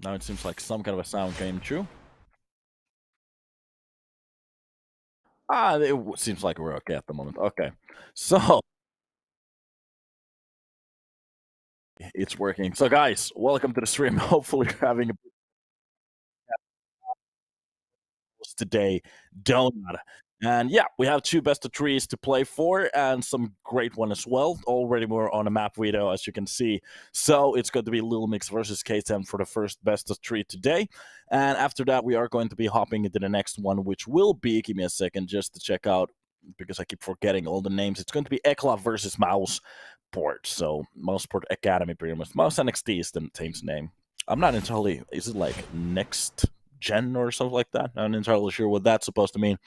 Now it seems like some kind of a sound came true. It seems like we're okay at the moment. Okay. So it's working. So guys, welcome to the stream. Hopefully you're having a today donut. And yeah, we have two best of threes to play for and some great one as well. Already we're on a map video, as you can see. So it's going to be Lilmix versus K10 for the first best of three today. And after that, we are going to be hopping into the next one, which will be, give me a second just to check out, because I keep forgetting all the names. It's going to be ECLOT versus MOUZ Port. So MOUZ Port Academy, pretty much. MOUZ NXT is the team's name. I'm not entirely, is it like next gen or something like that? I'm not entirely sure what that's supposed to mean.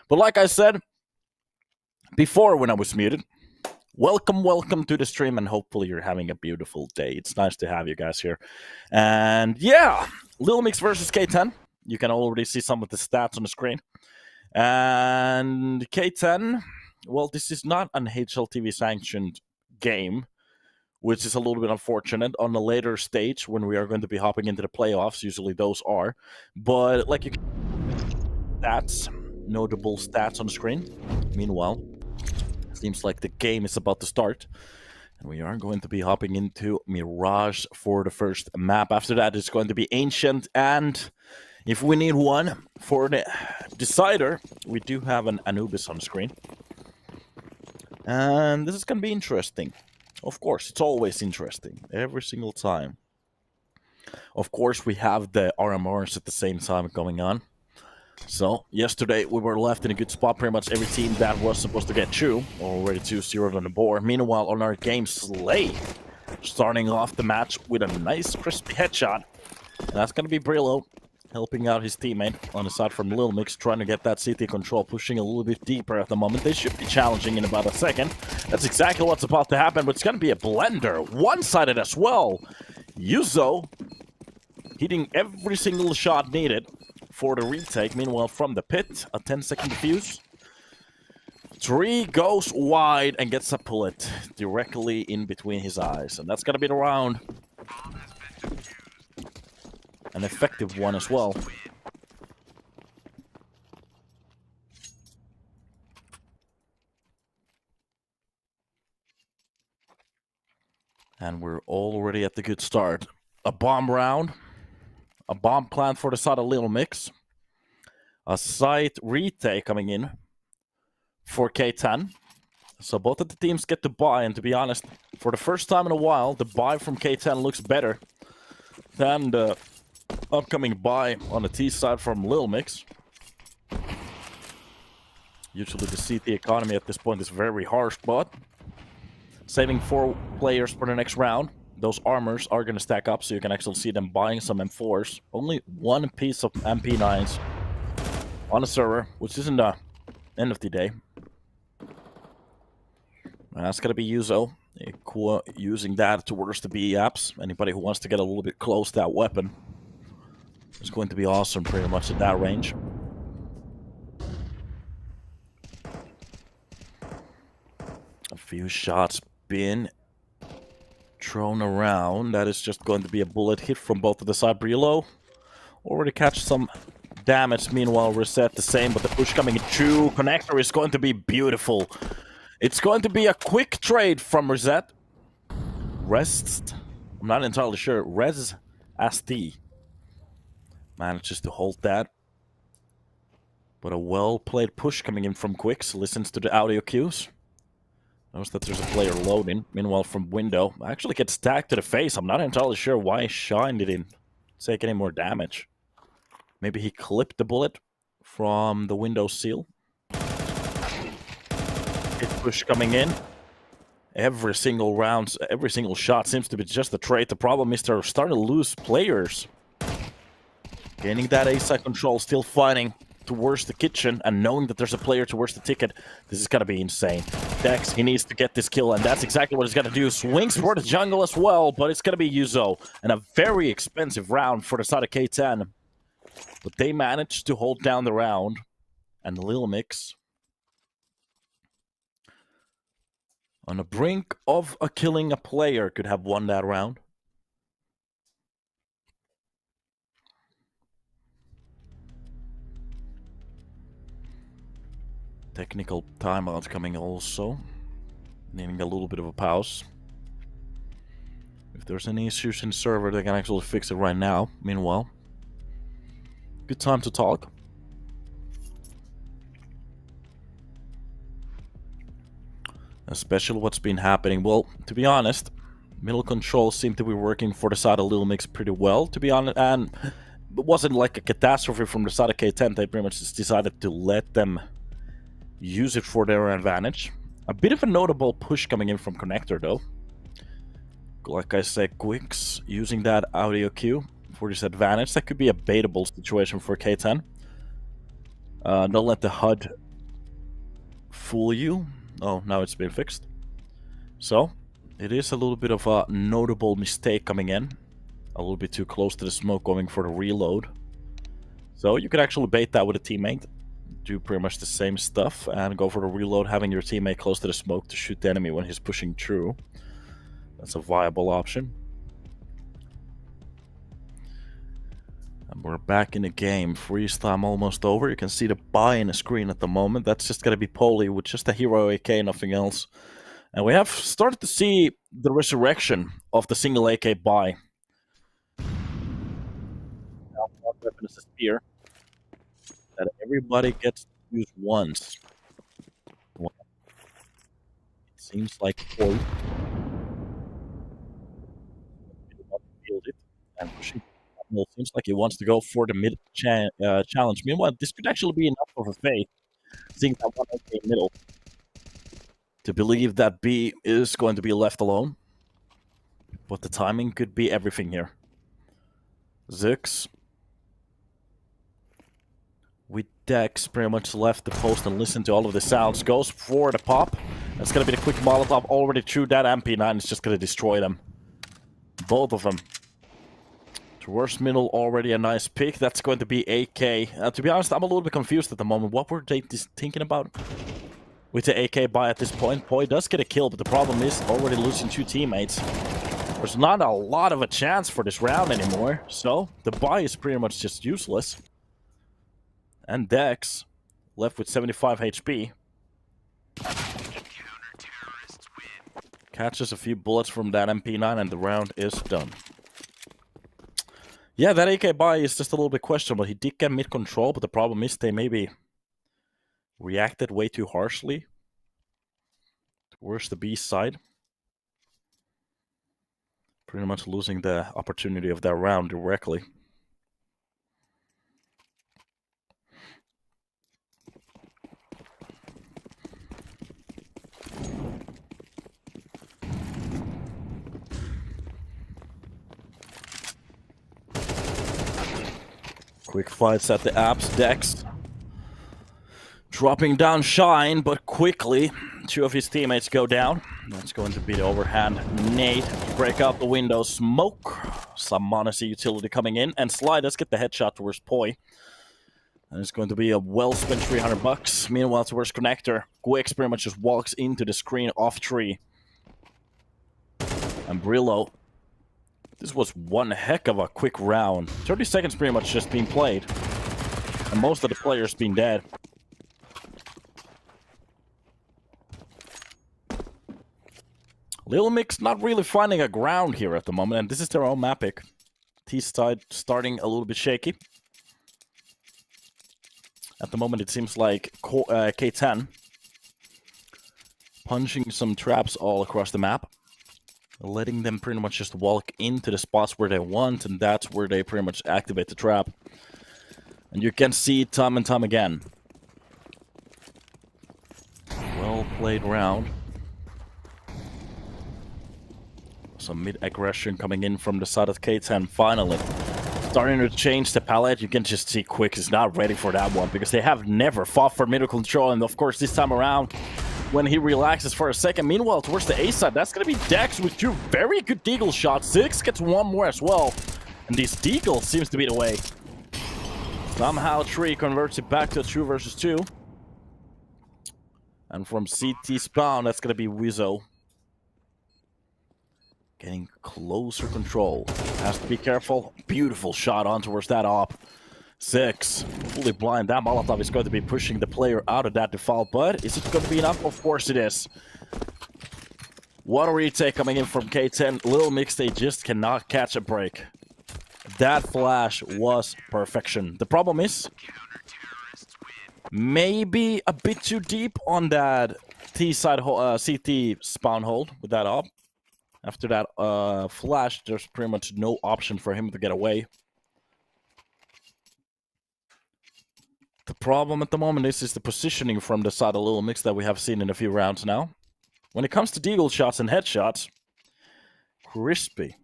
But like I said before when I was muted, welcome to the stream, and hopefully you're having a beautiful day. It's nice to have you guys here. And yeah, Lilmix versus K10. You can already see some of the stats on the screen. And K10, well, this is not an HLTV sanctioned game, which is a little bit unfortunate on a later stage when we are going to be hopping into the playoffs. Usually those are. But like you can, stats, notable stats on the screen. Meanwhile, seems like the game is about to start. And we are going to be hopping into Mirage for the first map. After that, it's going to be Ancient. And if we need one for the decider, we do have an Anubis on the screen. And this is going to be interesting. Of course, it's always interesting. Every single time. Of course, we have the RMRs at the same time going on. So, yesterday we were left in a good spot. Pretty much every team that was supposed to get through already 2-0 on the board. Meanwhile, on our game, Slay starting off the match with a nice crispy headshot. And that's going to be Brillo helping out his teammate on the side from Lilmix, trying to get that CT control, pushing a little bit deeper at the moment. They should be challenging in about a second. That's exactly what's about to happen, but it's going to be a blender. One-sided as well. Yuzo hitting every single shot needed for the retake. Meanwhile, from the pit, a 10-second defuse. 3 goes wide and gets a bullet directly in between his eyes. And that's going to be the round. An effective one as well. And we're already at the good start. A bomb round. A bomb plant for the side of Lilmix. A site retake coming in for K10. So both of the teams get to buy, and to be honest, for the first time in a while, the buy from K10 looks better than the upcoming buy on the T side from Lilmix. Usually the CT economy at this point is very harsh, but saving 4 players for the next round. Those armors are going to stack up, so you can actually see them buying some M4s. Only 1 piece of MP9s on the server, which isn't the end of the day. That's going to be Yuzo, using that towards the B apps. Anybody who wants to get a little bit close to that weapon is going to be awesome pretty much at that range. A few shots been thrown around. That is just going to be a bullet hit from both of the side. Brillo already catch some damage. Meanwhile, Reset the same, but the push coming through. Connector is going to be beautiful. It's going to be a quick trade from Reset. Rest, I'm not entirely sure. Res ST manages to hold that. But a well-played push coming in from Quicks. Listens to the audio cues. Notice that there's a player loading. Meanwhile, from window, actually gets tagged to the face. I'm not entirely sure why Shine didn't take any more damage. Maybe he clipped the bullet from the window seal. Hit push coming in. Every single round, every single shot seems to be just a trade. The problem is they're starting to lose players. Gaining that A-side control, still fighting towards the kitchen, and knowing that there's a player towards the ticket. This is going to be insane. Dex, he needs to get this kill, and that's exactly what he's going to do. Swings for the jungle as well, but it's going to be Yuzo. And a very expensive round for the side of K10. But they managed to hold down the round. And Lilmix On the brink of killing a player, could have won that round. Technical timeout coming also. Needing a little bit of a pause. If there's any issues in the server, they can actually fix it right now. Meanwhile, good time to talk. Especially what's been happening. Well, to be honest, middle controls seem to be working for the side of Lilmix pretty well, to be honest, and it wasn't like a catastrophe from the side of K10. They pretty much just decided to let them use it for their advantage. A bit of a notable push coming in from Connector, though. Like I said, Quicks using that audio cue for this advantage. That could be a baitable situation for K10. Don't let the HUD fool you. Oh, now it's been fixed. So, it is a little bit of a notable mistake coming in. A little bit too close to the smoke going for the reload. So, you could actually bait that with a teammate. Do pretty much the same stuff and go for the reload, having your teammate close to the smoke to shoot the enemy when he's pushing through. That's a viable option. And we're back in the game. Freeze time almost over. You can see the buy in the screen at the moment. That's just going to be Poli with just a hero AK, nothing else. And we have started to see the resurrection of the single AK buy. Now, one weapon is a spear that everybody gets to use once. Well, it seems like Poli it and pushing. It seems like he wants to go for the mid challenge. Meanwhile, this could actually be enough of a fake, seeing that one AK middle, to believe that B is going to be left alone. But the timing could be everything here. Zix with Dex pretty much left the post and listened to all of the sounds. Goes for the pop. That's going to be the quick Molotov already through that MP9. It's just going to destroy them. Both of them. Towards middle, already a nice pick. That's going to be AK. To be honest, I'm a little bit confused at the moment. What were they thinking about with the AK buy at this point? Poi does get a kill, but the problem is already losing 2 teammates. There's not a lot of a chance for this round anymore, so the buy is pretty much just useless. And Dex left with 75 HP. Catches a few bullets from that MP9 and the round is done. Yeah, that AK buy is just a little bit questionable. He did get mid control, but the problem is they maybe reacted way too harshly towards the B side. Pretty much losing the opportunity of that round directly. Quick fights at the apps. Dex dropping down Shine, but quickly 2 of his teammates go down. That's going to be the overhand nade to break out the window. Smoke. Some Monacy utility coming in. And Sly does get the headshot towards Poi. And it's going to be a well-spent 300 bucks. Meanwhile, towards Connector, Gwix pretty much just walks into the screen off tree. And Brillo. This was one heck of a quick round. 30 seconds pretty much just being played. And most of the players being dead. Lilmix not really finding a ground here at the moment. And this is their own map pick. T-side starting a little bit shaky. At the moment it seems like K10 punching some traps all across the map. Letting them pretty much just walk into the spots where they want, and that's where they pretty much activate the trap. And you can see it time and time again. Well played round. Some mid-aggression coming in from the side of K10 finally. Starting to change the palette. You can just see Quick is not ready for that one, because they have never fought for middle control, and of course this time around, when he relaxes for a second. Meanwhile, towards the A side, that's going to be Dex with 2 very good deagle shots. Zix gets 1 more as well. And this deagle seems to be the way. Somehow Tree converts it back to a 2 versus 2. And from CT spawn, that's going to be Wizzo Getting closer control. Has to be careful. Beautiful shot on towards that op. 6. Fully blind. That Molotov is going to be pushing the player out of that default, but is it going to be enough? Of course it is. What a retake coming in from K10. Lilmix, they just cannot catch a break. That flash was perfection. The problem is maybe a bit too deep on that T-side CT spawn hold with that op. After that flash, there's pretty much no option for him to get away. The problem at the moment is the positioning from the side of Lilmix that we have seen in a few rounds now. When it comes to deagle shots and headshots, crispy.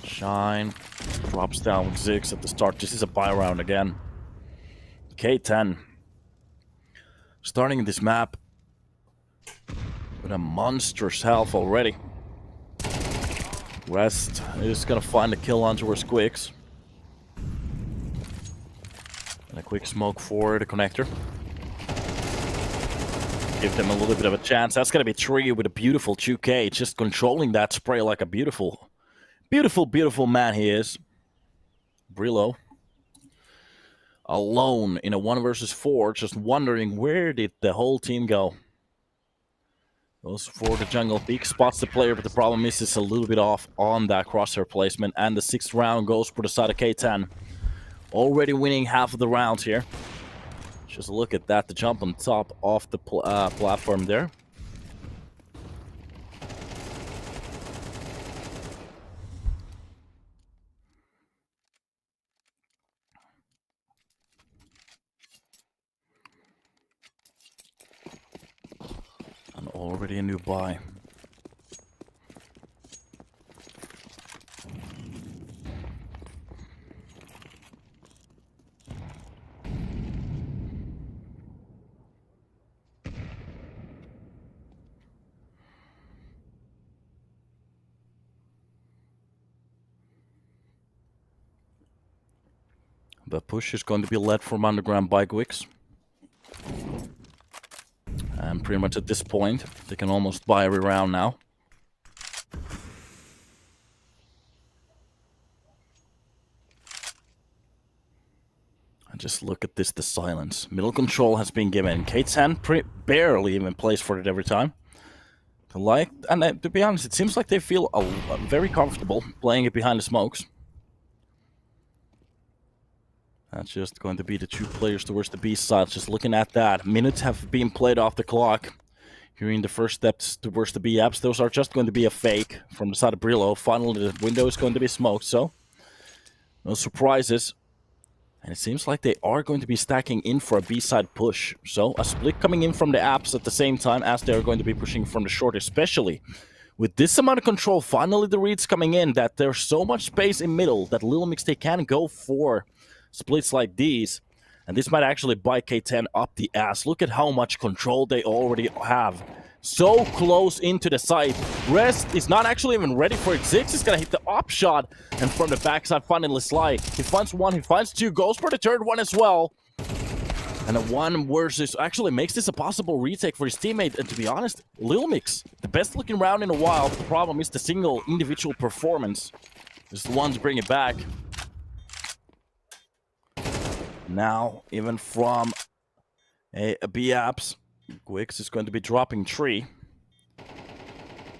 Shine drops down with Ziggs at the start. This is a buy round again. K10 starting this map with a monstrous health already. Rest is gonna find a kill on towards Quicks. And a quick smoke for the connector. Give them a little bit of a chance. That's gonna be Tree with a beautiful 2K, just controlling that spray like a beautiful, beautiful man he is. Brillo. Alone in a 1 versus 4, just wondering where did the whole team go. Goes for the jungle peak, spots the player, but the problem is it's a little bit off on that crosshair placement, and the 6th round goes for the side of K10. Already winning half of the rounds here. Just look at that, the jump on top of the platform there. And already a new buy. The push is going to be led from underground by Gwix. And pretty much at this point, they can almost buy every round now. And just look at this, the silence. Middle control has been given. K10 barely even plays for it every time. And to be honest, it seems like they feel very comfortable playing it behind the smokes. That's just going to be the 2 players towards the B side. Just looking at that. Minutes have been played off the clock. Hearing the first steps towards the B apps. Those are just going to be a fake from the side of Brillo. Finally, the window is going to be smoked, so no surprises. And it seems like they are going to be stacking in for a B-side push. So a split coming in from the apps at the same time as they are going to be pushing from the short, especially with this amount of control. Finally, the reads coming in that there's so much space in middle that Lilmix, they can go for splits like these, and this might actually buy K10 up the ass. Look at how much control they already have. So close into the site. Rest is not actually even ready for it. Ziggs is gonna hit the op shot, and from the backside, finally slide. He finds 1, he finds 2, goes for the 3rd one as well. And a 1 versus actually makes this a possible retake for his teammate. And to be honest, Lilmix, the best looking round in a while. The problem is the single individual performance. Just the one to bring it back. Now, even from a B-apps, Gwix is going to be dropping 3.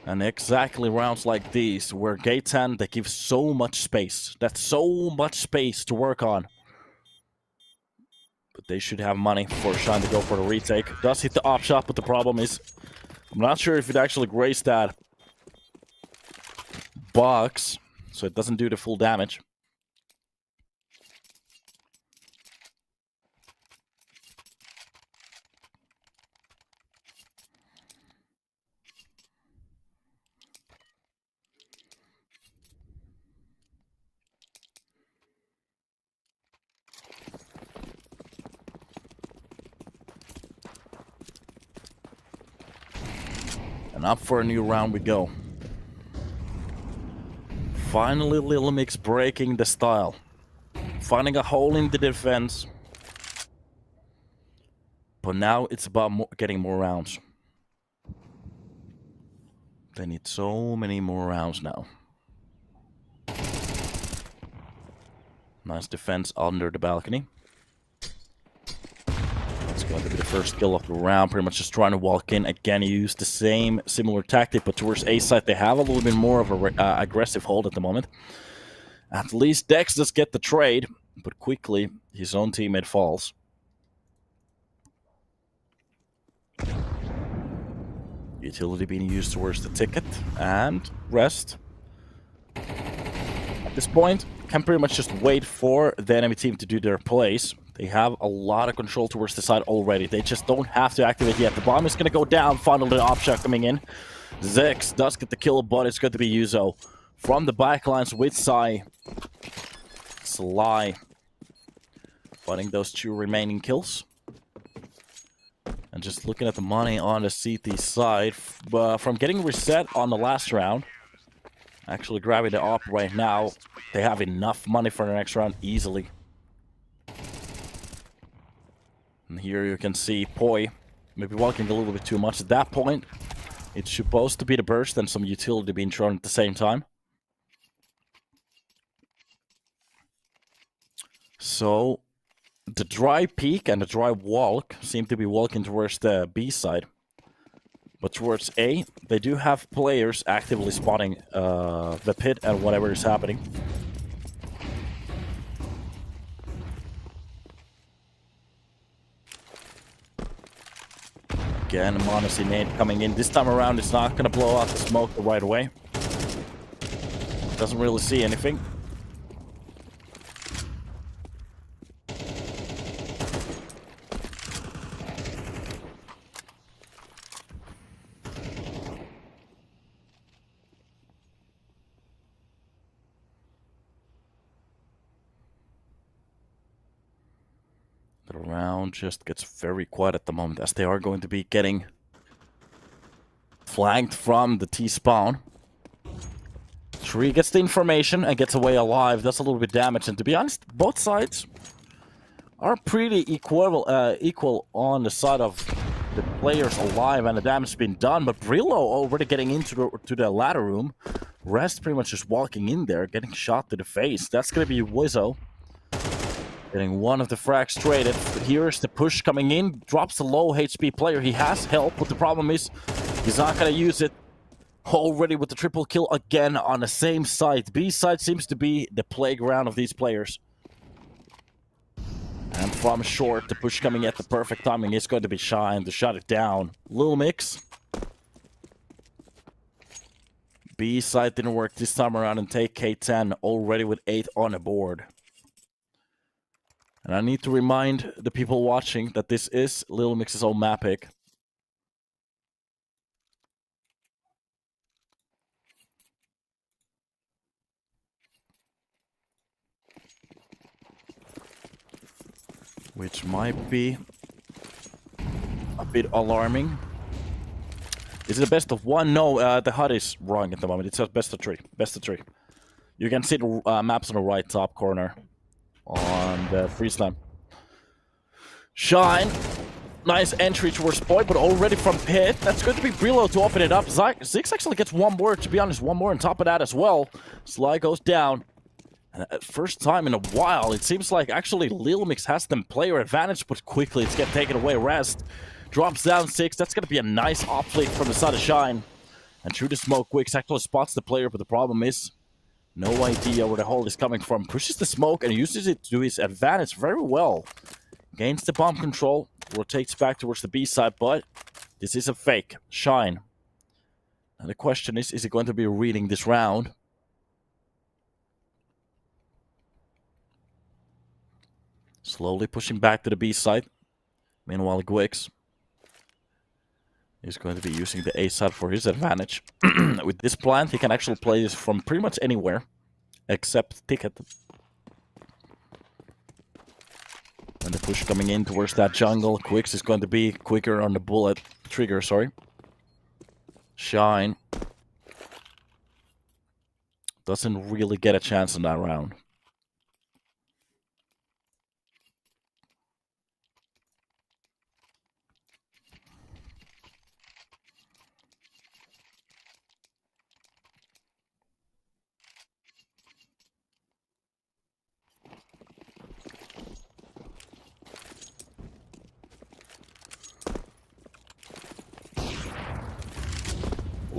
And exactly rounds like these, where K10, they give so much space. That's so much space to work on. But they should have money for trying to go for the retake. Does hit the op shot, but the problem is, I'm not sure if it actually grazed that box, so it doesn't do the full damage. And up for a new round we go. Finally, Lilmix breaking the style. finding a hole in the defense. But now it's about getting more rounds. They need so many more rounds now. Nice defense under the balcony. It's going to be the first kill of the round. Pretty much just trying to walk in. Again, use the same similar tactic, but towards A side they have a little bit more of a aggressive hold at the moment. At least Dex does get the trade, but quickly his own teammate falls. Utility being used towards the ticket and rest. At this point, can pretty much just wait for the enemy team to do their plays. They have a lot of control towards the side already. They just don't have to activate yet. The bomb is going to go down. Finally, the op shot coming in. Zex does get the kill, but it's going to be Yuzo from the backlines with Sai. Sly fighting those 2 remaining kills. And just looking at the money on the CT side, from getting reset on the last round, actually grabbing the op right now, they have enough money for the next round easily. And here you can see Poi maybe walking a little bit too much. At that point, it's supposed to be the burst and some utility being thrown at the same time. So the dry peak and the dry walk seem to be walking towards the B side. But towards A, they do have players actively spotting the pit and whatever is happening. Again, Monacy nade coming in. This time around, it's not going to blow out the smoke right away. Doesn't really see anything. The round just gets very quiet at the moment as they are going to be getting flanked from the T-spawn. Tree gets the information and gets away alive. That's a little bit damage. And to be honest, both sides are pretty equal on the side of the players alive and the damage being done. But Brillo already getting into the ladder room. Rest pretty much just walking in there, getting shot to the face. That's going to be Wizzo. Getting one of the frags traded. Here's the push coming in. Drops the low HP player. He has help, but the problem is he's not going to use it. Already with the triple kill again on the same side. B side seems to be the playground of these players. And from short, the push coming at the perfect timing is going to be Shine to shut it down. Lilmix. B side didn't work this time around and take K10 already with 8 on the board. And I need to remind the people watching that this is Lilmix's own map pick. Which might be a bit alarming. Is it a best of 1? No, the HUD is wrong at the moment. It says best of 3. Best of 3. You can see the maps on the right top corner on the free slam. Shine. Nice entry towards Boy, but already from pit. That's going to be Brillo to open it up. Zix actually gets one more, to be honest. One more on top of that as well. Sly goes down. And first time in a while, it seems like actually Lilmix has the player advantage, but quickly it's getting taken away. Rest drops down 6. That's going to be a nice op flick from the side of Shine. And through the smoke, Wix actually spots the player, but the problem is no idea where the hold is coming from. Pushes the smoke and uses it to his advantage very well. Gains the bomb control, rotates back towards the B side, but this is a fake. Shine. And the question is he going to be reading this round? Slowly pushing back to the B side. Meanwhile, Gwix is going to be using the A side for his advantage. With this plant, he can actually play this from pretty much anywhere except Ticket. And the push coming in towards that jungle. Quix is going to be quicker on the bullet trigger, sorry. Shine doesn't really get a chance in that round.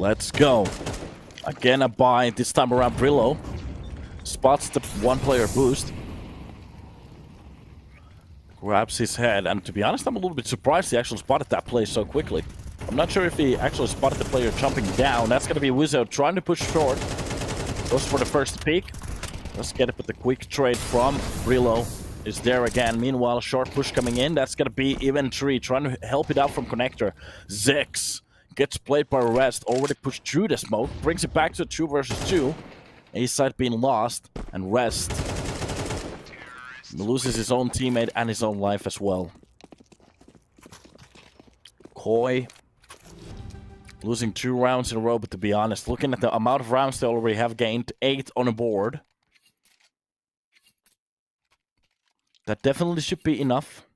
Let's go. Again, a buy. This time around, Brillo spots the one-player boost. Grabs his head, and to be honest, I'm a little bit surprised he actually spotted that play so quickly. I'm not sure if he actually spotted the player jumping down. That's going to be Wizzo trying to push short. Goes for the first peek. Let's get it with the quick trade from Brillo. Is there again. Meanwhile, short push coming in. That's going to be even 3, trying to help it out from connector. Zix gets played by Rest. Already pushed through the smoke. Brings it back to a 2 versus 2. A side being lost. And Rest loses his own teammate and his own life as well. Koi losing 2 rounds in a row, but to be honest, looking at the amount of rounds they already have gained, 8 on a board. That definitely should be enough.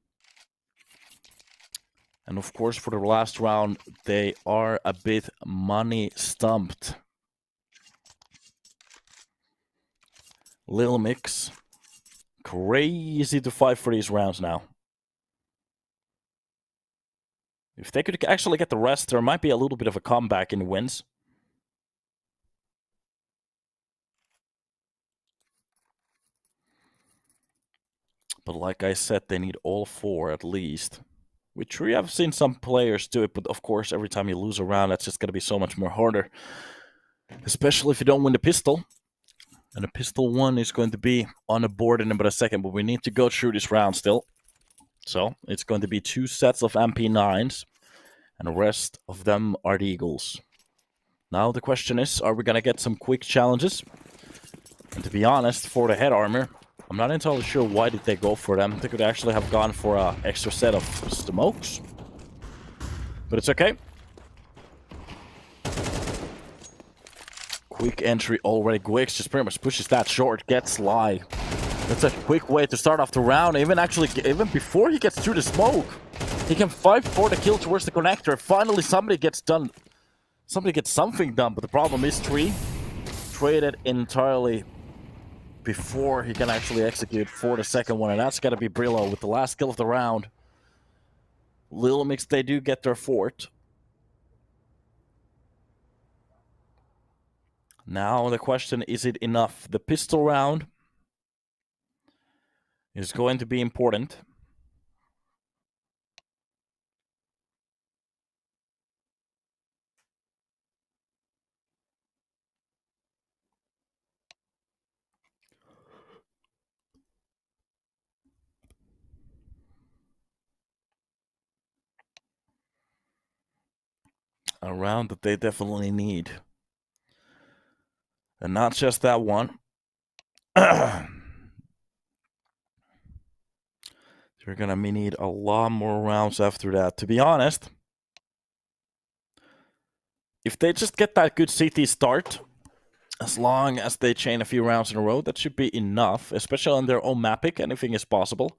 And of course, for the last round, they are a bit money stumped. Lilmix. Crazy to fight for these rounds now. If they could actually get the rest, there might be a little bit of a comeback in wins. But like I said, they need all 4 at least. With 3, I've seen some players do it, but of course, every time you lose a round, that's just going to be so much more harder. Especially if you don't win the pistol. And the pistol 1 is going to be on the board in about a second, but we need to go through this round still. So, it's going to be 2 sets of MP9s, and the rest of them are the Eagles. Now the question is, are we going to get some quick challenges? And to be honest, for the head armor, I'm not entirely sure why did they go for them. They could actually have gone for an extra set of smokes. But it's okay. Quick entry already. Gwix just pretty much pushes that short, gets Sly. That's a quick way to start off the round. Even before he gets through the smoke, he can fight for the kill towards the connector. Finally, somebody gets done. Somebody gets something done, but the problem is 3 traded entirely before he can actually execute for the second one, and that's got to be Brillo with the last kill of the round. Lilmix, they do get their 4th. Now the question, is it enough? The pistol round is going to be important. A round that they definitely need. And not just that one. They're gonna need a lot more rounds after that. To be honest, if they just get that good CT start, as long as they chain a few rounds in a row, that should be enough, especially on their own map pick. Anything is possible.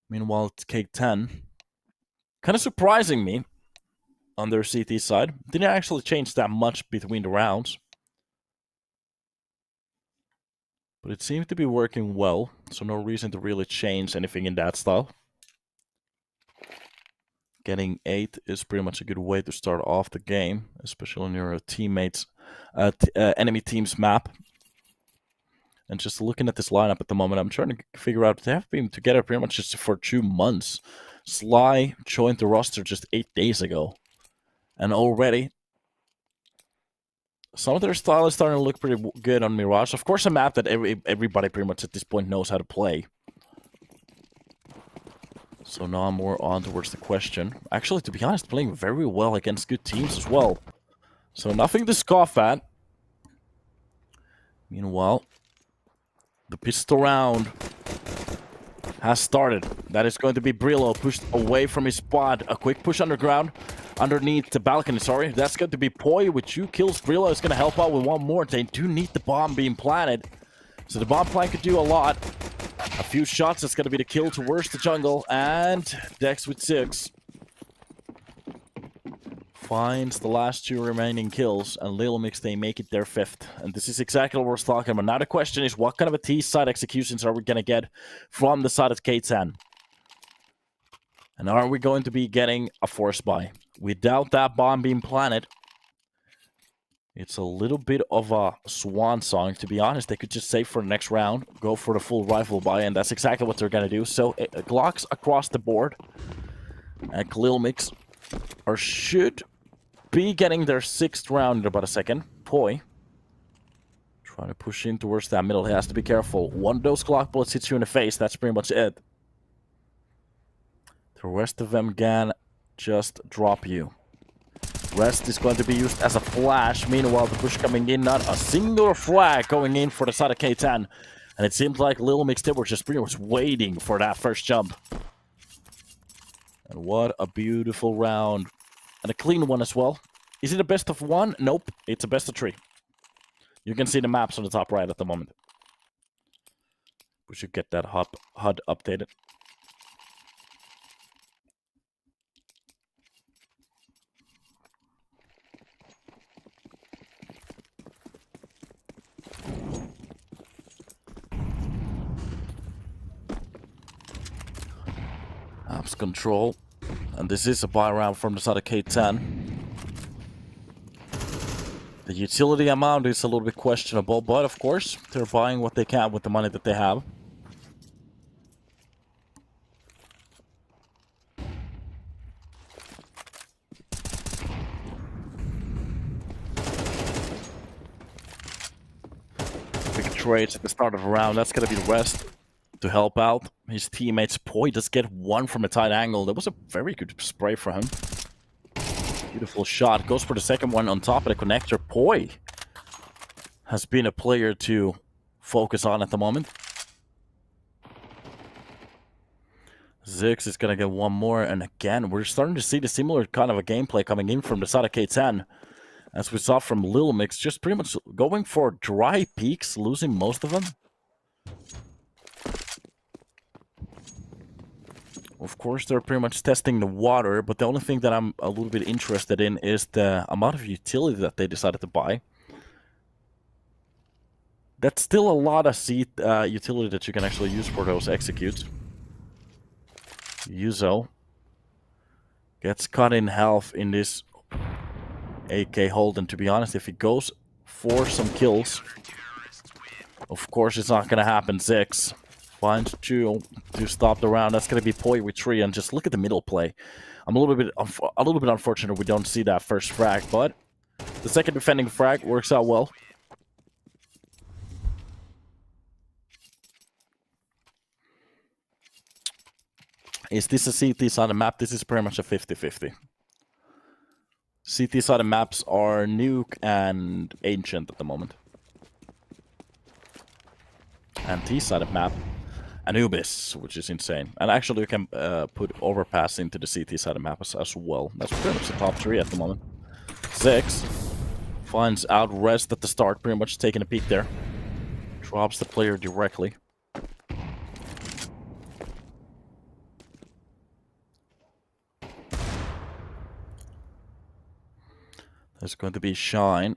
Meanwhile, it's K10. Kind of surprising me on their CT side. Didn't actually change that much between the rounds. But it seemed to be working well, so no reason to really change anything in that style. Getting 8 is pretty much a good way to start off the game, especially on your teammates, enemy team's map. And just looking at this lineup at the moment, I'm trying to figure out, they have been together pretty much just for 2 months. Sly joined the roster just 8 days ago. And already, some of their style is starting to look pretty good on Mirage. Of course, a map that everybody pretty much at this point knows how to play. So now I'm more on towards the question. Actually, to be honest, playing very well against good teams as well. So nothing to scoff at. Meanwhile, the pistol round has started. That is going to be Brillo pushed away from his spot. A quick push underground. Underneath the balcony, sorry. That's going to be Poi with 2 kills. Brillo is going to help out with 1 more. They do need the bomb being planted. So the bomb plant could do a lot. A few shots, that's going to be the kill towards the jungle. And Dex with 6. Finds the last 2 remaining kills. And Lilmix, they make it their 5th. And this is exactly what we're talking about. Now the question is, what kind of a T-side executions are we going to get from the side of K10? And are we going to be getting a force buy? Without that bomb being planted, It's a little bit of a swan song, to be honest. They could just save for the next round, go for the full rifle buy, and that's exactly what they're going to do. So, Glocks across the board. And Lilmix should be getting their 6th round in about a second. Poi trying to push in towards that middle. He has to be careful. One of those Glock bullets hits you in the face. That's pretty much it. The rest of them can just drop you. Rest is going to be used as a flash. Meanwhile, the push coming in, not a single frag going in for the side of K10. And it seems like Lilmix, they were just pretty much waiting for that first jump. And what a beautiful round. And a clean one as well. Is it a best of 1? Nope, it's a best of 3. You can see the maps on the top right at the moment. We should get that HUD updated. Maps control. And this is a buy round from the side of K10. The utility amount is a little bit questionable, but of course, they're buying what they can with the money that they have. Big trades at the start of the round. That's going to be the rest to help out his teammates. Poi does get one from a tight angle. That was a very good spray for him. Beautiful shot. Goes for the second one on top of the connector. Poi has been a player to focus on at the moment. Zix is going to get one more. And again, we're starting to see the similar kind of a gameplay coming in from the side of K10. As we saw from Lilmix, just pretty much going for dry peaks, losing most of them. Of course, they're pretty much testing the water, but the only thing that I'm a little bit interested in is the amount of utility that they decided to buy. That's still a lot of utility that you can actually use for those executes. Yuzo gets cut in half in this AK hold, and to be honest, if he goes for some kills, of course it's not going to happen. Zix finds 2 to stop the round. That's going to be Poi with 3, and just look at the middle play. I'm a little bit unfortunate we don't see that first frag, but the second defending frag works out well. Is this a CT side of map? This is pretty much a 50-50. CT side of maps are Nuke and Ancient at the moment. And T side of map, Anubis, which is insane. And actually you can put Overpass into the CT side of map as well. That's pretty much the top 3 at the moment. Zix finds out Rest at the start, pretty much taking a peek there. Drops the player directly. There's going to be Shine.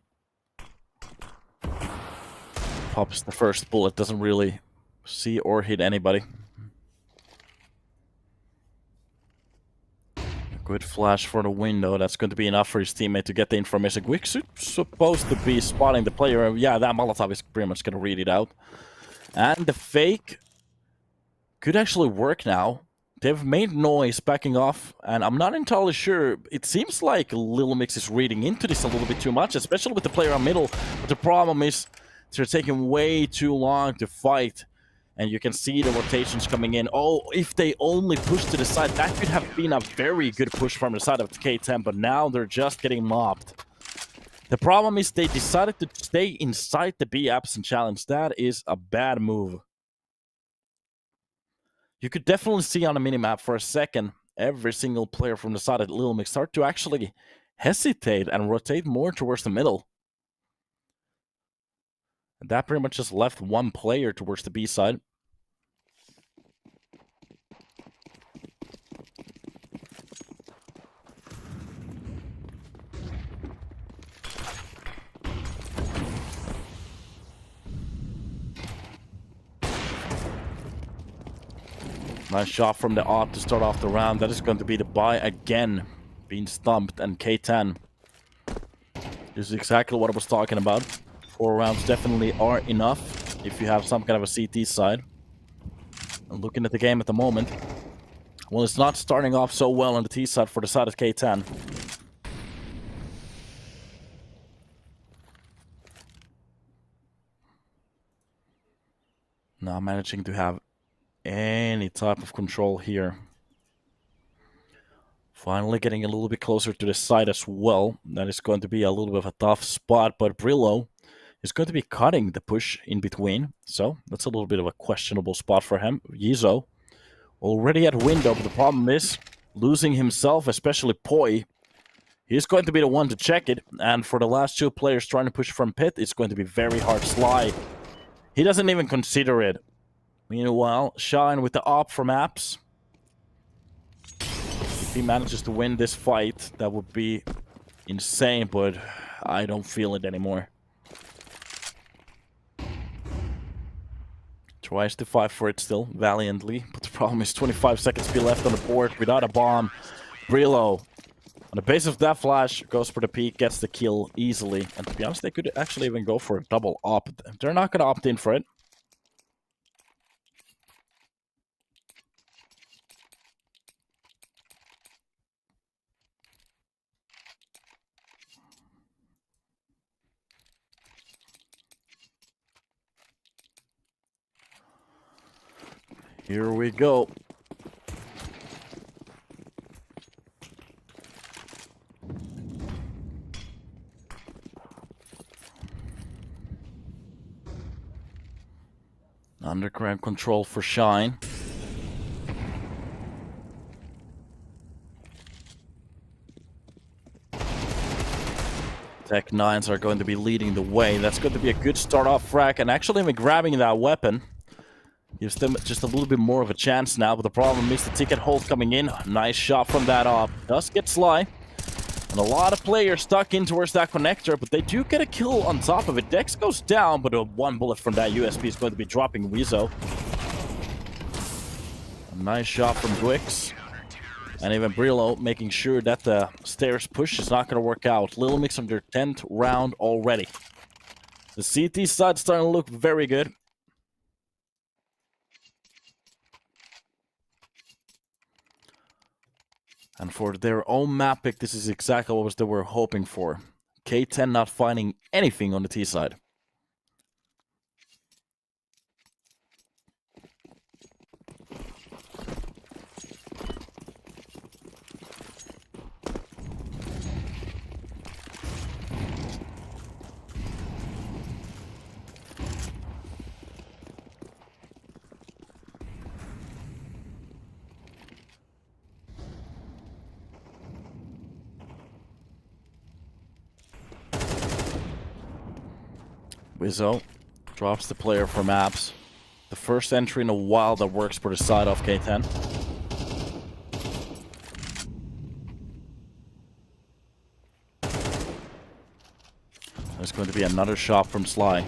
Pops the first bullet, doesn't really see or hit anybody. Good flash for the window. That's going to be enough for his teammate to get the information. Quick's supposed to be spotting the player. Yeah, that Molotov is pretty much going to read it out. And the fake could actually work now. They've made noise backing off, and I'm not entirely sure. It seems like Lilmix is reading into this a little bit too much, especially with the player on middle. But the problem is they're taking way too long to fight. And you can see the rotations coming in. Oh, if they only push to the side, that could have been a very good push from the side of the K10, but now they're just getting mobbed. The problem is they decided to stay inside the B absent challenge. That is a bad move. You could definitely see on the minimap for a second, every single player from the side of Lilmix start to actually hesitate and rotate more towards the middle. That pretty much just left one player towards the B side. Nice shot from the AWP to start off the round. That is going to be the buy again. Being stumped, and K10 This is exactly what I was talking about. 4 rounds definitely are enough if you have some kind of a CT side. And looking at the game at the moment, well, it's not starting off so well on the T side for the side of K10. Not managing to have any type of control here. Finally getting a little bit closer to the side as well. That is going to be a little bit of a tough spot, but Brillo is going to be cutting the push in between. So that's a little bit of a questionable spot for him. Yizo already at window, but the problem is losing himself, especially Poi. He's going to be the one to check it, and for the last 2 players trying to push from pit, it's going to be very hard slide. He doesn't even consider it. Meanwhile, Shine with the op from Apps. If he manages to win this fight, that would be insane, but I don't feel it anymore. Tries to fight for it still, valiantly, but the problem is 25 seconds to be left on the board without a bomb. Brillo, on the base of that flash, goes for the peak, gets the kill easily. And to be honest, they could actually even go for a double opt. They're not going to opt in for it. Here we go. Underground control for Shine. Tech 9s are going to be leading the way. That's going to be a good start off frag, and actually even grabbing that weapon gives them just a little bit more of a chance now, but the problem is the ticket hold coming in. Nice shot from that op. Does get Sly. And a lot of players stuck in towards that connector, but they do get a kill on top of it. Dex goes down, but a 1 bullet from that USB is going to be dropping Weezo. A nice shot from Gwix. And even Brillo making sure that the stairs push is not going to work out. Lilmix on their 10th round already. The CT side starting to look very good. And for their own map pick, this is exactly what they were hoping for. K10 not finding anything on the T side. Wizzo drops the player for maps. The first entry in a while that works for the side of K10. There's going to be another shot from Sly.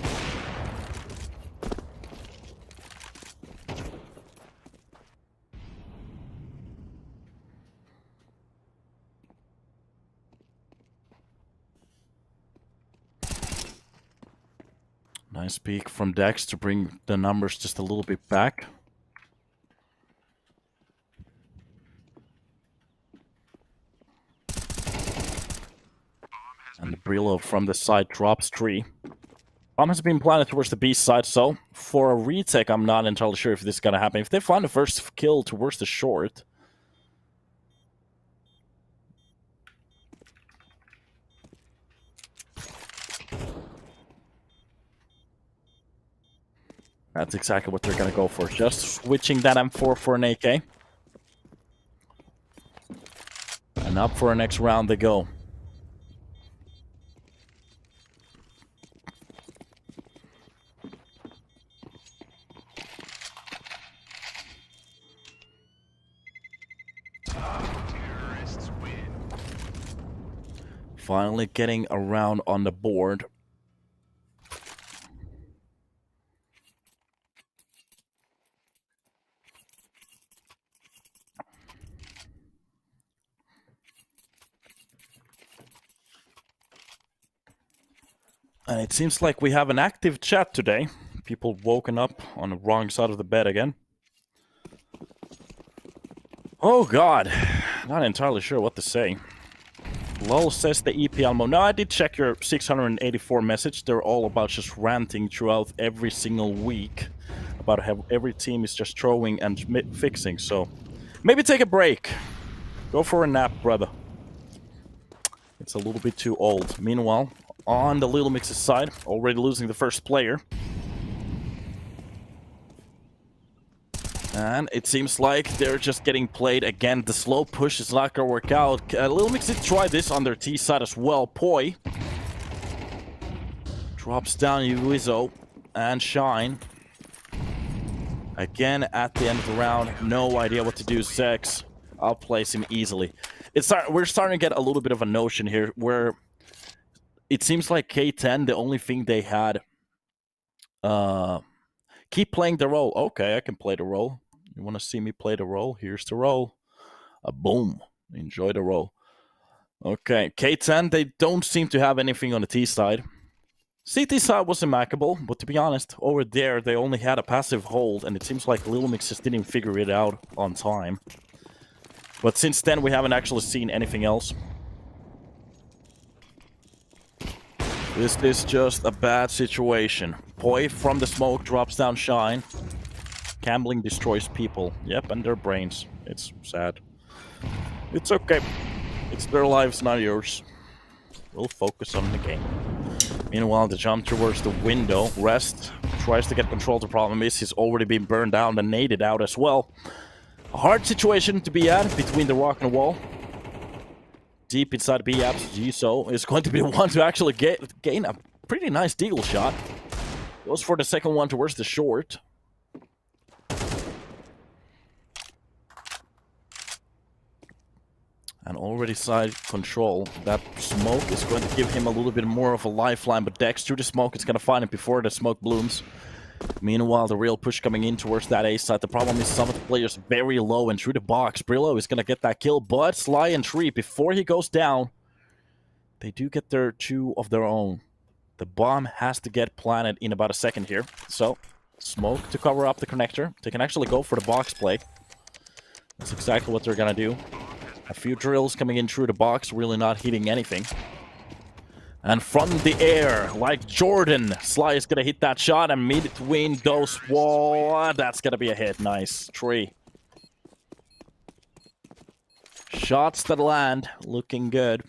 Nice peek from Dex to bring the numbers just a little bit back. And the Brillo from the side drops 3. Bomb has been planted towards the B side, so for a retake, I'm not entirely sure if this is going to happen. If they find the first kill towards the short... That's exactly what they're going to go for. Just switching that M4 for an AK. And up for our next round they go. Finally getting around on the board. And it seems like we have an active chat today. People woken up on the wrong side of the bed again. Oh god, not entirely sure what to say. Lol says the EPL mode. No, I did check your 684 message. They're all about just ranting throughout every single week about how every team is just throwing and fixing. So maybe take a break. Go for a nap, brother. It's a little bit too old. Meanwhile, on the Lilmix's side, already losing the first player. And it seems like they're just getting played again. The slow push is not going to work out. Lilmix did try this on their T side as well. Poi drops down Uizo and Shine. Again, at the end of the round, no idea what to do. Zex, I'll place him easily. We're starting to get a little bit of a notion here where it seems like K10, the only thing they had... keep playing the role. Okay, I can play the role. You want to see me play the role? Here's the role. Boom. Enjoy the role. Okay, K10, they don't seem to have anything on the T side. CT side was immaculable, but to be honest, over there, they only had a passive hold, and it seems like Lilmix just didn't figure it out on time. But since then, we haven't actually seen anything else. This is just a bad situation. Poi from the smoke drops down Shine. Gambling destroys people. Yep, and their brains. It's sad. It's okay. It's their lives, not yours. We'll focus on the game. Meanwhile, the jump towards the window. Rest tries to get control. The problem is he's already been burned down and naded out as well. A hard situation to be at between the rock and the wall. Deep inside B-Apps, Jisoo is going to be the one to actually gain a pretty nice deagle shot. Goes for the second one towards the short. And already side control. That smoke is going to give him a little bit more of a lifeline, but Dex through the smoke is going to find him before the smoke blooms. Meanwhile, the real push coming in towards that A side. The problem is some of the players very low and through the box. Brillo is going to get that kill, but Sly and Tree, before he goes down, they do get their two of their own. The bomb has to get planted in about a second here. So, smoke to cover up the connector. They can actually go for the box play. That's exactly what they're going to do. A few drills coming in through the box, really not hitting anything. And from the air, like Jordan, Sly is going to hit that shot, and between those walls, that's going to be a hit. Nice. Tree. Shots that land, looking good.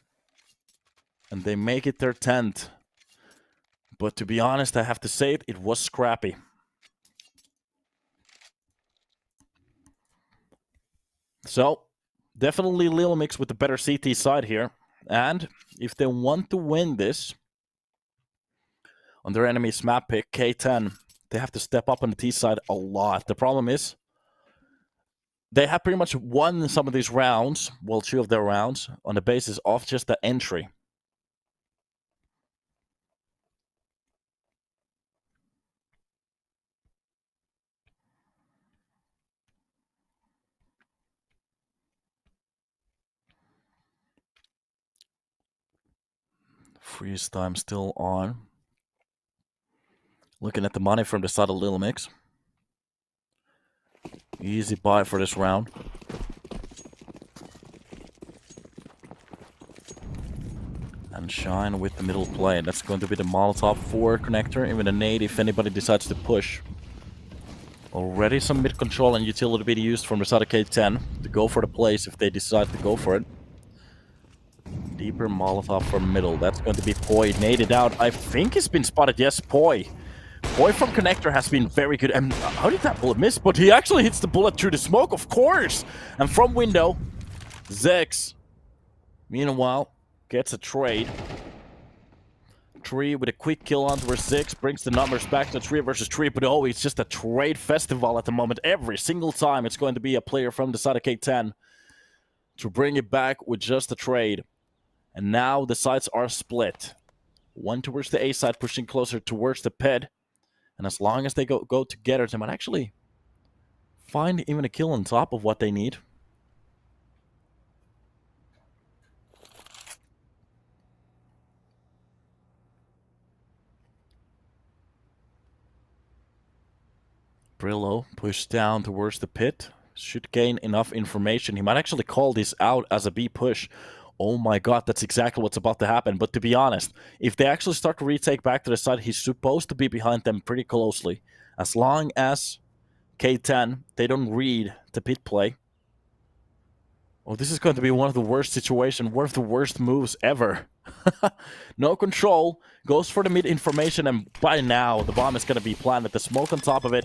And they make it their 10th. But to be honest, I have to say it was scrappy. So, definitely Lilmix with the better CT side here. And if they want to win this on their enemy's map pick, K10, they have to step up on the T side a lot. The problem is they have pretty much won some of these rounds, well, 2 of their rounds, on the basis of just the entry. Freeze time still on. Looking at the money from the side of Lilmix. Easy buy for this round. And Shine with the middle play. That's going to be the Molotov 4 connector. Even a nade if anybody decides to push. Already some mid control and utility being used from the side of K10 to go for the plays if they decide to go for it. Deeper Molotov from middle. That's going to be Poi. Naded out. I think he's been spotted. Yes, Poi. Poi from connector has been very good. And how did that bullet miss? But he actually hits the bullet through the smoke, of course. And from window, Zex, meanwhile, gets a trade. Tree with a quick kill onto her 6, brings the numbers back to 3 versus 3, but oh, it's just a trade festival at the moment. Every single time it's going to be a player from the side of K10 to bring it back with just a trade. And now the sides are split. One towards the A side, pushing closer towards the ped. And as long as they go together, they might actually find even a kill on top of what they need. Brillo pushed down towards the pit. Should gain enough information. He might actually call this out as a B push. Oh my god, that's exactly what's about to happen. But to be honest, if they actually start to retake back to the side, he's supposed to be behind them pretty closely. As long as K10, they don't read the pit play. Oh, this is going to be one of the worst situations, one of the worst moves ever. No control, goes for the mid information, and by now the bomb is going to be planted. The smoke on top of it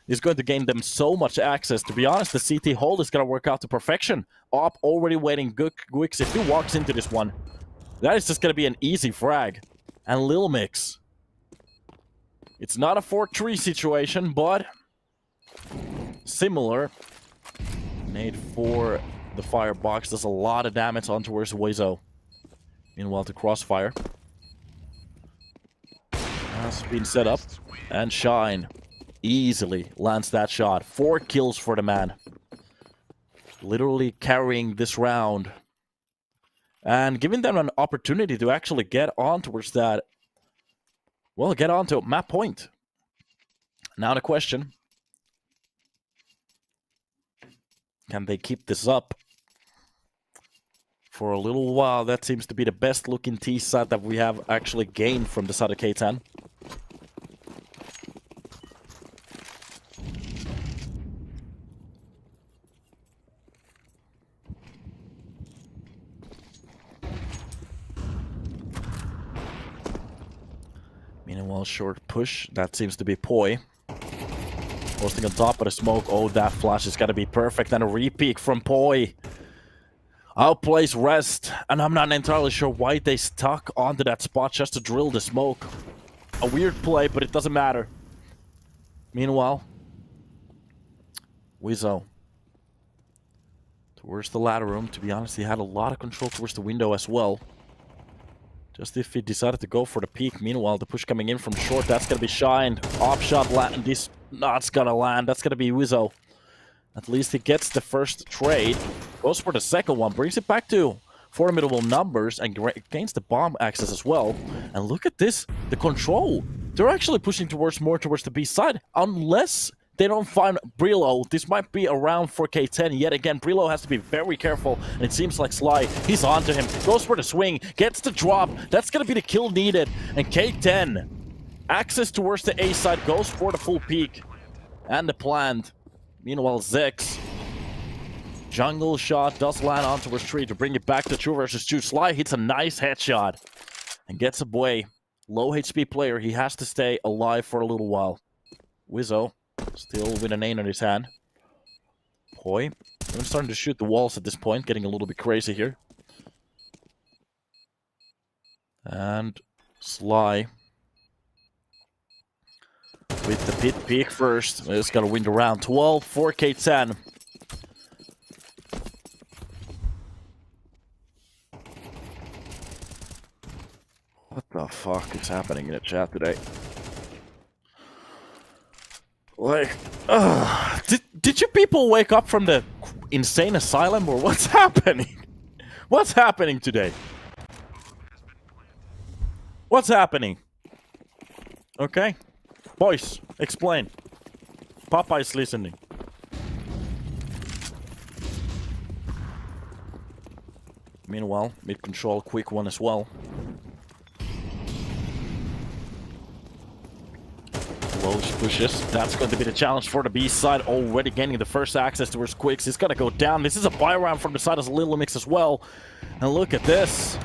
is going to gain them so much access. To be honest, the CT hold is going to work out to perfection. Op already waiting. Gwix, if he walks into this one, that is just going to be an easy frag. And Lilmix. It's not a 4-3 situation, but similar. Nade for the firebox does a lot of damage on towards Wezo. Meanwhile, the crossfire has been set up, and Shine easily lands that shot. 4 kills for the man. Literally carrying this round. And giving them an opportunity to actually get on towards that. Well, get on to map point. Now the question. Can they keep this up for a little while? That seems to be the best looking T side that we have actually gained from the side of K10. Meanwhile, short push. That seems to be Poi. Posting on top of the smoke. Oh, that flash is going to be perfect. And a repeat from Poi. Outplays rest. And I'm not entirely sure why they stuck onto that spot just to drill the smoke. A weird play, but it doesn't matter. Meanwhile, Wezo. Towards the ladder room. To be honest, he had a lot of control towards the window as well. Just if he decided to go for the peak. Meanwhile, the push coming in from short. That's going to be shined. Off shot land. This not's going to land. That's going to be Wezo. At least he gets the first trade. Goes for the second one. Brings it back to formidable numbers. And gains the bomb access as well. And look at this. The control. They're actually pushing more towards the B side. Unless they don't find Brillo. This might be a round for K10 yet again. Brillo has to be very careful. And it seems like Sly, he's onto him. Goes for the swing. Gets the drop. That's going to be the kill needed. And K10, access towards the A side, goes for the full peak. And the plant. Meanwhile, Zex. Jungle shot does land on towards 3 to bring it back to 2 versus 2. Sly hits a nice headshot. And gets away. Low HP player. He has to stay alive for a little while. Wizzo. Still with an aim in his hand. Poi. I'm starting to shoot the walls at this point. Getting a little bit crazy here. And Sly. With the pit peak first. It's gonna win the round. 12 for K10. What the fuck is happening in the chat today? Like, did you people wake up from the insane asylum, or what's happening? What's happening today? What's happening? Okay, boys, explain. Popeye's listening. Meanwhile, mid control, quick one as well. Pushes. That's going to be the challenge for the B side. Already gaining the first access towards Quicks. He's going to go down. This is a buy round from the side of Lilmix as well. And look at this.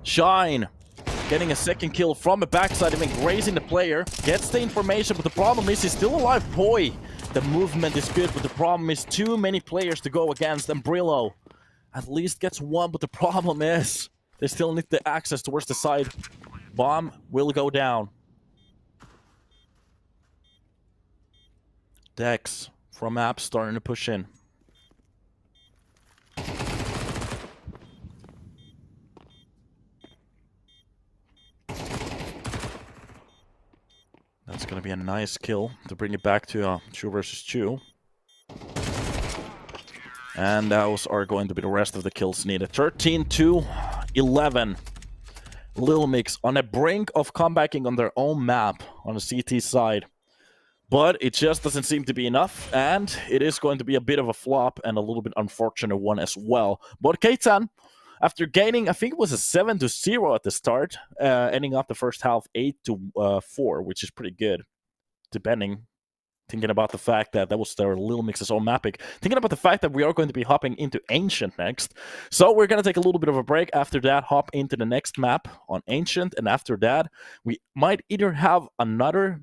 Shine. Getting a second kill from the backside, even grazing the player. Gets the information, but the problem is he's still alive. Poi. The movement is good, but the problem is too many players to go against. And Brillo at least gets one, but the problem is they still need the access towards the side. Bomb will go down. Dex from App starting to push in. That's going to be a nice kill to bring it back to 2 versus 2. And those are going to be the rest of the kills needed. 13-11. Lilmix on the brink of comebacking on their own map on the CT side. But it just doesn't seem to be enough, and it is going to be a bit of a flop and a little bit unfortunate one as well. But K10, after gaining, I think it was a 7-0 at the start, ending up the first half 8-4, which is pretty good, depending. Thinking about the fact that was their Lilmix's own mapping. Thinking about the fact that we are going to be hopping into Ancient next. So we're going to take a little bit of a break. After that, hop into the next map on Ancient. And after that, we might either have another,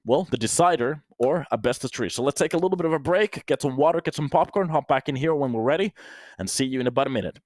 well, the Decider or a best of 3. So let's take a little bit of a break, get some water, get some popcorn, hop back in here when we're ready, and see you in about a minute.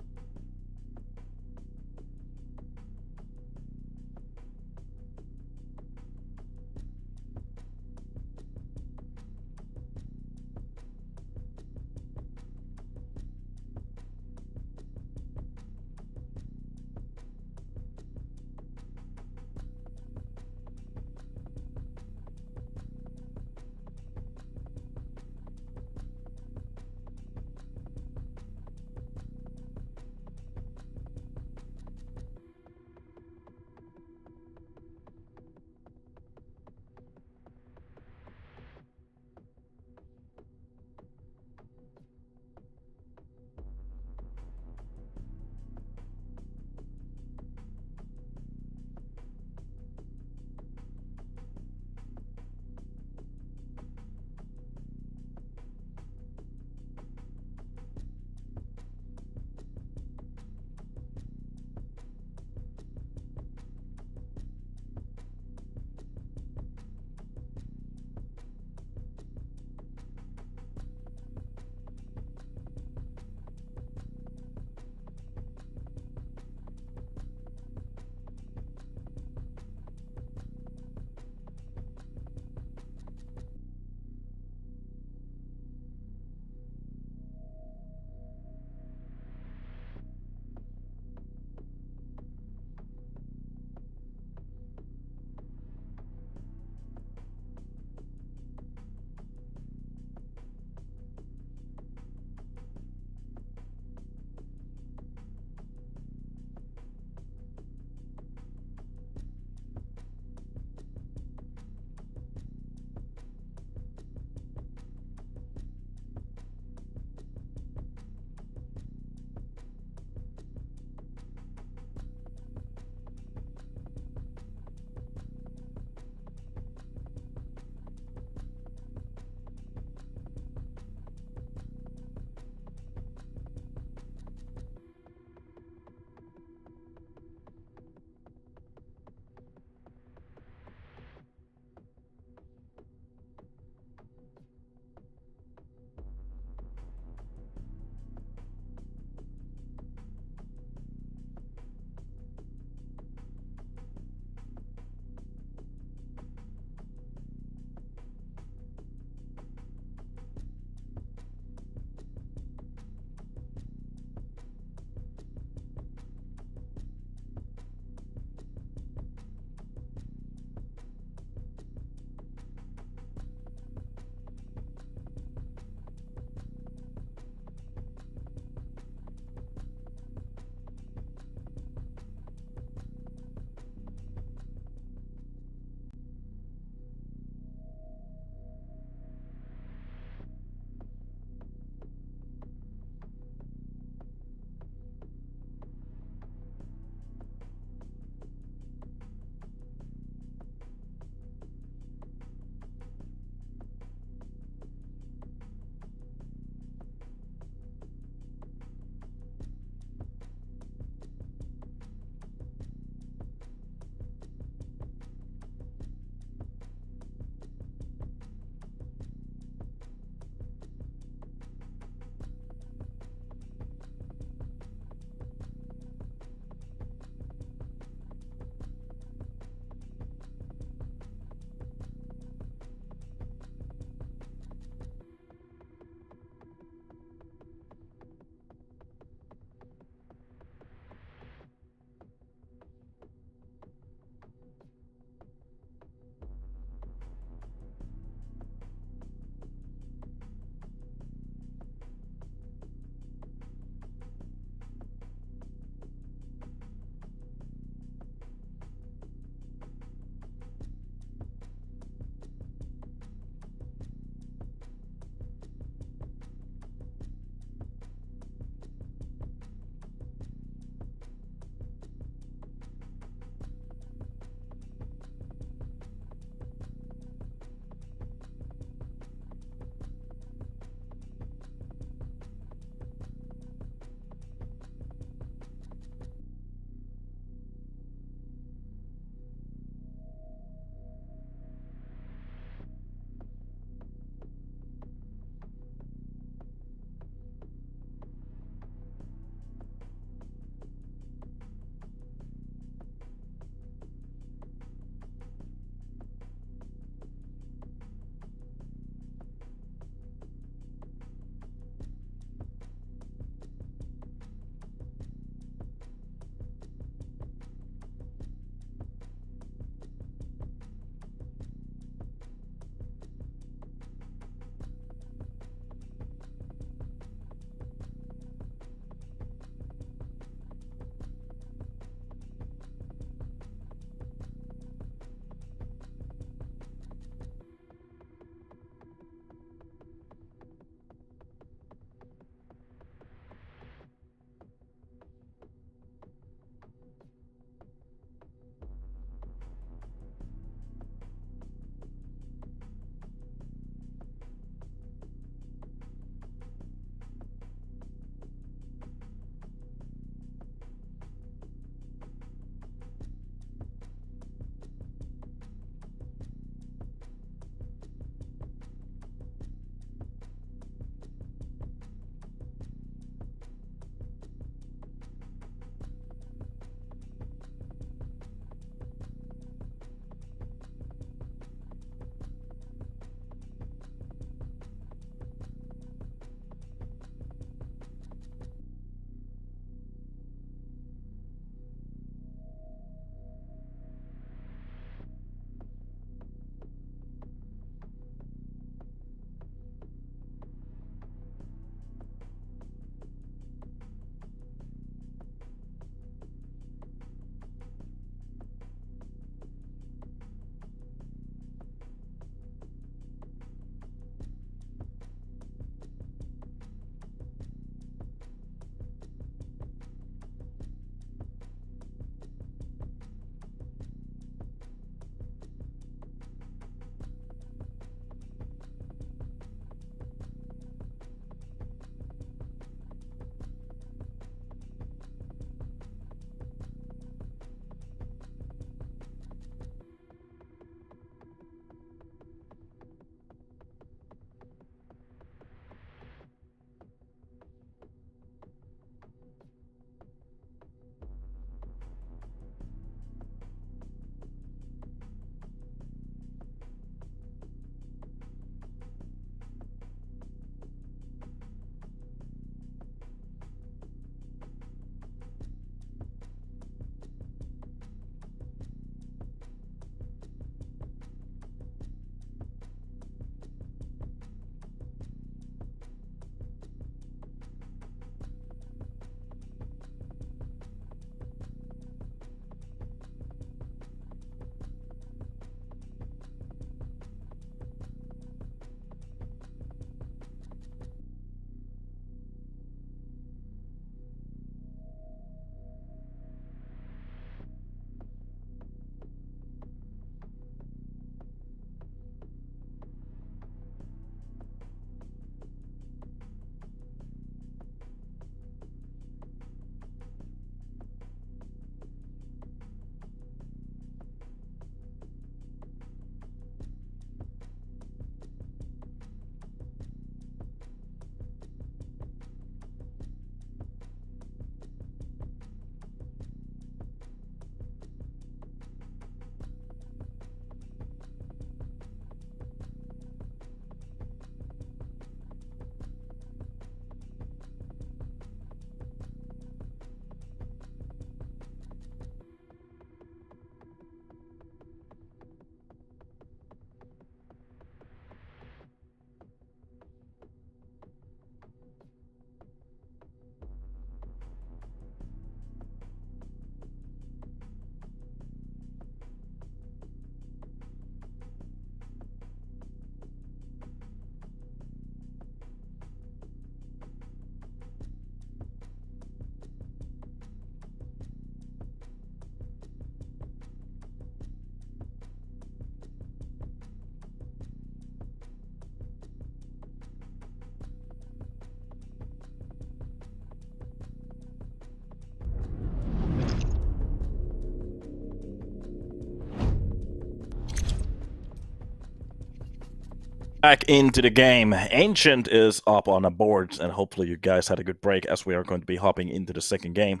Back into the game. Ancient is up on the boards, and hopefully you guys had a good break as we are going to be hopping into the second game.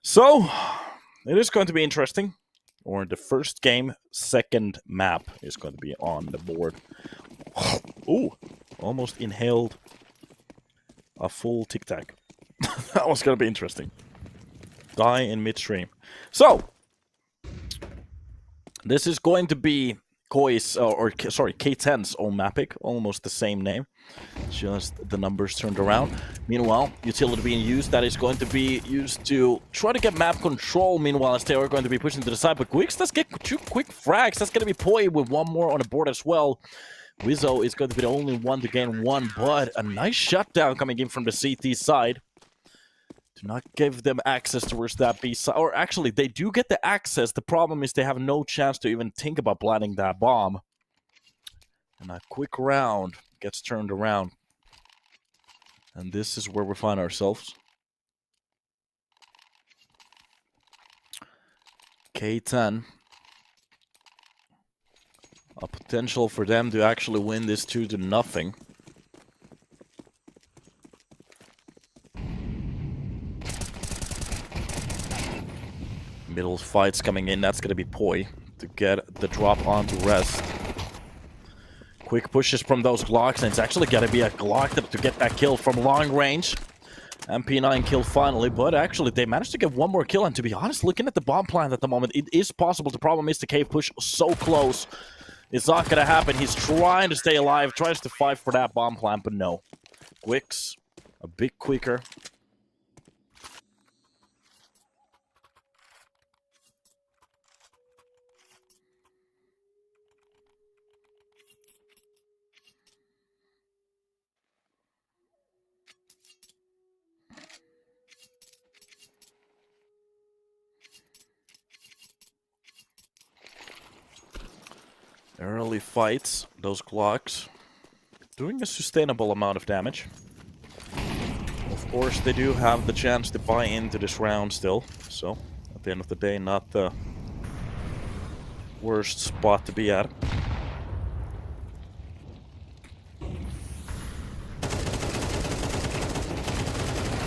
So, it is going to be interesting. Or the first game, second map is going to be on the board. Ooh, almost inhaled a full Tic Tac. That was going to be interesting. Die in midstream. So, this is going to be K10's own map pick, almost the same name, just the numbers turned around. Meanwhile, utility being used, that is going to be used to try to get map control. Meanwhile, as they are going to be pushing to the side, but Quicks does get 2 quick frags. That's going to be Poi with 1 more on the board as well. Wizzo is going to be the only one to gain 1, but a nice shutdown coming in from the CT side. Do not give them access towards that B side. Or actually, they do get the access. The problem is they have no chance to even think about planting that bomb. And a quick round gets turned around. And this is where we find ourselves. K10. A potential for them to actually win this 2-0. Middle fights coming in. That's going to be Poi to get the drop onto rest. Quick pushes from those Glocks, and it's actually going to be a Glock to get that kill from long range. MP9 kill finally, but actually they managed to get 1 more kill. And to be honest, looking at the bomb plant at the moment, it is possible. The problem is the cave push so close. It's not going to happen. He's trying to stay alive, tries to fight for that bomb plant, but no. Quicks, a bit quicker. Early fights, those Glocks doing a sustainable amount of damage. Of course, they do have the chance to buy into this round still, so at the end of the day, not the worst spot to be at.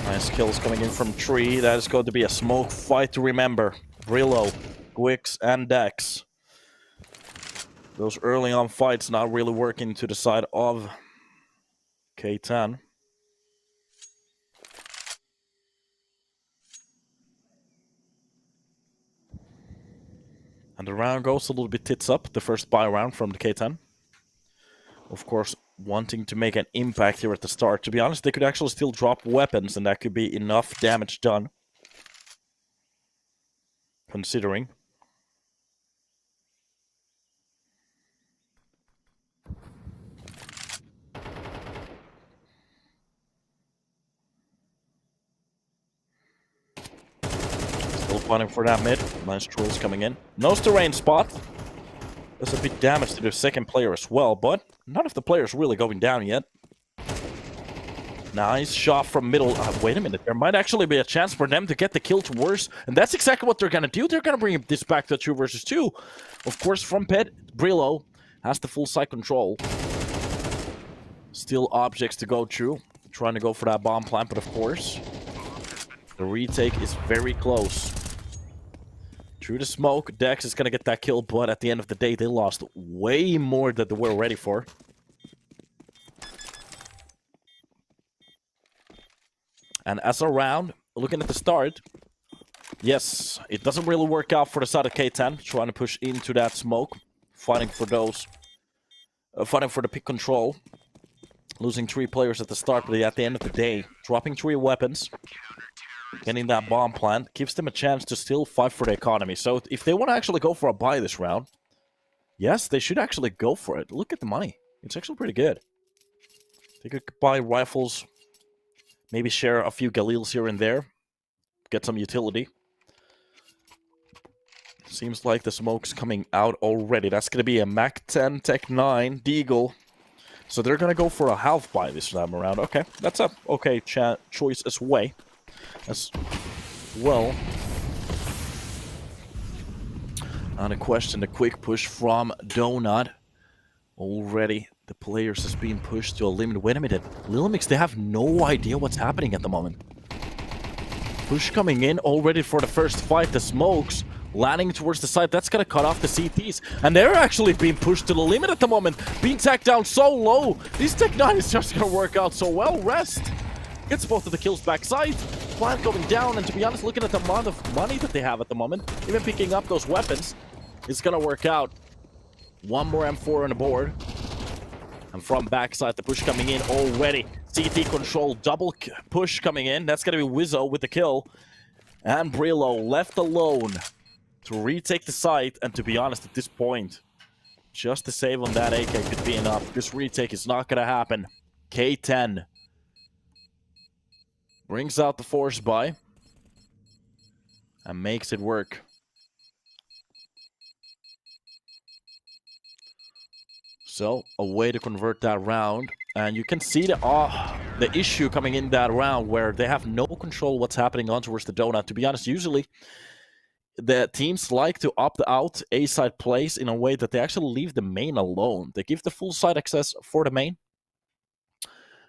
Nice kills coming in from Tree. That is going to be a smoke fight to remember. Brillo, Gwix, and Dex. Those early on fights not really working to the side of K10. And the round goes a little bit tits up, the first buy round from the K10. Of course, wanting to make an impact here at the start. To be honest, they could actually still drop weapons, and that could be enough damage done. Considering. Still fighting for that mid. Nice trolls coming in. Knows the range spot. Does a bit damage to the second player as well, but none of the players really going down yet. Nice shot from middle. Wait a minute. There might actually be a chance for them to get the kill towards. And that's exactly what they're going to do. They're going to bring this back to 2 versus 2. Of course, from Pet, Brillo has the full side control. Still objects to go through. Trying to go for that bomb plant, but of course, the retake is very close. Through the smoke, Dex is going to get that kill, but at the end of the day, they lost way more than they were ready for. And as a round, looking at the start, yes, it doesn't really work out for the side of K10, trying to push into that smoke, fighting for those, fighting for the pick control. Losing 3 players at the start, but at the end of the day, dropping 3 weapons, getting that bomb plant, gives them a chance to still fight for the economy. So if they want to actually go for a buy this round, yes, they should actually go for it. Look at the money. It's actually pretty good. They could buy rifles, maybe share a few Galils here and there, get some utility. Seems like the smoke's coming out already. That's going to be a Mac 10 Tech 9 Deagle. So they're going to go for a half buy this time around. Okay, that's a okay choice as well. And a question, a quick push from Donut. Already The players is being pushed to a limit. Wait a minute. Lilmix, they have no idea what's happening at the moment. Push coming in, all ready for the first fight. The smokes landing towards the side. That's gonna cut off the CTs. And they're actually being pushed to the limit at the moment. Being tacked down so low. This Tech 9 is just gonna work out so well. Rest gets both of the kills backside. Plant going down, and to be honest, looking at the amount of money that they have at the moment, even picking up those weapons, it's gonna work out. One more M4 on the board. And from backside, the push coming in already. CT control, double push coming in. That's going to be Wizzo with the kill. And Brillo left alone to retake the site. And to be honest, at this point, just the save on that AK could be enough. This retake is not going to happen. K10 brings out the force buy and makes it work. So, a way to convert that round. And you can see the issue coming in that round where they have no control what's happening on towards the donut. To be honest, usually the teams like to opt out A-side plays in a way that they actually leave the main alone. They give the full side access for the main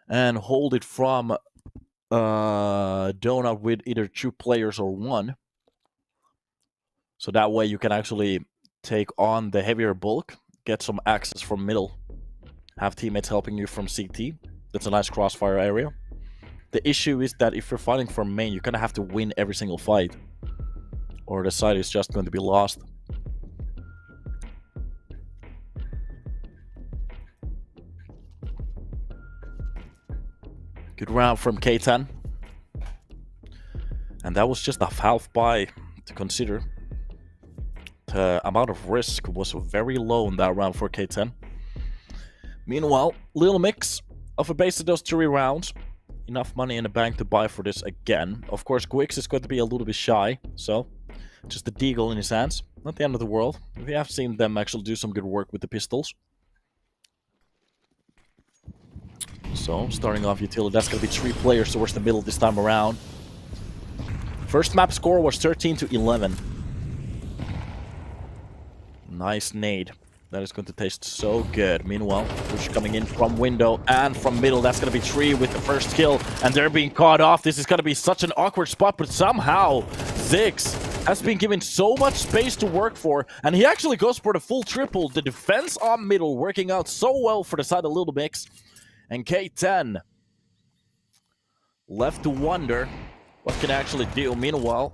and hold it from donut with either 2 players or 1. So that way you can actually take on the heavier bulk. Get some access from middle. Have teammates helping you from CT. That's a nice crossfire area. The issue is that if you're fighting from main, you're gonna have to win every single fight. Or the side is just going to be lost. Good round from K10. And that was just a half buy to consider. The amount of risk was very low in that round for K10. Meanwhile, Lilmix, off a base of those 3 rounds, enough money in the bank to buy for this again. Of course, Gwix is going to be a little bit shy, so just the deagle in his hands. Not the end of the world. We have seen them actually do some good work with the pistols. So, starting off utility, that's going to be 3 players towards the middle this time around. First map score was 13-11. Nice nade. That is going to taste so good. Meanwhile, push coming in from window and from middle. That's going to be 3 with the first kill. And they're being caught off. This is going to be such an awkward spot. But somehow, Zix has been given so much space to work for. And he actually goes for the full triple. The defense on middle working out so well for the side of Lilmix. And K10 left to wonder what can actually do. Meanwhile,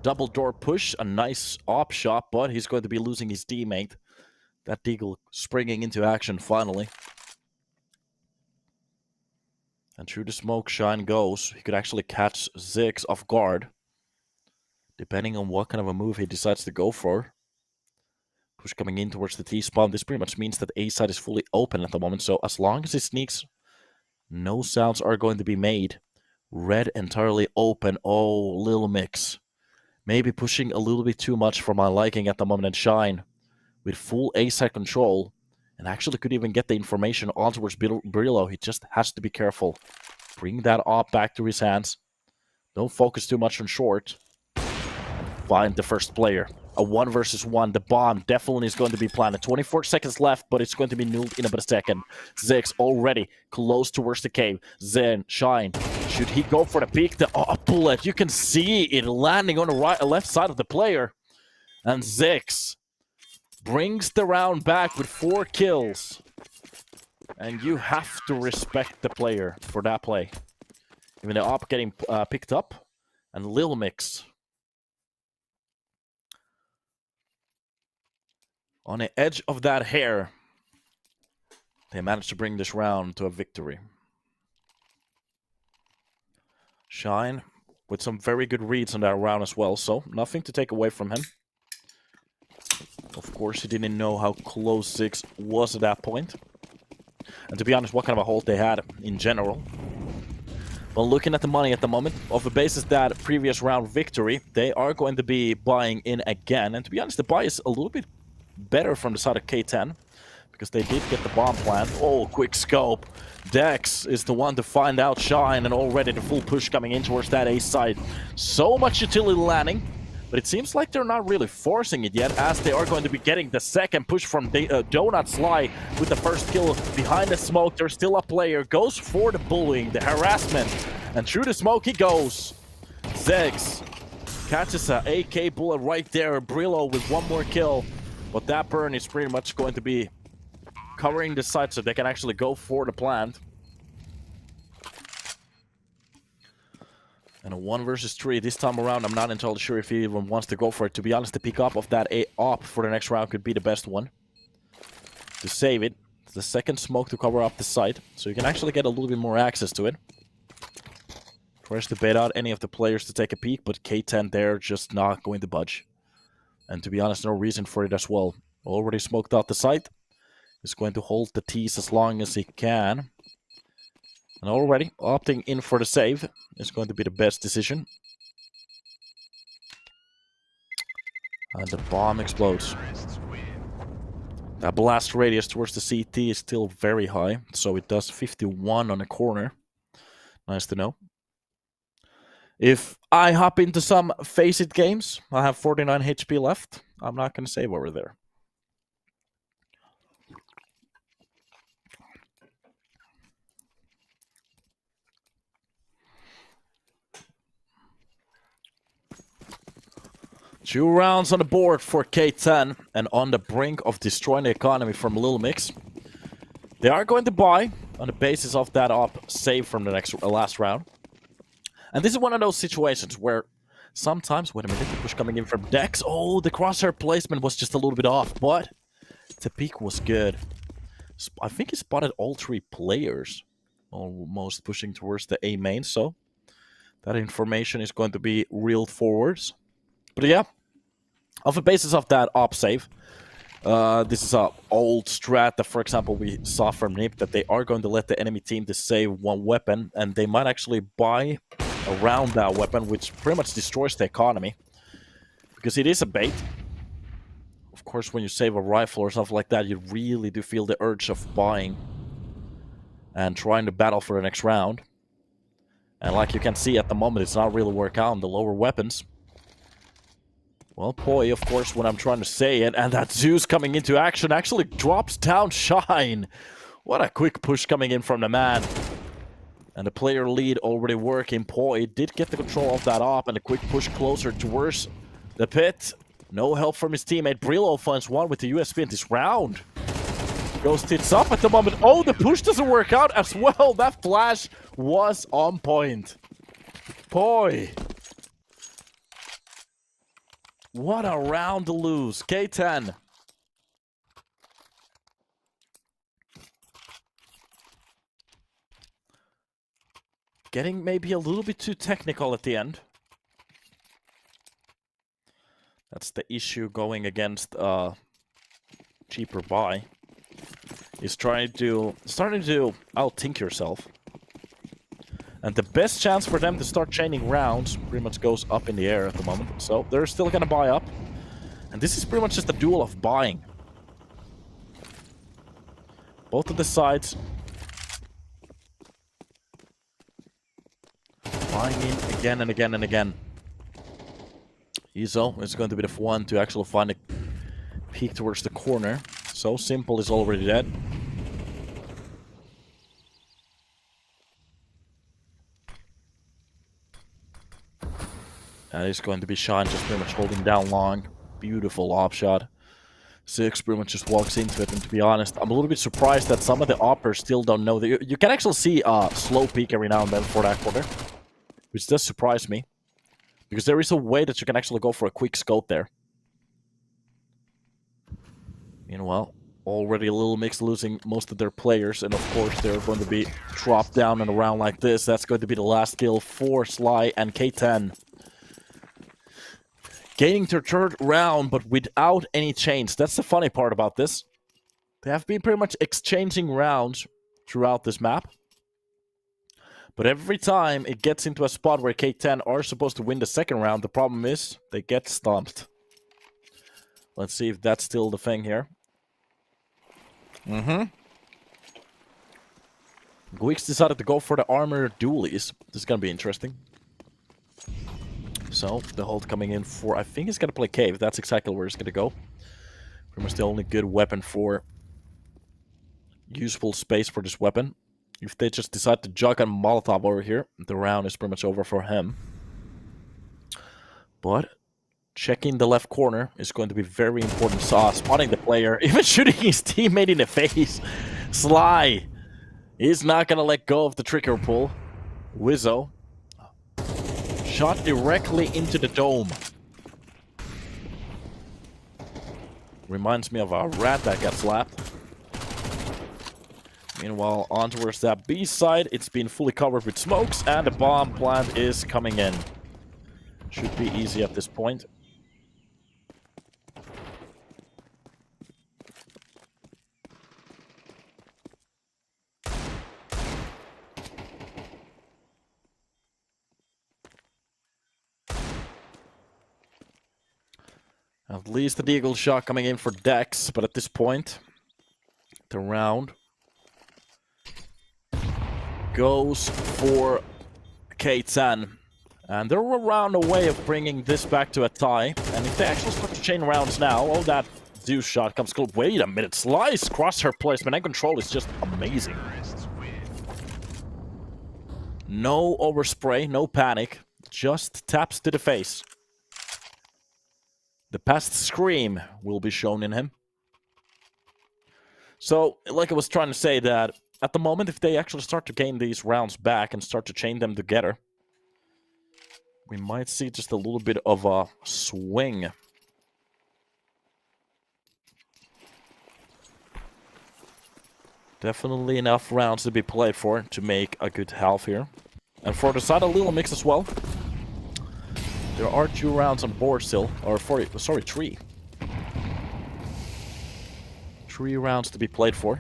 double door push, a nice op shot, but he's going to be losing his teammate. That deagle springing into action finally. And through the smoke shine goes. He could actually catch Zix off guard. Depending on what kind of a move he decides to go for. Push coming in towards the T-spawn. This pretty much means that A side is fully open at the moment. So as long as he sneaks, no sounds are going to be made. Red entirely open. Oh, Lilmix. Maybe pushing a little bit too much for my liking at the moment. And Shine with full A-side control. And actually could even get the information on towards Brillo. He just has to be careful. Bring that op back to his hands. Don't focus too much on short. Find the first player. A 1 versus 1. The bomb definitely is going to be planted. 24 seconds left, but it's going to be nulled in about a second. Zix already close towards the cave. Zen, Shine. Should he go for the peek? The bullet. You can see it landing on the left side of the player. And Zix brings the round back with 4 kills. And you have to respect the player for that play. Even the op getting picked up. And Lilmix on the edge of that hair, they managed to bring this round to a victory. Shine with some very good reads on that round as well, so nothing to take away from him. Of course, he didn't know how close Zix was at that point. And to be honest, what kind of a hold they had in general. But looking at the money at the moment, of the basis that previous round victory, they are going to be buying in again. And to be honest, the buy is a little bit better from the side of K10 because they did get the bomb plant. Oh, quick scope. Dex is the one to find out Shine, and already the full push coming in towards that A side. So much utility landing. But it seems like they're not really forcing it yet, as they are going to be getting the second push from Donut Sly with the first kill behind the smoke. There's still a player, goes for the bullying, the harassment, and through the smoke he goes. Zegs catches an AK bullet right there. Brillo with one more kill, but that burn is pretty much going to be covering the site so they can actually go for the plant. And a 1 versus 3 this time around. I'm not entirely sure if he even wants to go for it. To be honest, the pick up of that op for the next round could be the best one to save it. It's the second smoke to cover up the site, so you can actually get a little bit more access to it. Tries to bait out any of the players to take a peek, but K10 there just not going to budge. And to be honest, no reason for it as well. Already smoked out the site. He's going to hold the T's as long as he can. And already opting in for the save is going to be the best decision. And the bomb explodes. That blast radius towards the CT is still very high, so it does 51 on a corner. Nice to know. If I hop into some Face It games, I have 49 HP left. I'm not going to save over there. Two rounds on the board for K10, and on the brink of destroying the economy from Lilmix. They are going to buy on the basis of that op save from the last round. And this is one of those situations where sometimes, wait a minute, the push coming in from Dex. Oh, the crosshair placement was just a little bit off, but the peak was good. I think he spotted all 3 players almost pushing towards the A main, so that information is going to be reeled forwards. But yeah, off the basis of that op save, this is an old strat that, for example, we saw from NIP, that they are going to let the enemy team to save 1 weapon, and they might actually buy around that weapon, which pretty much destroys the economy, because it is a bait. Of course, when you save a rifle or something like that, you really do feel the urge of buying and trying to battle for the next round. And like you can see at the moment, it's not really working out on the lower weapons. Well, boy, of course, when I'm trying to say it, and that Zeus coming into action actually drops down Shine. What a quick push coming in from the man. And the player lead already working. Poi did get the control of that op, and a quick push closer towards the pit. No help from his teammate. Brillo finds one with the USP in this round. Goes tits up at the moment. Oh, the push doesn't work out as well. That flash was on point. Poi. What a round to lose. K10. Getting maybe a little bit too technical at the end. That's the issue going against cheaper buy. He's starting to outthink yourself. And the best chance for them to start chaining rounds pretty much goes up in the air at the moment. So they're still going to buy up. And this is pretty much just a duel of buying. Both of the sides buying in again and again and again. Izo is going to be the one to actually find a peek towards the corner. So Simple is already dead. That is going to be Shine just pretty much holding down long. Beautiful op shot. Six pretty much just walks into it, and to be honest, I'm a little bit surprised that some of the oppers still don't know. That you can actually see a slow peek every now and then for that corner, which does surprise me. Because there is a way that you can actually go for a quick scope there. Meanwhile, already Lilmix losing most of their players, and of course they're going to be dropped down in a round like this. That's going to be the last kill for Sly and K10. Gaining their third round, but without any change. That's the funny part about this. They have been pretty much exchanging rounds throughout this map. But every time it gets into a spot where K10 are supposed to win the second round, the problem is they get stomped. Let's see if that's still the thing here. Guix decided to go for the armor dualies. This is going to be interesting. So the hold coming in for, I think he's going to play Cave. That's exactly where he's going to go. Pretty much the only good weapon for useful space for this weapon. If they just decide to jug on Molotov over here, the round is pretty much over for him. But checking the left corner is going to be very important. Spotting the player, even shooting his teammate in the face. Sly is not going to let go of the trigger pull. Wizzo shot directly into the dome. Reminds me of a rat that got slapped. Meanwhile, on towards that B side, it's been fully covered with smokes, and the bomb plant is coming in. Should be easy at this point. At least the deagle shot coming in for Dex, but at this point, the round goes for K10. And they're around a way of bringing this back to a tie. And if they actually start to chain rounds now, oh, that Zeus shot comes close. Wait a minute, Slice crosshair placement and control is just amazing. No overspray, no panic, just taps to the face. The past scream will be shown in him. So, like I was trying to say, that at the moment, if they actually start to gain these rounds back and start to chain them together, we might see just a little bit of a swing. Definitely enough rounds to be played for to make a good half here. And for the side of Lilmix as well, there are 2 rounds on board still, or 3. 3 rounds to be played for.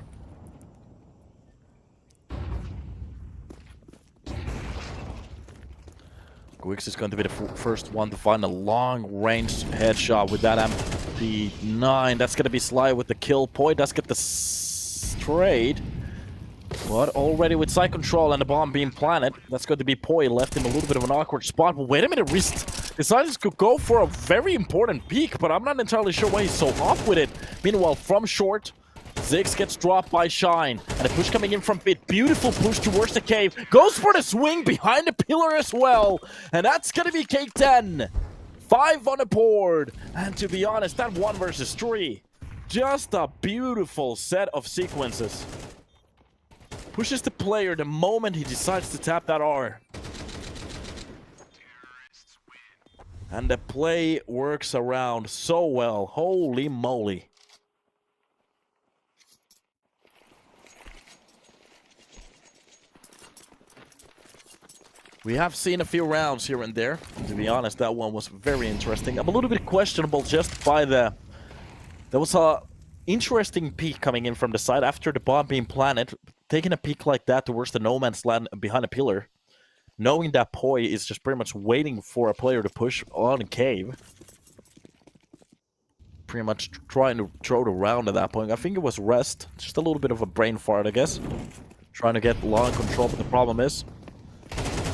Gwix is going to be the first one to find a long-range headshot with that MP9. That's going to be Sly with the kill point. That's get the trade. But already with side control and the bomb being planted, that's going to be Poi left in a little bit of an awkward spot. But wait a minute, Rist decided to go for a very important peek, but I'm not entirely sure why he's so off with it. Meanwhile, from short, Ziggs gets dropped by Shine, and a push coming in from Bit. Beautiful push towards the cave. Goes for the swing behind the pillar as well. And that's going to be K10. 5 on the board. And to be honest, that 1 versus 3. Just a beautiful set of sequences. Pushes the player the moment he decides to tap that R. And the play works around so well. Holy moly. We have seen a few rounds here and there. To be honest, that one was very interesting. I'm a little bit questionable just by the... There was a interesting peek coming in from the side after the bomb being planted. Taking a peek like that towards the no man's land behind a pillar. Knowing that Poi is just pretty much waiting for a player to push on a cave. Pretty much trying to throw the round at that point. I think it was Rest. Just a little bit of a brain fart, I guess. Trying to get long control, but the problem is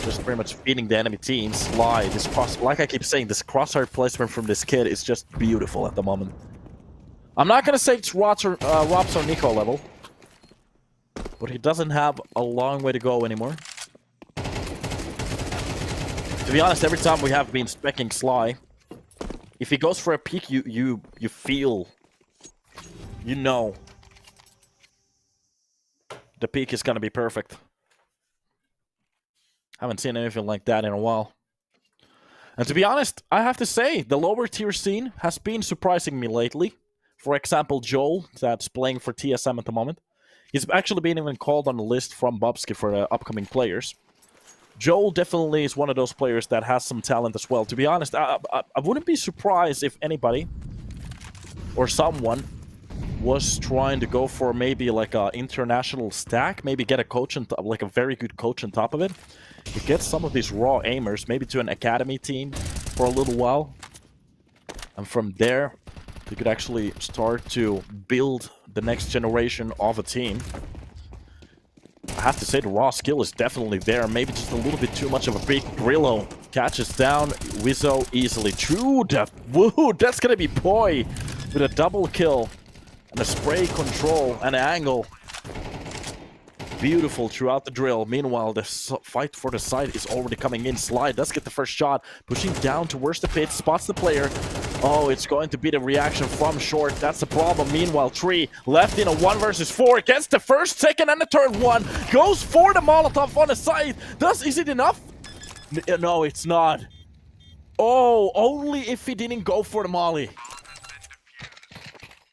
just pretty much feeding the enemy team. Sly, this like I keep saying, this crosshair placement from this kid is just beautiful at the moment. I'm not gonna say it's Robs or Nico level, but he doesn't have a long way to go anymore. To be honest, every time we have been specking Sly, if he goes for a peek, you feel, you know, the peek is gonna be perfect. Haven't seen anything like that in a while. And to be honest, I have to say, the lower tier scene has been surprising me lately. For example, Joel, that's playing for TSM at the moment. He's actually been even called on the list from Bobsky for the upcoming players. Joel definitely is one of those players that has some talent as well. To be honest, I wouldn't be surprised if anybody or someone was trying to go for maybe like an international stack, maybe get a coach, like a very good coach on top of it. To get some of these raw aimers, maybe to an academy team for a little while. And from there, you could actually start to build the next generation of a team. I have to say the raw skill is definitely there. Maybe just a little bit too much of a big Grillo. Catches down Wizzo easily. True death. Woo, that's gonna be Poi with a double kill and a spray control and angle. Beautiful throughout the drill. Meanwhile, the fight for the side is already coming in. Slide does get the first shot, pushing down towards the pit, spots the player. Oh, it's going to be the reaction from short. That's the problem. Meanwhile, 3 left in a 1 versus 4. Gets the first, second, and the third one. Goes for the Molotov on the side. Is it enough? No, it's not. Oh, only if he didn't go for the molly.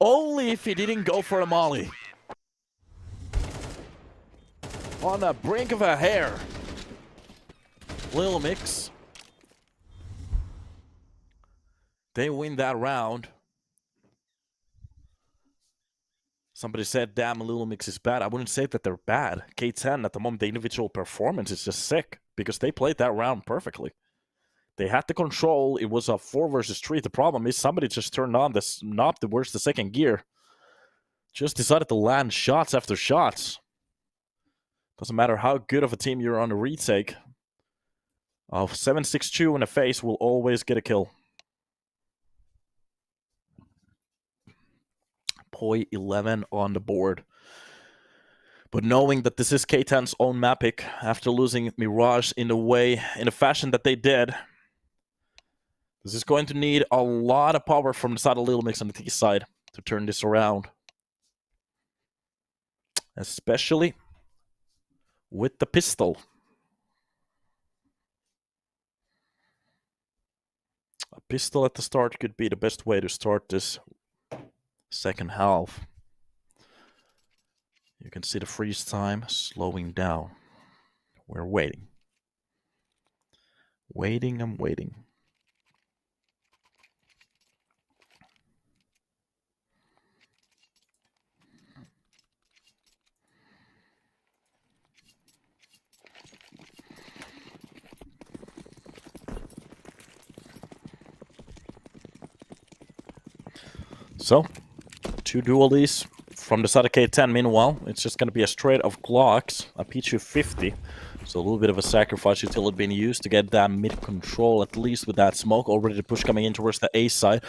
Only if he didn't go for the molly. On the brink of a hair. Lilmix. They win that round. Somebody said, damn, Lilmix is bad. I wouldn't say that they're bad. K10, at the moment, the individual performance is just sick. Because they played that round perfectly. They had the control. It was a 4 versus 3. The problem is somebody just turned on the knob towards the second gear. Just decided to land shots after shots. Doesn't matter how good of a team you're on a retake. 7-6-2 in the face will always get a kill. Poi 11 on the board. But knowing that this is K10's own map pick, after losing Mirage in a fashion that they did, this is going to need a lot of power from the side of Lilmix on the T side to turn this around. Especially with the pistol. A pistol at the start could be the best way to start this second half. You can see the freeze time slowing down. We're waiting. Waiting and waiting. So, 2 dualies from the side of K10. Meanwhile, it's just going to be a straight of Glocks, a P250. So a little bit of a sacrifice utility being used to get that mid control, at least with that smoke. Already the push coming in towards the A side.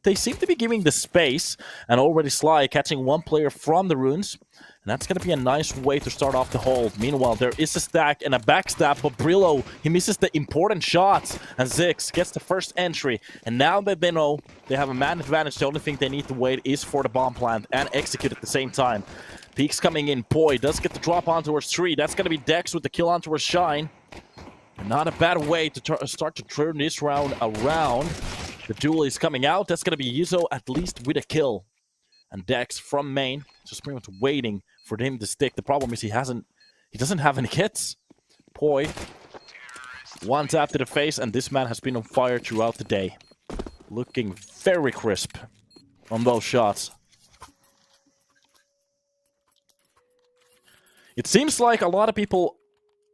They seem to be giving the space, and already Sly catching 1 player from the runes. And that's going to be a nice way to start off the hold. Meanwhile, there is a stack and a backstab, but Brillo, he misses the important shots. And Zix gets the first entry. And now that they know they have a man advantage, the only thing they need to wait is for the bomb plant and execute at the same time. Peaks coming in. Poi does get the drop on towards 3. That's going to be Dex with the kill on towards Shine. Not a bad way to start to turn this round around. The duel is coming out. That's going to be Yuzo at least with a kill. And Dex from main, just pretty much waiting for him to stick. The problem is he doesn't have any hits. Poi, 1 tap to the face, and this man has been on fire throughout the day. Looking very crisp on those shots. It seems like a lot of people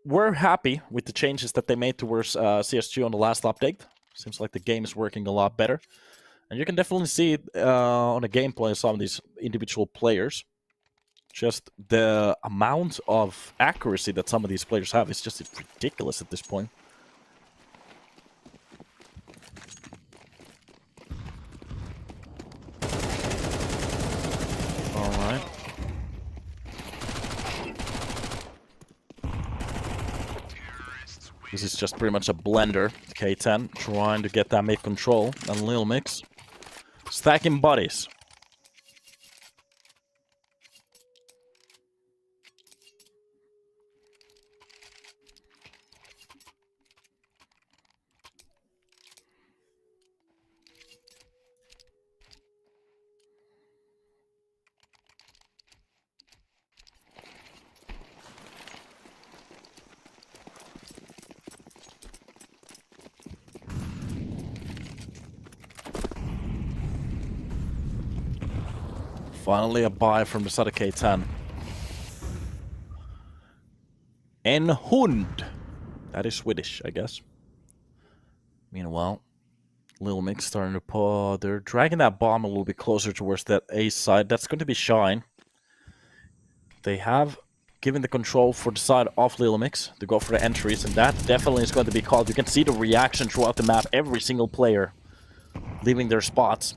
were happy with the changes that they made towards CS2 on the last update. Seems like the game is working a lot better. And you can definitely see it on the gameplay of some of these individual players. Just the amount of accuracy that some of these players have is just ridiculous at this point. Alright. This is just pretty much a blender. K10 trying to get that mid control. And Lilmix stacking bodies. Finally a buy from the side of K10. En hund. That is Swedish, I guess. Meanwhile, Lilmix starting to pull. They're dragging that bomb a little bit closer towards that A side. That's going to be Shine. They have giving the control for the side of Lilmix to go for the entries, and that definitely is going to be called. You can see the reaction throughout the map, every single player leaving their spots.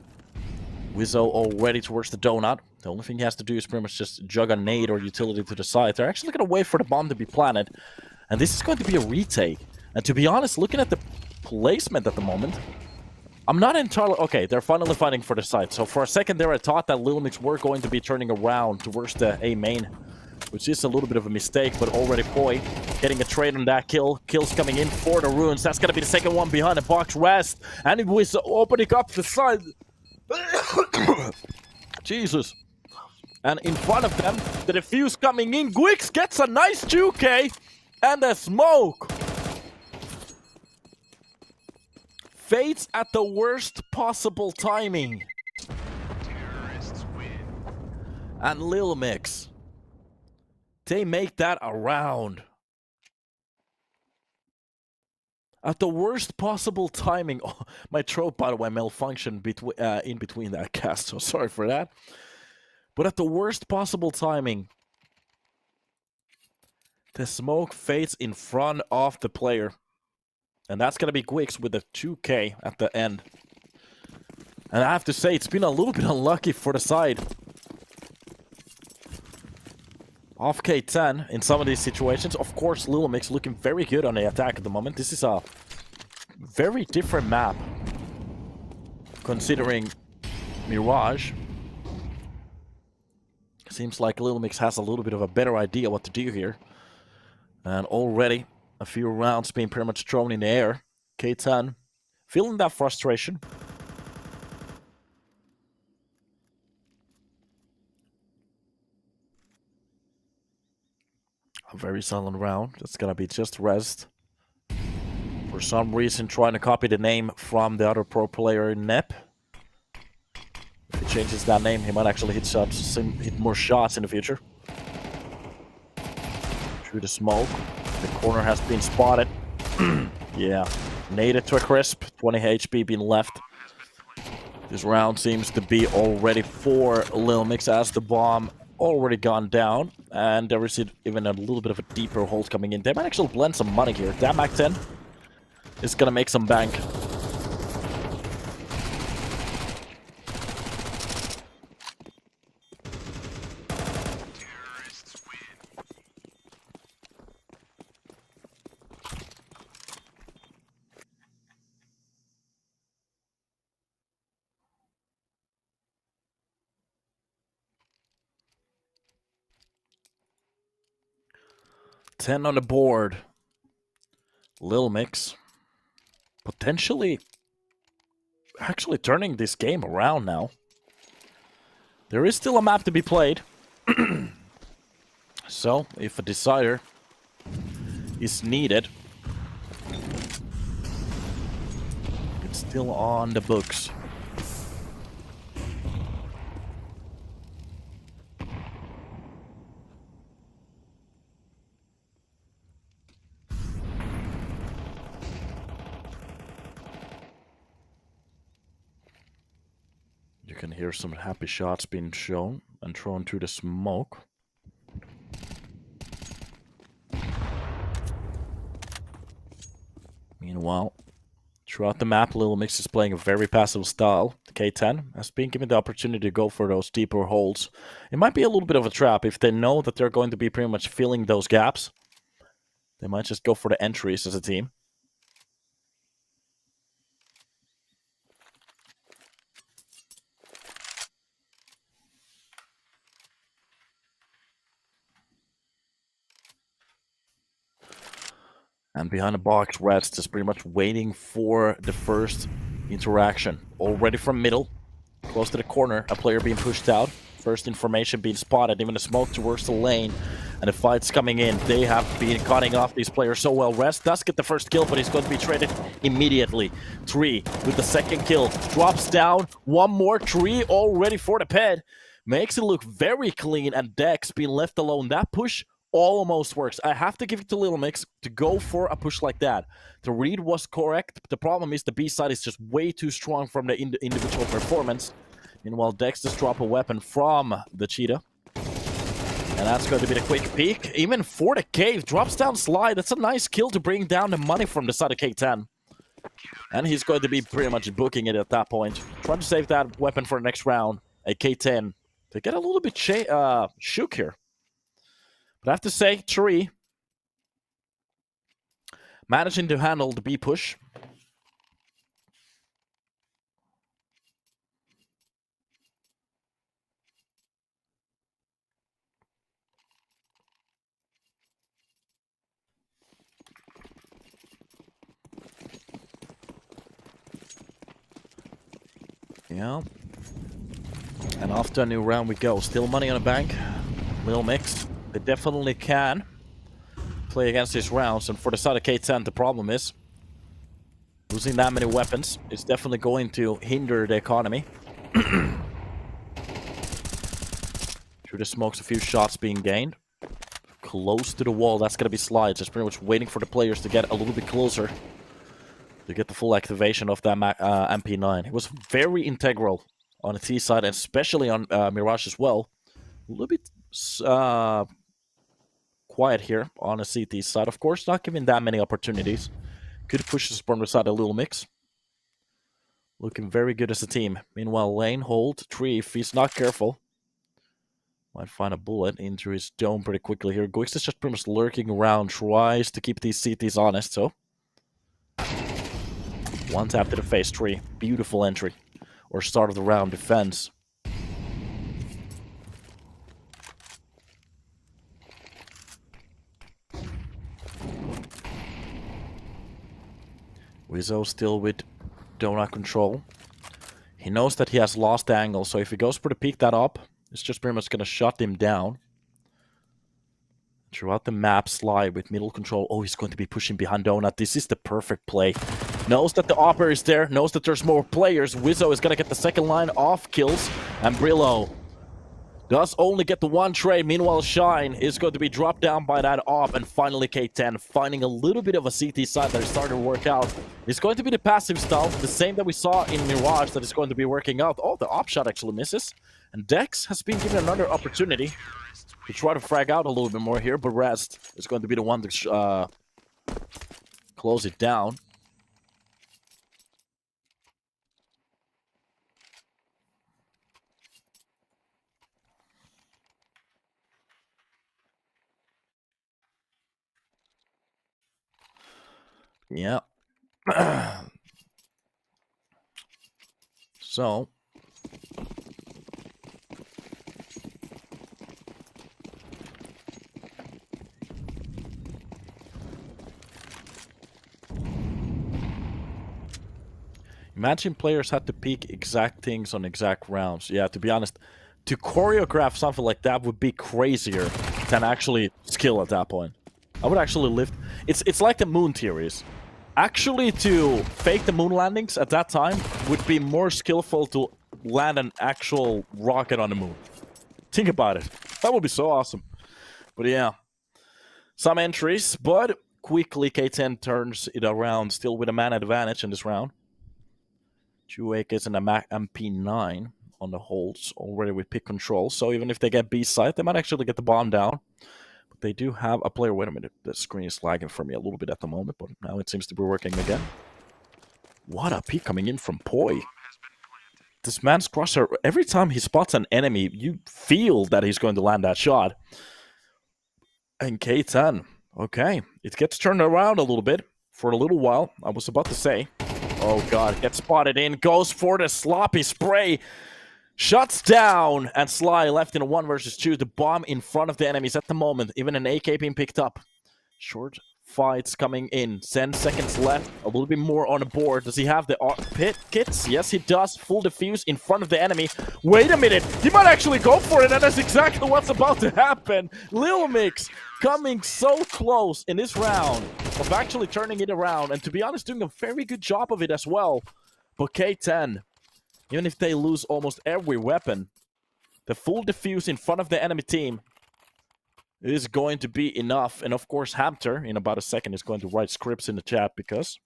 Wizzo already towards the donut. The only thing he has to do is pretty much just jug a nade or utility to the side. They're actually going to wait for the bomb to be planted, and this is going to be a retake. And to be honest, looking at the placement at the moment, I'm not entirely... Okay, they're finally fighting for the side. So for a second there, I thought that Lilmix were going to be turning around towards the A main, which is a little bit of a mistake, but already Poi getting a trade on that kill. Kills coming in for the runes. That's going to be the second one behind the box rest. And it was opening up the side. Jesus. And in front of them, the defuse coming in. Gwix gets a nice 2K and a smoke. Fades at the worst possible timing. Terrorists win. And Lilmix, they make that a round. At the worst possible timing. Oh, my throat, by the way, malfunctioned in between that cast, so sorry for that. But at the worst possible timing, the smoke fades in front of the player. And that's going to be Gwix with a 2K at the end. And I have to say, it's been a little bit unlucky for the side of K10 in some of these situations. Of course, Lilmix looking very good on the attack at the moment. This is a very different map, considering Mirage. Seems like Lilmix has a little bit of a better idea what to do here. And already a few rounds being pretty much thrown in the air. K10 feeling that frustration. A very silent round. That's gonna be just rest. For some reason, trying to copy the name from the other pro player, Nep. If he changes that name, he might actually hit more shots in the future. Through the smoke. The corner has been spotted. Yeah. Naded to a crisp. 20 HP being left. This round seems to be already for Lilmix as the bomb already gone down. And there is even a little bit of a deeper hold coming in. They might actually blend some money here. That Mac 10 is gonna make some bank. Terrorists win. $10 on the board. Lilmix potentially actually turning this game around now. There is still a map to be played. So, if a decider is needed, it's still on the books. You can hear some happy shots being shown and thrown to the smoke. Meanwhile, throughout the map, Lilmix is playing a very passive style. K10 has been given the opportunity to go for those deeper holds. It might be a little bit of a trap if they know that they're going to be pretty much filling those gaps. They might just go for the entries as a team. And behind the box, Reds is pretty much waiting for the first interaction. Already from middle, close to the corner, a player being pushed out. First information being spotted, even the smoke towards the lane. And the fight's coming in. They have been cutting off these players so well. Rest does get the first kill, but he's going to be traded immediately. 3 with the second kill. Drops down. One more 3 already for the ped. Makes it look very clean, and Dex being left alone. That push almost works. I have to give it to Lilmix to go for a push like that. The read was correct. The problem is the B side is just way too strong from the individual performance. Meanwhile, Dex just drop a weapon from the Cheetah. And that's going to be the quick peek. Even for the cave, drops down slide. That's a nice kill to bring down the money from the side of K10. And he's going to be pretty much booking it at that point. Trying to save that weapon for the next round. A K10 to get a little bit shook here. But I have to say, Tree managing to handle the B push. Yeah. And after a new round we go. Still money on the bank. Lilmix. They definitely can play against these rounds. And for the side of K10, the problem is losing that many weapons is definitely going to hinder the economy. Through the smokes, a few shots being gained. Close to the wall. That's going to be slides. Just pretty much waiting for the players to get a little bit closer to get the full activation of that MP9. It was very integral on the T side, and especially on Mirage as well. A little bit quiet here on the CT side. Of course, not giving that many opportunities. Good push to spawn beside a Lilmix. Looking very good as a team. Meanwhile, Lane, hold, Tree, if he's not careful. Might find a bullet into his dome pretty quickly here. Goix is just pretty much lurking around, tries to keep these CTs honest, so. One tap to the face, Tree. Beautiful entry. Or start of the round defense. Wizzo still with donut control. He knows that he has lost angle, so if he goes for the peek that up, it's just pretty much going to shut him down. Throughout the map, slide with middle control. Oh, he's going to be pushing behind donut. This is the perfect play. Knows that the Opper is there, knows that there's more players. Wizzo is going to get the second line off kills, and Brillo does only get the one trade. Meanwhile, Shine is going to be dropped down by that op, and finally K10 finding a little bit of a CT side that is starting to work out. It's going to be the passive style, the same that we saw in Mirage that is going to be working out. Oh, the op shot actually misses. And Dex has been given another opportunity to try to frag out a little bit more here, but Rest is going to be the one to close it down. Yeah. So. Imagine players had to peek exact things on exact rounds. Yeah, to be honest, to choreograph something like that would be crazier than actually skill at that point. I would actually lift... It's like the moon theories. Actually, to fake the moon landings at that time would be more skillful to land an actual rocket on the moon. Think about it. That would be so awesome. But yeah, some entries, but quickly K10 turns it around, still with a man advantage in this round. 2 AKs and a MP9 on the holds already with pick control. So even if they get B side, they might actually get the bomb down. But they do have a player. Wait a minute. The screen is lagging for me a little bit at the moment, but now it seems to be working again. What a peek coming in from Poi. This man's crosser, every time he spots an enemy, you feel that he's going to land that shot. And K10. Okay. It gets turned around a little bit for a little while. I was about to say. Oh god, gets spotted in, goes for the sloppy spray, shuts down, and Sly left in a 1 versus 2. The bomb in front of the enemies at the moment, even an AK being picked up. Short fights coming in, 10 seconds left, a little bit more on the board. Does he have the pit kits? Yes, he does. Full defuse in front of the enemy. Wait a minute, he might actually go for it, and that's exactly what's about to happen. Lilmix coming so close in this round of actually turning it around, and to be honest, doing a very good job of it as well. But K10, even if they lose almost every weapon, the full defuse in front of the enemy team is going to be enough. And of course, Hamter, in about a second, is going to write scripts in the chat because,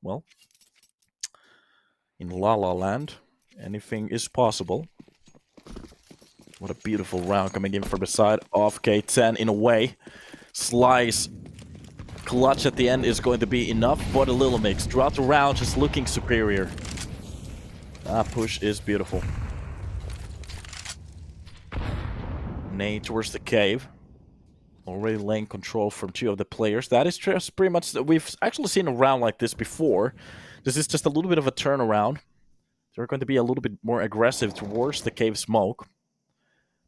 well, in La La Land, anything is possible. What a beautiful round coming in from the side of K10 in a way. Slice clutch at the end is going to be enough for the Lilmix. Throughout the round, just looking superior. That push is beautiful. Nade towards the cave. Already laying control from two of the players. That is just pretty much... We've actually seen a round like this before. This is just a little bit of a turnaround. They're going to be a little bit more aggressive towards the cave smoke.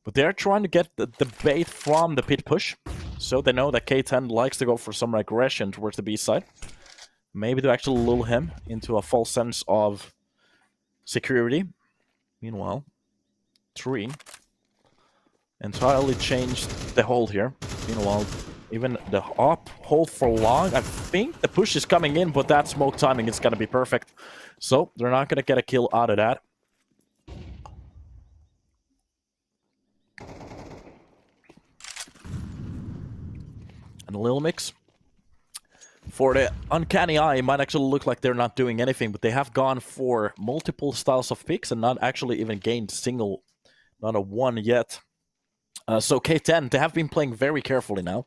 But they're trying to get the bait from the pit push. So they know that K10 likes to go for some aggression towards the B side. Maybe to actually lure him into a false sense of security. Meanwhile, 3 entirely changed the hold here. Meanwhile, even the up hold for long. I think the push is coming in, but that smoke timing is going to be perfect. So they're not going to get a kill out of that. And Lilmix, for the uncanny eye, it might actually look like they're not doing anything, but they have gone for multiple styles of picks and not actually even gained single, not a one yet. So K10, they have been playing very carefully now.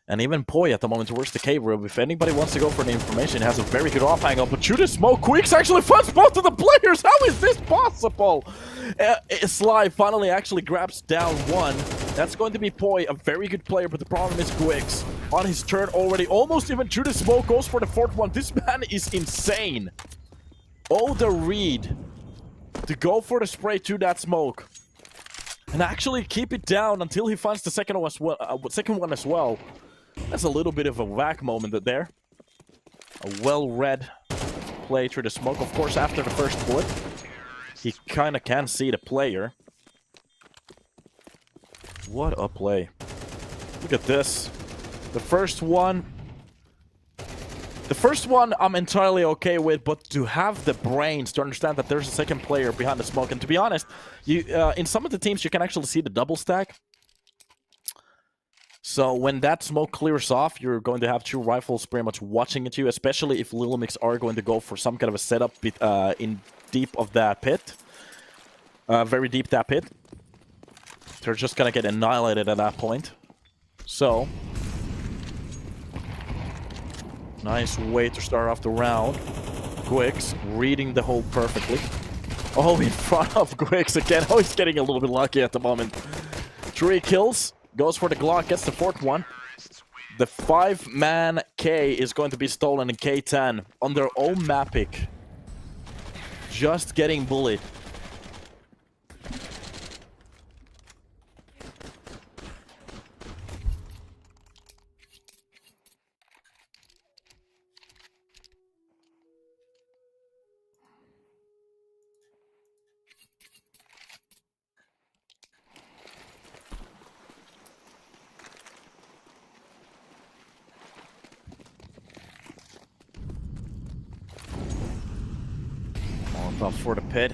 And even Poi at the moment towards the cave room. If anybody wants to go for the information, it has a very good off angle. But Judas Smoke Quicks actually funds both of the players. How is this possible? Sly finally actually grabs down one. That's going to be Poi, a very good player, but the problem is Quicks. On his turn already, almost even Judas Smoke goes for the fourth one. This man is insane. Oh, the read to go for the spray to that smoke. And actually keep it down until he finds the second one as well. That's a little bit of a whack moment there. A well-read play through the smoke. Of course, after the first bullet, he kind of can't see the player. What a play. Look at this. The first one I'm entirely okay with, but to have the brains to understand that there's a second player behind the smoke. And to be honest, you in some of the teams, you can actually see the double stack. So when that smoke clears off, you're going to have two rifles pretty much watching at you, especially if Lilmix are going to go for some kind of a setup in deep of that pit. Very deep that pit. They're just going to get annihilated at that point. So, nice way to start off the round. Quicks reading the hold perfectly. Oh, in front of Quicks again. Oh, he's getting a little bit lucky at the moment. 3 kills. Goes for the Glock, gets the fourth one. The 5-man K is going to be stolen in K10 on their own map pick. Just getting bullied. Molotov for the pit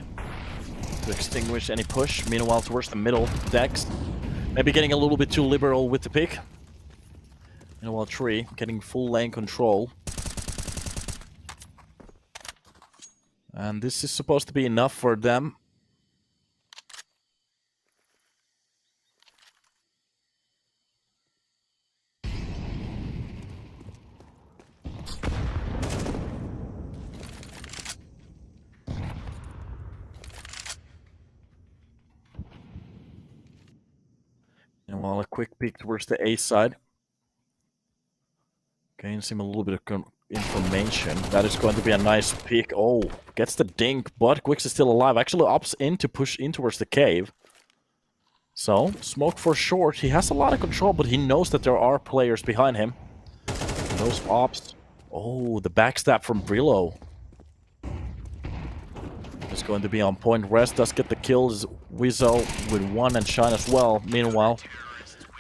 to extinguish any push. Meanwhile, towards the middle, Dex maybe getting a little bit too liberal with the pick. Meanwhile, Tree getting full lane control. And this is supposed to be enough for them. And while a quick peek towards the A side. Gains him a little bit of information. That is going to be a nice peek. Oh, gets the dink, but Quicks is still alive. Actually opts in to push in towards the cave. So, smoke for short. He has a lot of control, but he knows that there are players behind him. Those ops. Oh, the backstab from Brillo. Is going to be on point. Rest does get the kills. Wizzo with 1 and Shine as well. Meanwhile,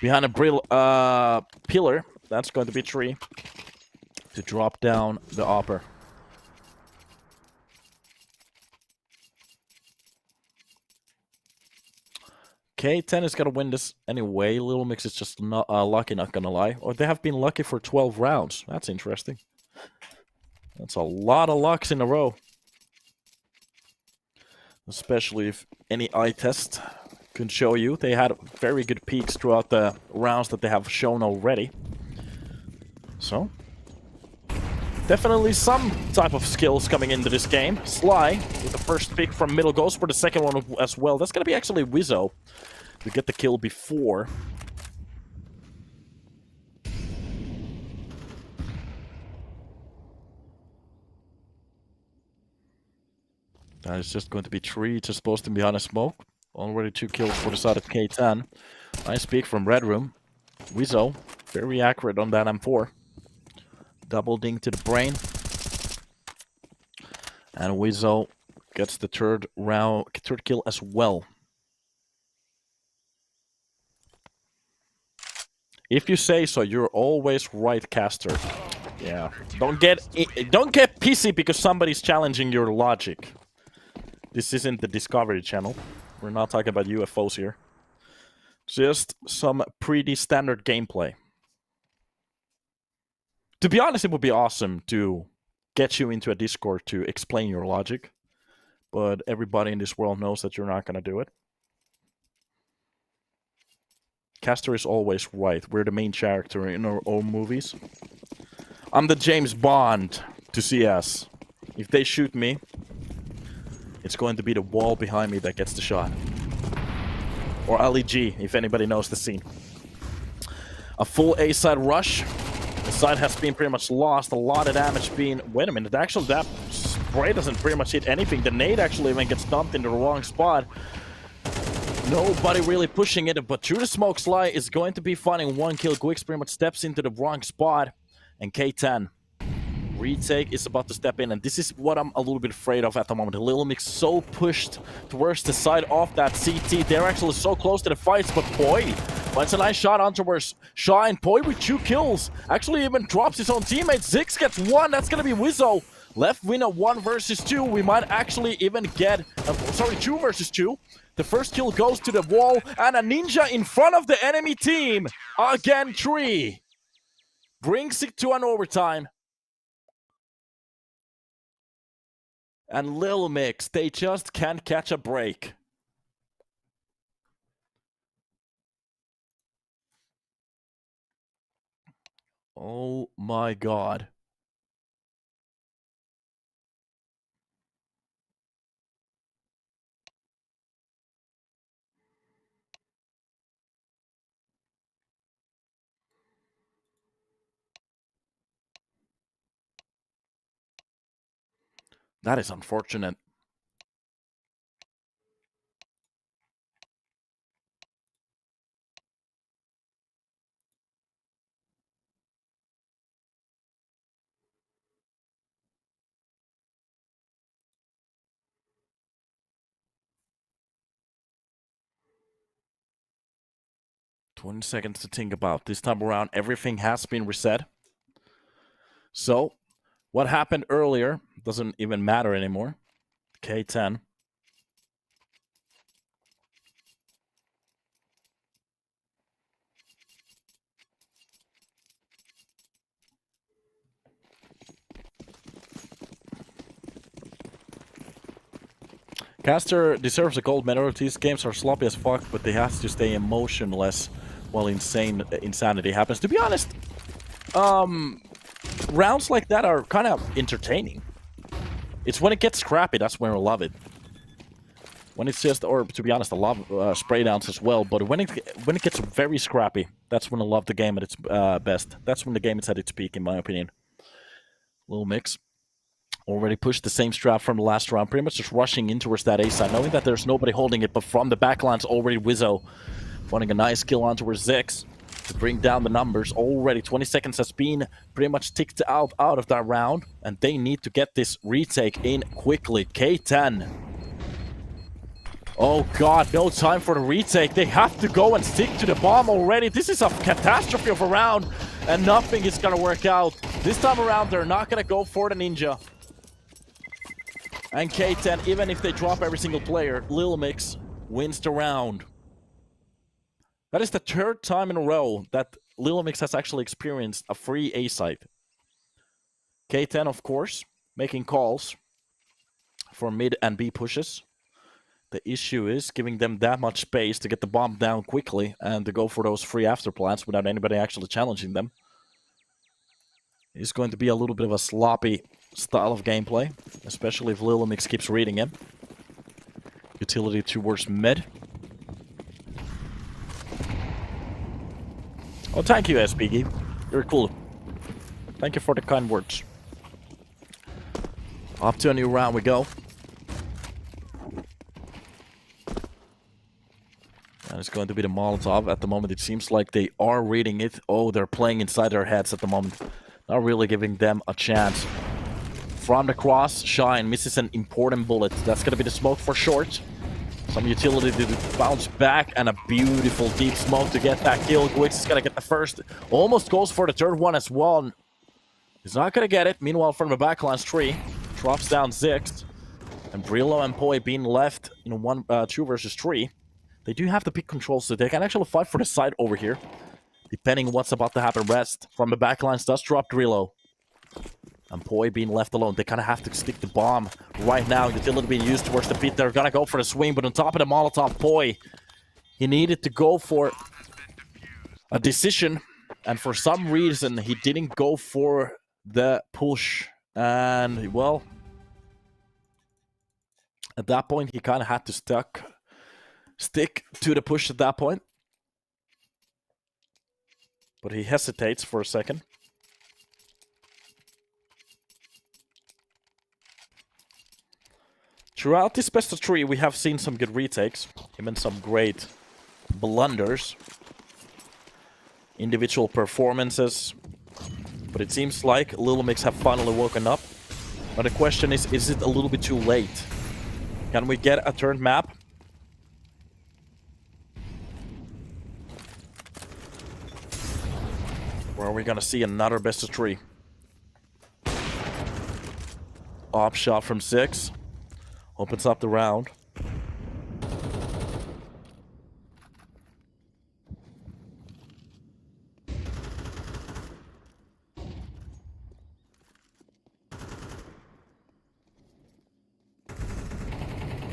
behind a pillar, that's going to be 3 to drop down the Opper. K10 is going to win this anyway. Lilmix is just not lucky, not going to lie. Or they have been lucky for 12 rounds. That's interesting. That's a lot of lucks in a row. Especially if any eye test can show you. They had very good peaks throughout the rounds that they have shown already. So, definitely some type of skills coming into this game. Sly with the first pick from middle goes for the second one as well. That's going to be actually Wizzo to get the kill before. That is just going to be 3, just posting behind a smoke. Already 2 kills for the side of K10. Nice peek from Red Room. Wizzo, very accurate on that M4. Double ding to the brain. And Wizzo gets the third kill as well. If you say so, you're always right, Caster. Yeah. Don't get pissy because somebody's challenging your logic. This isn't the Discovery Channel. We're not talking about UFOs here. Just some pretty standard gameplay. To be honest, it would be awesome to get you into a Discord to explain your logic. But everybody in this world knows that you're not going to do it. Caster is always right. We're the main character in our own movies. I'm the James Bond to CS. If they shoot me, it's going to be the wall behind me that gets the shot. Or Ali G, if anybody knows the scene. A full A-side rush. The side has been pretty much lost. A lot of damage being... Wait a minute, actually that spray doesn't pretty much hit anything. The nade actually even gets dumped in the wrong spot. Nobody really pushing it, but through the smoke, Sly is going to be finding 1 kill. Gwix pretty much steps into the wrong spot. And K10. Retake is about to step in, and this is what I'm a little bit afraid of at the moment. Lilmix so pushed towards the side of that CT. They're actually so close to the fights, but Poi finds a nice shot on towards Shine. Poi with 2 kills. Actually even drops his own teammate. Zix gets 1. That's going to be Wizzo. Left winner 1 versus 2. We might actually even get... 2 versus 2. The first kill goes to the wall, and a ninja in front of the enemy team. Again, 3. Brings it to an overtime. And Lilmix, they just can't catch a break. Oh my god. That is unfortunate. "20 seconds to think about. This time around, everything has been reset. So, what happened earlier doesn't even matter anymore. K10. Caster deserves a gold medal. These games are sloppy as fuck, but they have to stay emotionless while insanity happens. To be honest, rounds like that are kind of entertaining. It's when it gets scrappy, that's when I love it. When it's just, or to be honest, I love spray downs as well, but when it gets very scrappy, that's when I love the game at its best. That's when the game is at its peak, in my opinion. Lilmix already pushed the same strap from the last round, pretty much just rushing in towards that A side, knowing that there's nobody holding it, but from the backlines already Wizzo finding a nice kill on towards Zix to bring down the numbers. Already 20 seconds has been pretty much ticked out of that round, and they need to get this retake in quickly. K10. Oh god, no time for the retake. They have to go and stick to the bomb already. This is a catastrophe of a round, and nothing is gonna work out. This time around, they're not gonna go for the ninja. And K10, even if they drop every single player, Lilmix wins the round. That is the 3rd time in a row that Lilmix has actually experienced a free A site. K10, of course, making calls for mid and B pushes. The issue is giving them that much space to get the bomb down quickly and to go for those free afterplants without anybody actually challenging them. It's going to be a little bit of a sloppy style of gameplay, especially if Lilmix keeps reading him. Utility towards mid. Oh, thank you, SPG. You're cool. Thank you for the kind words. Up to a new round we go. And it's going to be the Molotov. At the moment, it seems like they are reading it. Oh, they're playing inside their heads at the moment. Not really giving them a chance. From the cross, Shine misses an important bullet. That's going to be the smoke for short. Some utility to bounce back, and a beautiful deep smoke to get that kill. Gwix is going to get the first. Almost goes for the third one as well. He's not going to get it. Meanwhile, from the backlines, 3 drops down 6. And Brillo and Poi being left in 2 versus 3. They do have the pick control, so they can actually fight for the side over here. Depending on what's about to happen. Rest from the backlines does drop Brillo. And Poi being left alone. They kind of have to stick the bomb right now. Utility being used towards the pit. They're going to go for the swing, but on top of the Molotov, Poi, he needed to go for a decision. And for some reason, he didn't go for the push. And, well, at that point, he kind of had to stick to the push at that point. But he hesitates for a second. Throughout this best of 3, we have seen some good retakes, even some great blunders, individual performances. But it seems like Lilmix have finally woken up. But the question is it a little bit too late? Can we get a turned map? Or are we gonna see another best of 3? Op shot from 6. Opens up the round.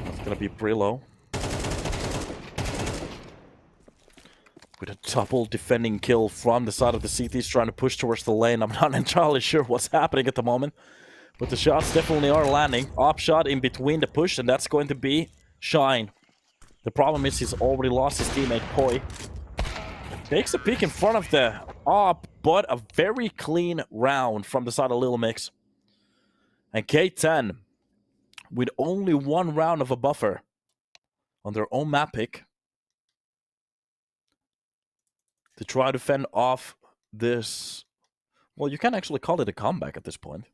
That's gonna be Brillo. With a double defending kill from the side of the CT. He's trying to push towards the lane. I'm not entirely sure what's happening at the moment. But the shots definitely are landing. Op shot in between the push, and that's going to be Shine. The problem is he's already lost his teammate, Poi. Takes a peek in front of the op, but a very clean round from the side of Lilmix. And K10, with only 1 round of a buffer on their own map pick, to try to fend off this... Well, you can't actually call it a comeback at this point.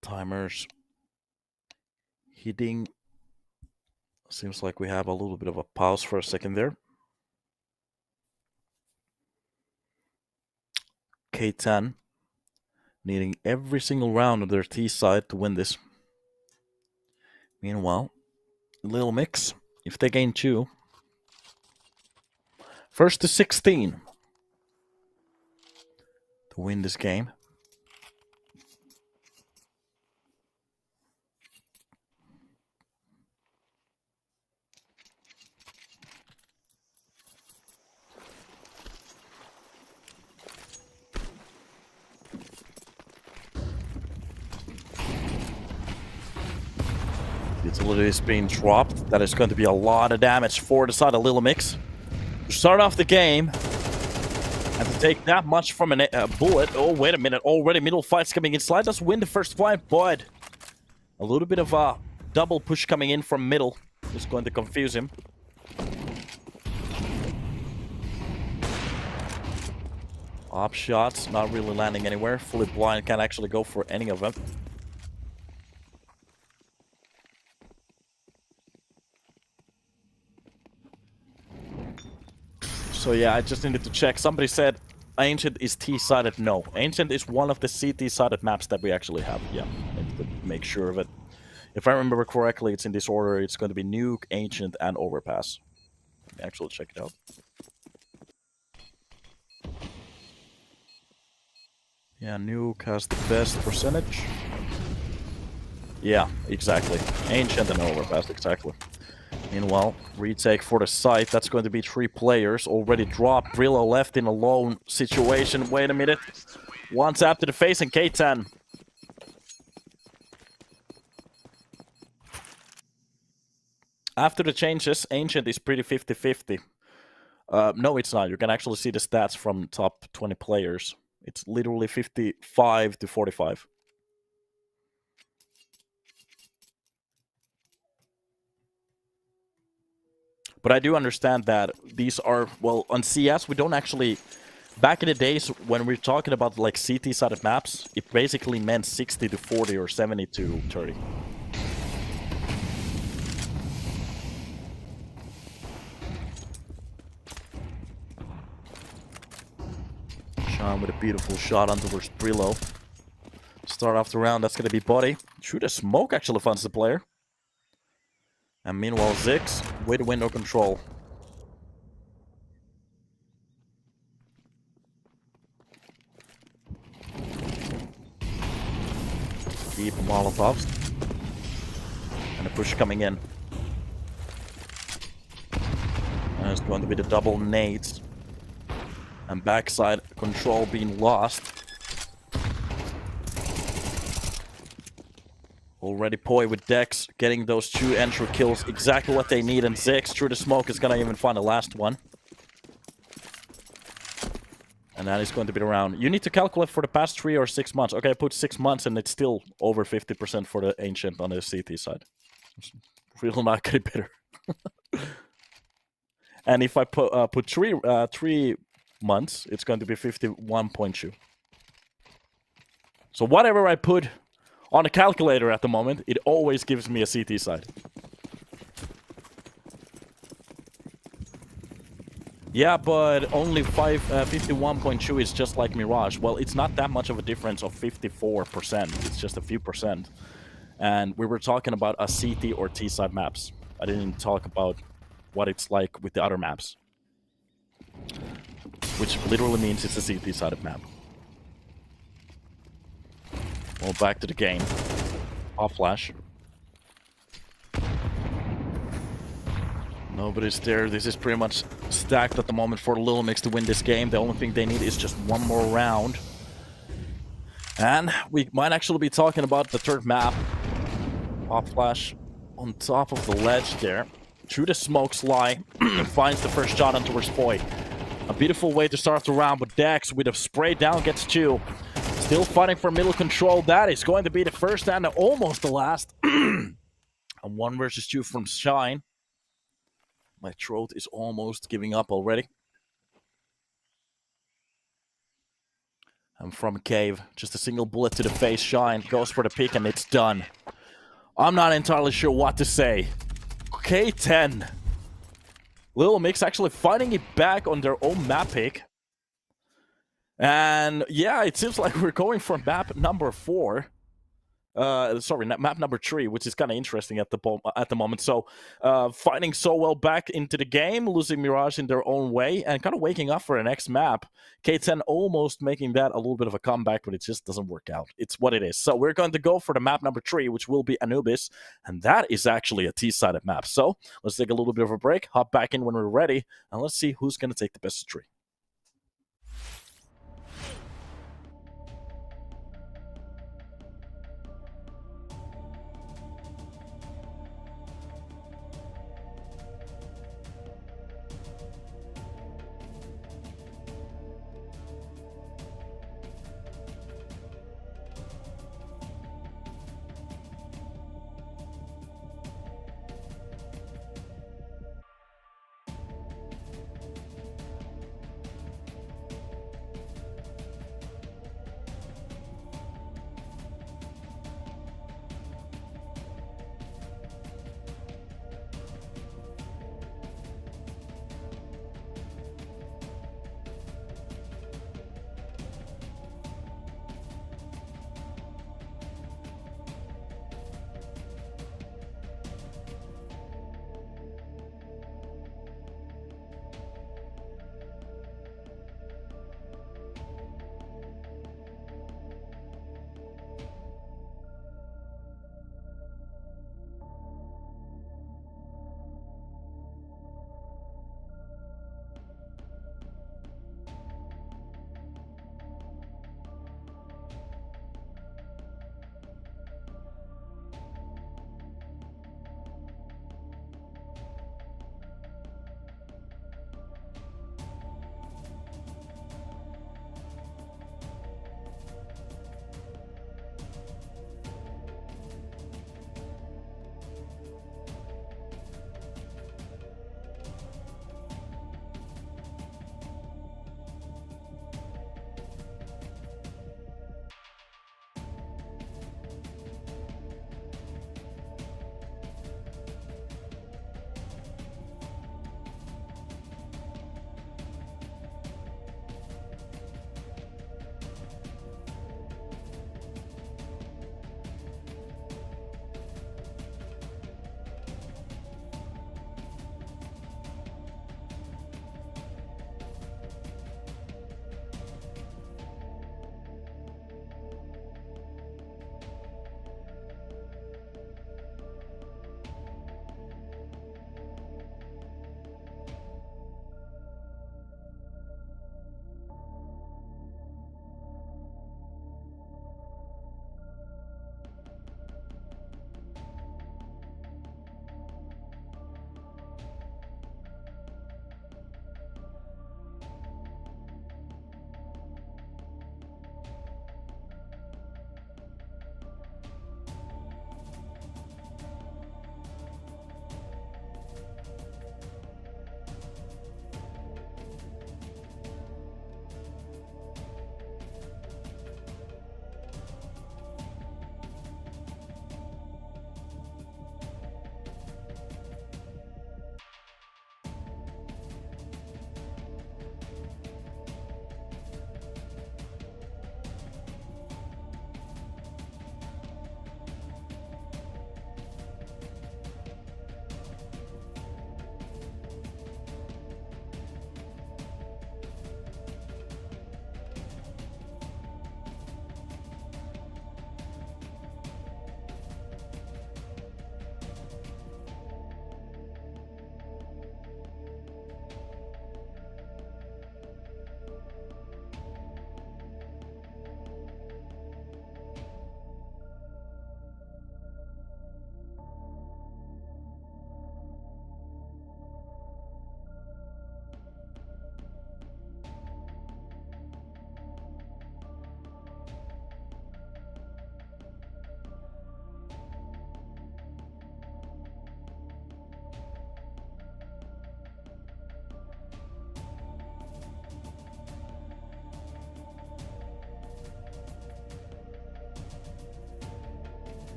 Timers hitting. Seems like we have a little bit of a pause for a second there. K10 needing every single round of their T side to win this. Meanwhile, Lilmix, if they gain 2, first to 16 to win this game. Utility is being dropped. That is going to be a lot of damage for the side of Lilmix. To start off the game, and to take that much from a bullet. Oh, wait a minute. Already middle fights coming in. Slide does win the first fight, but a little bit of a double push coming in from middle is going to confuse him. Op shots, not really landing anywhere. Fully blind, can't actually go for any of them. So yeah, I just needed to check. Somebody said Ancient is T-sided. No, Ancient is one of the CT-sided maps that we actually have. Yeah, I need to make sure of it. If I remember correctly, it's in this order. It's going to be Nuke, Ancient, and Overpass. Actually, check it out. Yeah, Nuke has the best percentage. Yeah, exactly. Ancient and Overpass, exactly. Meanwhile, retake for the site. That's going to be 3 players. Already dropped. Brillo left in a lone situation. Wait a minute. One tap to the face and K10. After the changes, Ancient is pretty 50-50. No, it's not. You can actually see the stats from top 20 players. It's literally 55 to 45. But I do understand that these are, well, on CS, we don't actually... Back in the days, when we're talking about, like, CT-sided maps, it basically meant 60 to 40 or 70 to 30. Sean with a beautiful shot on towards Brillo. Start off the round, that's going to be Body. Shoot a smoke actually funds the player. And meanwhile, Zix with window control. Deep Molotovs. And a push coming in. And it's going to be the double nades. And backside control being lost. Already Poi with Dex getting those 2 entry kills, exactly what they need, and Zix through the smoke is gonna even find the last one. And that is going to be the round. You need to calculate for the past 3 or 6 months. Okay, I put 6 months and it's still over 50% for the Ancient on the CT side. It's really not getting better. And if I put 3 months, it's going to be 51.2. So whatever I put on a calculator at the moment, it always gives me a CT side. Yeah, but only 51.2 is just like Mirage. Well, it's not that much of a difference of 54%. It's just a few percent. And we were talking about a CT or T-side maps. I didn't talk about what it's like with the other maps. Which literally means it's a CT-sided map. Well, back to the game. Off flash. Nobody's there. This is pretty much stacked at the moment for Lilmix to win this game. The only thing they need is just one more round. And we might actually be talking about the third map. Off flash on top of the ledge there. Through the smoke slide. Finds the first shot on towards Poi. A beautiful way to start the round, but Dex with a spray down gets 2. Still fighting for middle control. That is going to be the first and almost the last. A 1 versus 2 from Shine. My throat is almost giving up already. I'm from Cave. Just a single bullet to the face. Shine goes for the pick and it's done. I'm not entirely sure what to say. K10. Lilmix actually finding it back on their own map pick. And yeah, it seems like we're going for map number 4. Sorry, map number 3, which is kind of interesting at the moment. So, fighting so well back into the game, losing Mirage in their own way, and kind of waking up for the next map. K10 almost making that a little bit of a comeback, but it just doesn't work out. It's what it is. So we're going to go for the map number 3, which will be Anubis, and that is actually a T-sided map. So let's take a little bit of a break, hop back in when we're ready, and let's see who's going to take the best of 3.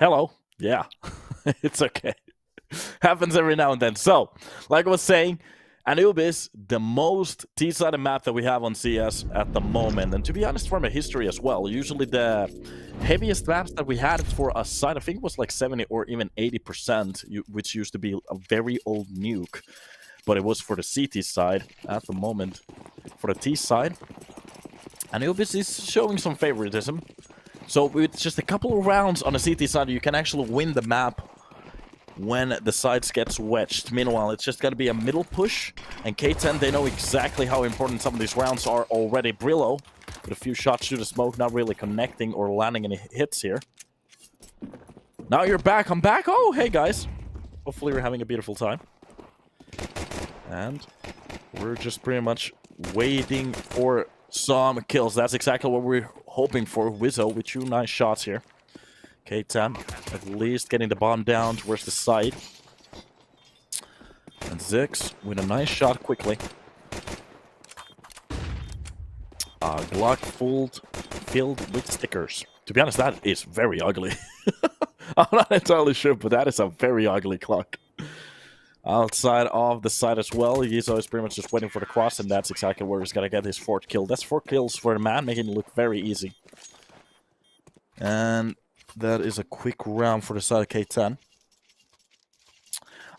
Hello. Yeah, it's okay. Happens every now and then. So, like I was saying, Anubis, the most T-sided map that we have on CS at the moment. And to be honest, from a history as well, usually the heaviest maps that we had for a side, I think was like 70 or even 80%, which used to be a very old nuke. But it was for the CT side at the moment. For the T side, Anubis is showing some favoritism. So with just a couple of rounds on the CT side, you can actually win the map when the sides gets wedged. Meanwhile, it's just got to be a middle push. And K10, they know exactly how important some of these rounds are already. Brillo, with a few shots through the smoke, not really connecting or landing any hits here. Now you're back. I'm back. Oh, hey, guys. Hopefully you're having a beautiful time. And we're just pretty much waiting for some kills. That's exactly what we're hoping for. Wizzo with 2 nice shots here. K10 at least getting the bomb down towards the side. And Zix with a nice shot quickly. Glock filled with stickers. To be honest, that is very ugly. I'm not entirely sure, but that is a very ugly clock. Outside of the side as well, he's always pretty much just waiting for the cross, and that's exactly where he's gonna get his 4th kill. That's 4 kills for the man, making it look very easy. And that is a quick round for the side of K10.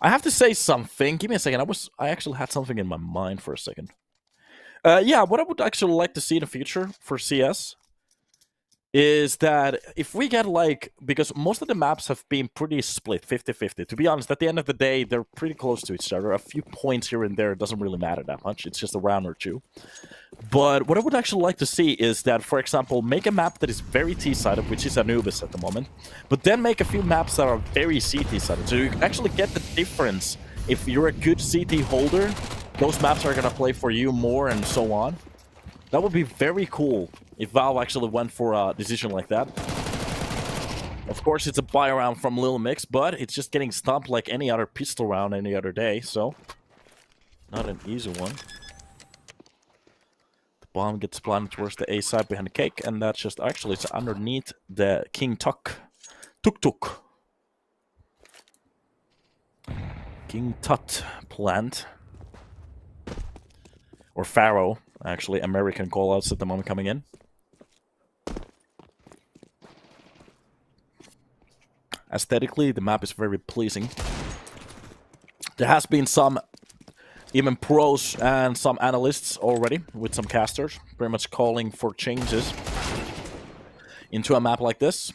I have to say something. Give me a second. I actually had something in my mind for a second. Yeah, what I would actually like to see in the future for CS is that if we get like, because most of the maps have been pretty split, 50-50. To be honest, at the end of the day, they're pretty close to each other. A few points here and there doesn't really matter that much. It's just a round or two. But what I would actually like to see is that, for example, make a map that is very T-sided, which is Anubis at the moment, but then make a few maps that are very CT-sided. So you can actually get the difference. If you're a good CT holder, those maps are going to play for you more and so on. That would be very cool if Valve actually went for a decision like that. Of course, it's a buy round from Lilmix, but it's just getting stomped like any other pistol round any other day, so not an easy one. The bomb gets planted towards the A side behind the cake, and that's just actually it's underneath the King Tuk. Tuk. King Tut plant. Or Pharaoh, actually. American callouts at the moment coming in. Aesthetically, the map is very pleasing. There has been some, even pros and some analysts already, with some casters, pretty much calling for changes into a map like this.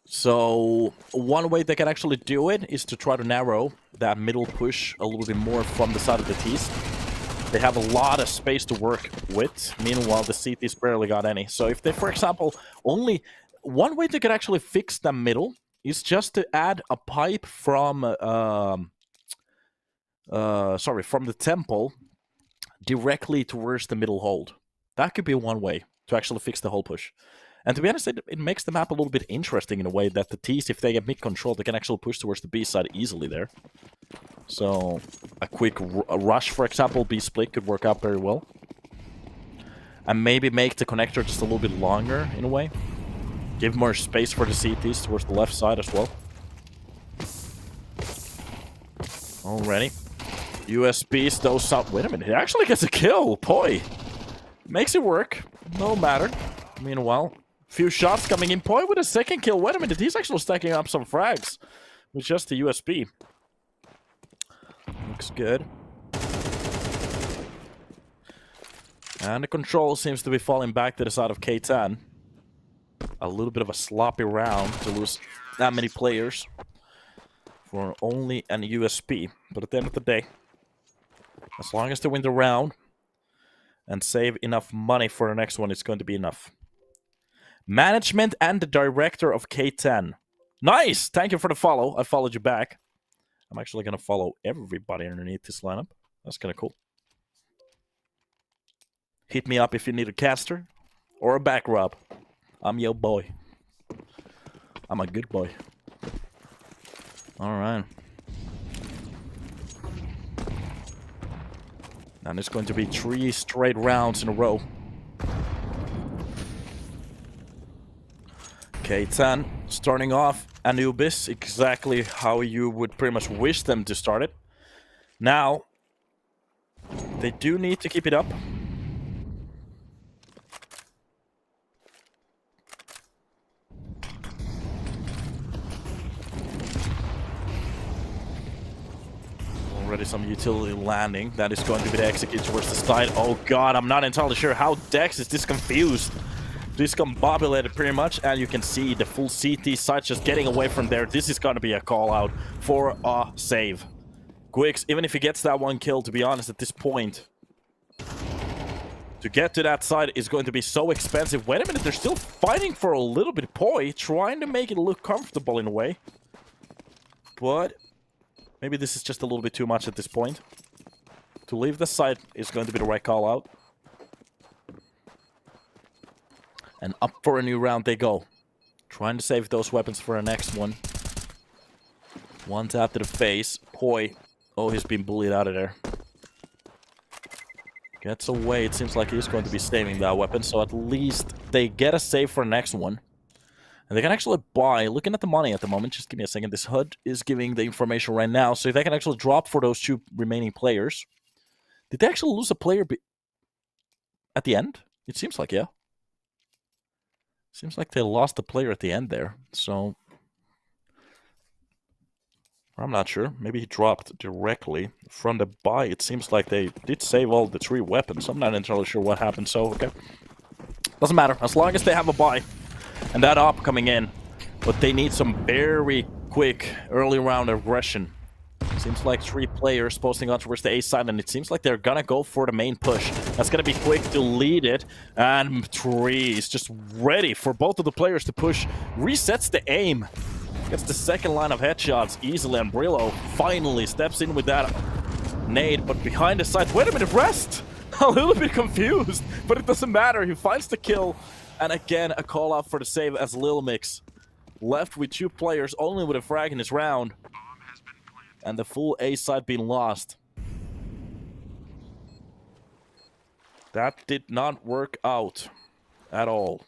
So, one way they can actually do it is to try to narrow that middle push a little bit more from the side of the T's. They have a lot of space to work with, meanwhile the CT's barely got any. So if they, for example, only... One way they could actually fix the middle is just to add a pipe from... from the temple directly towards the middle hold. That could be one way to actually fix the whole push. And to be honest, it makes the map a little bit interesting in a way that the T's, if they get mid-control, they can actually push towards the B side easily there. So, a quick rush, for example, B-split could work out very well. And maybe make the connector just a little bit longer, in a way. Give more space for the CTs towards the left side as well. Already. USBs, those up. Wait a minute, he actually gets a kill! Poi! Makes it work. No matter. Meanwhile, few shots coming in. Poi with a 2nd kill. Wait a minute, he's actually stacking up some frags. With just the USB. Looks good. And the control seems to be falling back to the side of K10. A little bit of a sloppy round to lose that many players for only an USB. But at the end of the day, as long as they win the round and save enough money for the next one, it's going to be enough. Management and the director of K10. Nice! Thank you for the follow. I followed you back. I'm actually going to follow everybody underneath this lineup. That's kind of cool. Hit me up if you need a caster or a back rub. I'm your boy. I'm a good boy. Alright. And it's going to be 3 straight rounds in a row. K10 Starting off Anubis, exactly how you would pretty much wish them to start it. Now, they do need to keep it up. Already some utility landing. That is going to be the execute towards the side. Oh god, I'm not entirely sure how Dex is this confused. Discombobulated pretty much, and you can see the full CT side just getting away from there. This is going to be a call out for a save. Quicks, even if he gets that one kill, to be honest, at this point, to get to that side is going to be so expensive. Wait a minute, they're still fighting for a little bit. Poi trying to make it look comfortable in a way. But maybe this is just a little bit too much at this point. To leave the side is going to be the right call out. And up for a new round they go. Trying to save those weapons for the next one. One tap to the face. Poi. Oh, he's been bullied out of there. Gets away. It seems like he's going to be saving that weapon. So at least they get a save for the next one. And they can actually buy. Looking at the money at the moment. Just give me a second. This HUD is giving the information right now. So they can actually drop for those two remaining players. Did they actually lose a player at the end? It seems like, yeah. Seems like they lost a player at the end there. So I'm not sure. Maybe he dropped directly from the buy. It seems like they did save all the 3 weapons. I'm not entirely sure what happened. So, okay. Doesn't matter. As long as they have a buy. And that op coming in. But they need some very quick early round aggression. Seems like 3 players posting on towards the A side, and it seems like they're gonna go for the main push. That's gonna be quick to lead it, and 3 is just ready for both of the players to push. Resets the aim. Gets the second line of headshots easily, and Brillo finally steps in with that nade, but behind the side. Wait a minute, rest! A little bit confused, but it doesn't matter. He finds the kill, and again, a call out for the save as Lilmix left with 2 players, only with a frag in his round. And the full A side being lost. That did not work out at all.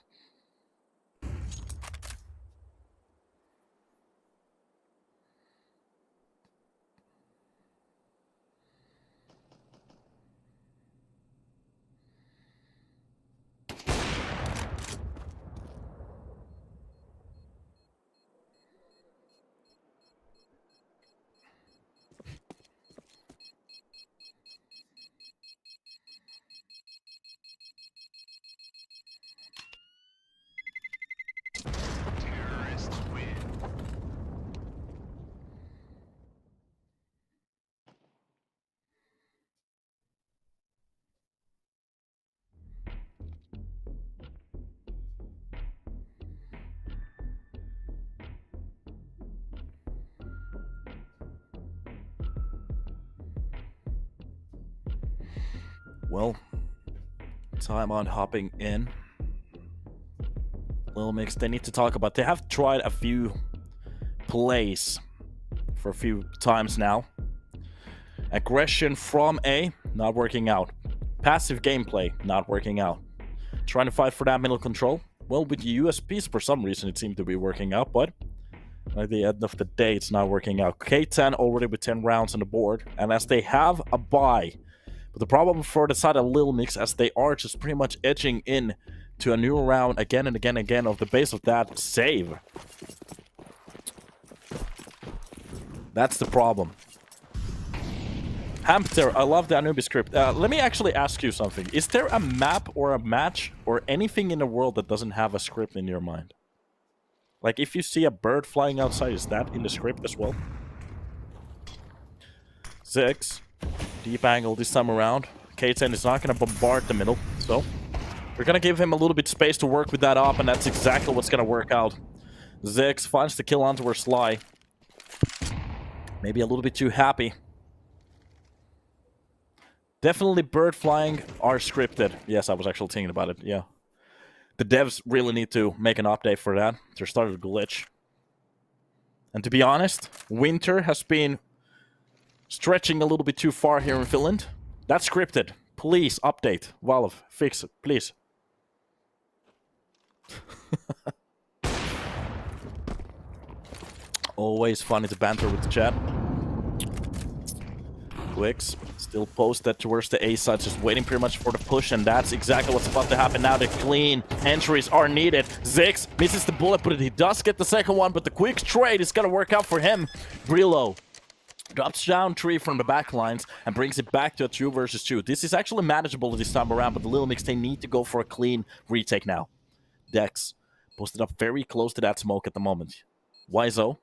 Terrorists win. Well, time on hopping in. Lilmix, they need to talk about. They have tried a few plays for a few times now. Aggression from A, not working out. Passive gameplay, not working out. Trying to fight for that middle control. Well, with the USPs, for some reason, it seemed to be working out, but at the end of the day, it's not working out. K10 already with 10 rounds on the board, and as they have a buy. But the problem for the side of Lilmix, as they are just pretty much edging in to a new round again and again and again of the base of that save. That's the problem. Hamster, I love the Anubis script. Let me actually ask you something. Is there a map or a match or anything in the world that doesn't have a script in your mind? Like, if you see a bird flying outside, is that in the script as well? 6. Deep angle this time around. K10 is not going to bombard the middle, so we're going to give him a little bit space to work with that op, and that's exactly what's going to work out. Zix finds the kill onto her Sly. Maybe a little bit too happy. Definitely bird flying are scripted. Yes, I was actually thinking about it, yeah. The devs really need to make an update for that. There started a glitch. And to be honest, winter has been stretching a little bit too far here in Finland. That's scripted. Please update. Valve, fix it, please. Always funny to banter with the chat. Quicks still posted towards the A side, just waiting pretty much for the push, and that's exactly what's about to happen now. The clean entries are needed. Zix misses the bullet, but he does get the second one, but the quick trade is gonna work out for him. Brillo drops down 3 from the back lines and brings it back to a 2 versus 2. This is actually manageable this time around, but the Lilmix, they need to go for a clean retake now. Dex posted up very close to that smoke at the moment. Wizo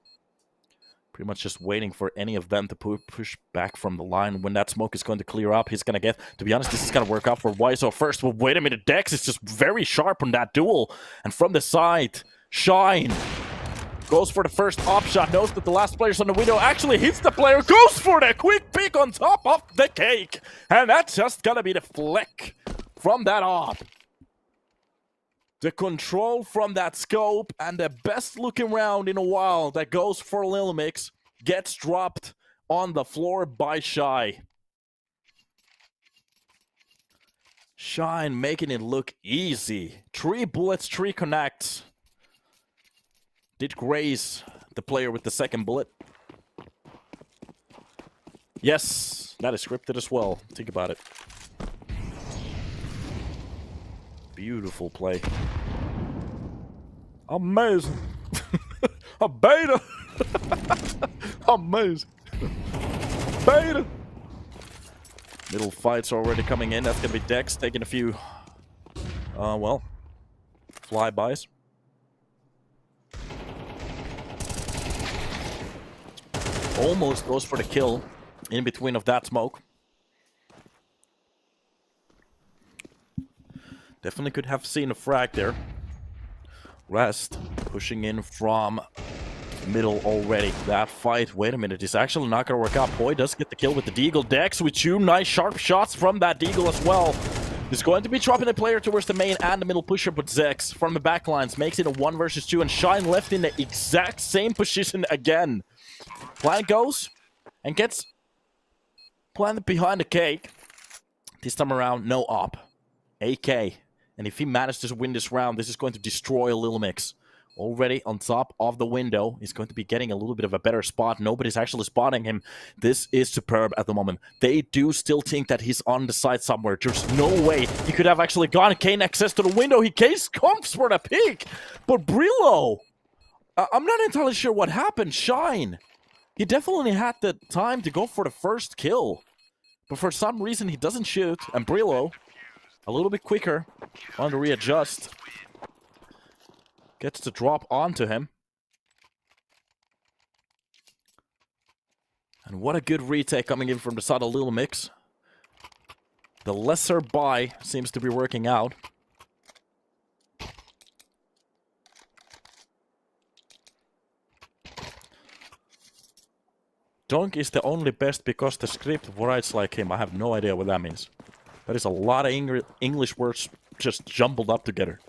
pretty much just waiting for any of them to push back from the line. When that smoke is going to clear up, he's going to get... To be honest, this is going to work out for Wizo first. Well, wait a minute. Dex is just very sharp on that duel. And from the side, Shine goes for the first op shot. Knows that the last player's on the window. Actually hits the player. Goes for the quick pick on top of the cake. And that's just going to be the flick from that op. The control from that scope and the best looking round in a while that goes for Lilmix gets dropped on the floor by Shy. Shine making it look easy. 3 bullets, 3 connects. Did graze the player with the second bullet. Yes, that is scripted as well. Think about it. Beautiful play. Amazing. A beta. Amazing. Beta. Middle fights already coming in. That's going to be Dex taking a few, well, flybys. Almost goes for the kill in between of that smoke. Definitely could have seen a frag there. Rest pushing in from middle already. That fight, wait a minute, is actually not going to work out. Poi does get the kill with the Deagle. Dex with 2 nice sharp shots from that Deagle as well. Is going to be dropping the player towards the main and the middle pusher, but Zex from the backlines makes it a 1 versus 2, and Shine left in the exact same position again. Plan goes and gets planted behind the cake. This time around, no op. AK. And if he manages to win this round, this is going to destroy Lilmix. Already on top of the window, he's going to be getting a little bit of a better spot. Nobody's actually spotting him. This is superb at the moment. They do still think that he's on the side somewhere. There's no way he could have actually gone Kane access to the window. He comes for the peek. But Brillo, I'm not entirely sure what happened. Shine, he definitely had the time to go for the first kill. But for some reason, he doesn't shoot. And Brillo, a little bit quicker on the readjust. Gets the drop onto him. And what a good retake coming in from the side of Lilmix. The lesser buy seems to be working out. Donk is the only best because the script writes like him. I have no idea what that means. That is a lot of English words just jumbled up together.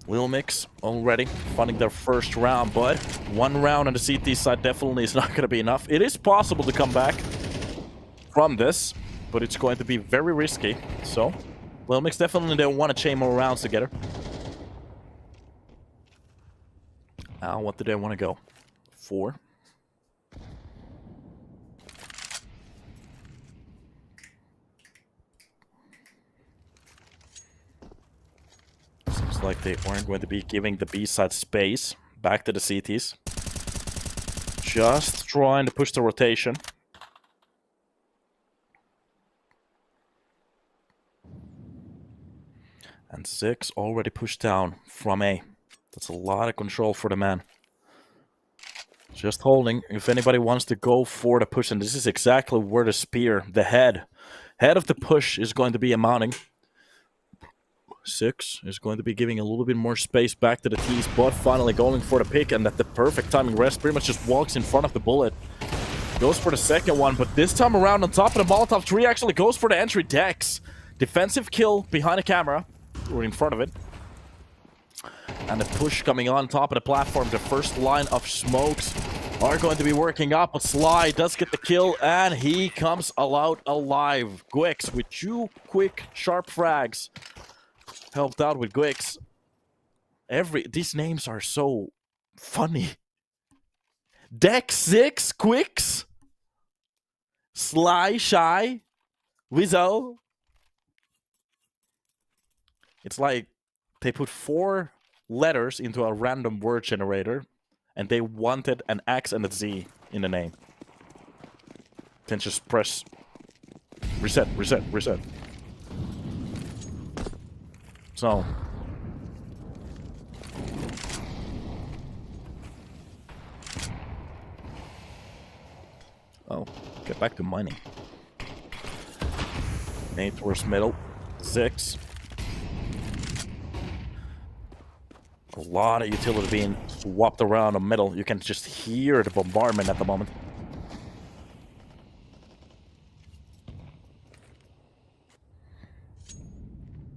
Lilmix already funding their first round, but 1 round on the CT side definitely is not going to be enough. It is possible to come back from this, but it's going to be very risky. So, Lilmix definitely don't want to chain more rounds together. Now, what do they want to go? 4. Seems like they aren't going to be giving the B-side space back to the CTs. Just trying to push the rotation. And 6 already pushed down from A. That's a lot of control for the man. Just holding. If anybody wants to go for the push, and this is exactly where the spear, the head of the push is going to be amounting. 6 is going to be giving a little bit more space back to the T's, but finally going for the pick, and at the perfect timing, Rest pretty much just walks in front of the bullet. Goes for the second one, but this time around on top of the Molotov tree actually goes for the entry. Dex. Defensive kill behind the camera, or in front of it. And the push coming on top of the platform. The first line of smokes are going to be working up. But Sly does get the kill, and he comes out alive. Gwix with 2 quick, sharp frags. Helped out with Gwix. These names are so Funny. Deck 6 Quicks. Sly Shy. Wizzo. It's like they put 4 letters into a random word generator and they wanted an X and a Z in the name. Then just press reset, reset, reset. So. Oh, get back to mining. 8 towards middle. 6. A lot of utility being swapped around the middle. You can just hear the bombardment at the moment.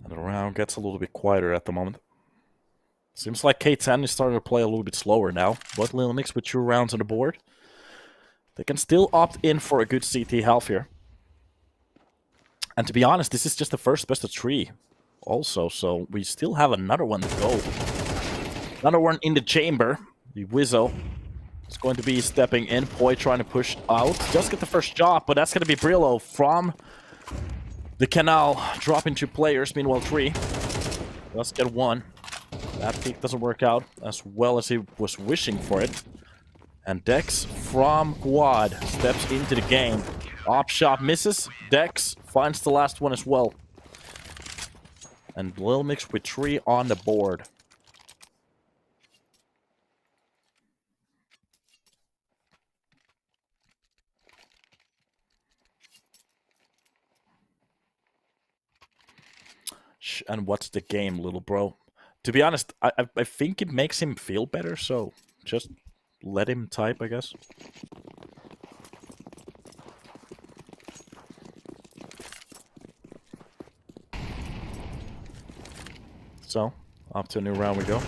And the round gets a little bit quieter at the moment. Seems like K10 is starting to play a little bit slower now. But Lilmix with 2 rounds on the board. They can still opt in for a good CT half here. And to be honest, this is just the first best of 3 also. So we still have another one to go. Another one in the chamber. The Wizzo is going to be stepping in. Poi trying to push out. Just get the first job, but that's going to be Brillo from the canal. Dropping 2 players. Meanwhile, 3. Let's get 1. That peak doesn't work out as well as he was wishing for it. And Dex from Quad steps into the game. Op shot misses. Dex finds the last one as well. And Lilmix with 3 on the board. And what's the game, little bro? To be honest, I think it makes him feel better, so just let him type, I guess. So, up to a new round we go.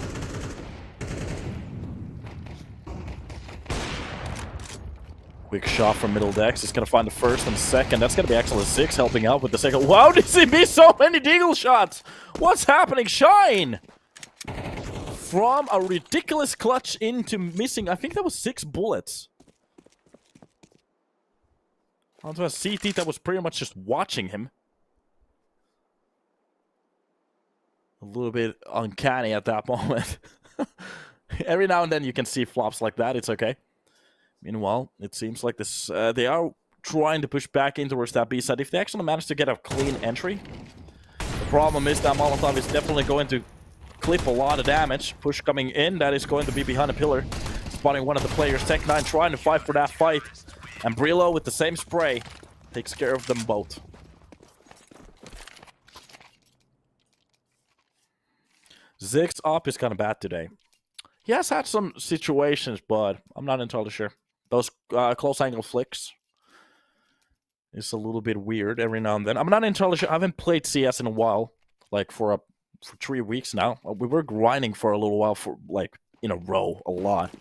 Quick shot from middle decks. He's going to find the first and second. That's going to be excellent 6 helping out with the second. Wow, did he miss so many deagle shots? What's happening? Shine! From a ridiculous clutch into missing, I think that was 6 bullets. Onto a CT that was pretty much just watching him. A little bit uncanny at that moment. Every now and then you can see flops like that. It's okay. Meanwhile, it seems like this they are trying to push back in towards that B side. If they actually manage to get a clean entry, the problem is that Molotov is definitely going to clip a lot of damage. Push coming in, that is going to be behind a pillar. Spotting one of the players. Tech9 trying to fight for that fight. And Brillo with the same spray takes care of them both. Zig's up is kind of bad today. He has had some situations, but I'm not entirely sure. Those close angle flicks is a little bit weird every now and then. I'm not entirely sure. I haven't played CS in a while, like for 3 weeks now. We were grinding for a little while, for like in a row, a lot.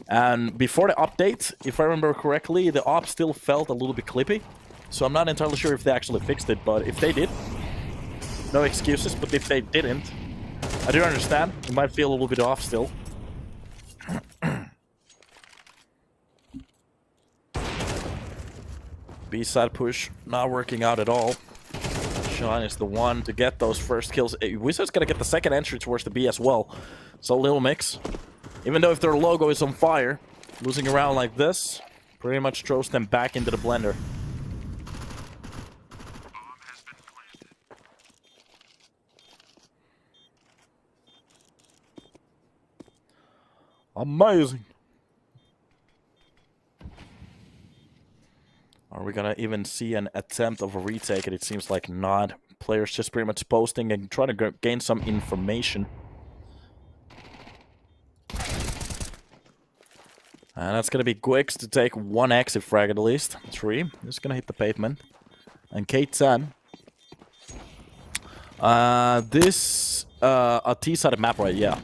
And before the update, if I remember correctly, the op still felt a little bit clippy. So I'm not entirely sure if they actually fixed it, but if they did, no excuses. But if they didn't, I do understand. It might feel a little bit off still. B-side push not working out at all. Shine is the one to get those first kills. Wizard's gonna get the second entry towards the B as well. So Lilmix, even though if their logo is on fire, losing around like this pretty much throws them back into the blender. Amazing. Are we gonna even see an attempt of a retake? And it seems like not. Players just pretty much posting and trying to gain some information. And that's gonna be Gwix to take 1 exit frag at least. 3. Just gonna hit the pavement. And K10. This a T-sided map, right? Yeah.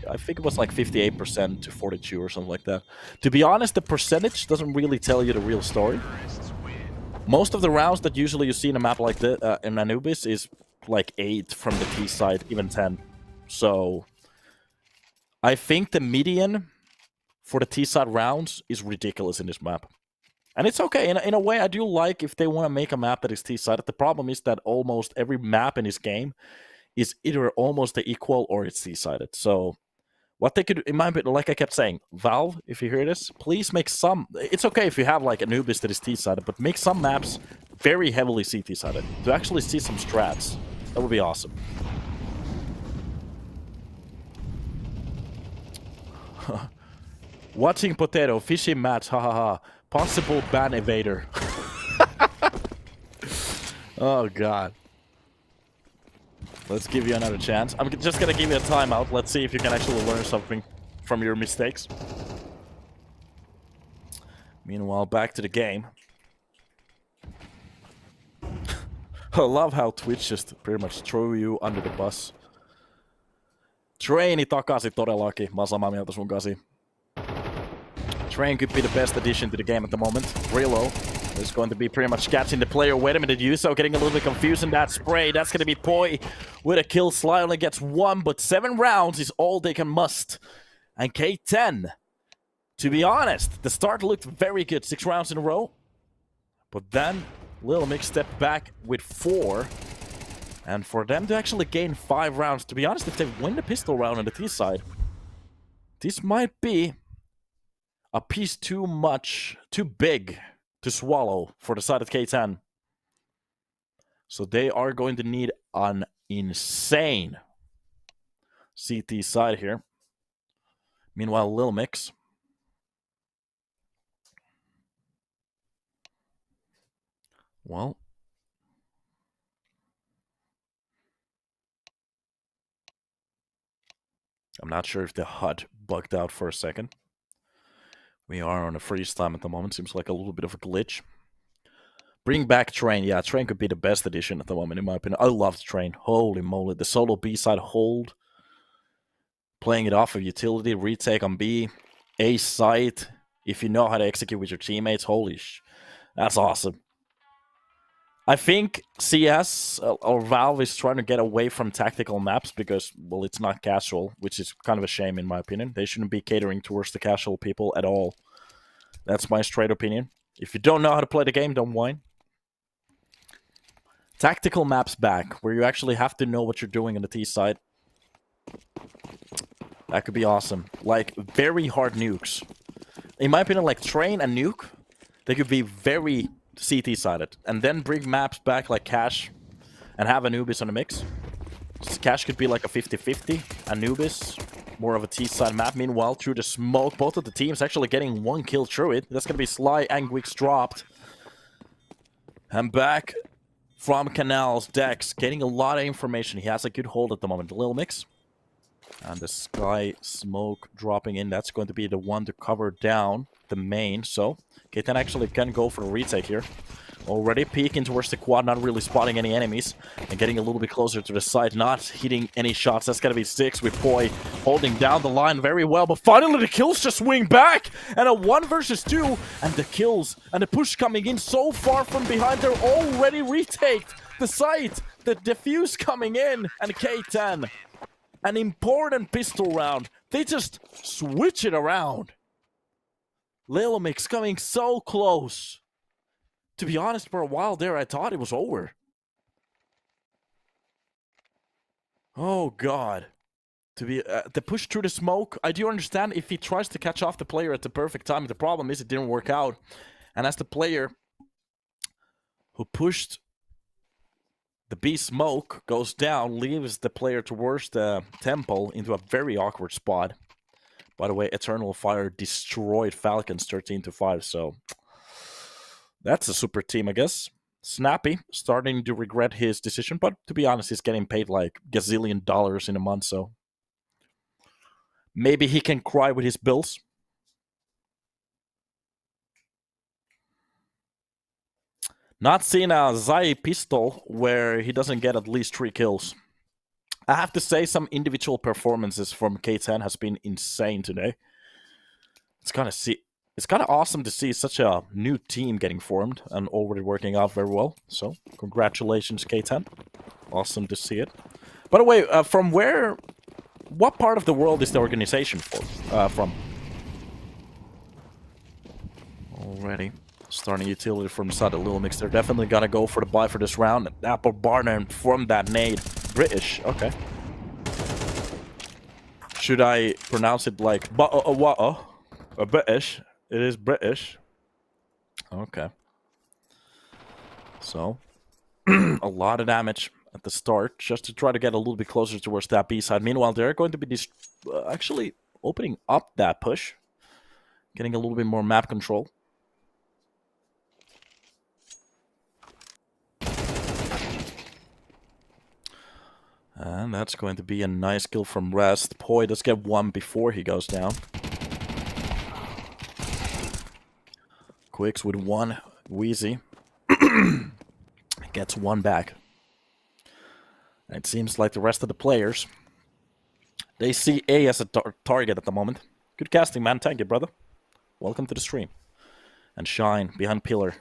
I think it was like 58% to 42 or something like that. To be honest, the percentage doesn't really tell you the real story. Most of the rounds that usually you see in a map like this, in Anubis, is like 8 from the T side, even 10. So I think the median for the T-side rounds is ridiculous in this map. And it's okay. In a way, I do like if they want to make a map that is T-sided. The problem is that almost every map in this game is either almost the equal or it's T-sided. So what they could, in my opinion, like I kept saying, Valve, if you hear this, please make some... It's okay if you have like Anubis that is T-sided, but make some maps very heavily CT-sided to actually see some strats. That would be awesome. Watching Potato, fishing match, hahaha. Possible ban evader. Oh, God. Let's give you another chance. I'm just gonna give you a timeout. Let's see if you can actually learn something from your mistakes. Meanwhile, back to the game. I love how Twitch just pretty much threw you under the bus. Traini takaisin todellakin. Mä oon samaa mieltä sun kanssa. Train could be the best addition to the game at the moment. Relo is going to be pretty much catching the player. Wait a minute, Yuso getting a little bit confused in that spray. That's going to be Poi with a kill. Sly only gets one, but 7 rounds is all they can must. And K10, to be honest, the start looked very good. 6 rounds in a row. But then Lilmix stepped back with 4. And for them to actually gain 5 rounds, to be honest, if they win the pistol round on the T side, this might be a piece too big to swallow for the side of K10. So they are going to need an insane CT side here. Meanwhile, Lilmix. Well, I'm not sure if the HUD bugged out for a second. We are on a freeze time at the moment. Seems like a little bit of a glitch. Bring back Train. Yeah, Train could be the best addition at the moment, in my opinion. I love Train. Holy moly. The solo B-side hold. Playing it off of utility. Retake on B. A site. If you know how to execute with your teammates. Holy sh... That's awesome. I think CS or Valve is trying to get away from tactical maps because, well, it's not casual, which is kind of a shame in my opinion. They shouldn't be catering towards the casual people at all. That's my straight opinion. If you don't know how to play the game, don't whine. Tactical maps back, where you actually have to know what you're doing on the T side. That could be awesome. Like, very hard nukes. In my opinion, like Train and Nuke, they could be very CT-sided. And then bring maps back like Cash and have Anubis on the mix. Cash could be like a 50-50. Anubis, more of a T-side map. Meanwhile, through the smoke, both of the teams actually getting 1 kill through it. That's going to be Sly and Gwix dropped. And back from Canals, Dex, getting a lot of information. He has a good hold at the moment. Lilmix. And the Sky smoke dropping in. That's going to be the one to cover down the main. So, K10 actually can go for a retake here. Already peeking towards the quad, not really spotting any enemies. And getting a little bit closer to the side, not hitting any shots. That's going to be 6 with Poi holding down the line very well. But finally the kills just swing back. And a 1 versus 2. And the kills and the push coming in so far from behind. They're already retaked the site. The defuse coming in. And K10. An important pistol round. They just switch it around. Lilmix coming so close. To be honest, for a while there, I thought it was over. Oh, God. To be the push through the smoke. I do understand if he tries to catch off the player at the perfect time. The problem is it didn't work out. And as the player who pushed the B smoke goes down, leaves the player towards the temple into a very awkward spot. By the way, Eternal Fire destroyed Falcons 13-5, so that's a super team, I guess. Snappy, starting to regret his decision, but to be honest, he's getting paid like gazillion dollars in a month, so maybe he can cry with his bills. Not seen a Zai pistol where he doesn't get at least 3 kills. I have to say some individual performances from K10 has been insane today. It's kind of awesome to see such a new team getting formed and already working out very well. So, congratulations K10. Awesome to see it. By the way, from where What part of the world is the organization from? Already starting utility from the side of Lilmix. They're definitely gonna go for the buy for this round. Apple Barner from that nade. British, okay. Should I pronounce it like British? It is British. Okay. So, a lot of damage at the start, just to try to get a little bit closer towards that B side. Meanwhile, they're going to be actually opening up that push, getting a little bit more map control. And that's going to be a nice kill from Rest. Poi does get one before he goes down. Quicks with one. Wheezy gets one back. And it seems like the rest of the players, they see A as a target at the moment. Good casting, man. Thank you, brother. Welcome to the stream. And Shine behind Pillar.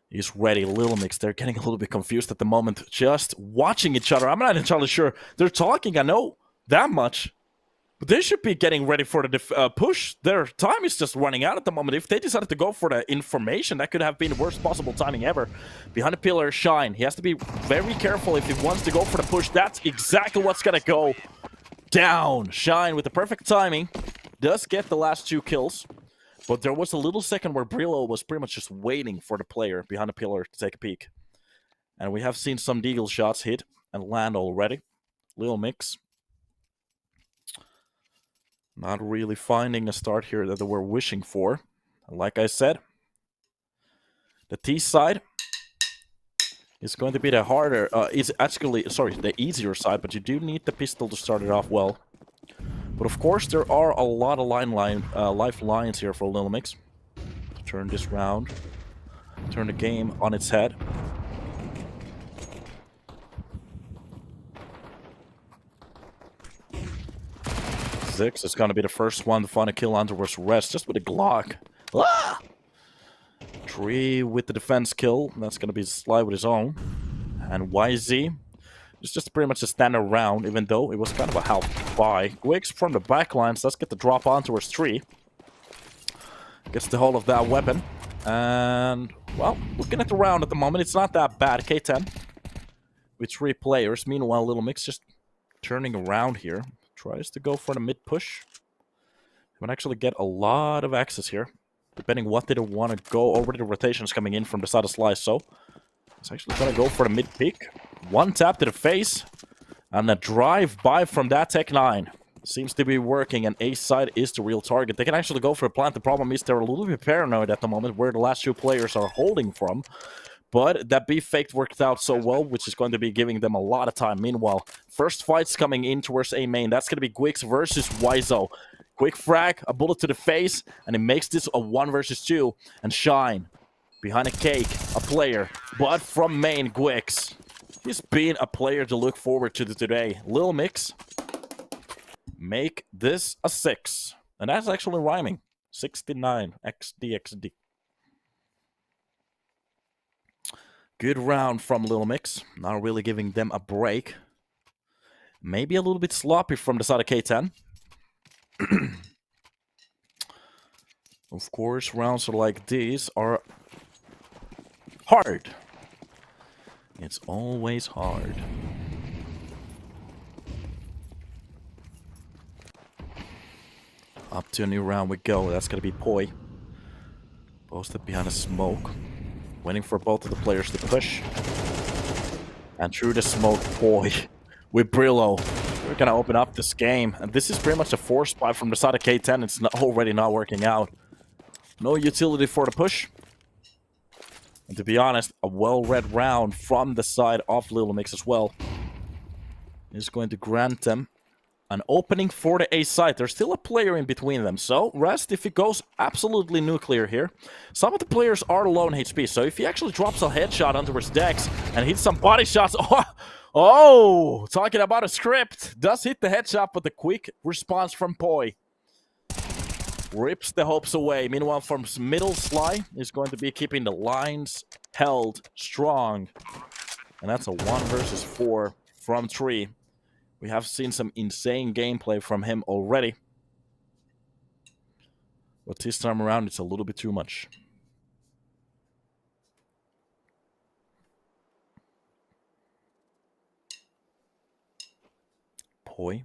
He's ready. Lilmix, they're getting a little bit confused at the moment. Just watching each other. I'm not entirely sure. They're talking, I know, that much. But they should be getting ready for the push. Their time is just running out at the moment. If they decided to go for the information, that could have been the worst possible timing ever. Behind the Pillar, Shine. He has to be very careful if he wants to go for the push. That's exactly what's going to go down. Shine with the perfect timing. Does get the last 2 kills. But there was a little second where Brillo was pretty much just waiting for the player behind the Pillar to take a peek. And we have seen some Deagle shots hit and land already. Lilmix not really finding a start here that they were wishing for. Like I said, the T side is going to be the harder, the easier side, but you do need the pistol to start it off well. But of course, there are a lot of lifelines here for Lilmix to turn this round, turn the game on its head. Zix is going to be the first one to find a kill on towards Rest, just with a Glock. Ah! Tree with the defense kill. That's going to be Sly with his own. And YZ is just pretty much a standard round, even though it was kind of a half buy. Gwix from the backlines. Let's get the drop on towards Tree. Gets the hold of that weapon. And, well, looking at the round at the moment, it's not that bad. K10 with 3 players. Meanwhile, Lilmix just turning around here. Tries to go for the mid push. You can actually get a lot of access here, depending what they want to go. Already the rotations coming in from the side of Slice, so it's actually going to go for the mid pick. One tap to the face, and a drive-by from that Tech 9. Seems to be working, and A side is the real target. They can actually go for a plant. The problem is they're a little bit paranoid at the moment where the last 2 players are holding from. But that B faked worked out so well, which is going to be giving them a lot of time. Meanwhile, first fight's coming in towards A main. That's going to be Gwix versus Wizo. Quick frag, a bullet to the face, and it makes this a 1 versus 2. And Shine, behind a cake, a player. But from main, Gwix. He's been a player to look forward to today. Lilmix, make this a 6. And that's actually rhyming. 69, XDXD. Good round from Lilmix. Not really giving them a break. Maybe a little bit sloppy from the side of K10. Of course, rounds like these are hard. It's always hard. Up to a new round we go. That's going to be Poi. Posted behind a smoke. Waiting for both of the players to push. And through the smoke, Poi with Brillo. We're going to open up this game. And this is pretty much a force spy from the side of K10. It's already not working out. No utility for the push. And to be honest, a well-read round from the side of Lilmix as well is going to grant them an opening for the A side. There's still a player in between them. So, Rest, if it goes absolutely nuclear here, some of the players are low on HP. So, if he actually drops a headshot onto his decks and hits some body shots... Oh, talking about a script. Does hit the headshot, but the quick response from Poi rips the hopes away. Meanwhile, from middle, Sly is going to be keeping the lines held strong. And that's a 1 versus 4 from Tree. We have seen some insane gameplay from him already. But this time around, it's a little bit too much. Poi.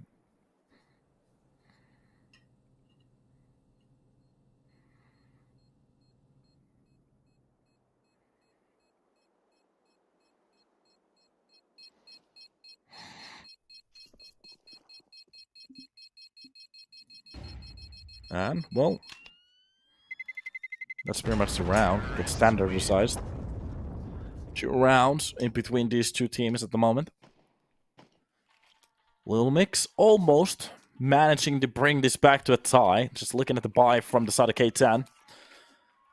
And, well, that's pretty much the round. It's standardized. 2 rounds in between these two teams at the moment. Lilmix almost managing to bring this back to a tie. Just looking at the buy from the side of K10.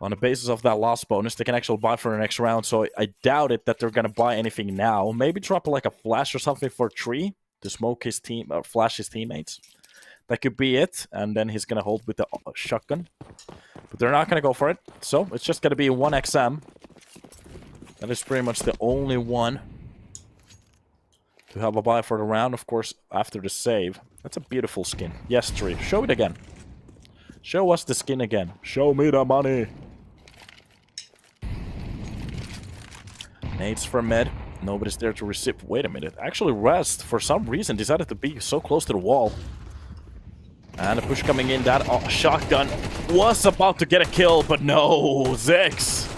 On the basis of that last bonus, they can actually buy for the next round. So I doubt it that they're going to buy anything now. Maybe drop like a flash or something for 3 to smoke his team or flash his teammates. That could be it. And then he's going to hold with the shotgun. But they're not going to go for it. So it's just going to be 1 XM. That is pretty much the only one to have a buy for the round. Of course, after the save. That's a beautiful skin. Yes, 3. Show it again. Show us the skin again. Show me the money. Nades for mid. Nobody's there to receive. Wait a minute. Actually, Rest, for some reason, decided to be so close to the wall. And a push coming in. That shotgun was about to get a kill, but no. Zix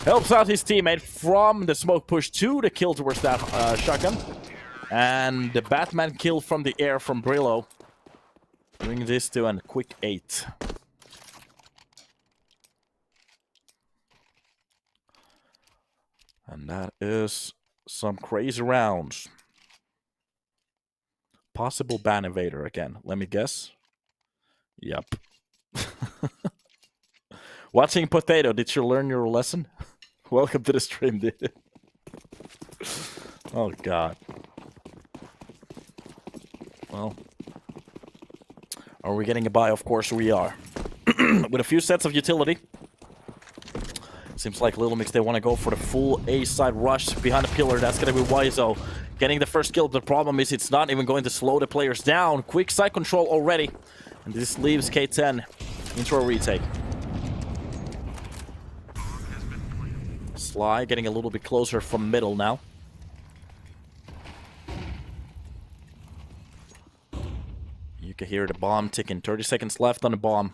helps out his teammate from the smoke push to the kill towards that shotgun. And the Batman kill from the air from Brillo. Bring this to a quick 8. And that is some crazy rounds. Possible ban evader again. Let me guess. Yep. Watching Potato, did you learn your lesson? Welcome to the stream, dude. Oh, God. Well. Are we getting a buy? Of course we are. With a few sets of utility. Seems like Lilmix, they want to go for the full A-side rush behind the pillar. That's going to be Wizo getting the first kill. The problem is it's not even going to slow the players down. Quick side control already. And this leaves K10 into a retake. Sly getting a little bit closer from middle now. You can hear the bomb ticking. 30 seconds left on the bomb.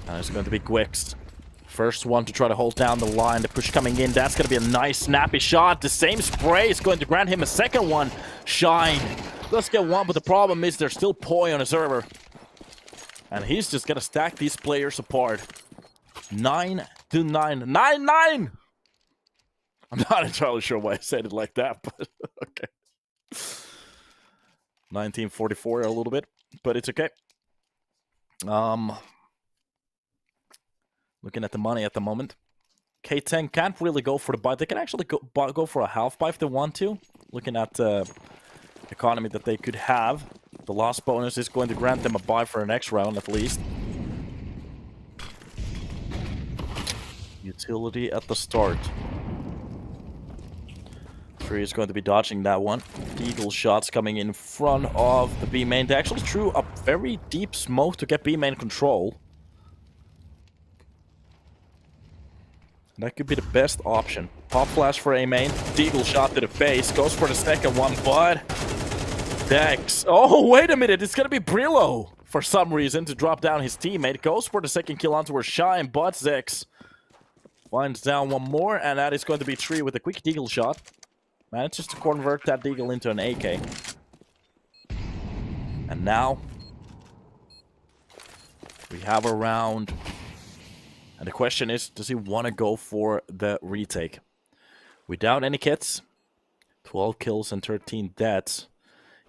And it's going to be Gwix. First one to try to hold down the line. The push coming in. That's going to be a nice snappy shot. The same spray is going to grant him a second one. Shine. Let's get one, but the problem is there's still Poi on the server. And he's just going to stack these players apart. 9-9. 9-9! I'm not entirely sure why I said it like that, but okay. 1944 a little bit, but it's okay. Looking at the money at the moment. K10 can't really go for the buy. They can actually go for a half buy if they want to. Looking at the economy that they could have. The last bonus is going to grant them a buy for the next round at least. Utility at the start. 3 is going to be dodging that one. Eagle shots coming in front of the B main. They actually threw a very deep smoke to get B main control. That could be the best option. Pop flash for A main. Deagle shot to the face. Goes for the second one, but Dex. Oh, wait a minute. It's going to be Brillo for some reason to drop down his teammate. Goes for the second kill onto her Shine, but Zex finds down one more, and that is going to be 3 with a quick Deagle shot. Manages to convert that Deagle into an AK. And now we have a round. And the question is, does he want to go for the retake? Without any kits, 12 kills and 13 deaths.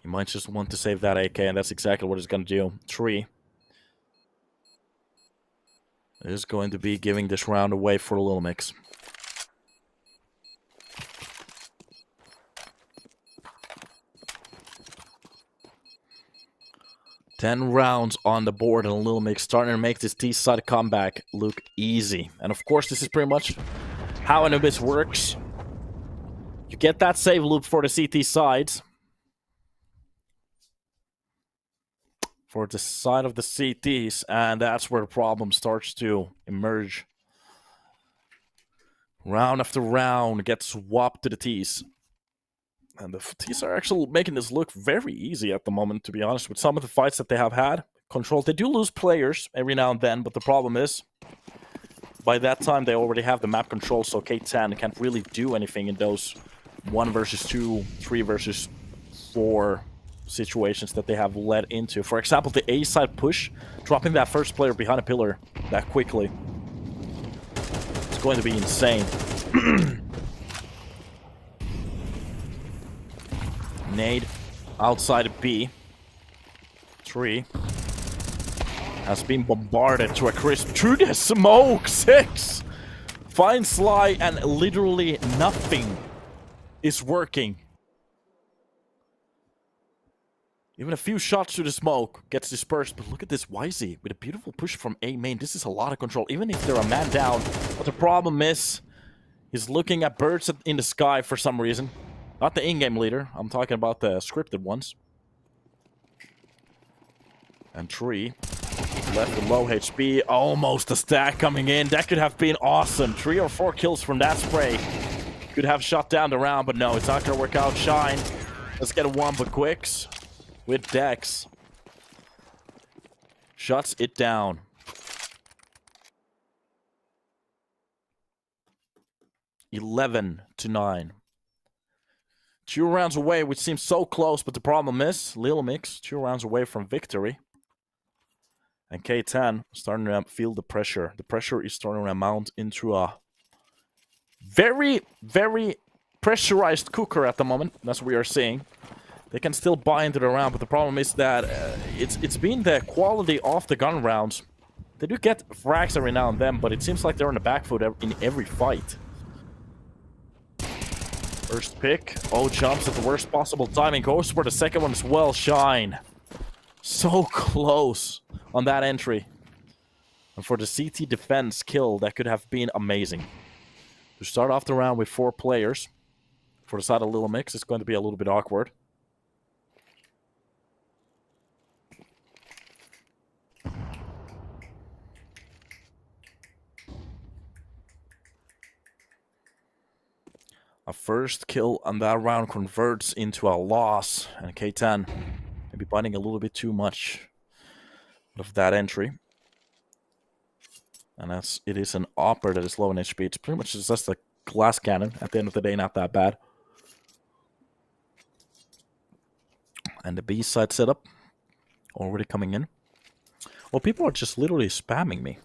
He might just want to save that AK, and that's exactly what he's going to do. 3 is going to be giving this round away for Lilmix. Ten rounds on the board, and Lilmix starting to make this T-side comeback look easy. And of course, this is pretty much how Anubis works. You get that save loop for the CT sides. For the side of the CTs, and that's where the problem starts to emerge. Round after round gets swapped to the Ts. And the Ts are actually making this look very easy at the moment, to be honest, with some of the fights that they have had. Control, they do lose players every now and then, but the problem is, by that time they already have the map control, so K10 can't really do anything in those 1 versus 2, 3 versus 4 situations that they have led into. For example, the A side push, dropping that first player behind a pillar that quickly. It's going to be insane. Nade outside of B. 3 has been bombarded to a crisp through the smoke. 6 finds Sly, and literally nothing is working. Even a few shots through the smoke gets dispersed, but look at this YZ with a beautiful push from A main. This is a lot of control, even if they're a man down. But the problem is, he's looking at birds in the sky for some reason. Not the in-game leader, I'm talking about the scripted ones. And 3 left with low HP, almost a stack coming in. That could have been awesome. 3 or 4 kills from that spray. Could have shut down the round, but no, it's not gonna work out. Shine. Let's get a Wampa Quicks with Dex. Shuts it down. (11-9). 2 rounds away, which seems so close, but the problem is, Lilmix, 2 rounds away from victory. And K10 starting to feel the pressure. The pressure is starting to mount into a very, very pressurized cooker at the moment. That's what we are seeing. They can still buy into the round, but the problem is that it's been the quality of the gun rounds. They do get frags every now and then, but it seems like they're on the back foot in every fight. First pick. Oh, jumps at the worst possible timing. Goes for the second one as well. Shine. So close on that entry. And for the CT defense kill, that could have been amazing. To start off the round with 4 players. For the side of Lilmix, it's going to be a little bit awkward. A first kill on that round converts into a loss, and K10 maybe biting a little bit too much of that entry. And as it is an Opper that is low in HP, it's pretty much just a glass cannon. At the end of the day, not that bad. And the B side setup already coming in. Well, people are just literally spamming me.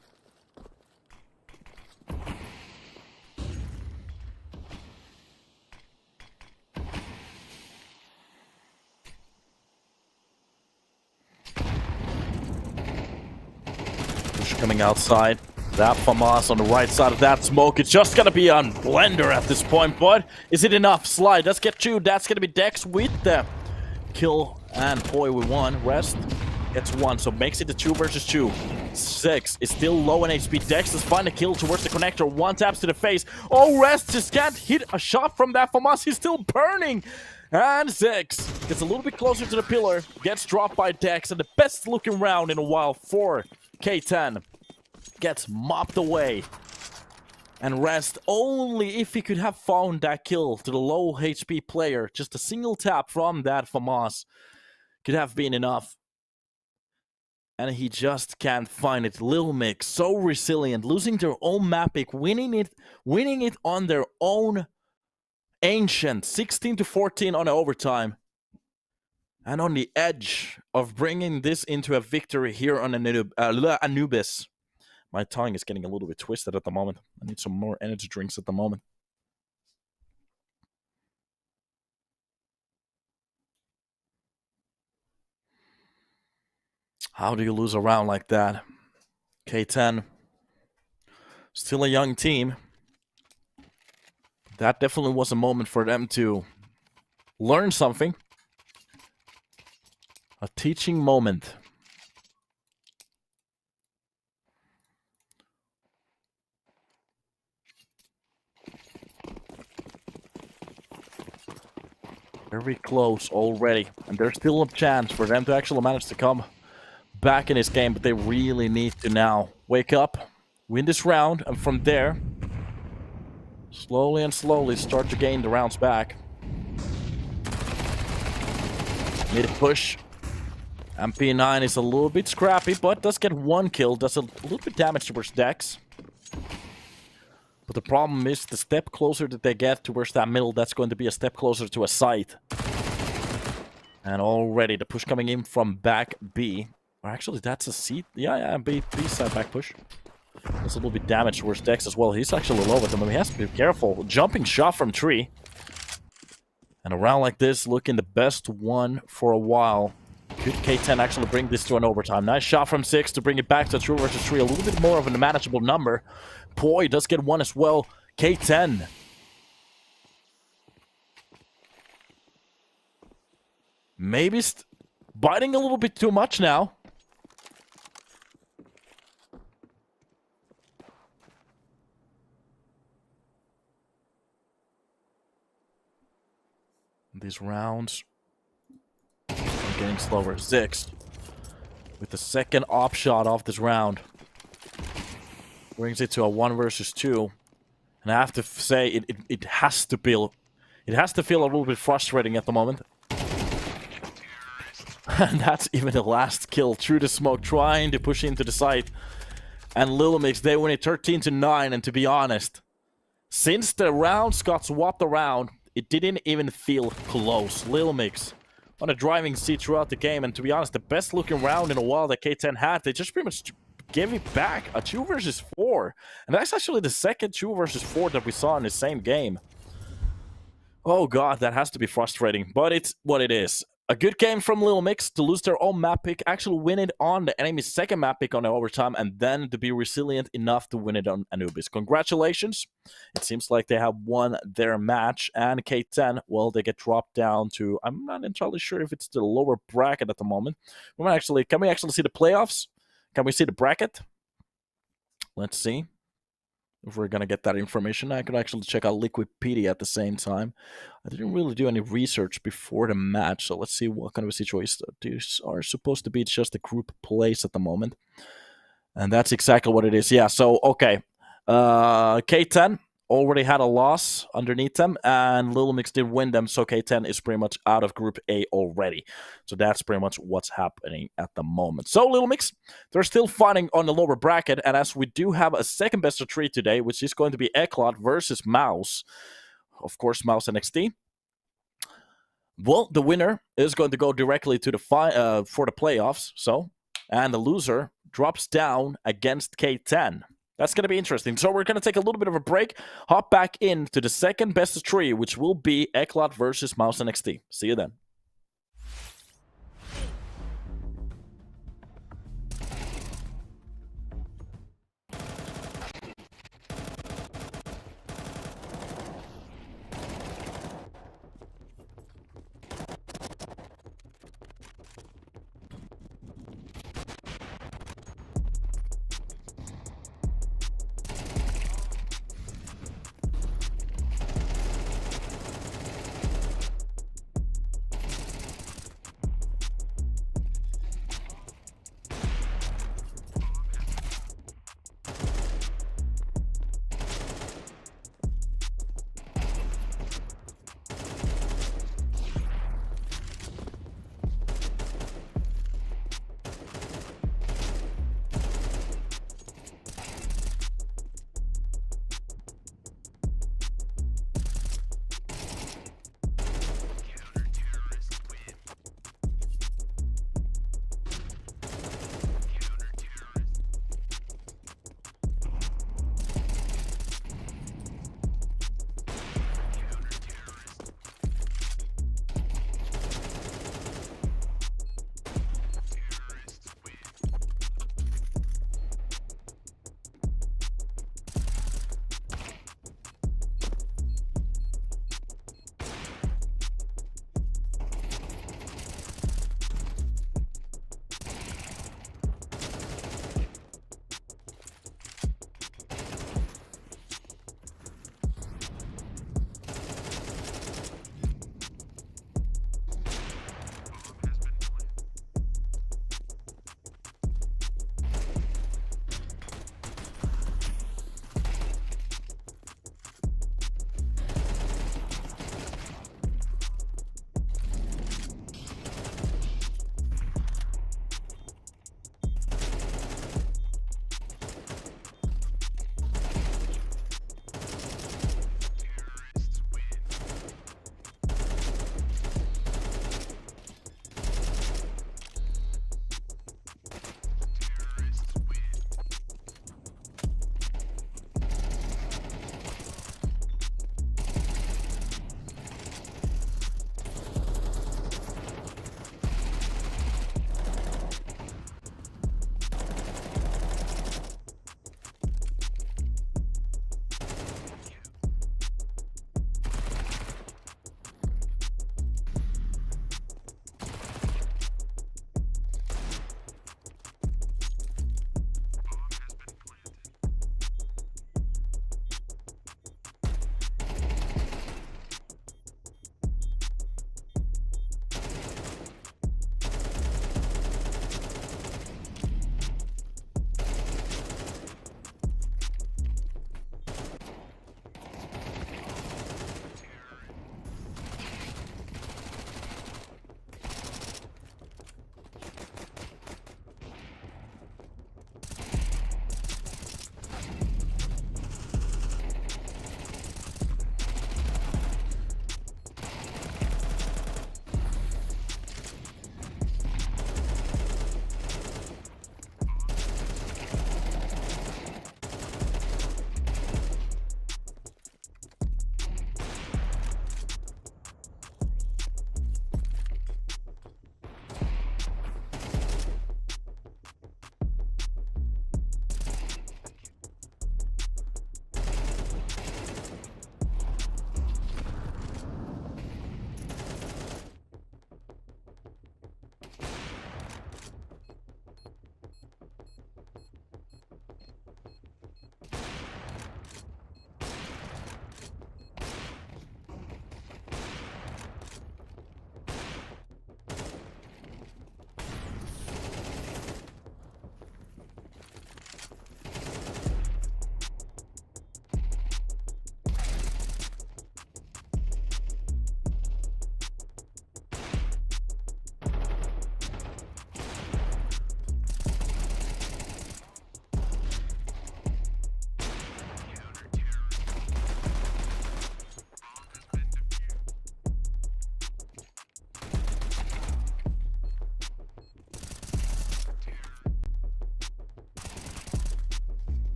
Coming outside. That FAMAS on the right side of that smoke. It's just gonna be on Blender at this point, but is it enough? Slide, let's get 2. That's gonna be Dex with the kill, and Poi with 1. Rest gets 1, so makes it a 2 versus 2. 6 is still low in HP. Dex does find a kill towards the connector. 1 taps to the face. Oh, Rest just can't hit a shot from that FAMAS. He's still burning. And 6 gets a little bit closer to the pillar. Gets dropped by Dex, and the best looking round in a while for K10 gets mopped away. And Rest, only if he could have found that kill to the low HP player, just a single tap from that FAMAS could have been enough. And he just can't find it. Lilmix, so resilient, losing their own map pick, winning it on their own Ancient, 16-14 on overtime. And on the edge of bringing this into a victory here on Anubis. My tongue is getting a little bit twisted at the moment. I need some more energy drinks at the moment. How do you lose a round like that? K10, still a young team. That definitely was a moment for them to learn something. A teaching moment. Very close already. And there's still a chance for them to actually manage to come back in this game, but they really need to now wake up, win this round, and from there, slowly and slowly start to gain the rounds back. Need a push. MP9 is a little bit scrappy, but does get one kill, does a little bit damage towards Dex. But the problem is, the step closer that they get towards that middle, that's going to be a step closer to a site. And already the push coming in from back B. Or actually, that's a C. Yeah, B side back push. That's a little bit damage towards Dex as well. He's actually low with him, and he has to be careful. Jumping shot from tree. And a round like this, looking the best one for a while. Could K10 actually bring this to an overtime? Nice shot from 6 to bring it back to 2 versus 3. A little bit more of a manageable number. Poi does get one as well. K10. Maybe biting a little bit too much now. These rounds are getting slower. Zix with the second op shot off this round. Brings it to a 1 versus 2. And I have to say, it has to feel a little bit frustrating at the moment. And that's even the last kill through the smoke, trying to push into the site. And Lilmix, they win it 13-9, and to be honest, since the rounds got swapped around, it didn't even feel close. Lilmix on a driving seat throughout the game, and to be honest, the best looking round in a while that K10 had, they just pretty much gave it back. A 2 versus 4. And that's actually the second 2 versus 4 that we saw in the same game. Oh god, that has to be frustrating, but it's what it is. A good game from Lilmix to lose their own map pick, actually win it on the enemy's second map pick on the overtime, and then to be resilient enough to win it on Anubis. Congratulations. It seems like they have won their match, and K10, well, they get dropped down to, I'm not entirely sure if it's the lower bracket at the moment. Can we actually see the playoffs? Can we see the bracket? Let's see if we're going to get that information. I could actually check out Liquipedia at the same time. I didn't really do any research before the match, so let's see what kind of a situation. These are supposed to be just the group plays at the moment. And that's exactly what it is. Yeah, so, okay. K10 already had a loss underneath them, and Lilmix did win them, so K10 is pretty much out of Group A already. So that's pretty much what's happening at the moment. So Lilmix, they're still fighting on the lower bracket, and as we do have a second best of 3 today, which is going to be ECLOT versus MOUZ. Of course, MOUZ NXT. Well, the winner is going to go directly to the for the playoffs, so, and the loser drops down against K10. That's going to be interesting. So we're going to take a little bit of a break, hop back into the second best of 3, which will be ECLOT versus MOUZ NXT. See you then.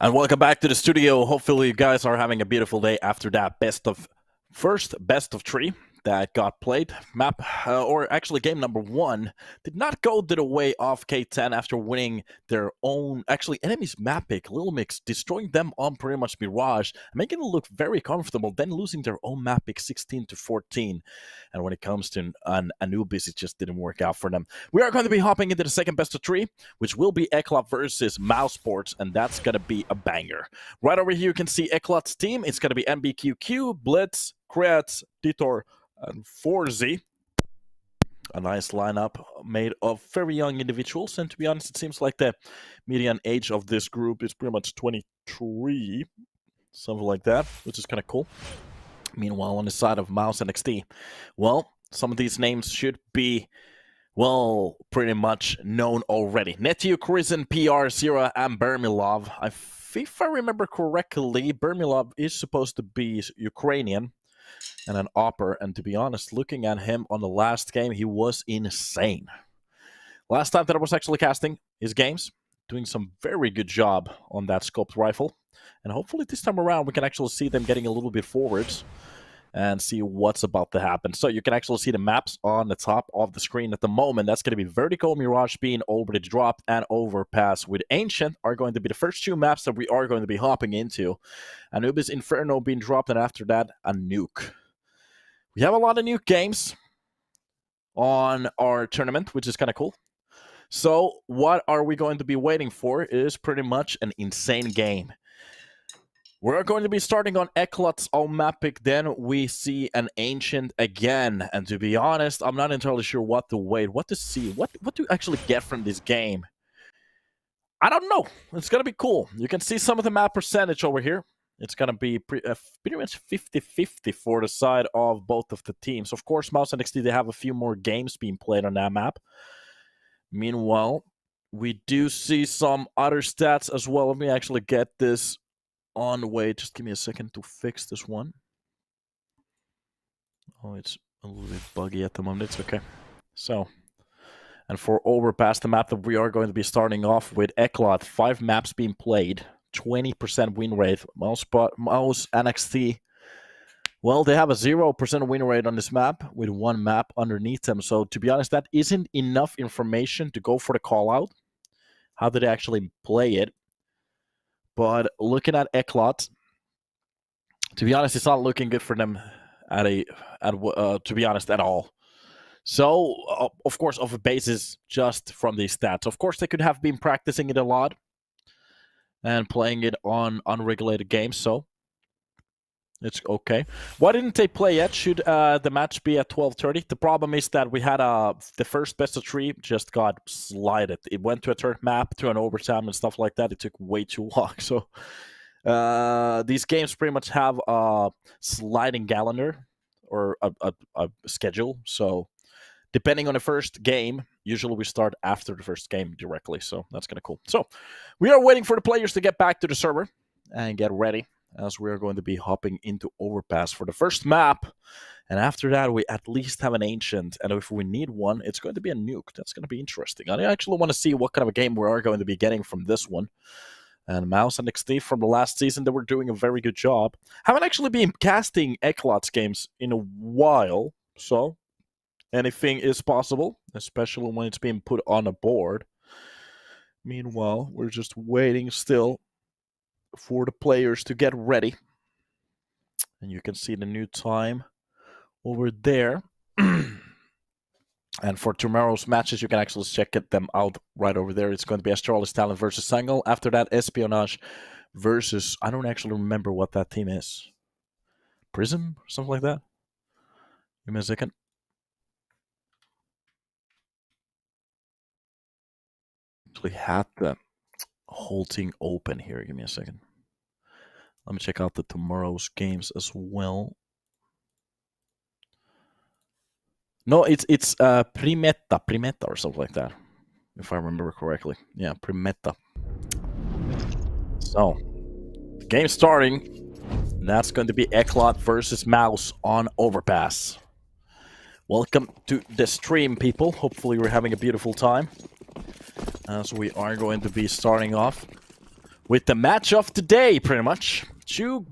And welcome back to the studio. Hopefully you guys are having a beautiful day after that best of three that got played. Map, or actually game number 1, did not go the way of K10 after winning their own, actually enemy's map pick, Lilmix, destroying them on pretty much Mirage, making it look very comfortable, then losing their own map pick 16-14. And when it comes to Anubis, it just didn't work out for them. We are going to be hopping into the second best of 3, which will be ECLOT versus MOUZ Sports, and that's going to be a banger. Right over here you can see ECLOT's team. It's going to be MBQQ, Blitz, Kretz, Ditor, and 4Z. A nice lineup made of very young individuals, and to be honest, it seems like the median age of this group is pretty much 23, something like that, which is kind of cool. Meanwhile, on the side of MOUZ NXT, well, some of these names should be, well, pretty much known already. Netiu, Krizen, PR, Zira, and Bermilov. If I remember correctly, Bermilov is supposed to be Ukrainian and an opper, and to be honest, looking at him on the last game, he was insane. Last time that I was actually casting his games, doing some very good job on that scoped rifle, and hopefully this time around we can actually see them getting a little bit forwards and see what's about to happen. So you can actually see the maps on the top of the screen at the moment. That's going to be Vertical, Mirage being already dropped, and Overpass with Ancient are going to be the first 2 maps that we are going to be hopping into. Anubis Inferno being dropped, and after that, a nuke. We have a lot of nuke games on our tournament, which is kind of cool. So what are we going to be waiting for is pretty much an insane game. We're going to be starting on ECLOT's own map pick, then we see an Ancient again. And to be honest, I'm not entirely sure what to wait, what to see, what to actually get from this game. I don't know. It's going to be cool. You can see some of the map percentage over here. It's going to be pretty much 50-50 for the side of both of the teams. Of course, MOUZ NXT, they have a few more games being played on that map. Meanwhile, we do see some other stats as well. Let me actually get this on the way. Just give me a second to fix this one. Oh, it's a little bit buggy at the moment. It's okay. So, and for Overpass, the map that we are going to be starting off with, ECLOT, 5 maps being played. 20% win rate. MOUZ NXT, well, they have a 0% win rate on this map with 1 map underneath them. So to be honest, that isn't enough information to go for the call out. How did they actually play it? But looking at ECLOT, to be honest, it's not looking good for them to be honest, at all. So, of course, off a basis just from these stats. Of course, they could have been practicing it a lot and playing it on unregulated games, so it's okay. Why didn't they play yet? Should the match be at 12:30? The problem is that we had the first best of 3 just got slided. It went to a third map, to an overtime and stuff like that. It took way too long. So these games pretty much have a sliding calendar or a schedule. So depending on the first game, usually we start after the first game directly, so that's kind of cool. So we are waiting for the players to get back to the server and get ready, as we are going to be hopping into Overpass for the first map. And after that, we at least have an Ancient, and if we need one, it's going to be a nuke. That's going to be interesting. I actually want to see what kind of a game we are going to be getting from this one. And MOUZ NXT from the last season, they were doing a very good job. Haven't actually been casting ECLOT's games in a while, so anything is possible, especially when it's being put on a board. Meanwhile, we're just waiting still for the players to get ready. And you can see the new time over there. And for tomorrow's matches, you can actually check them out right over there. It's going to be Astralis Talent versus Sangal. After that, Espionage versus, I don't actually remember what that team is. Prism? Something like that? Give me a second. Actually had the whole thing open here. Give me a second. Let me check out the tomorrow's games as well. No, it's Primetta or something like that, if I remember correctly. Yeah, Primetta. So, game starting. That's going to be ECLOT versus MOUZ on Overpass. Welcome to the stream, people. Hopefully you're having a beautiful time, as we are going to be starting off with the match of the day, pretty much. Two,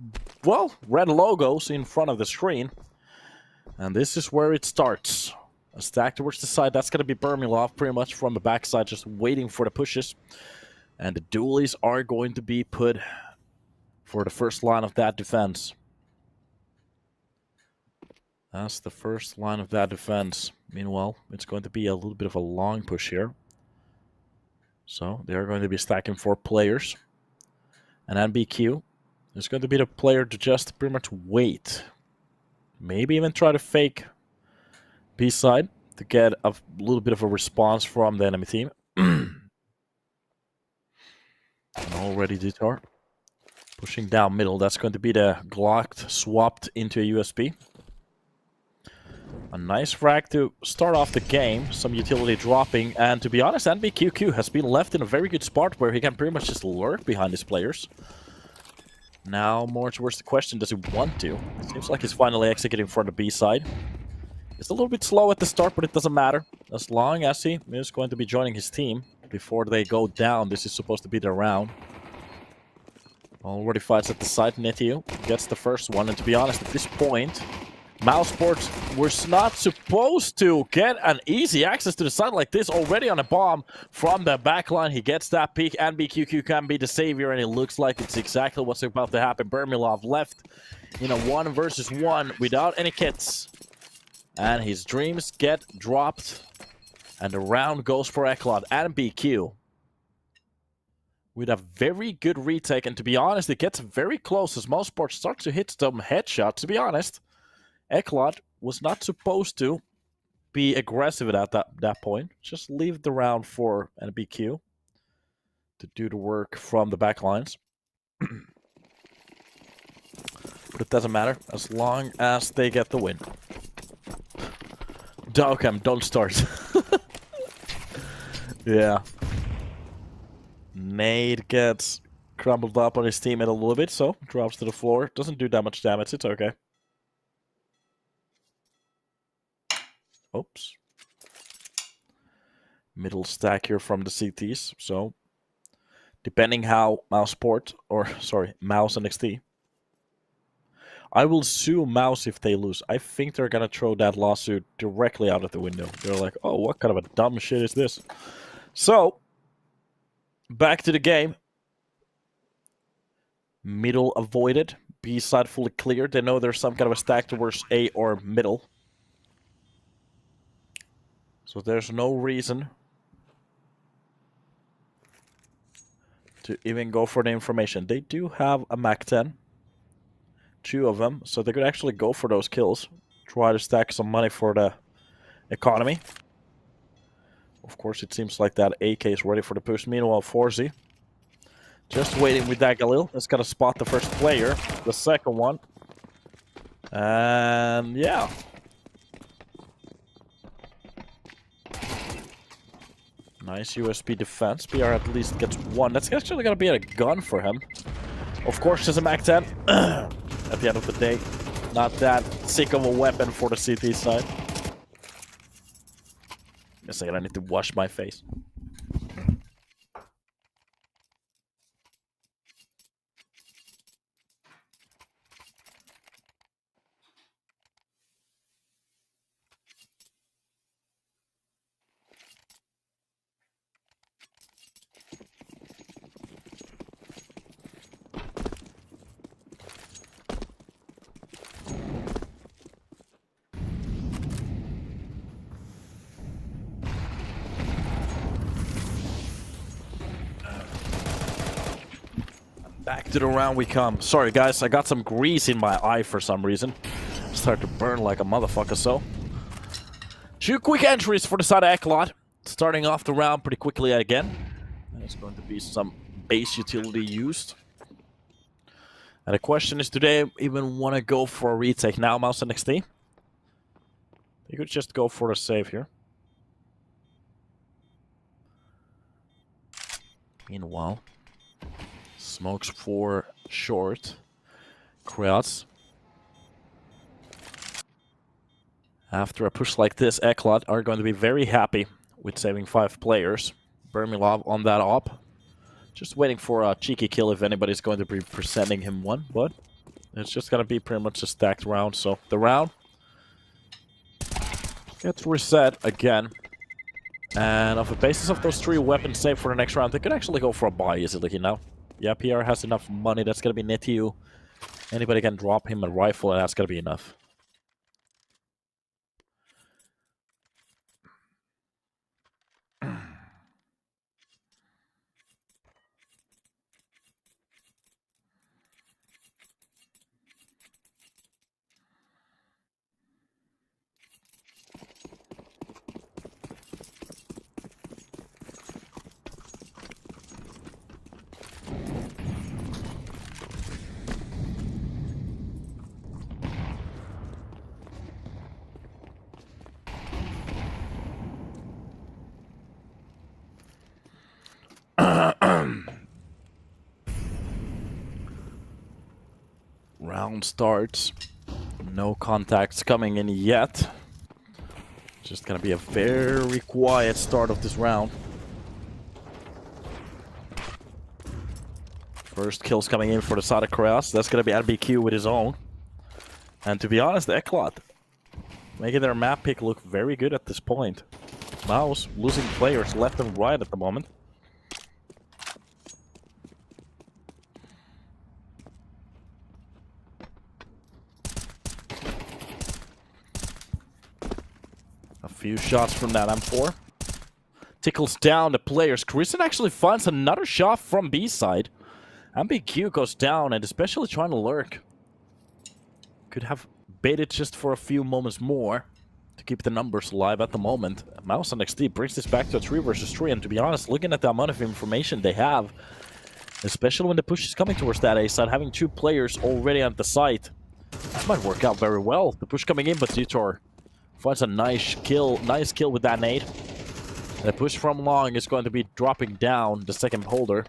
well, red logos in front of the screen. And this is where it starts. A stack towards the side, that's going to be Bermilov pretty much from the backside, just waiting for the pushes. And the dualies are going to be put for the first line of that defense. That's the first line of that defense. Meanwhile, it's going to be a little bit of a long push here. So they are going to be stacking 4 players. And NBQ is going to be the player to just pretty much wait. Maybe even try to fake B-side to get a little bit of a response from the enemy team. And already Detour pushing down middle. That's going to be the Glock swapped into a USB. A nice frag to start off the game. Some utility dropping. And to be honest, NBQQ has been left in a very good spot where he can pretty much just lurk behind his players. Now more towards the question, does he want to? Seems like he's finally executing for the B side. It's a little bit slow at the start, but it doesn't matter. As long as he is going to be joining his team before they go down. This is supposed to be their round. Already fights at the side. Netio gets the first one. And to be honest, at this point, MOUZ Sports was not supposed to get an easy access to the side like this. Already on a bomb from the backline. He gets that peek. And BQQ can be the savior. And it looks like it's exactly what's about to happen. Bermilov left in a 1 versus 1 without any kits. And his dreams get dropped. And the round goes for ECLOT and BQ. With a very good retake. And to be honest, it gets very close as MOUZ Sports starts to hit some headshots. To be honest, ECLOT was not supposed to be aggressive at that point. Just leave the round for NBQ to do the work from the back lines. But it doesn't matter as long as they get the win. Dowcam, don't start. Yeah. Nade gets crumbled up on his teammate a little bit, so drops to the floor. Doesn't do that much damage, it's okay. Oops. Middle stack here from the CTs, so depending how MOUZ NXT. I will sue MOUZ if they lose. I think they're gonna throw that lawsuit directly out of the window. They're like, oh, what kind of a dumb shit is this? So, back to the game. Middle avoided. B side fully cleared. They know there's some kind of a stack towards A or middle. So there's no reason to even go for the information. They do have a MAC-10. 2 of them. So they could actually go for those kills. Try to stack some money for the economy. Of course, it seems like that AK is ready for the push. Meanwhile, 4Z just waiting with that Galil. It's got to spot the first player. The second one. And yeah. Nice USB defense. BR at least gets 1. That's actually going to be a gun for him. Of course, there's a MAC-10. At the end of the day, not that sick of a weapon for the CT side. A second, I need to wash my face. Back to the round we come. Sorry guys, I got some grease in my eye for some reason. Start to burn like a motherfucker, so. 2 quick entries for the side of ECLOT. Starting off the round pretty quickly again. There's going to be some base utility used. And the question is, do they even want to go for a retake now, MOUZ NXT? You could just go for a save here. Meanwhile, smokes for short. Krauts. After a push like this, ECLOT are going to be very happy with saving 5 players. Bermilov on that op. Just waiting for a cheeky kill if anybody's going to be presenting him one, but it's just gonna be pretty much a stacked round. So the round gets reset again. And off the basis of those 3 weapons saved for the next round, they could actually go for a buy easily, you know? Yeah, PR has enough money, that's gonna be net to you. Anybody can drop him a rifle, and that's gonna be enough. Round starts. No contacts coming in yet. Just gonna be a very quiet start of this round. First kills coming in for the side of Kraus. That's gonna be RBQ with his own. And to be honest, the ECLOT making their map pick look very good at this point. MOUZ losing players left and right at the moment. A few shots from that M4. Tickles down the players. Kristen actually finds another shot from B side. MBQ goes down and especially trying to lurk. Could have baited just for a few moments more to keep the numbers alive at the moment. MOUZ NXT brings this back to a 3 versus 3, and to be honest, looking at the amount of information they have, especially when the push is coming towards that A side, having 2 players already at the site, that might work out very well. The push coming in, but Detour finds a nice kill with that nade. The push from long is going to be dropping down the second holder.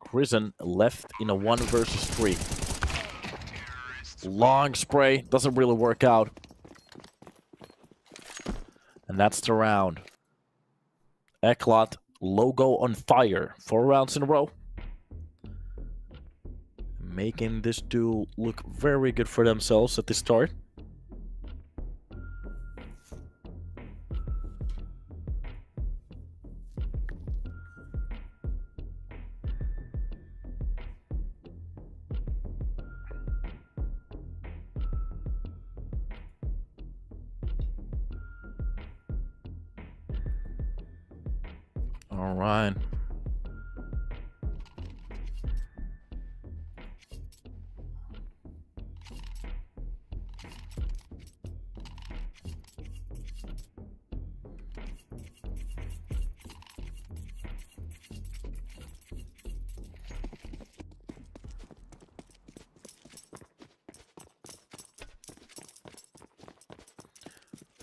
Prison left in a 1 versus 3. Long spray doesn't really work out. And that's the round. ECLOT logo on fire. 4 rounds in a row. Making this duel look very good for themselves at the start. All right.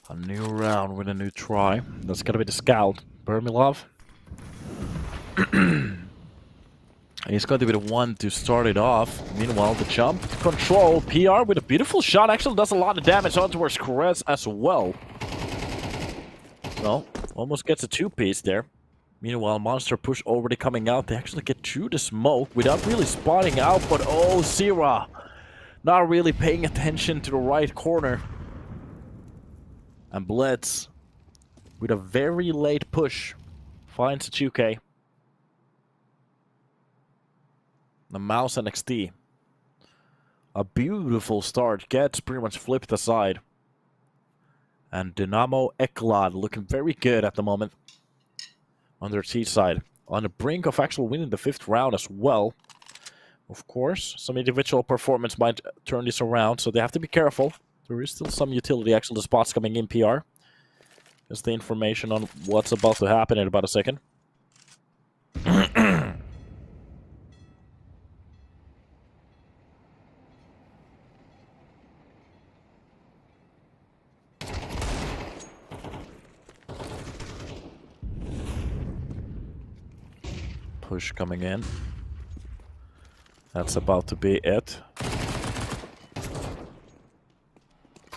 A new round with a new try. That's gonna be the scout, Bermilov. He's going to be the one to start it off. Meanwhile, the jump control. PR with a beautiful shot. Actually does a lot of damage on towards Caress as well. So, almost gets a 2-piece there. Meanwhile, Monster push already coming out. They actually get through the smoke without really spotting out. But oh, Zira not really paying attention to the right corner. And Blitz with a very late push finds a 2K. The MOUZ NXT. A beautiful start. Gets pretty much flipped aside. And Dynamo ECLOT looking very good at the moment. On their T side. On the brink of actually winning the 5th round as well. Of course, some individual performance might turn this around, so they have to be careful. There is still some utility. Actually, the spots coming in PR. Just the information on what's about to happen in about a second. Push coming in. That's about to be it.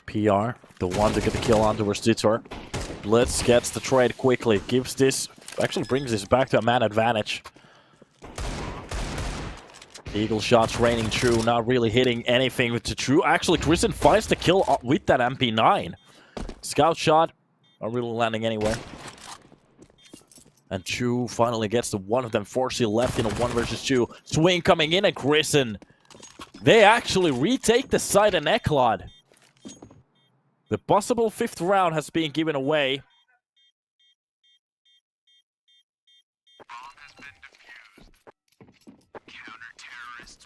PR, the one to get the kill on towards Detour. Blitz gets the trade quickly. Gives this... Actually brings this back to a man advantage. Eagle shots raining true, not really hitting anything with the true. Actually, Kristen finds the kill with that MP9. Scout shot, not really landing anywhere. And True finally gets the one of them. Forcey left in a 1 versus 2. Swing coming in, and Kristen. They actually retake the side in ECLOT. The possible 5th round has been given away. Counter-terrorists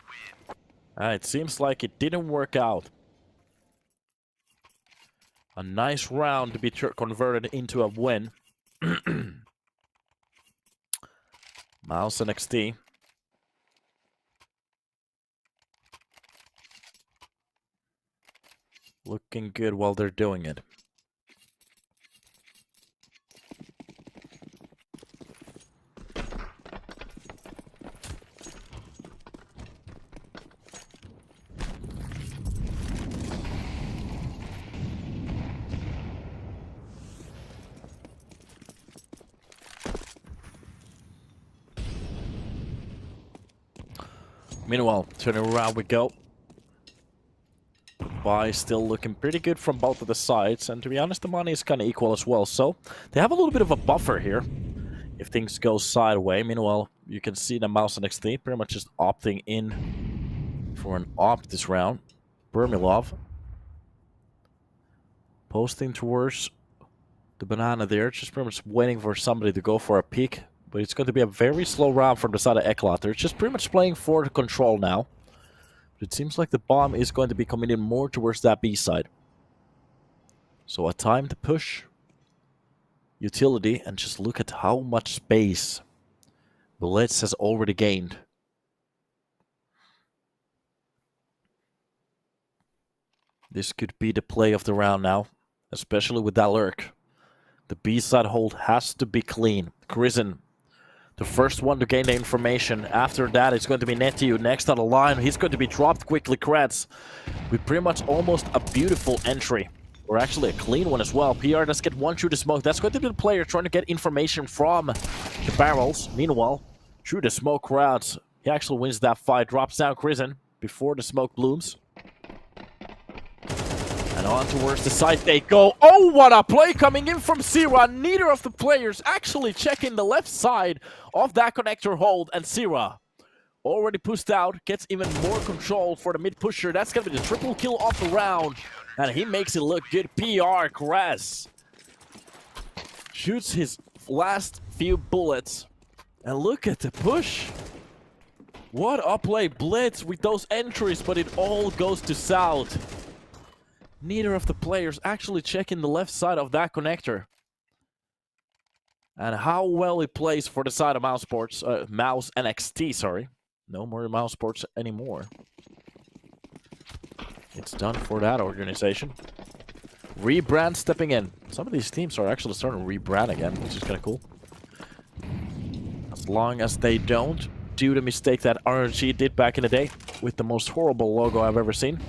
win. It seems like it didn't work out. A nice round to be converted into a win. MOUZ NXT. Looking good while they're doing it. Meanwhile, turning around we go. Buy still looking pretty good from both of the sides, and to be honest, the money is kind of equal as well. So they have a little bit of a buffer here if things go sideways. Meanwhile, you can see the MOUZ NXT pretty much just opting in for an op this round. Bermilov posting towards the banana there, just pretty much waiting for somebody to go for a peek. But it's going to be a very slow round from the side of ECLOT. They're just pretty much playing for the control now. But it seems like the bomb is going to be coming in more towards that B side. So a time to push utility, and just look at how much space Blitz has already gained. This could be the play of the round now, especially with that lurk. The B side hold has to be clean. Krisen, the first one to gain the information. After that, it's going to be Netiu next on the line. He's going to be dropped quickly, Kretz, with pretty much almost a beautiful entry. Or actually a clean one as well. PR does get one through the smoke. That's going to be the player trying to get information from the barrels. Meanwhile, through the smoke crowds, he actually wins that fight. Drops down Krisen before the smoke blooms. And on towards the side they go. Oh, what a play coming in from Sira. Neither of the players actually checking the left side of that connector hold. And Sira already pushed out, gets even more control for the mid pusher. That's going to be the triple kill off the round. And he makes it look good. PR Kress shoots his last few bullets. And look at the push. What a play. Blitz with those entries, but it all goes to south. Neither of the players actually checking the left side of that connector. And how well he plays for the side of MOUZ NXT, sorry. No more MOUZ Sports anymore. It's done for that organization. Rebrand stepping in. Some of these teams are actually starting to rebrand again, which is kind of cool. As long as they don't do the mistake that RNG did back in the day with the most horrible logo I've ever seen.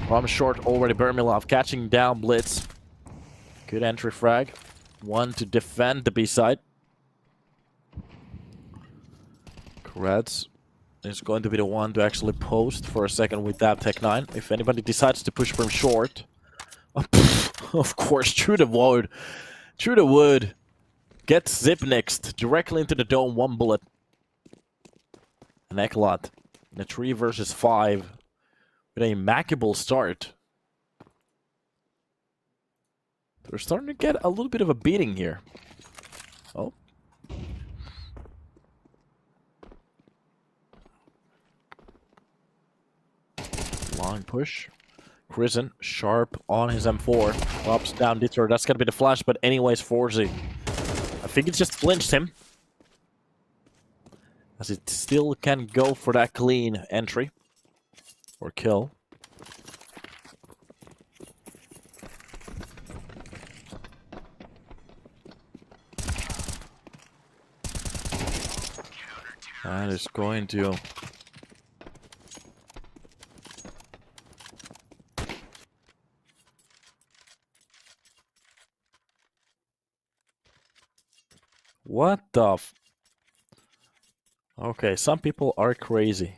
From short already, Bermilov catching down Blitz. Good entry frag. One to defend the B side. Kretz is going to be the one to actually post for a second with that Tech 9. If anybody decides to push from short. Of course, through the wood. Through the wood. Gets Zip next. Directly into the dome. One bullet. An ECLOT. In a 3 versus 5. With a immaculate start. They're starting to get a little bit of a beating here. Oh. Long push. Krisen, sharp on his M4. Drops down Dieter. That's going to be the flash, but anyways, Forzi. I think it just flinched him. As it still can go for that clean entry. Or kill. That is going to... What the f... Okay, some people are crazy.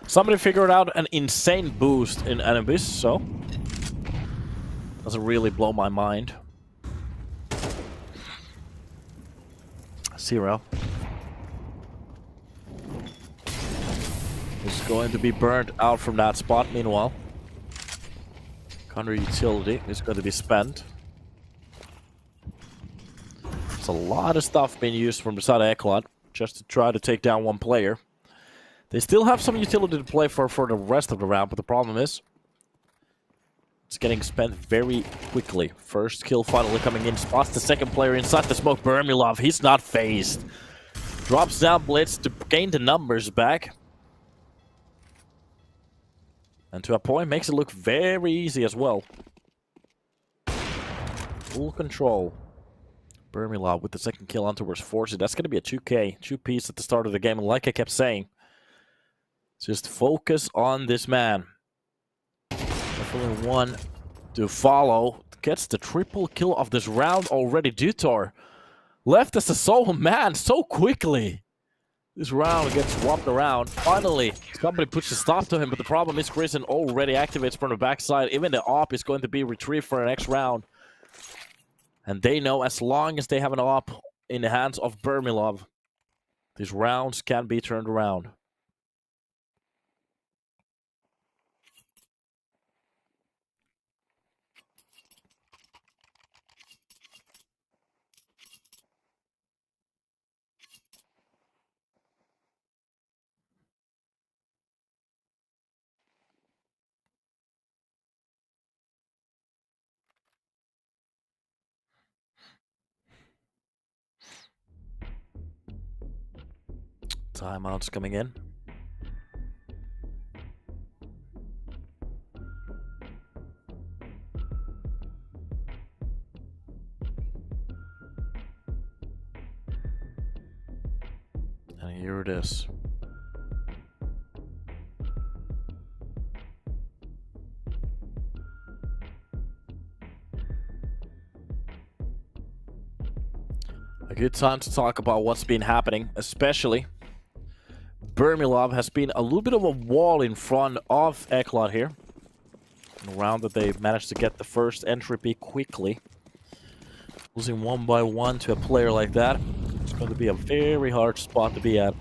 Somebody figured out an insane boost in enemies, so doesn't really blow my mind. 0 is going to be burned out from that spot. Meanwhile, counter utility is going to be spent. It's a lot of stuff being used from the side of ECLOT just to try to take down one player. They still have some utility to play for the rest of the round, but the problem is it's getting spent very quickly. First kill finally coming in, spots the second player inside the smoke. Bermilov, he's not phased. Drops down Blitz to gain the numbers back. And to a point, makes it look very easy as well. Full control. Bermilov with the second kill on towards Forcy. That's going to be a 2K, 2-piece at the start of the game. And like I kept saying, just focus on this man. Definitely one to follow. Gets the triple kill of this round already. Dutor left as a sole man so quickly. This round gets swapped around. Finally, somebody puts a stop to him, but the problem is Grison already activates from the backside. Even the AWP is going to be retrieved for the next round. And they know as long as they have an AWP in the hands of Bermilov, these rounds can be turned around. Timeouts coming in. And here it is. A good time to talk about what's been happening, especially Bermilov has been a little bit of a wall in front of ECLOT here. In a round that they managed to get the first entropy quickly. Losing 1 by 1 to a player like that, it's going to be a very hard spot to be at.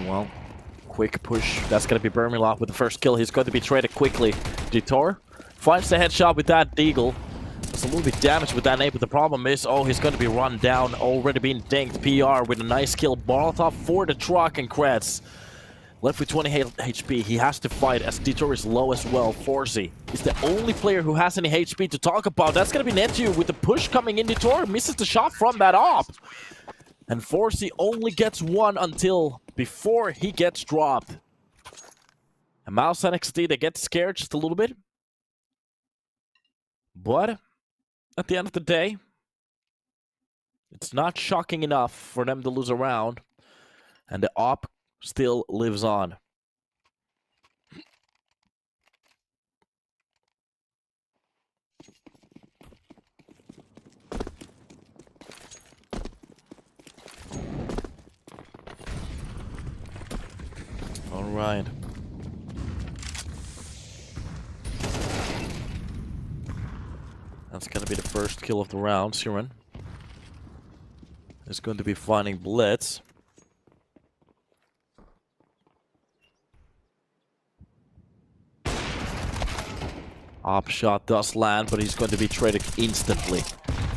Well, quick push. That's going to be Bermilov with the first kill. He's going to be traded quickly. Dutor finds the headshot with that deagle. Does a little bit damage with that nade, but the problem is, oh, he's going to be run down. Already being dinked. PR with a nice kill. Molotov for the truck and creds. Left with 20 HP. He has to fight as Dutor is low as well. Forcy is the only player who has any HP to talk about. That's going to be Netu with the push coming in. Dutor misses the shot from that op. And Forcy only gets one until before he gets dropped. And MOUZ NXT, they get scared just a little bit. But at the end of the day, it's not shocking enough for them to lose a round. And the op still lives on. All right. That's going to be the first kill of the round. Siren is going to be finding Blitz. Op shot does land, but he's going to be traded instantly.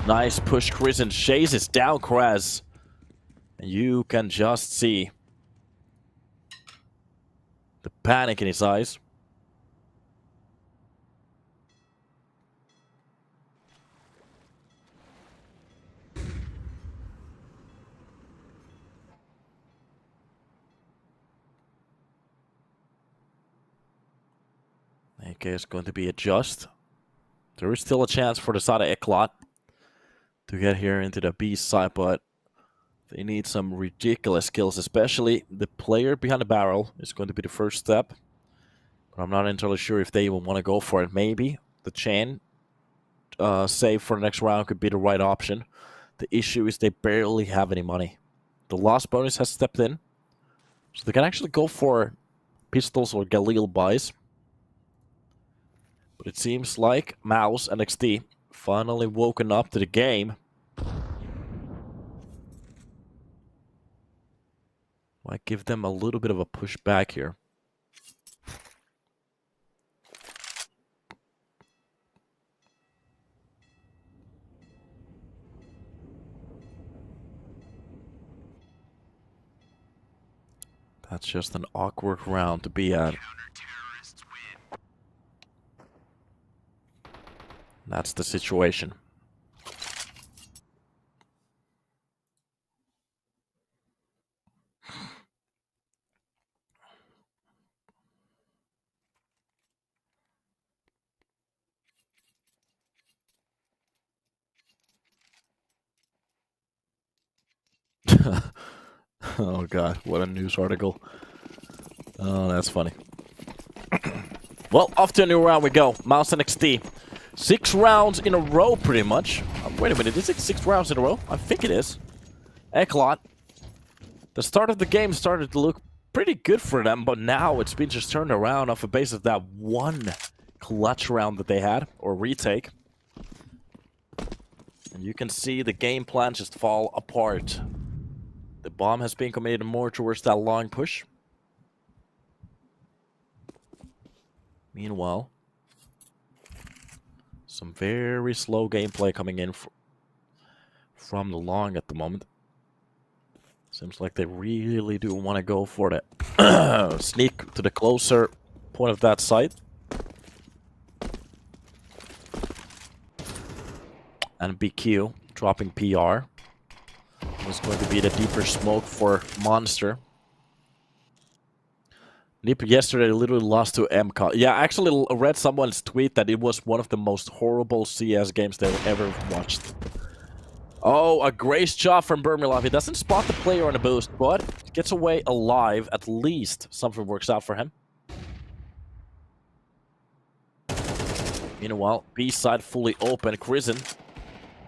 Nice push, Chris, and chases down Kraz. And you can just see the panic in his eyes. DK is going to be adjust. There is still a chance for the side of ECLOT to get here into the B side, but they need some ridiculous skills, especially the player behind the barrel is going to be the first step. But I'm not entirely sure if they even want to go for it. Maybe the chain save for the next round could be the right option. The issue is they barely have any money. The loss bonus has stepped in, so they can actually go for pistols or Galil buys. But it seems like MOUZ NXT finally woken up to the game. Might give them a little bit of a push back here. That's just an awkward round to be at. That's the situation. Oh god, what a news article. Oh, that's funny. Well, off to a new round we go. MOUZ NXT. 6 rounds in a row, pretty much. Wait a minute, is it 6 rounds in a row? I think it is. ECLOT. The start of the game started to look pretty good for them, but now it's been just turned around off the base of that one clutch round that they had, or retake. And you can see the game plan just fall apart. The bomb has been committed more towards that long push. Meanwhile, some very slow gameplay coming in from the long at the moment. Seems like they really do want to go for the sneak to the closer point of that site. And BQ dropping PR. Was going to be the deeper smoke for Monster. Nip yesterday literally lost to MCOT. Yeah, I actually read someone's tweet that it was one of the most horrible CS games they've ever watched. Oh, a grace job from Bermilov. He doesn't spot the player on a boost, but gets away alive. At least something works out for him. Meanwhile, B side fully open. Krisen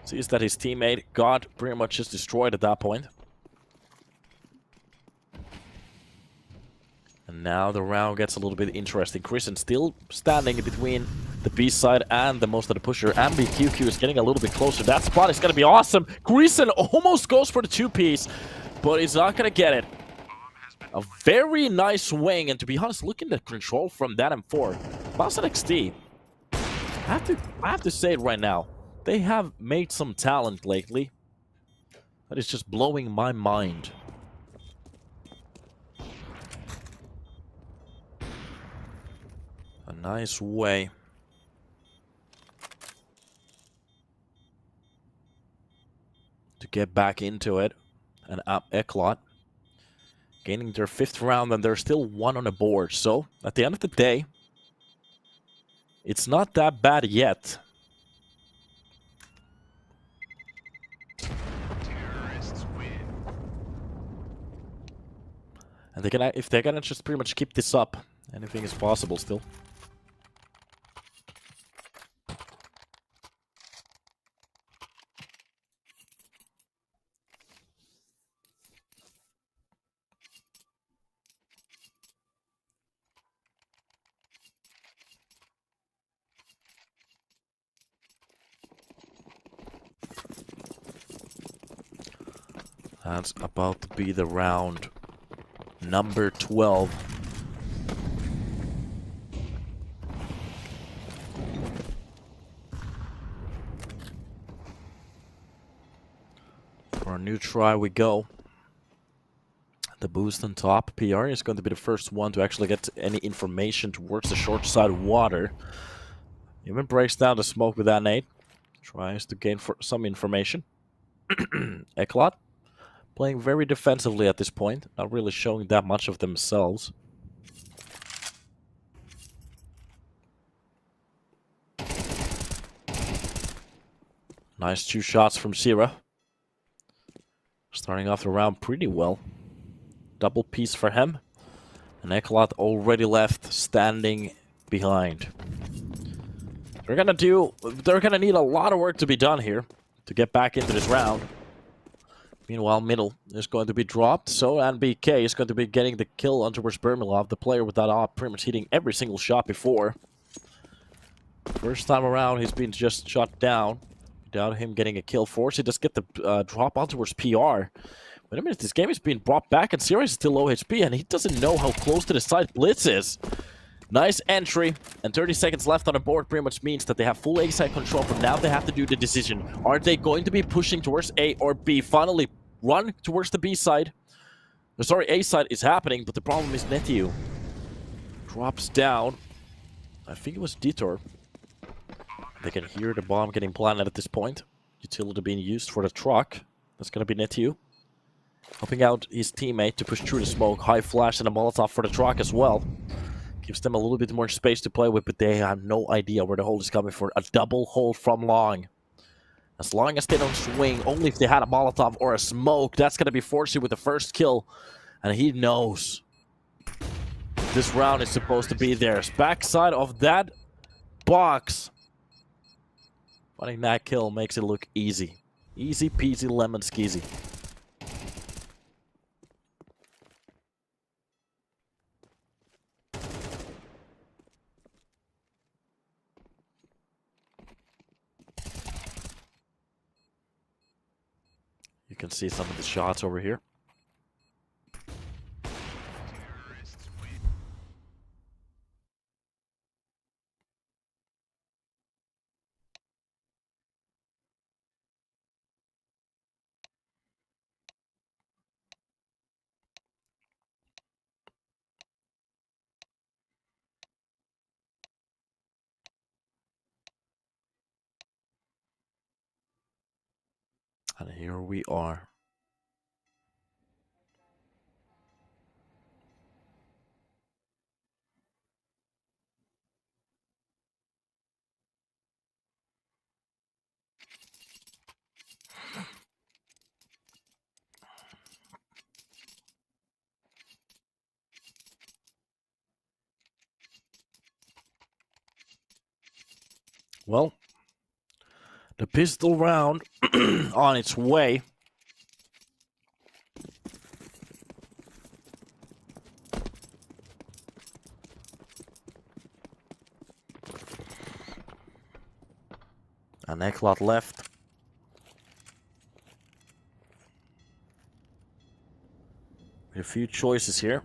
sees that his teammate got pretty much just destroyed at that point. And now the round gets a little bit interesting. Krisen still standing between the B side and the most of the pusher. And BQQ is getting a little bit closer. That spot is going to be awesome. Krisen almost goes for the 2-piece, but he's not going to get it. A very nice swing, and to be honest, looking at control from that M4. MOUZ NXT, I have to say it right now. They have made some talent lately. That is just blowing my mind. A nice way to get back into it. And up ECLOT gaining their 5th round, and there's still 1 on the board. So at the end of the day, it's not that bad yet. And if they're gonna just pretty much keep this up, anything is possible still. That's about to be the round number 12. For a new try we go. The boost on top. PR is going to be the first one to actually get any information towards the short side water. Even breaks down the smoke with that nade. Tries to gain some information. ECLOT playing very defensively at this point. Not really showing that much of themselves. Nice 2 shots from Sierra. Starting off the round pretty well. Double piece for him. And ECLOT already left, standing behind. They're gonna need a lot of work to be done here to get back into this round. Meanwhile, middle is going to be dropped, so NBK is going to be getting the kill on towards Bermilov, the player with that op pretty much hitting every single shot before. First time around, he's been just shot down. Without him getting a kill. Force, he does get the drop on towards PR. Wait a minute, this game is being brought back, and Sirius is still low HP, and he doesn't know how close to the side Blitz is. Nice entry, and 30 seconds left on the board pretty much means that they have full A-side control, but now they have to do the decision. Are they going to be pushing towards A or B? Finally, run towards the B side. Sorry, A side is happening, but the problem is Nettiu drops down. I think it was Detour. They can hear the bomb getting planted at this point. Utility being used for the truck. That's going to be Nettiu. Helping out his teammate to push through the smoke. High flash and a Molotov for the truck as well. Gives them a little bit more space to play with, but they have no idea where the hold is coming for. A double hold from long. As long as they don't swing, only if they had a Molotov or a smoke, that's going to be Forcey with the first kill. And he knows this round is supposed to be theirs. Backside of that box. Finding that kill makes it look easy. Easy peasy lemon skeezy. You can see some of the shots over here. And here we are. Well, the pistol round on its way. An ECLOT left. With a few choices here.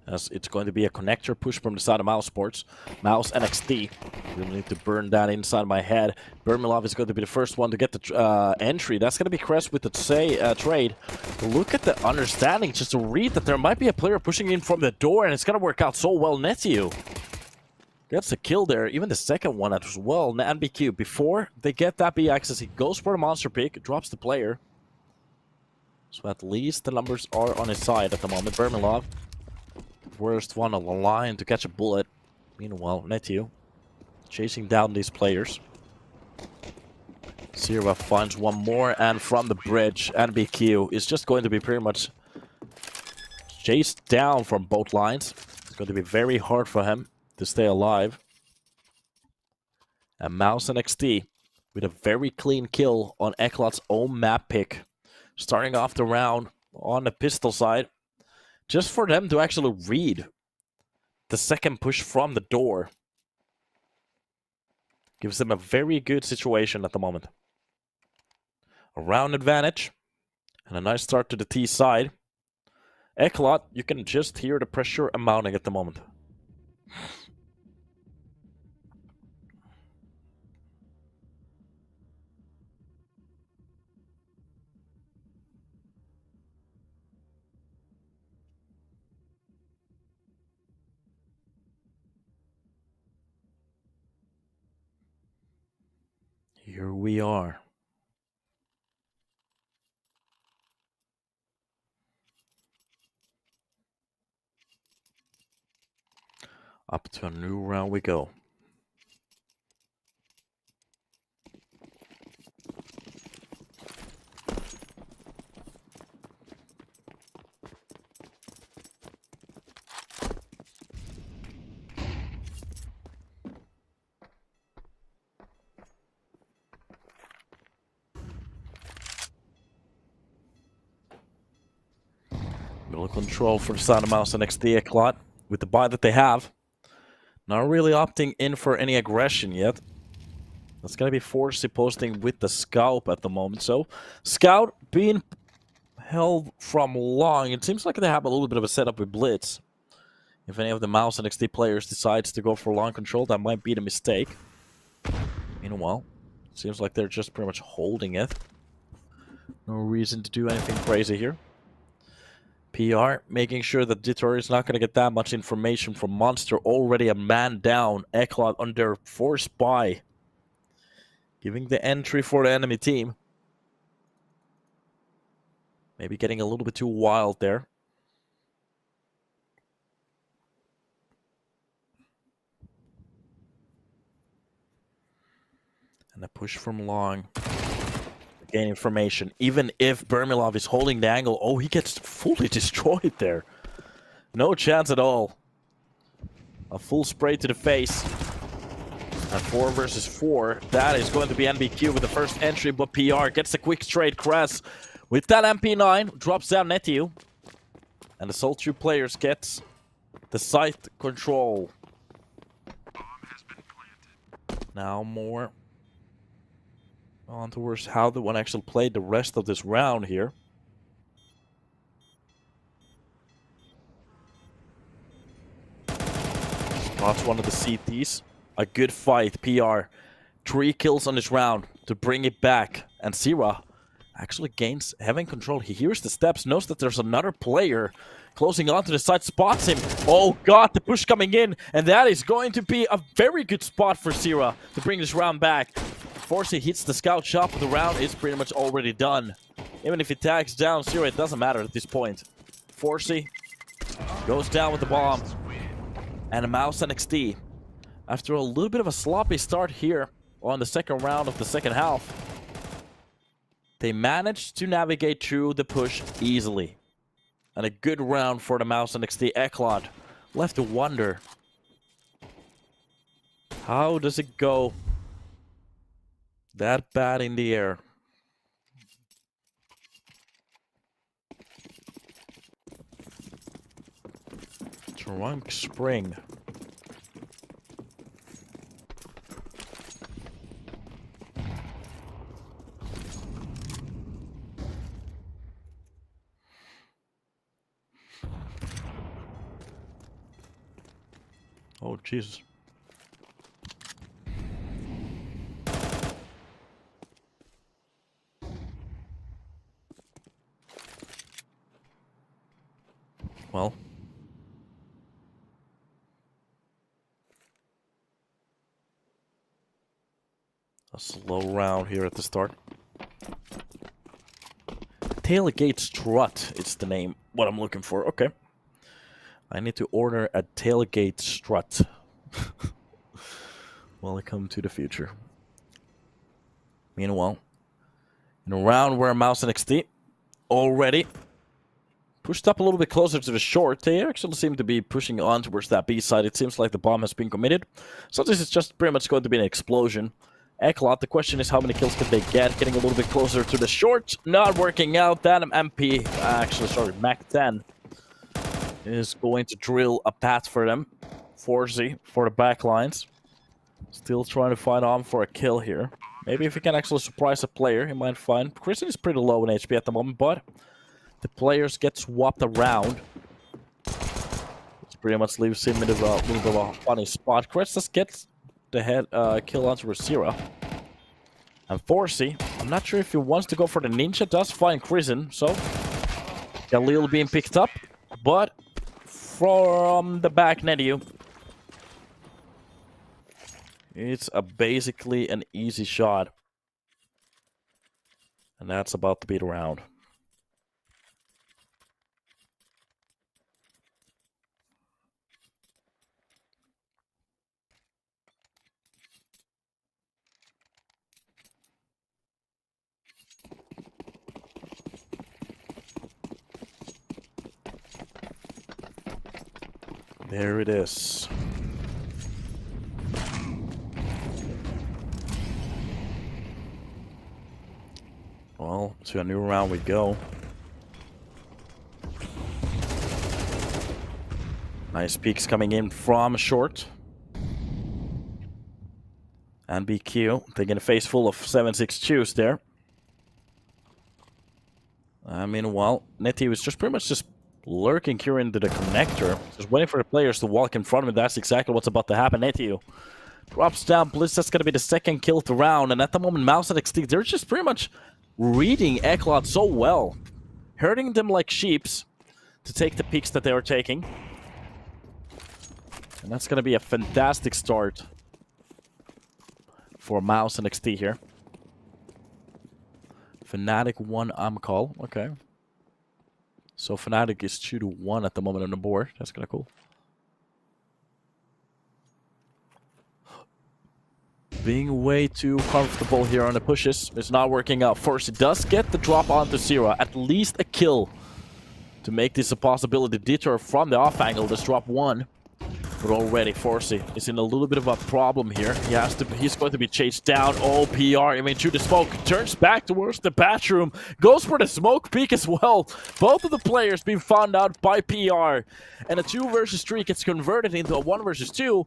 As it's going to be a connector push from the side of MOUZ Sports. MOUZ NXT. Really need to burn that inside my head. Bermilov is going to be the first one to get the entry. That's going to be Crest with the trade. Look at the understanding just to read that there might be a player pushing in from the door, and it's going to work out so well. Nettiu gets a kill there. Even the second one as well. NBQ, before they get that B access, he goes for a monster pick, drops the player. So at least the numbers are on his side at the moment. Bermilov, worst one on the line to catch a bullet. Meanwhile, Nettiu chasing down these players. Sierra finds one more, and from the bridge, NBQ is just going to be pretty much chased down from both lines. It's going to be very hard for him to stay alive. And MOUZ NXT with a very clean kill on ECLOT's own map pick. Starting off the round on the pistol side. Just for them to actually read the second push from the door. Gives them a very good situation at the moment. A round advantage. And a nice start to the T side. ECLOT, you can just hear the pressure mounting at the moment. Here we are. Up to a new round we go. Little control for the side of MOUZ NXT ECLOT with the buy that they have. Not really opting in for any aggression yet. That's going to be Forsey posting with the Scout at the moment. So, Scout being held from long. It seems like they have a little bit of a setup with Blitz. If any of the MOUZ NXT players decides to go for long control, that might be the mistake. Meanwhile, it seems like they're just pretty much holding it. No reason to do anything crazy here. PR making sure that Dittor is not going to get that much information from Monster. Already a man down. ECLOT under force buy. Giving the entry for the enemy team. Maybe getting a little bit too wild there. And a push from long. Gain information. Even if Bermilov is holding the angle. Oh, he gets fully destroyed there. No chance at all. A full spray to the face. And 4 versus 4. That is going to be NBQ with the first entry. But PR gets a quick straight crest. With that MP9, drops down Netiu. And the Soul2 players gets the site control. Now more on towards how the one actually played the rest of this round here. Spots one of the CTs. A good fight, PR. 3 kills on this round to bring it back. And Sira actually gains heaven control. He hears the steps, knows that there's another player closing onto the side, spots him. Oh god, the push coming in. And that is going to be a very good spot for Sira to bring this round back. Forsey hits the scout shot, but the round is pretty much already done. Even if he tags down Sira, it doesn't matter at this point. Forsey goes down with the bomb. And a MOUZ NXT. After a little bit of a sloppy start here on the second round of the second half, they managed to navigate through the push easily. And a good round for the MOUZ NXT ECLOT. Left to wonder, how does it go that bad in the air? Drunk Spring. Oh, Jesus. Well. A slow round here at the start. Tailgate Strut is the name, what I'm looking for. Okay. I need to order a tailgate strut. Welcome to the future. Meanwhile, in a round where MOUZ NXT already pushed up a little bit closer to the short, they actually seem to be pushing on towards that B side. It seems like the bomb has been committed. So this is just pretty much going to be an explosion. ECLOT, the question is how many kills can they get? Getting a little bit closer to the short. Not working out. That MP, Mac 10 is going to drill a path for them. Forsey for the backlines. Still trying to fight on for a kill here. Maybe if he can actually surprise a player, he might find. Kristen is pretty low in HP at the moment, but the players get swapped around. This pretty much leaves him in a little bit of a funny spot. Krestas gets the head kill onto Rasira. And Forsey, I'm not sure if he wants to go for the ninja. Does find Kristen, so Galil being picked up, but from the back, Netiu. It's basically an easy shot. And that's about to be the round. There it is. Well, to a new round we go. Nice peaks coming in from short. And BQ taking a face full of 7-6 chews there. Meanwhile, Netty was just pretty much just lurking here into the connector. Just waiting for the players to walk in front of him. That's exactly what's about to happen. Netty drops down. Blitz, that's going to be the second kill of the round. And at the moment, MOUZ NXT, they're just pretty much reading ECLOT so well. Hurting them like sheeps to take the peaks that they were taking. And that's going to be a fantastic start for MOUZ NXT here. Fnatic 1 call. Okay. So Fnatic is 2-1 at the moment on the board. That's kind of cool. Being way too comfortable here on the pushes. It's not working out. First, it does get the drop onto Zero. At least a kill to make this a possibility. Detour from the off angle. Let's drop one. But already, Forsey is in a little bit of a problem here. He's going to be chased down. Oh, PR, I mean, through the smoke. Turns back towards the bathroom. Goes for the smoke peek as well. Both of the players being found out by PR. And a 2 versus 3 gets converted into a 1 versus 2.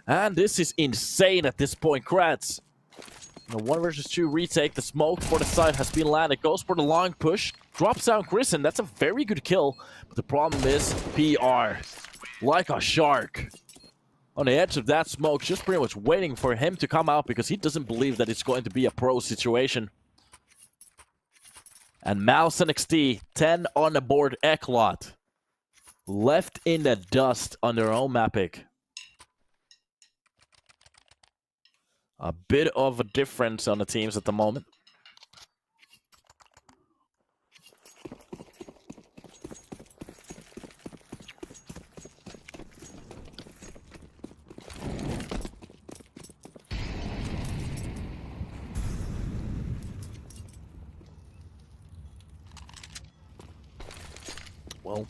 And this is insane at this point, Kratz. The 1 versus 2 retake. The smoke for the side has been landed. Goes for the long push. Drops down Chrisen. That's a very good kill. But the problem is PR. Like a shark on the edge of that smoke, just pretty much waiting for him to come out because he doesn't believe that it's going to be a pro situation. And MOUZ NXT, 10 on the board, ECLOT. Left in the dust on their own map pick. A bit of a difference on the teams at the moment. Well,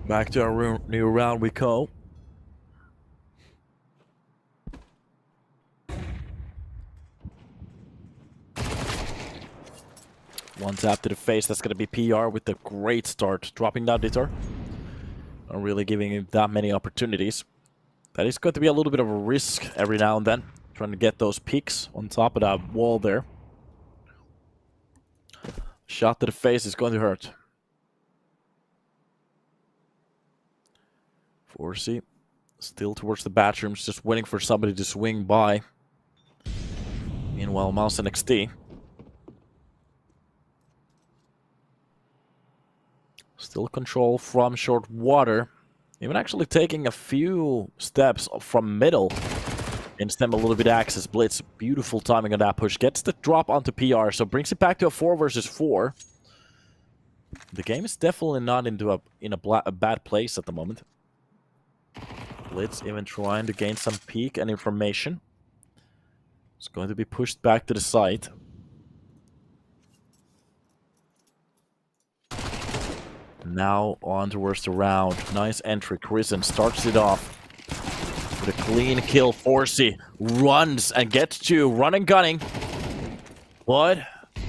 back to our new round we go. One tap to the face, that's going to be PR with a great start. Dropping down Dieter. Not really giving him that many opportunities. That is going to be a little bit of a risk every now and then. Trying to get those peaks on top of that wall there. Shot to the face is going to hurt. Forsey still towards the bathrooms, just waiting for somebody to swing by. Meanwhile, MOUZ NXT still control from short water. Even actually taking a few steps from middle. Instem a little bit access. Blitz, beautiful timing on that push. Gets the drop onto PR, so brings it back to a 4 versus 4. The game is definitely not in a bad place at the moment. Blitz even trying to gain some peek and information. It's going to be pushed back to the side. Now on towards the round. Nice entry. Chrisen starts it off with a clean kill. Forsey runs and gets to run and gunning. But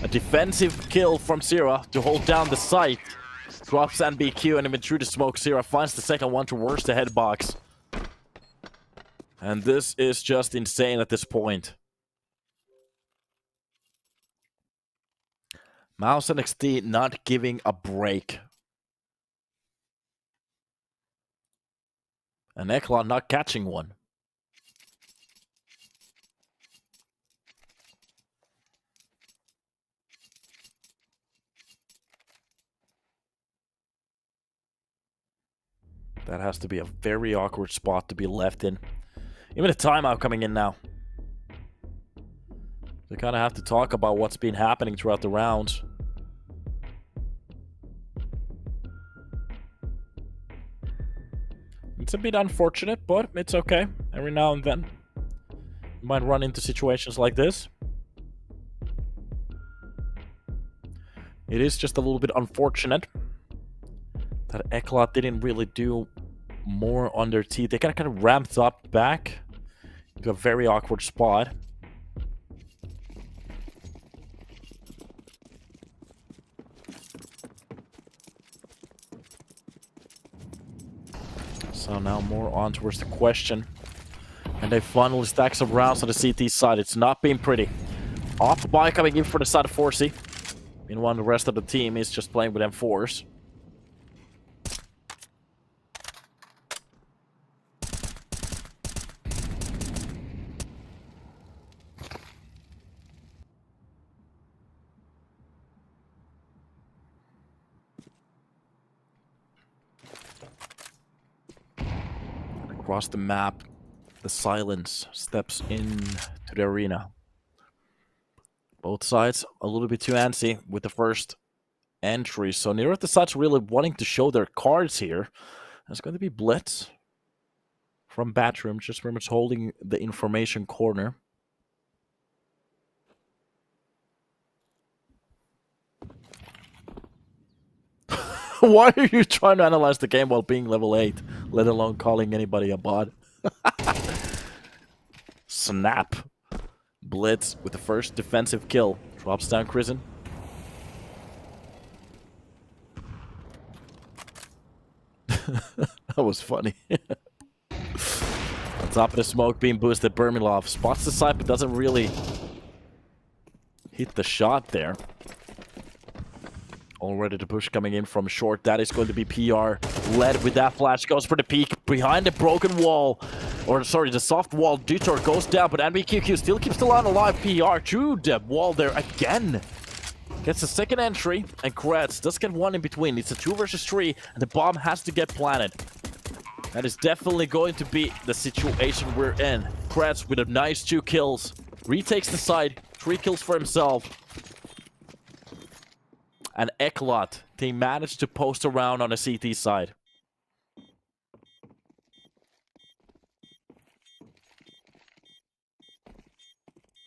a defensive kill from Zira to hold down the site. Drops NBQ and even through the smoke. Zira finds the second one towards the head box. And this is just insane at this point. MOUZ NXT not giving a break. And ECLOT not catching one. That has to be a very awkward spot to be left in. Even a timeout coming in now. We kind of have to talk about what's been happening throughout the rounds. It's a bit unfortunate, but it's okay. Every now and then, you might run into situations like this. It is just a little bit unfortunate that ECLOT didn't really do more on their teeth. They kind of ramped up back into a very awkward spot. So now more on towards the question. And they finally stack some rounds on the CT side. It's not been pretty. Off by coming in for the side of 4C. Meanwhile, the rest of the team is just playing with M4s. Across the map, the silence steps into the arena. Both sides a little bit too antsy with the first entry, so neither of the sides really wanting to show their cards here. It's going to be Blitz from Batroom, just very much holding the information corner. Why are you trying to analyze the game while being level 8, let alone calling anybody a bot? Snap. Blitz with the first defensive kill. Drops down Krisen. That was funny. On top of the smoke being boosted, Bermilov spots the side but doesn't really hit the shot there. Already the push coming in from short. That is going to be PR. Led with that flash. Goes for the peek. Behind the broken wall. Or, sorry, the soft wall. Dutor goes down, but NBQQ still keeps the line alive. PR through the wall there again. Gets the second entry. And Kretz does get one in between. It's a 2 versus 3. And the bomb has to get planted. That is definitely going to be the situation we're in. Kretz with a nice 2 kills. Retakes the side. 3 kills for himself. And ECLOT, they managed to post around on the CT side.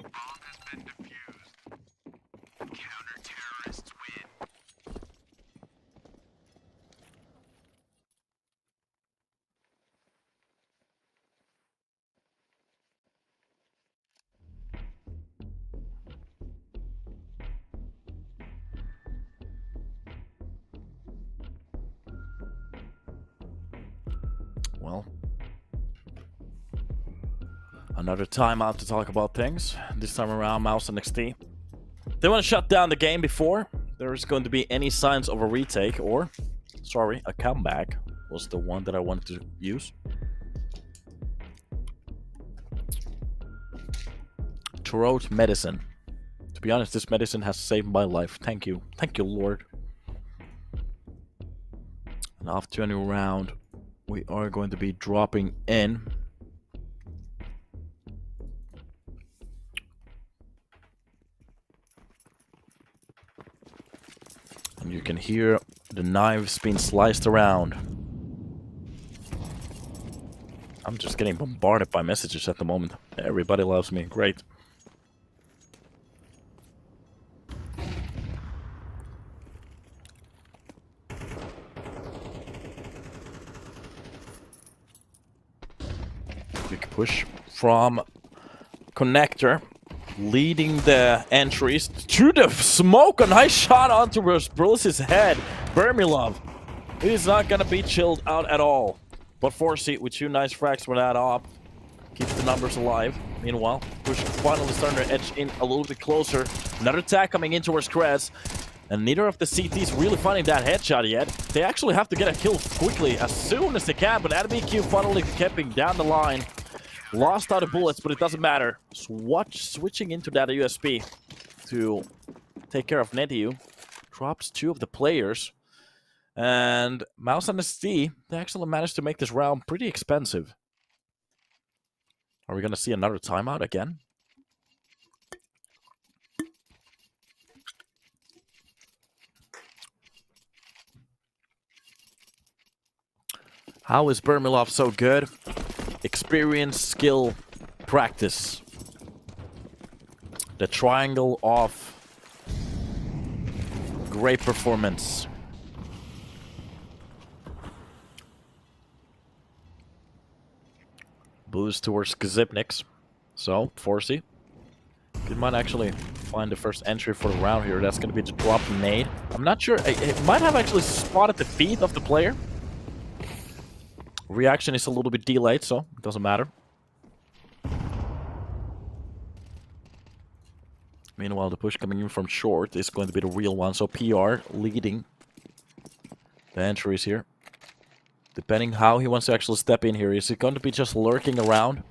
Bomb has been defused. Counter-terrorists win. Well, another timeout to talk about things. This time around, MOUZ NXT. They want to shut down the game before there's going to be any signs of a retake or, sorry, a comeback was the one that I wanted to use. Throat medicine. To be honest, this medicine has saved my life. Thank you. Thank you, Lord. And after a new round, we are going to be dropping in. And you can hear the knives being sliced around. I'm just getting bombarded by messages at the moment. Everybody loves me. Great. Big push from Connector, leading the entries to the smoke. A nice shot onto Bruce's head. Bermilov, he's not gonna be chilled out at all. But 4C with 2 nice frags for that op keeps the numbers alive. Meanwhile, push finally starting to edge in a little bit closer. Another attack coming in towards Krez. And neither of the CTs really finding that headshot yet. They actually have to get a kill quickly as soon as they can, but NBQ finally keeping down the line. Lost out of bullets, but it doesn't matter. Switching into that USP to take care of Nediu. Drops 2 of the players. And MOUZ NXT, they actually managed to make this round pretty expensive. Are we going to see another timeout again? How is Bermilov so good? Experience, skill, practice. The triangle of great performance. Boost towards Kazipniks. So, 4C. Good might actually find the first entry for the round here. That's going to be the drop nade. I'm not sure. It might have actually spotted the feet of the player. Reaction is a little bit delayed, so it doesn't matter. Meanwhile, the push coming in from short is going to be the real one, so PR leading the entries here. Depending how he wants to actually step in here, is he going to be just lurking around?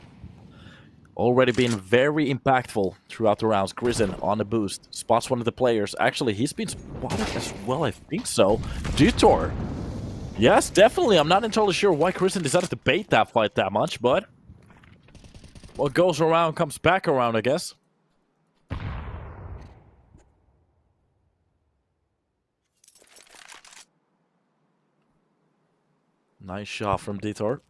Already been very impactful throughout the rounds. Grizzin on the boost. Spots one of the players. Actually, he's been spotted as well, I think so. Detour. Yes, definitely. I'm not entirely sure why Grizzin decided to bait that fight that much, but what goes around comes back around, I guess. Nice shot from Detour.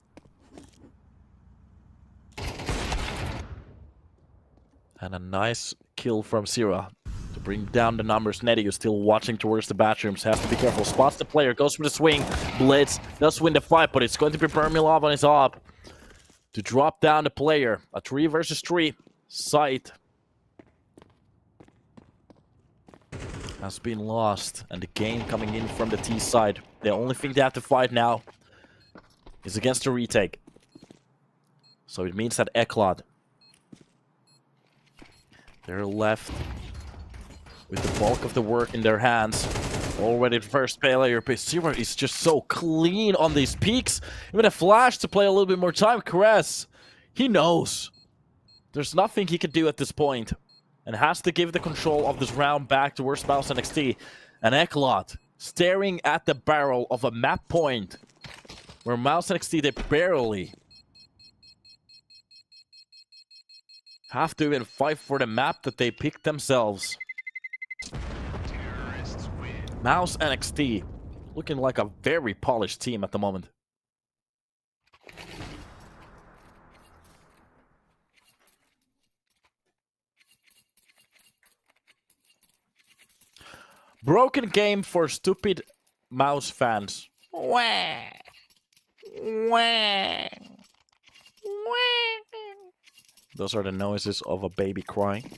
And a nice kill from Sira to bring down the numbers. Netty, who's still watching towards the bathrooms, has to be careful. Spots the player, goes for the swing. Blitz does win the fight, but it's going to be Permilov on his op to drop down the player. A 3 versus 3 sight has been lost, and the game coming in from the T side. The only thing they have to fight now is against the retake. So it means that ECLOT, they're left with the bulk of the work in their hands. Already the first failure, but Zero is just so clean on these peaks. Even a flash to play a little bit more time. Caress, he knows there's nothing he can do at this point, and has to give the control of this round back towards MOUZ NXT. And ECLOT staring at the barrel of a map point where MOUZ NXT, they barely have to even fight for the map that they picked themselves. Terrorists win. MOUZ NXT looking like a very polished team at the moment. Broken game for stupid MOUZ fans. Wah. Wah. Those are the noises of a baby crying.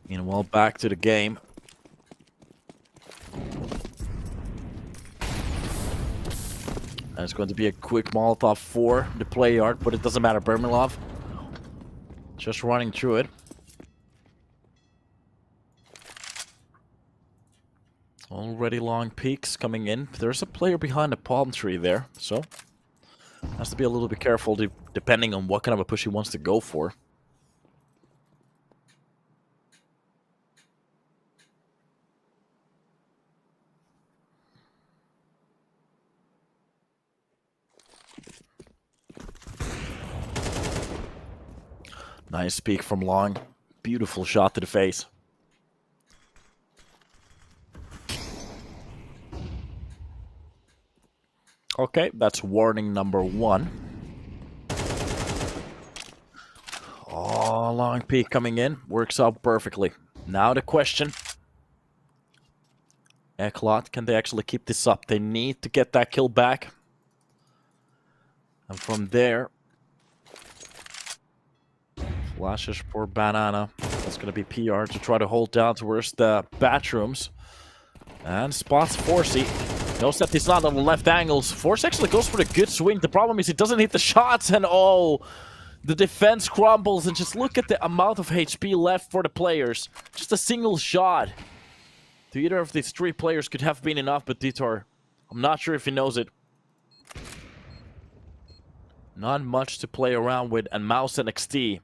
Meanwhile, back to the game. And it's going to be a quick Molotov for the play yard, but it doesn't matter. Bermilov just running through it. Already long peaks coming in. There's a player behind the palm tree there, so has to be a little bit careful depending on what kind of a push he wants to go for. Nice peek from long. Beautiful shot to the face. Okay, that's warning number 1. Oh, long peek coming in. Works out perfectly. Now the question. ECLOT, can they actually keep this up? They need to get that kill back. And from there, flashes for Banana. That's going to be PR to try to hold down towards the bathrooms. And spots Forsey. Knows that he's not on the left angles. Force actually goes for the good swing. The problem is he doesn't hit the shots, and oh, the defense crumbles. And just look at the amount of HP left for the players. Just a single shot to either of these 3 players could have been enough, but Detour, I'm not sure if he knows it. Not much to play around with, and MOUZ NXT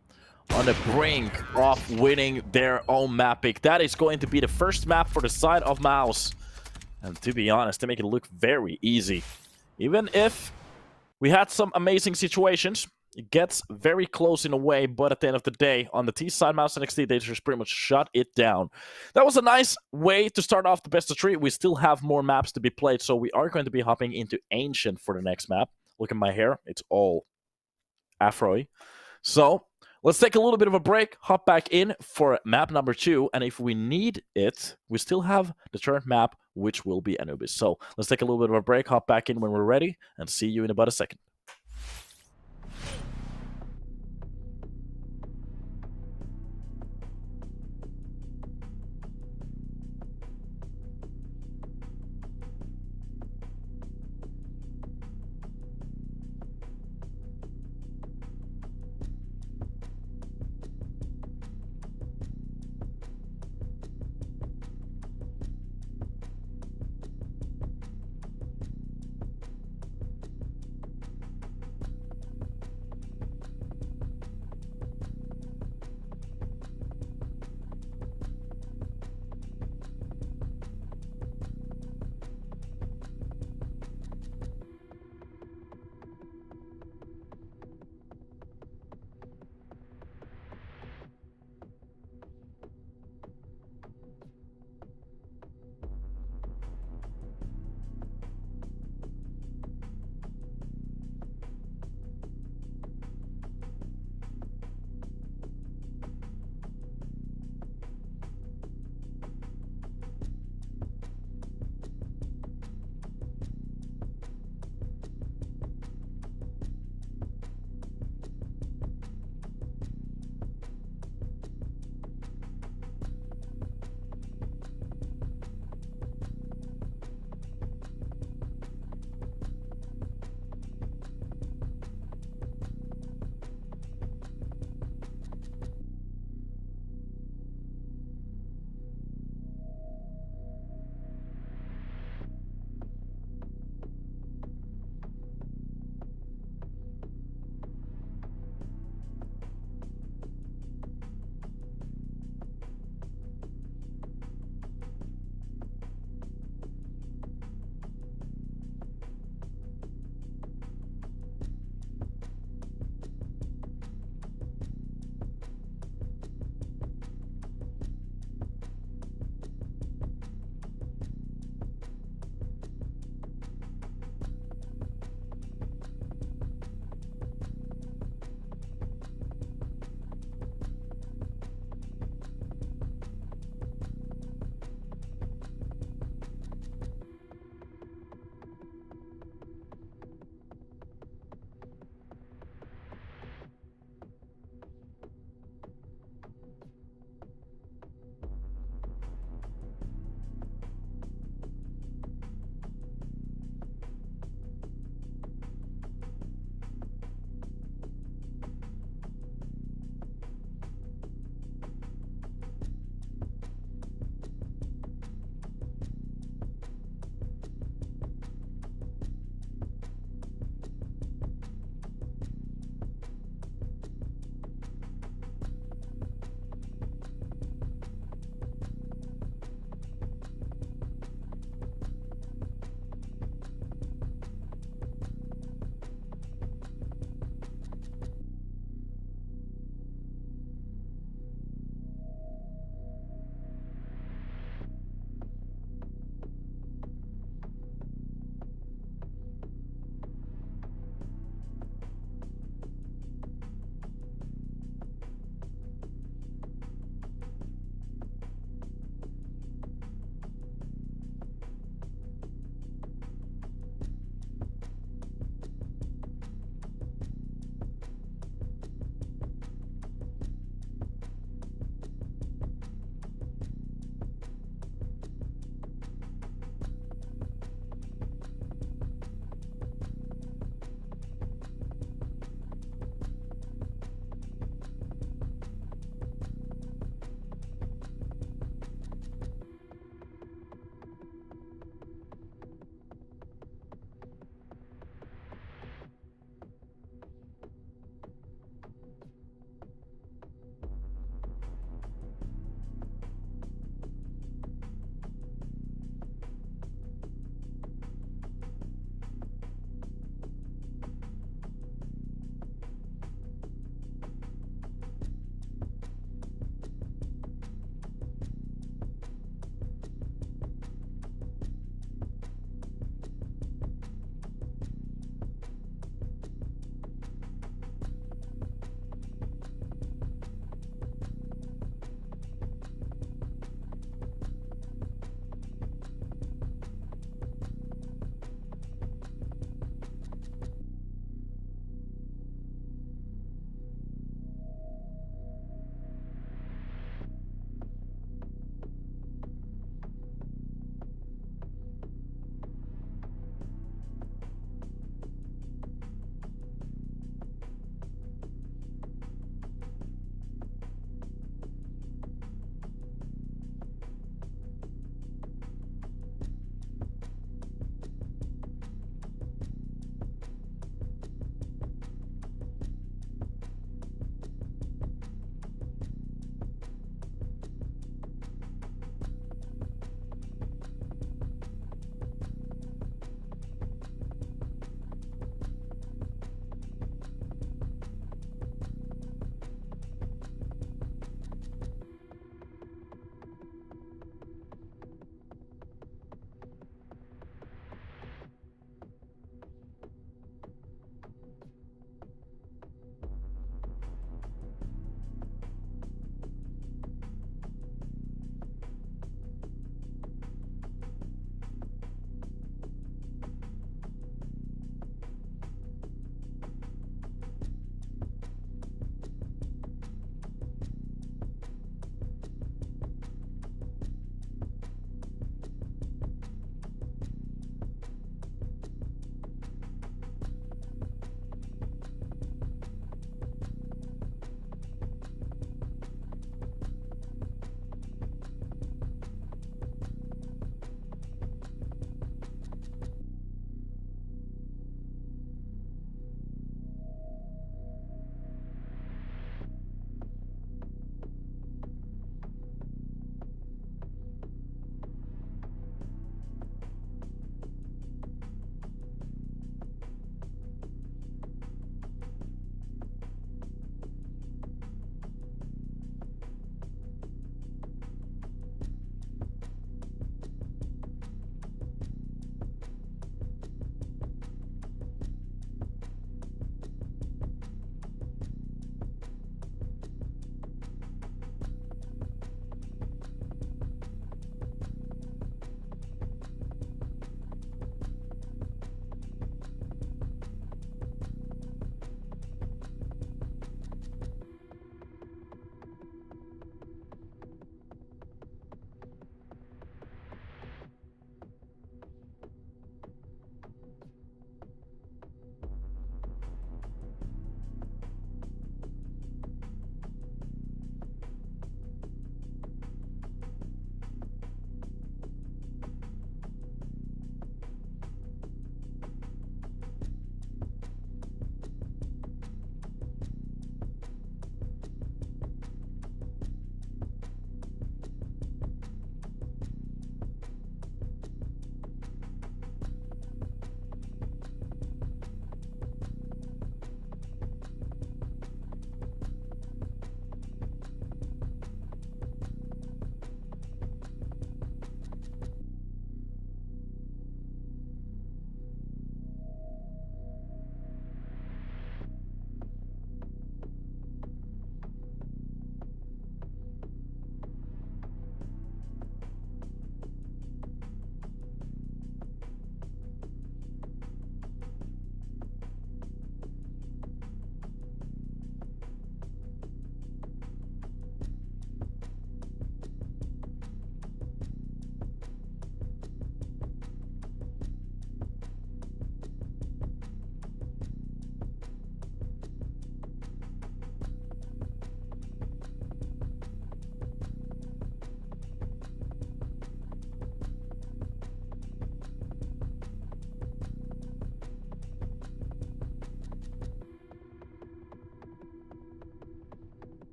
on the brink of winning their own map pick. That is going to be the first map for the side of MOUZ. And to be honest, they make it look very easy. Even if we had some amazing situations, it gets very close in a way, but at the end of the day, on the T side, MOUZ NXT, they just pretty much shut it down. That was a nice way to start off the best of 3. We still have more maps to be played, so we are going to be hopping into Ancient for the next map. Look at my hair, it's all afro-y. So let's take a little bit of a break, hop back in for map number 2, and if we need it, we still have the third map, which will be Anubis. So let's take a little bit of a break, hop back in when we're ready, and see you in about a second.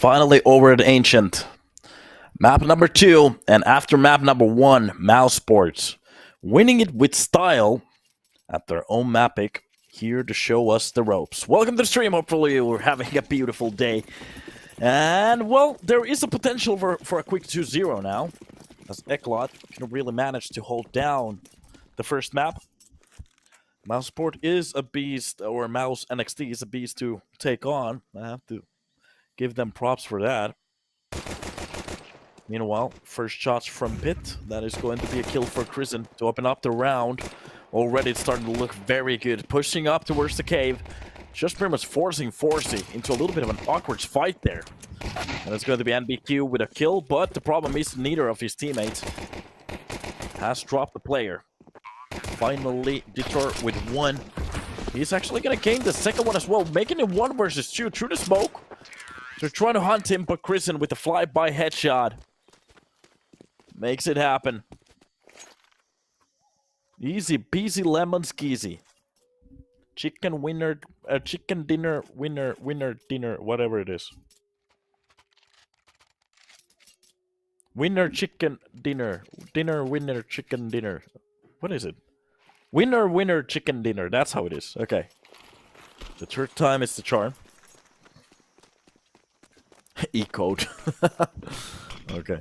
Finally over at Ancient. Map number 2, and after map number 1, MOUZ Sports. Winning it with style at their own map pick, here to show us the ropes. Welcome to the stream, hopefully you're having a beautiful day. And, well, there is a potential for a quick 2-0 now, as ECLOT can really manage to hold down the first map. MOUZ Sport is a beast, or MOUZ NXT is a beast to take on. I have to give them props for that. Meanwhile, first shots from Pit. That is going to be a kill for Krisen to open up the round. Already it's starting to look very good. Pushing up towards the cave. Just pretty much forcing Forsey into a little bit of an awkward fight there. And it's going to be NBQ with a kill, but the problem is neither of his teammates has dropped the player. Finally, Detour with 1. He's actually going to gain the second one as well, making it 1 versus 2 through the smoke. They're trying to hunt him, but Krisen with a fly-by headshot makes it happen. Easy peasy lemon skeezy. Chicken winner, chicken dinner, winner, dinner, whatever it is. Winner, chicken, dinner. Dinner, winner, chicken, dinner. What is it? Winner, chicken, dinner. That's how it is. Okay. The third time is the charm. E-code. Okay.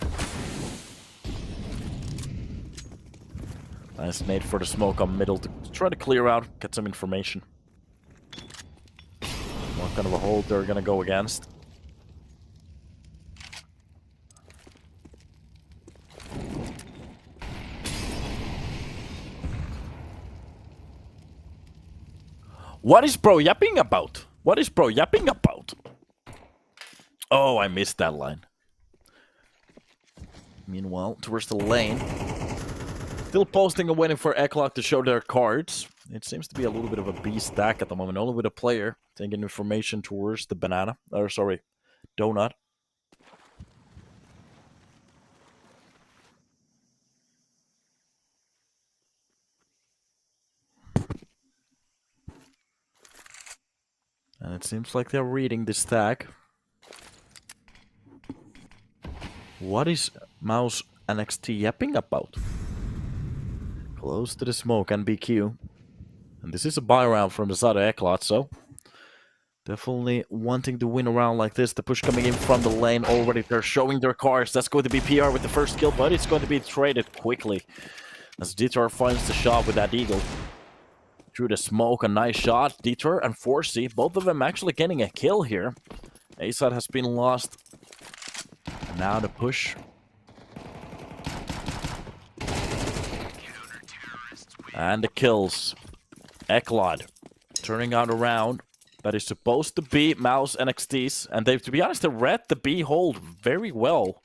Nice nade for the smoke on middle to try to clear out, get some information. What kind of a hold they're gonna go against. What is bro yapping about? What is bro yapping about? Oh, I missed that line. Meanwhile, towards the lane. Still posting and waiting for ECLOT to show their cards. It seems to be a little bit of a B stack at the moment, only with a player taking information towards the banana. Or sorry, donut. And it seems like they're reading the stack. What is MOUZ NXT yapping about? Close to the smoke and BQ. And this is a buy round from the side of ECLOT, so definitely wanting to win a round like this. The push coming in from the lane already. They're showing their cards. That's going to be PR with the first kill, but it's going to be traded quickly. As Detour finds the shot with that eagle. Through the smoke, a nice shot. Detour and Forsey, both of them actually getting a kill here. A-side has been lost. And now the push. And the kills. ECLOT turning out a round that is supposed to be MOUZ NXT's. And they, to be honest, they read the B hold very well.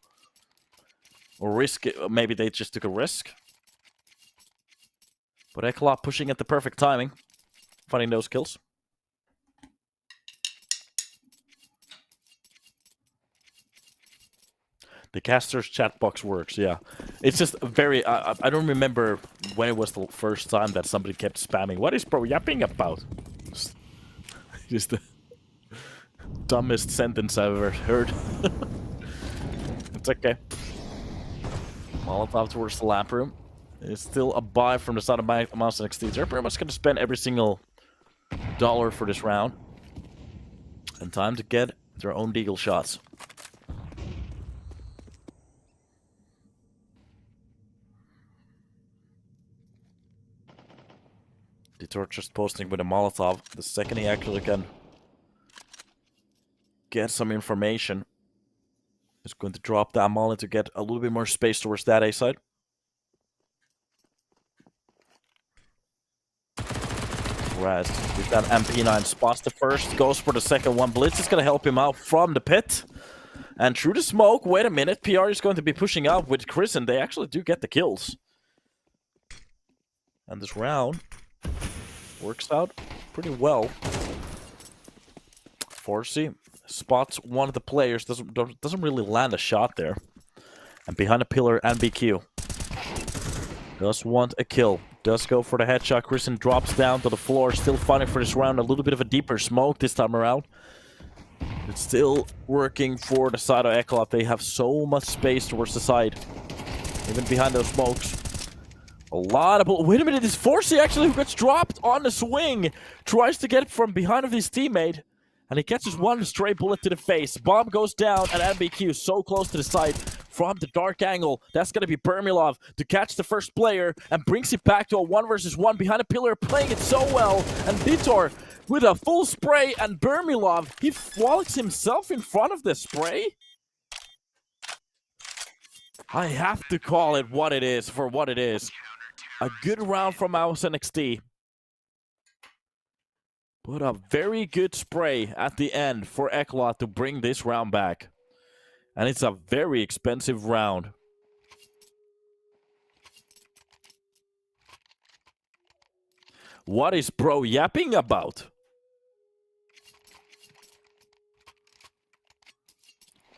Or risk it. Maybe they just took a risk. But ECLOT pushing at the perfect timing. Finding those kills. The caster's chat box works, yeah. It's just very... I don't remember when it was the first time that somebody kept spamming. What is bro yapping about? Just the dumbest sentence I've ever heard. It's okay. Molotov towards the lap room. It's still a buy from the side of MOUZ NXT. They're pretty much going to spend every single dollar for this round. And time to get their own deagle shots. Detour just posting with a Molotov. The second he actually can get some information, he's going to drop that Molly to get a little bit more space towards that A side. Raz with that MP9 spots the first, goes for the second one. Blitz is going to help him out from the pit. And through the smoke, wait a minute, PR is going to be pushing out with Chris, and they actually do get the kills. And this round works out pretty well. Forsey spots one of the players, doesn't really land a shot there. And behind the pillar, NBQ does want a kill. Does go for the headshot. Kristen drops down to the floor, still fighting for this round. A little bit of a deeper smoke this time around. It's still working for the side of ECLOT. They have so much space towards the side. Even behind those smokes. A lot of... Wait a minute, it's Forsey actually who gets dropped on the swing. Tries to get from behind of his teammate. And he catches one stray bullet to the face. Bomb goes down, and MBQ so close to the side from the dark angle. That's going to be Bermilov to catch the first player and brings it back to a 1 versus 1 behind a pillar, playing it so well. And Vitor with a full spray, and Bermilov, he frolics himself in front of the spray. I have to call it what it is for what it is. A good round from MOUZ NXT. But a very good spray at the end for ECLOT to bring this round back. And it's a very expensive round. What is bro yapping about?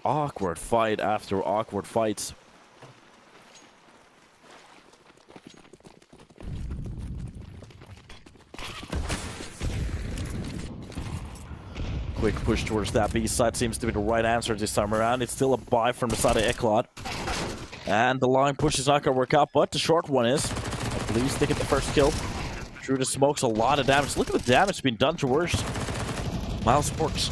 Awkward fight after awkward fights. Quick push towards that B side seems to be the right answer this time around. It's still a buy from the side of ECLOT. And the long push is not going to work out, but the short one is. At least they get the first kill. Through the smokes, a lot of damage. Look at the damage being done towards MOUZ Sports.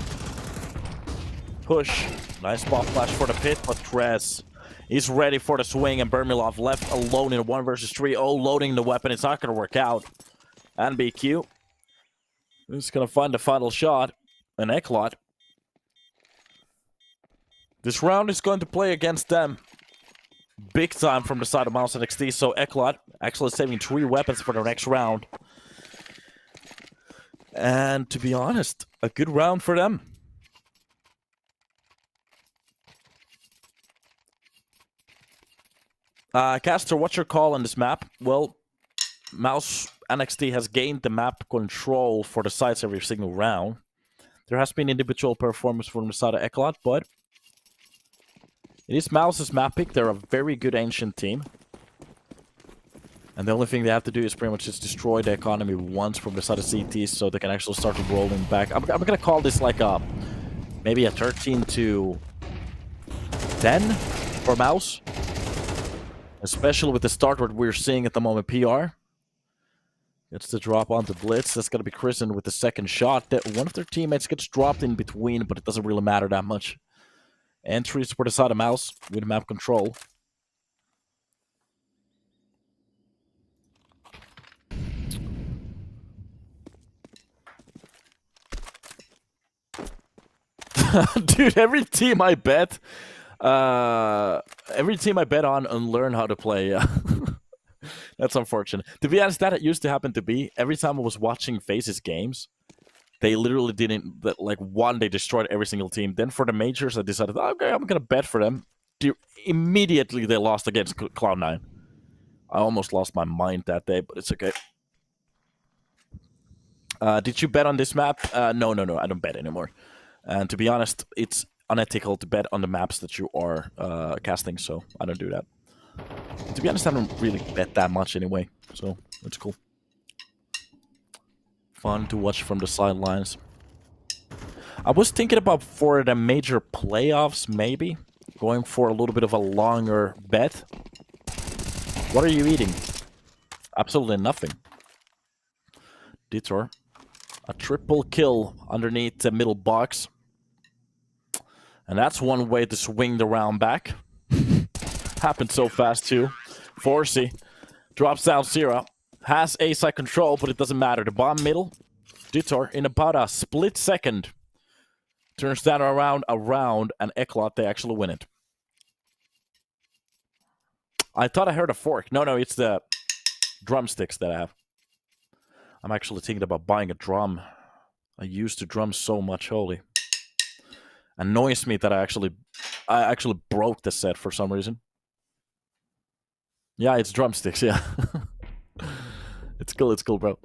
Push. Nice spot flash for the pit, but Trez is ready for the swing, and Bermilov left alone in a 1 versus 3. Oh, loading the weapon. It's not going to work out. And BQ is going to find the final shot. An ECLOT. This round is going to play against them big time from the side of MOUZ NXT. So ECLOT actually saving 3 weapons for the next round. And to be honest, a good round for them. Caster, what's your call on this map? Well, MOUZ NXT has gained the map control for the sides every single round. There has been individual performance from the side of ECLOT, but it is MOUZ's map pick. They're a very good ancient team. And the only thing they have to do is pretty much just destroy the economy once from the side of CT so they can actually start rolling back. I'm going to call this like a maybe a 13-10 for MOUZ. Especially with the start what we're seeing at the moment, PR. Gets to drop onto Blitz. That's going to be Christen with the second shot. One of their teammates gets dropped in between, but it doesn't really matter that much. Entries for the side of MOUZ with map control. Dude, every team I bet on and learn how to play. That's unfortunate. To be honest, that used to happen to be. Every time I was watching FaZe's games, they literally didn't, like, one, they destroyed every single team. Then for the majors, I decided, okay, I'm going to bet for them. Immediately, they lost against Cloud9. I almost lost my mind that day, but it's okay. Did you bet on this map? No, I don't bet anymore. And to be honest, it's unethical to bet on the maps that you are casting, so I don't do that. To be honest, I don't really bet that much anyway, so it's cool. Fun to watch from the sidelines. I was thinking about for the major playoffs, maybe going for a little bit of a longer bet. What are you eating? Absolutely nothing. Detour. A triple kill underneath the middle box. And that's one way to swing the round back. Happened so fast too. Forsey drops down Zero. Has A side control, but it doesn't matter. The bomb middle. Detour in about a split second. Turns that around, and ECLOT, they actually win it. I thought I heard a fork. No, it's the drumsticks that I have. I'm actually thinking about buying a drum. I used to drum so much, holy. Annoys me that I actually broke the set for some reason. Yeah, it's drumsticks, yeah. It's cool, bro.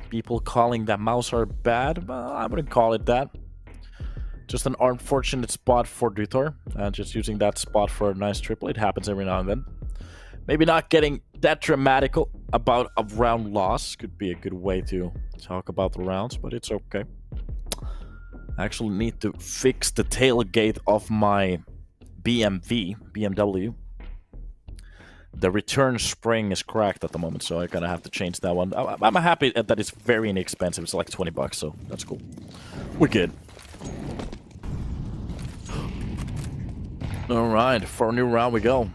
People calling that MOUZ are bad? Well, I wouldn't call it that. Just an unfortunate spot for Dutor. Just using that spot for a nice triple. It happens every now and then. Maybe not getting that dramatical about a round loss could be a good way to talk about the rounds, but it's okay. I actually need to fix the tailgate of my BMW. The return spring is cracked at the moment, so I'm gonna have to change that one. I'm happy that it's very inexpensive. It's like 20 bucks, so that's cool. We're good. All right, for a new round we go.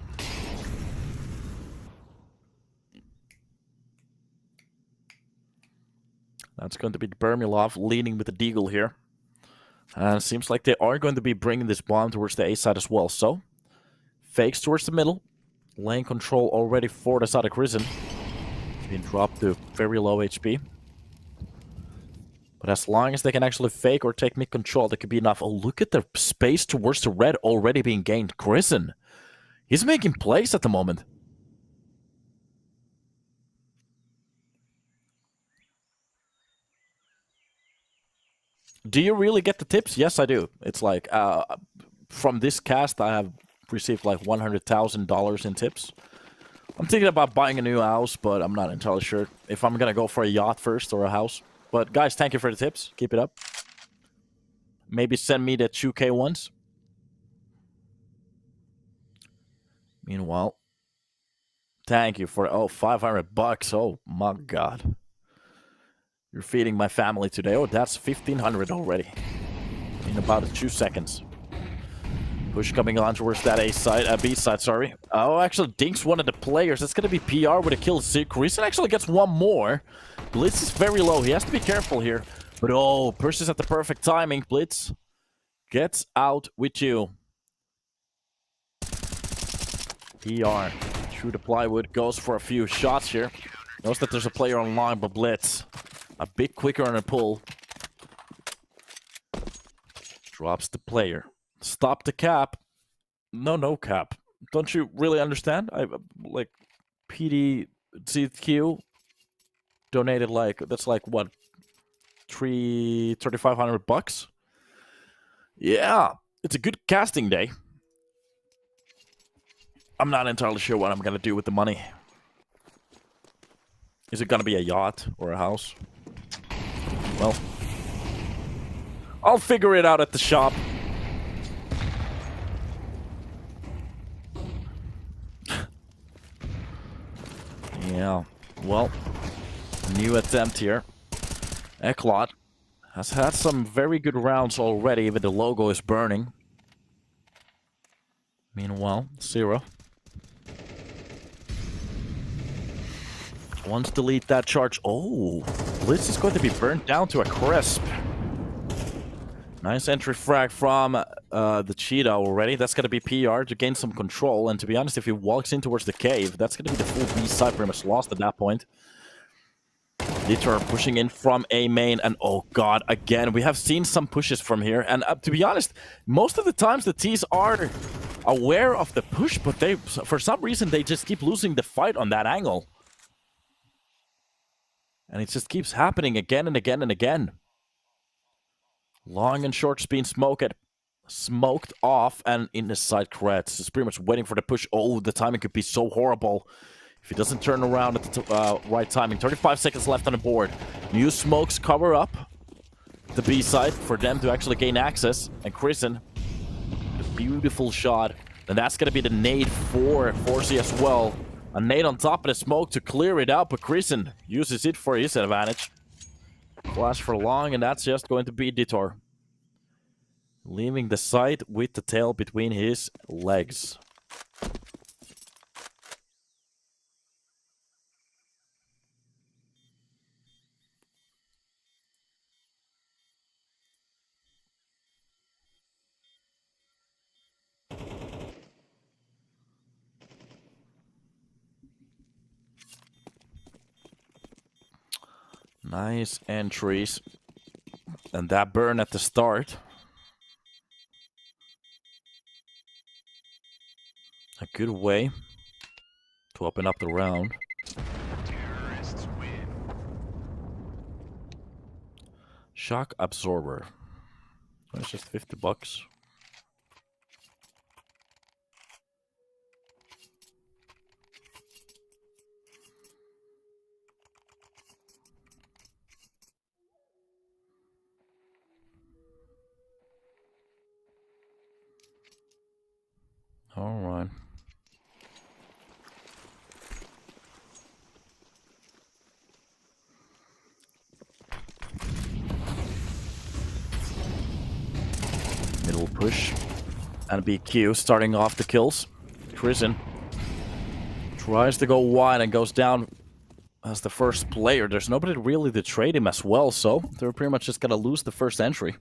That's going to be Bermilov leading with the Deagle here. And it seems like they are going to be bringing this bomb towards the A side as well. So, fakes towards the middle. Lane control already for the side of Krisen. Being dropped to very low HP. But as long as they can actually fake or take mid control, that could be enough. Oh, look at the space towards the red already being gained. Krisen, he's making plays at the moment. Do you really get the tips? Yes, I do. It's like, from this cast, I have received like $100,000 in tips. I'm thinking about buying a new house, but I'm not entirely sure if I'm gonna go for a yacht first or a house. But guys, thank you for the tips. Keep it up. Maybe send me the 2K ones. Meanwhile, thank you for, oh, 500 bucks. Oh my god. You're feeding my family today. Oh, that's 1,500 already. In about 2 seconds. Push coming on towards that A side, B side, sorry. Oh, actually, Dink's one of the players. That's going to be PR with a kill. Krisen actually gets one more. Blitz is very low. He has to be careful here. But oh, pushes at the perfect timing. Blitz gets out with you. PR through the plywood. Goes for a few shots here. Knows that there's a player online, but Blitz a bit quicker on a pull. Drops the player. Stop the cap. No cap. Don't you really understand? I like PDCQ donated like, that's like what, 3,500 bucks? Yeah, it's a good casting day. I'm not entirely sure what I'm gonna do with the money. Is it gonna be a yacht or a house? Well, I'll figure it out at the shop. Yeah, well, new attempt here. ECLOT has had some very good rounds already, even the logo is burning. Meanwhile, 0. Wants to lead that charge. Oh, Blitz is going to be burnt down to a crisp. Nice entry frag from the Cheetah already. That's going to be PR to gain some control. And to be honest, if he walks in towards the cave, that's going to be the full B side, pretty much lost at that point. Detour pushing in from A main. And oh god, again, we have seen some pushes from here. And to be honest, most of the times the T's are aware of the push, but they, for some reason, they just keep losing the fight on that angle. And it just keeps happening again and again and again. Long and short's being smoked off, and in the side creds. It's pretty much waiting for the push. Oh, the timing could be so horrible if he doesn't turn around at the right timing. 35 seconds left on the board. New smokes cover up the B side for them to actually gain access. And Krisen, the beautiful shot. And that's going to be the nade for Forsey as well. A nade on top of the smoke to clear it out, but Krisen uses it for his advantage. Flash for long, and that's just going to be Detour. Leaving the side with the tail between his legs. Nice entries. And that burn at the start. A good way to open up the round. Terrorists win. Shock absorber. It's just 50 bucks. All right. Middle push. And BQ starting off the kills. Prison tries to go wide and goes down as the first player. There's nobody really to trade him as well, so they're pretty much just gonna lose the first entry.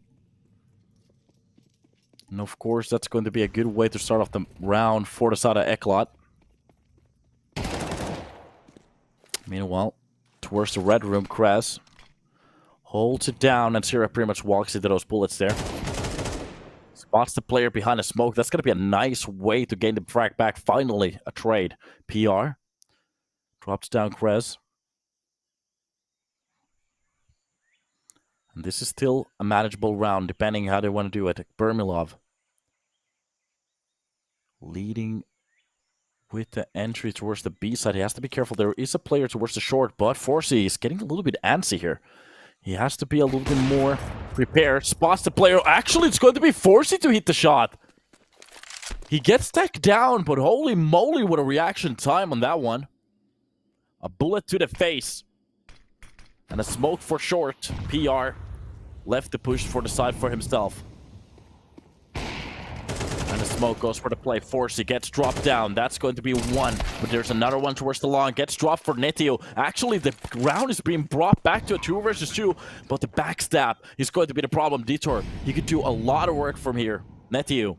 And of course, that's going to be a good way to start off the round for the side of ECLOT. Meanwhile, towards the red room, Krez holds it down, and Sierra pretty much walks into those bullets there. Spots the player behind the smoke. That's going to be a nice way to gain the frag back. Finally, a trade. PR. Drops down Krez. And this is still a manageable round, depending how they want to do it. Bermilov leading with the entry towards the B side. He has to be careful. There is a player towards the short, but Forsey is getting a little bit antsy here. He has to be a little bit more prepared. Spots the player. Actually, it's going to be Forsey to hit the shot. He gets taken down, but holy moly, what a reaction time on that one. A bullet to the face. And a smoke for short. PR left the push for the side for himself. And the smoke goes for the play. Forsey gets dropped down. That's going to be one. But there's another one towards the lawn. Gets dropped for Netio. Actually, the round is being brought back to a 2 versus 2. But the backstab is going to be the problem. Detour, he could do a lot of work from here. Netio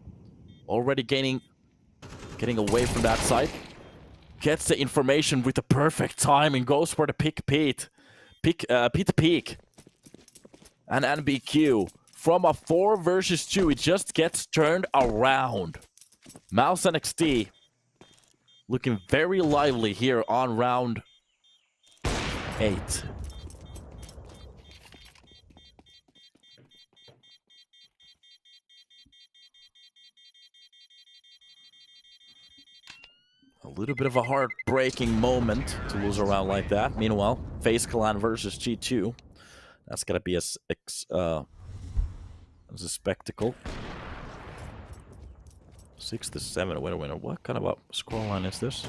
already getting away from that side. Gets the information with the perfect timing. Goes for the pick Pete. Pete to peek. And NBQ. From a 4 versus 2, it just gets turned around. MOUZ NXT looking very lively here on round 8. A little bit of a heartbreaking moment to lose a round like that. Meanwhile, FaZe Clan versus G2. That's gonna be a spectacle. 6-7 winner. What kind of a score line is this?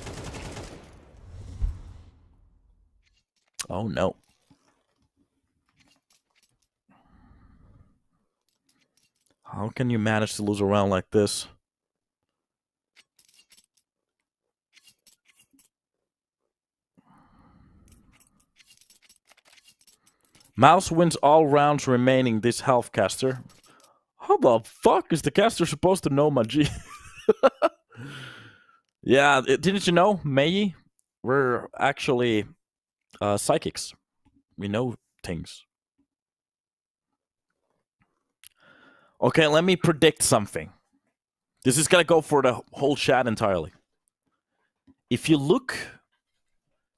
Oh no. How can you manage to lose a round like this? MOUZ wins all rounds remaining this half caster. How the fuck is the caster supposed to know my G? Yeah, didn't you know, Mei? We're actually psychics. We know things. Okay, let me predict something. This is gonna go for the whole chat entirely. If you look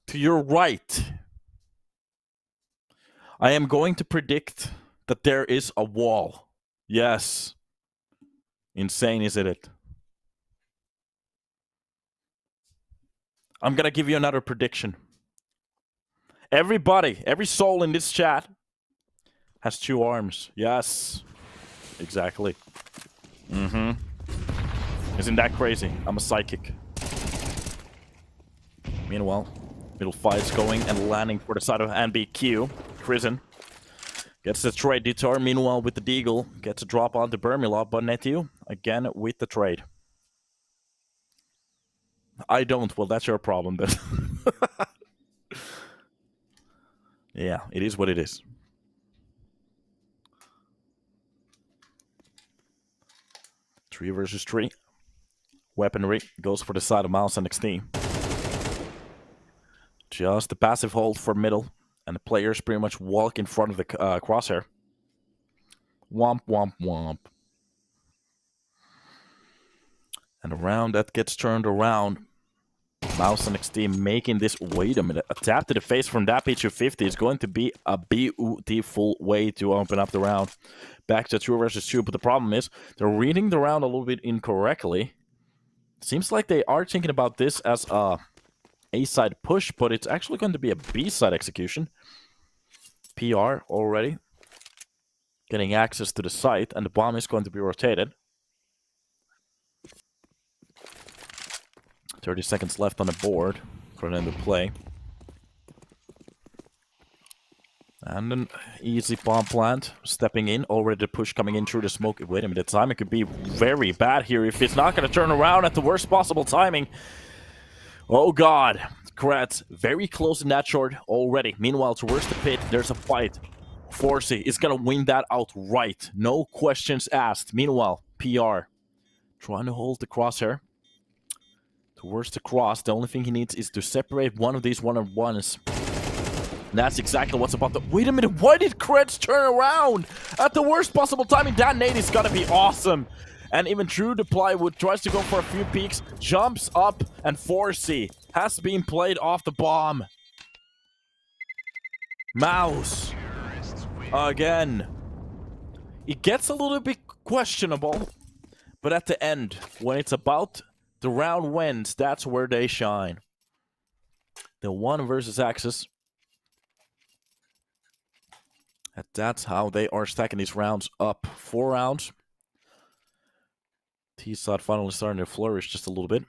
to your right, I am going to predict that there is a wall. Yes. Insane, isn't it? I'm gonna give you another prediction. Everybody, every soul in this chat has 2 arms. Yes. Exactly. Isn't that crazy? I'm a psychic. Meanwhile, middle fights going and landing for the side of NBQ. Prison gets the trade detour. Meanwhile, with the Deagle, gets a drop on the Bermilov, but Netio again with the trade. I don't. Well, that's your problem, but yeah, it is what it is. Three versus 3. Weaponry goes for the side of MOUZ NXT. Just the passive hold for middle, and the players pretty much walk in front of the crosshair. Womp, womp, womp. And a round that gets turned around. MOUZ NXT making this. Wait a minute. A tap to the face from that P250 is going to be a beautiful way to open up the round. Back to 2 versus 2. But the problem is, they're reading the round a little bit incorrectly. Seems like they are thinking about this as a A-side push, but it's actually going to be a B-side execution. PR already getting access to the site, and the bomb is going to be rotated. 30 seconds left on the board for an end of play. And an easy bomb plant. Stepping in. Already the push coming in through the smoke. Wait a minute. Timing could be very bad here if it's not going to turn around at the worst possible timing. Oh god. Kratz very close in that short already. Meanwhile, towards the pit, there's a fight. Forsey is going to win that outright. No questions asked. Meanwhile, PR trying to hold the crosshair towards the cross. The only thing he needs is to separate one of these one-on-ones. And that's exactly what's about to... Wait a minute, why did Kratz turn around at the worst possible timing? That nade is going to be awesome. And even through the plywood, tries to go for a few peeks, jumps up, and Forsey has been played off the bomb. MOUZ again. It gets a little bit questionable, but at the end, when it's about the round wins, that's where they shine. The 1 versus Axis. And that's how they are stacking these rounds up. 4 rounds. T-Side finally starting to flourish just a little bit.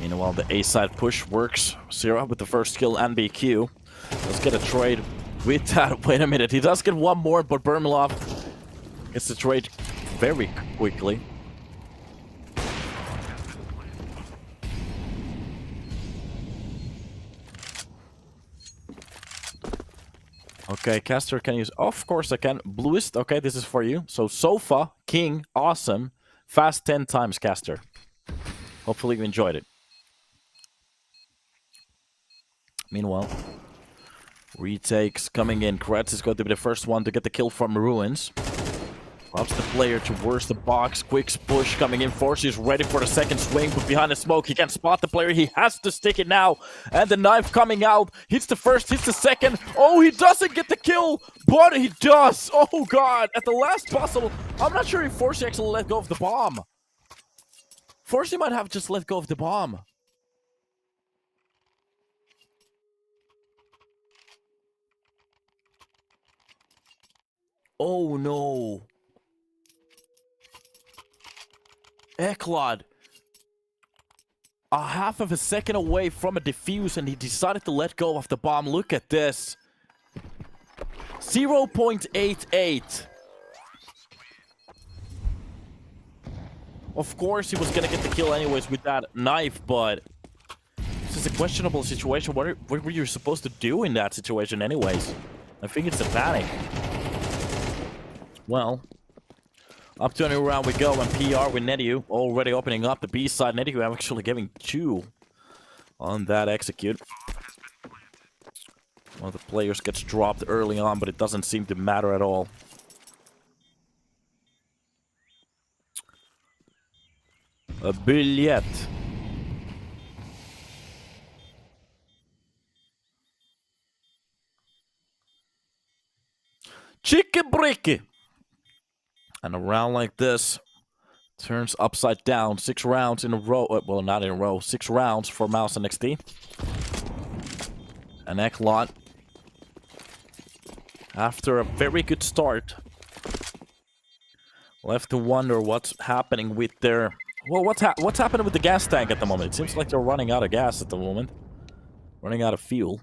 Meanwhile, the A-side push works. Zero with the first kill and BQ. Let's get a trade with that. Wait a minute, he does get one more, but Bermilov gets the trade very quickly. Okay, Caster can use... Of course I can. Bluest, okay, this is for you. So, Sofa, King, awesome. Fast 10 times, Caster. Hopefully you enjoyed it. Meanwhile, retakes coming in. Kratz is going to be the first one to get the kill from Ruins. Drops the player towards the box. Quick push coming in. Forsey is ready for the second swing, but behind the smoke, he can't spot the player. He has to stick it now. And the knife coming out. Hits the first, hits the second. Oh, he doesn't get the kill, but he does. Oh, God. At the last possible. I'm not sure if Forsey actually let go of the bomb. Forsey might have just let go of the bomb. Oh, no. ECLOT. A half of a second away from a defuse, and he decided to let go of the bomb. Look at this. 0.88. Of course, he was going to get the kill anyways with that knife, but this is a questionable situation. What were you supposed to do in that situation anyways? I think it's a panic. Well, up to a new round we go, and PR with Nedu already opening up the B side. Nedu actually giving 2 on that execute. One of the players gets dropped early on, but it doesn't seem to matter at all. A billet. Chicky-bricky. And a round like this turns upside down. 6 rounds in a row. Well, not in a row. 6 rounds for MOUZ NXT. And ECLOT, after a very good start, left to wonder what's happening with their... Well, what's happening with the gas tank at the moment? It seems like they're running out of gas at the moment. Running out of fuel.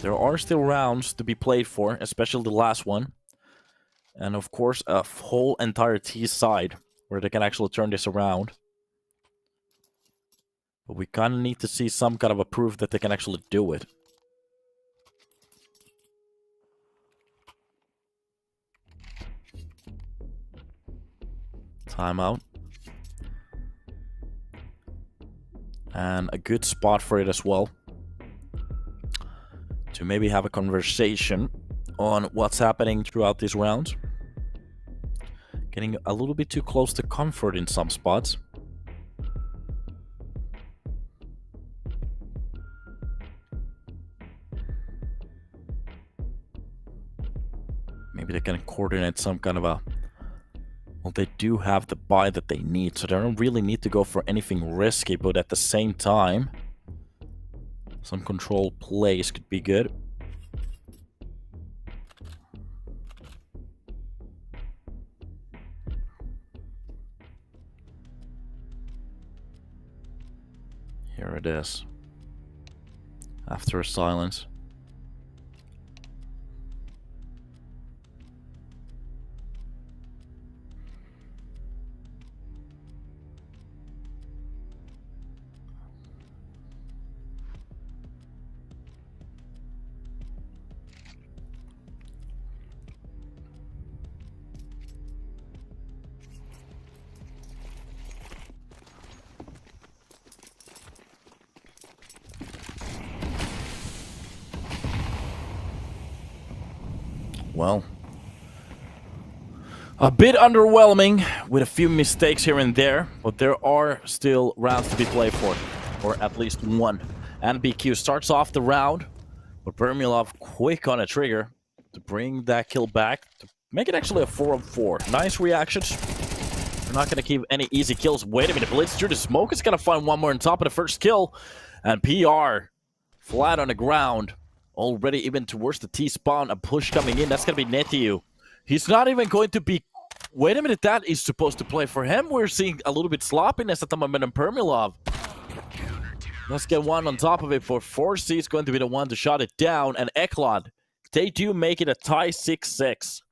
There are still rounds to be played for, especially the last one. And of course, a whole entire T side where they can actually turn this around. But we kind of need to see some kind of a proof that they can actually do it. Timeout. And a good spot for it as well. To maybe have a conversation on what's happening throughout these rounds. Getting a little bit too close to comfort in some spots. Maybe they can coordinate some kind of a... Well, they do have the buy that they need, so they don't really need to go for anything risky, but at the same time, some control plays could be good. Here it is. After a silence. Well, a bit underwhelming with a few mistakes here and there, but there are still rounds to be played for, or at least one. And BQ starts off the round, but Bermilov quick on a trigger to bring that kill back, to make it actually a 4-on-4. Nice reactions. We're not going to keep any easy kills. Wait a minute, Blitz through the smoke is going to find one more on top of the first kill, and PR flat on the ground. Already even towards the T-spawn, a push coming in. That's going to be Netiu. He's not even going to be... Wait a minute, that is supposed to play for him. We're seeing a little bit sloppiness at the moment in Permilov. Let's get one on top of it for Forsey. Is going to be the one to shut it down. And ECLOT, they do make it a tie 6-6.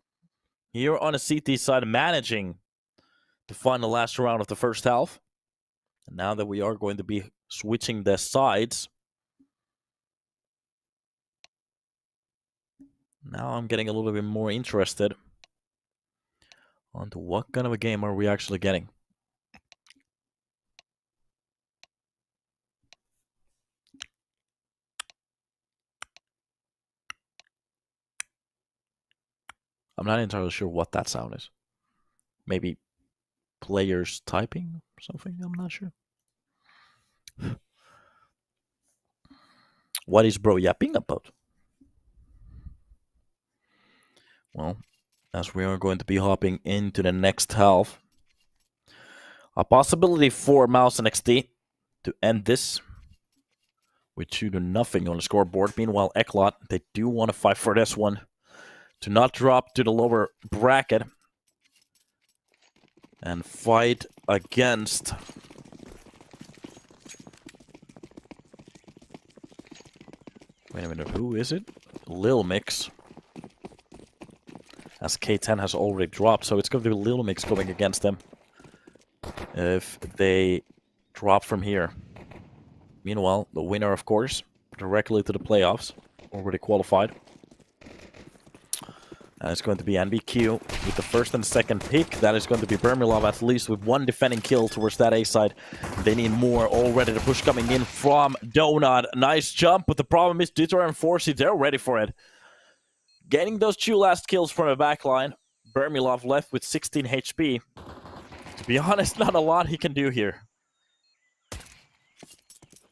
Here on the CT side, managing to find the last round of the first half. And now that we are going to be switching the sides... Now I'm getting a little bit more interested onto what kind of a game are we actually getting. I'm not entirely sure what that sound is. Maybe players typing or something? I'm not sure. What is bro yapping about? Well, as we are going to be hopping into the next half, a possibility for MOUZ NXT to end this with 2-0 on the scoreboard. Meanwhile, ECLOT, they do want to fight for this one to not drop to the lower bracket and fight against wait a minute, who is it? Lilmix. As K10 has already dropped, so it's going to be Lilmix going against them if they drop from here. Meanwhile, the winner, of course, directly to the playoffs, already qualified. And it's going to be NBQ with the first and second pick. That is going to be Bermilov, at least with one defending kill towards that A side. They need more already. The push coming in from Donut. Nice jump, but the problem is Dieter and Forsey, they're ready for it. Getting those 2 last kills from the backline. Bermilov left with 16 HP. To be honest, not a lot he can do here.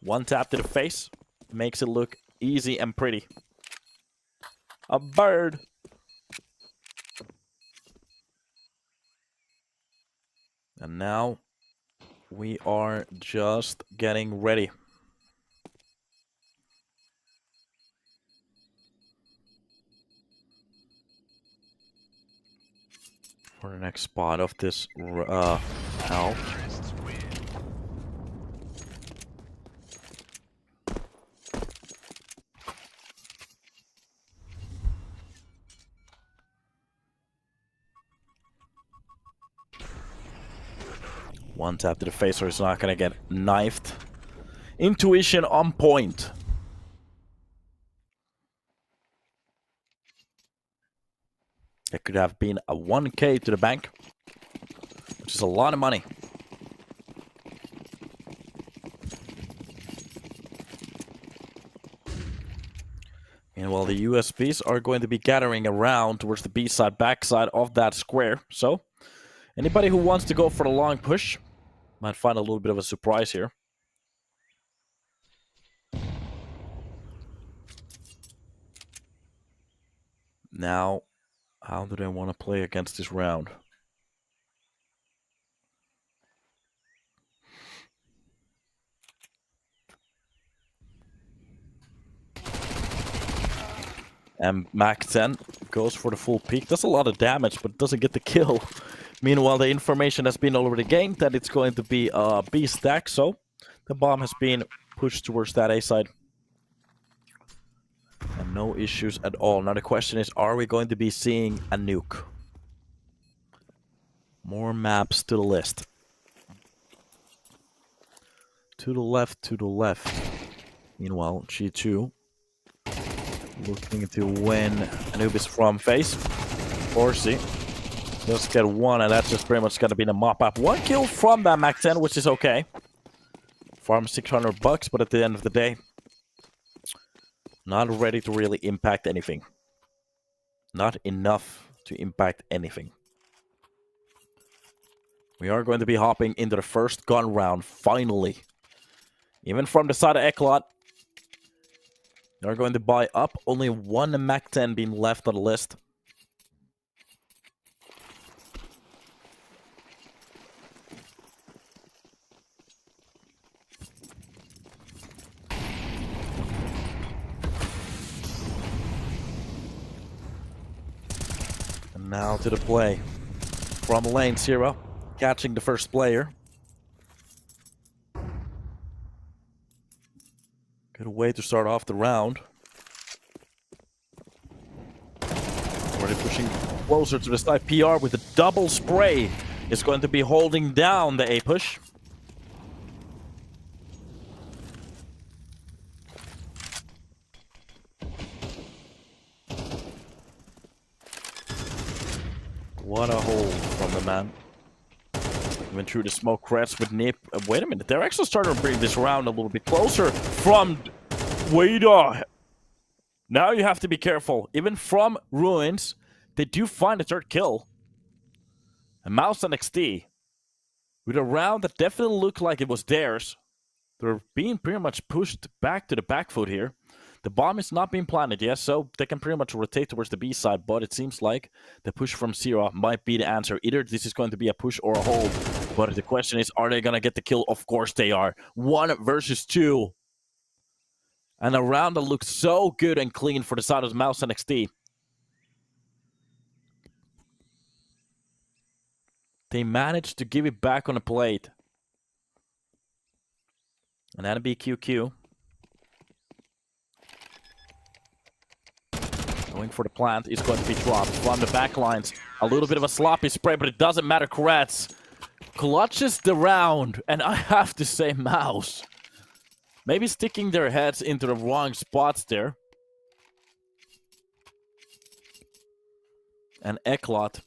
One tap to the face makes it look easy and pretty. A bird. And now we are just getting ready. For the next spot of this half. One tap to the face or he's not going to get knifed. Intuition on point. It could have been a 1K to the bank, which is a lot of money. Meanwhile, the USBs are going to be gathering around towards the B side, back side of that square. So, anybody who wants to go for the long push might find a little bit of a surprise here. Now, How do they want to play against this round? And MAC-10 goes for the full peak. Does a lot of damage, but doesn't get the kill. Meanwhile, the information has been already gained that it's going to be a B stack, so the bomb has been pushed towards that A side. And no issues at all. Now the question is, are we going to be seeing a nuke? More maps to the list. To the left, to the left. Meanwhile, G2 looking to win Anubis from face. Horsey just get one, and that's just pretty much going to be the mop up. One kill from that MAC-10, which is okay. Farm $600, but at the end of the day, not ready to really impact anything. Not enough to impact anything. We are going to be hopping into the first gun round, finally. Even from the side of ECLOT. They are going to buy up. Only one MAC-10 being left on the list. And now to the play. From lane 0, catching the first player. Good way to start off the round. Already pushing closer to the side. PR with a double spray is going to be holding down the A push. What a hold from the man. Even through the smoke cracks with Nip. Wait a minute, they're actually starting to bring this round a little bit closer from... Wait on. Now you have to be careful. Even from Ruins, they do find a third kill. And MOUZ NXT, with a round that definitely looked like it was theirs, they're being pretty much pushed back to the back foot here. The bomb is not being planted yet, so they can pretty much rotate towards the B side, but it seems like the push from Zero might be the answer. Either this is going to be a push or a hold, but the question is, are they going to get the kill? Of course they are. 1 versus 2. And a round that looks so good and clean for the side of MOUZ NXT. They managed to give it back on the plate. And that'll be QQ. Going for the plant is going to be dropped from the back lines. A little bit of a sloppy spray, but it doesn't matter. Kratz clutches the round, and I have to say MOUZ. Maybe sticking their heads into the wrong spots there. And ECLOT,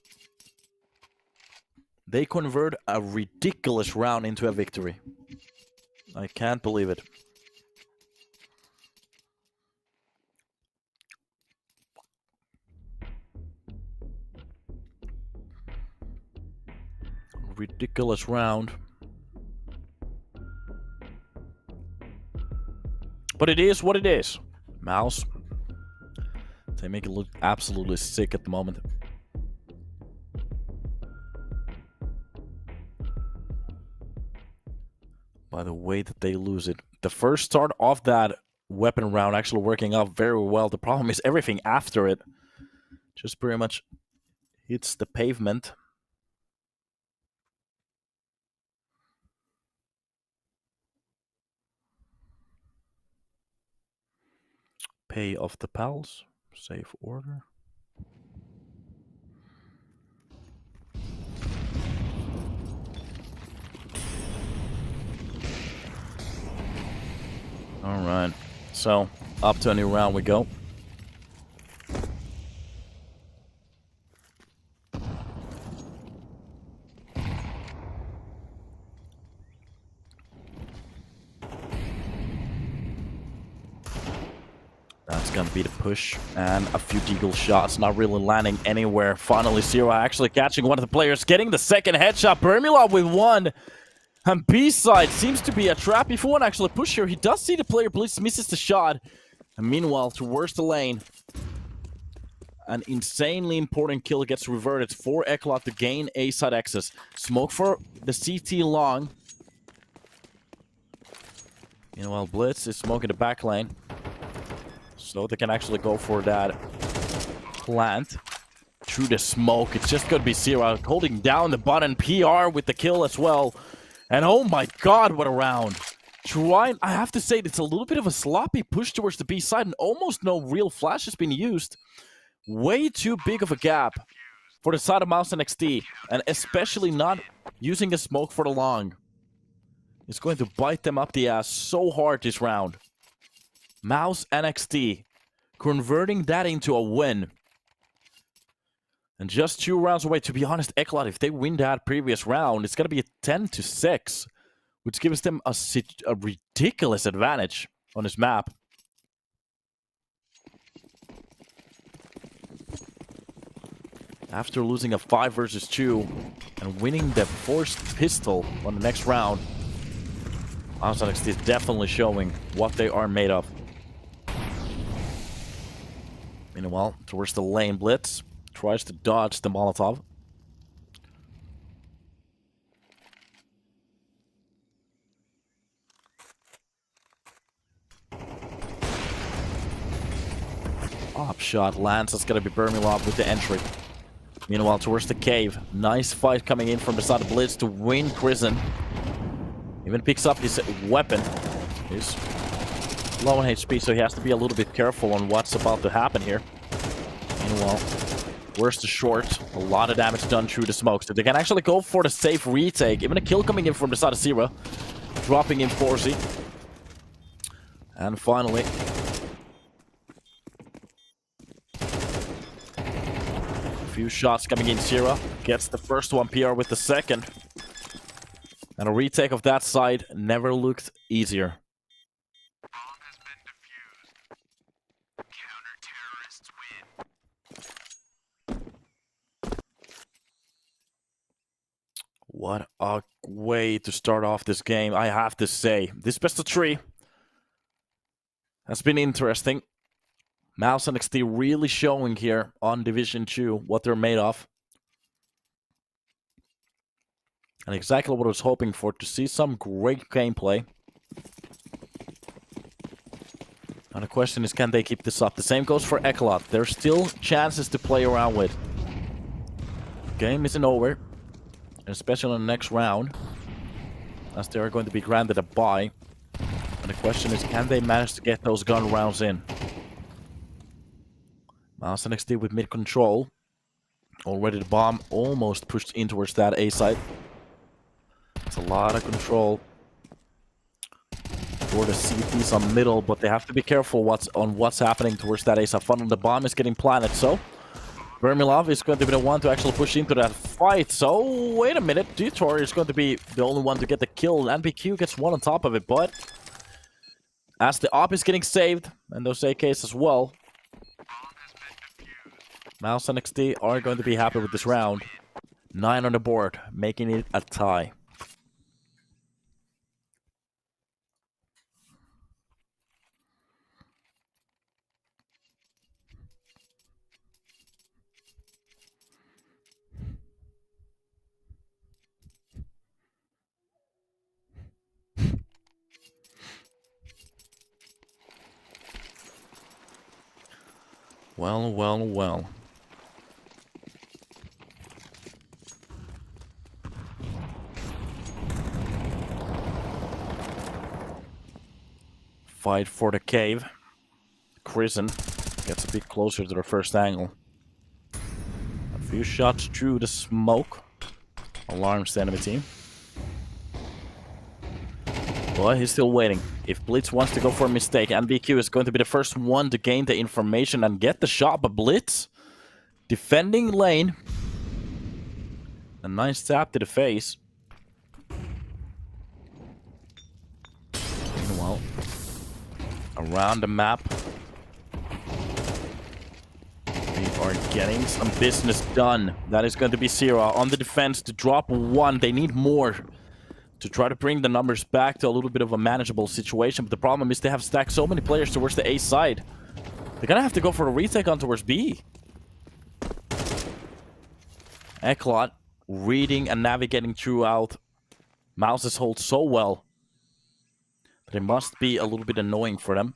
they convert a ridiculous round into a victory. I can't believe it. Ridiculous round. But it is what it is. MOUZ. They make it look absolutely sick at the moment. By the way that they lose it. The first start of that weapon round actually working out very well. The problem is everything after it just pretty much hits the pavement. Pay off the pals. Save order. Alright. So, up to a new round we go. That's gonna be the push, and a few deagle shots, not really landing anywhere. Finally, Zero actually catching one of the players, getting the second headshot. Bermula with one, and B-side seems to be a trap. If one actually push here, he does see the player, but misses the shot. And meanwhile, towards the lane, an insanely important kill gets reverted for ECLOT to gain A side access. Smoke for the CT long. Meanwhile, Blitz is smoking the back lane. So they can actually go for that plant. Through the smoke, it's just going to be Zero holding down the button. PR with the kill as well. And oh my god, what a round. Trying, I have to say, it's a little bit of a sloppy push towards the B side and almost no real flash has been used. Way too big of a gap for the side of MOUZ NXT, and especially not using a smoke for the long. It's going to bite them up the ass so hard this round. MOUZ NXT converting that into a win. And just 2 rounds away. To be honest, ECLOT, if they win that previous round, it's going to be a 10-6. Which gives them a ridiculous advantage on this map. After losing a 5 versus 2 and winning the forced pistol on the next round, MOUZ NXT is definitely showing what they are made of. Meanwhile, towards the lane, Blitz tries to dodge the Molotov. Op shot lands. That's going to be Bermilov with the entry. Meanwhile, towards the cave. Nice fight coming in from the side of Blitz to win Prison. Even picks up his weapon. He's low on HP, so he has to be a little bit careful on what's about to happen here. Meanwhile, where's the short? A lot of damage done through the smoke. So they can actually go for the safe retake. Even a kill coming in from the side of Zero. Dropping in Forzy. And finally, few shots coming in. Zero gets the first one, PR with the second. And a retake of that side never looked easier. Bomb has been defused. Counter-terrorists win. What a way to start off this game, I have to say. This best of 3 has been interesting. MOUZ NXT really showing here on Division 2 what they're made of. And exactly what I was hoping for, to see some great gameplay. And the question is, can they keep this up? The same goes for ECLOT. There's still chances to play around with. The game isn't over. Especially in the next round. As they are going to be granted a bye. And the question is, can they manage to get those gun rounds in? MOUZ NXT with mid control. Already the bomb almost pushed in towards that A side. It's a lot of control for the CTs on middle, but they have to be careful what's happening towards that A side. Funnel, the bomb is getting planted, so Bermilov is going to be the one to actually push into that fight. So wait a minute, Detour is going to be the only one to get the kill. NBQ gets one on top of it, but as the op is getting saved, and those AKs as well, MOUZ NXT are going to be happy with this round. 9 on the board, making it a tie. Well, well, well. Fight for the cave. Prison gets a bit closer to the first angle. A few shots through the smoke. Alarms the enemy team. But he's still waiting. If Blitz wants to go for a mistake, NBQ is going to be the first one to gain the information and get the shot. But Blitz, defending lane. A nice tap to the face. Meanwhile, around the map, we are getting some business done. That is going to be Zero on the defense to drop 1. They need more to try to bring the numbers back to a little bit of a manageable situation. But the problem is they have stacked so many players towards the A side. They're gonna have to go for a retake on towards B. ECLOT reading and navigating throughout MOUZ's hold so well that it must be a little bit annoying for them.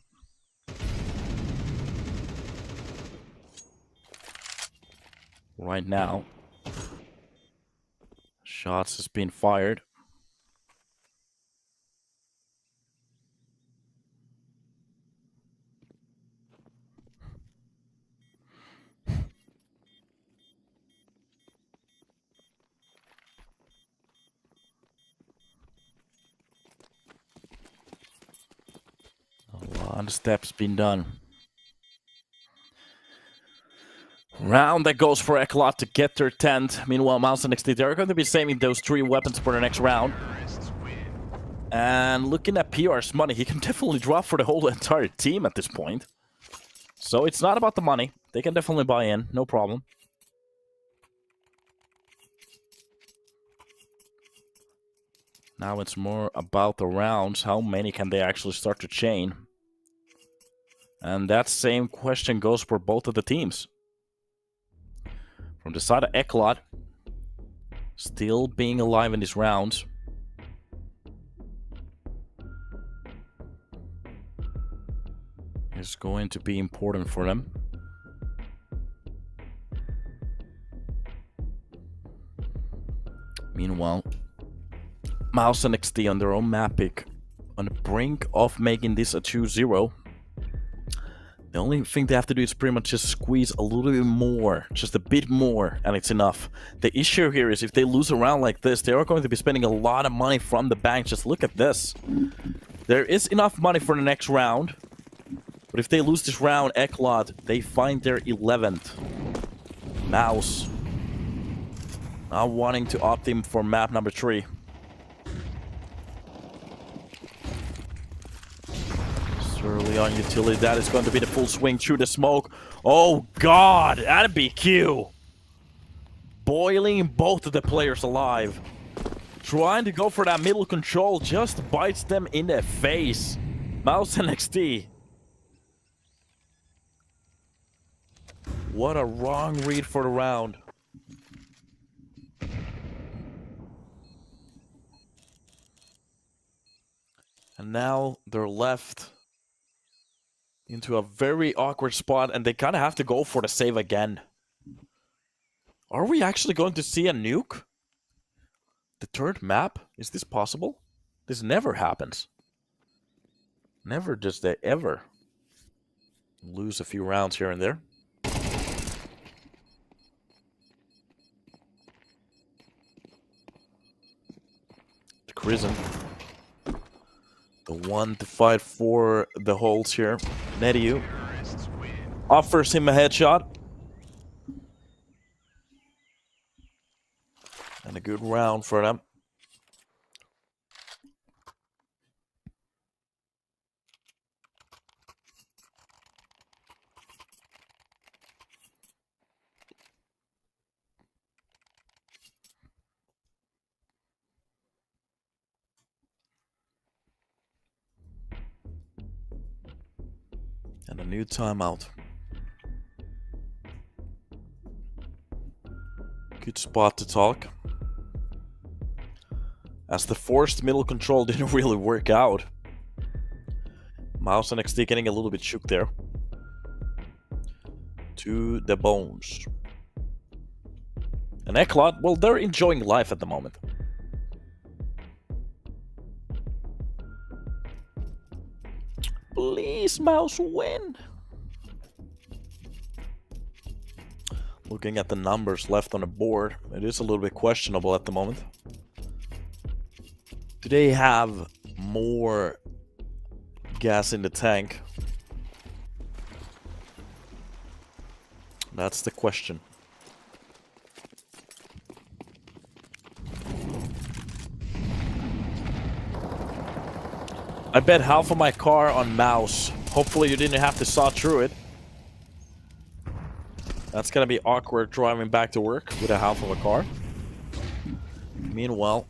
Right now, shots has been fired. A lot of steps been done. Round that goes for ECLOT to get their 10th. Meanwhile, MOUZ NXT, they're going to be saving those 3 weapons for the next round. And looking at PR's money, he can definitely drop for the whole entire team at this point. So it's not about the money. They can definitely buy in, no problem. Now it's more about the rounds. How many can they actually start to chain? And that same question goes for both of the teams. From the side of ECLOT, still being alive in these rounds. Is going to be important for them. Meanwhile, MOUZ NXT on their own map pick, on the brink of making this a 2-0. The only thing they have to do is pretty much just squeeze a little bit more, just a bit more, and it's enough. The issue here is if they lose a round like this, they are going to be spending a lot of money from the bank. Just look at this. There is enough money for the next round, but if they lose this round, ECLOT, they find their 11th. MOUZ now wanting to opt in for map number 3. Early on utility, that is going to be the full swing through the smoke. Oh god, that'd be Q. Boiling both of the players alive. Trying to go for that middle control, just bites them in the face. MOUZ NXT. What a wrong read for the round. And now they're left into a very awkward spot, and they kind of have to go for the save again. Are we actually going to see a nuke? The third map? Is this possible? This never happens. Never does they ever lose a few rounds here and there. The Crimson. The one to fight for the holds here. Nediu offers him a headshot. And a good round for them. And a new timeout. Good spot to talk. As the forced middle control didn't really work out. MOUZ NXT getting a little bit shook there. To the bones. And ECLOT, well, they're enjoying life at the moment. Please, MOUZ, win. Looking at the numbers left on the board, it is a little bit questionable at the moment. Do they have more gas in the tank? That's the question. I bet half of my car on MOUZ. Hopefully you didn't have to saw through it. That's gonna be awkward driving back to work with a half of a car. Meanwhile,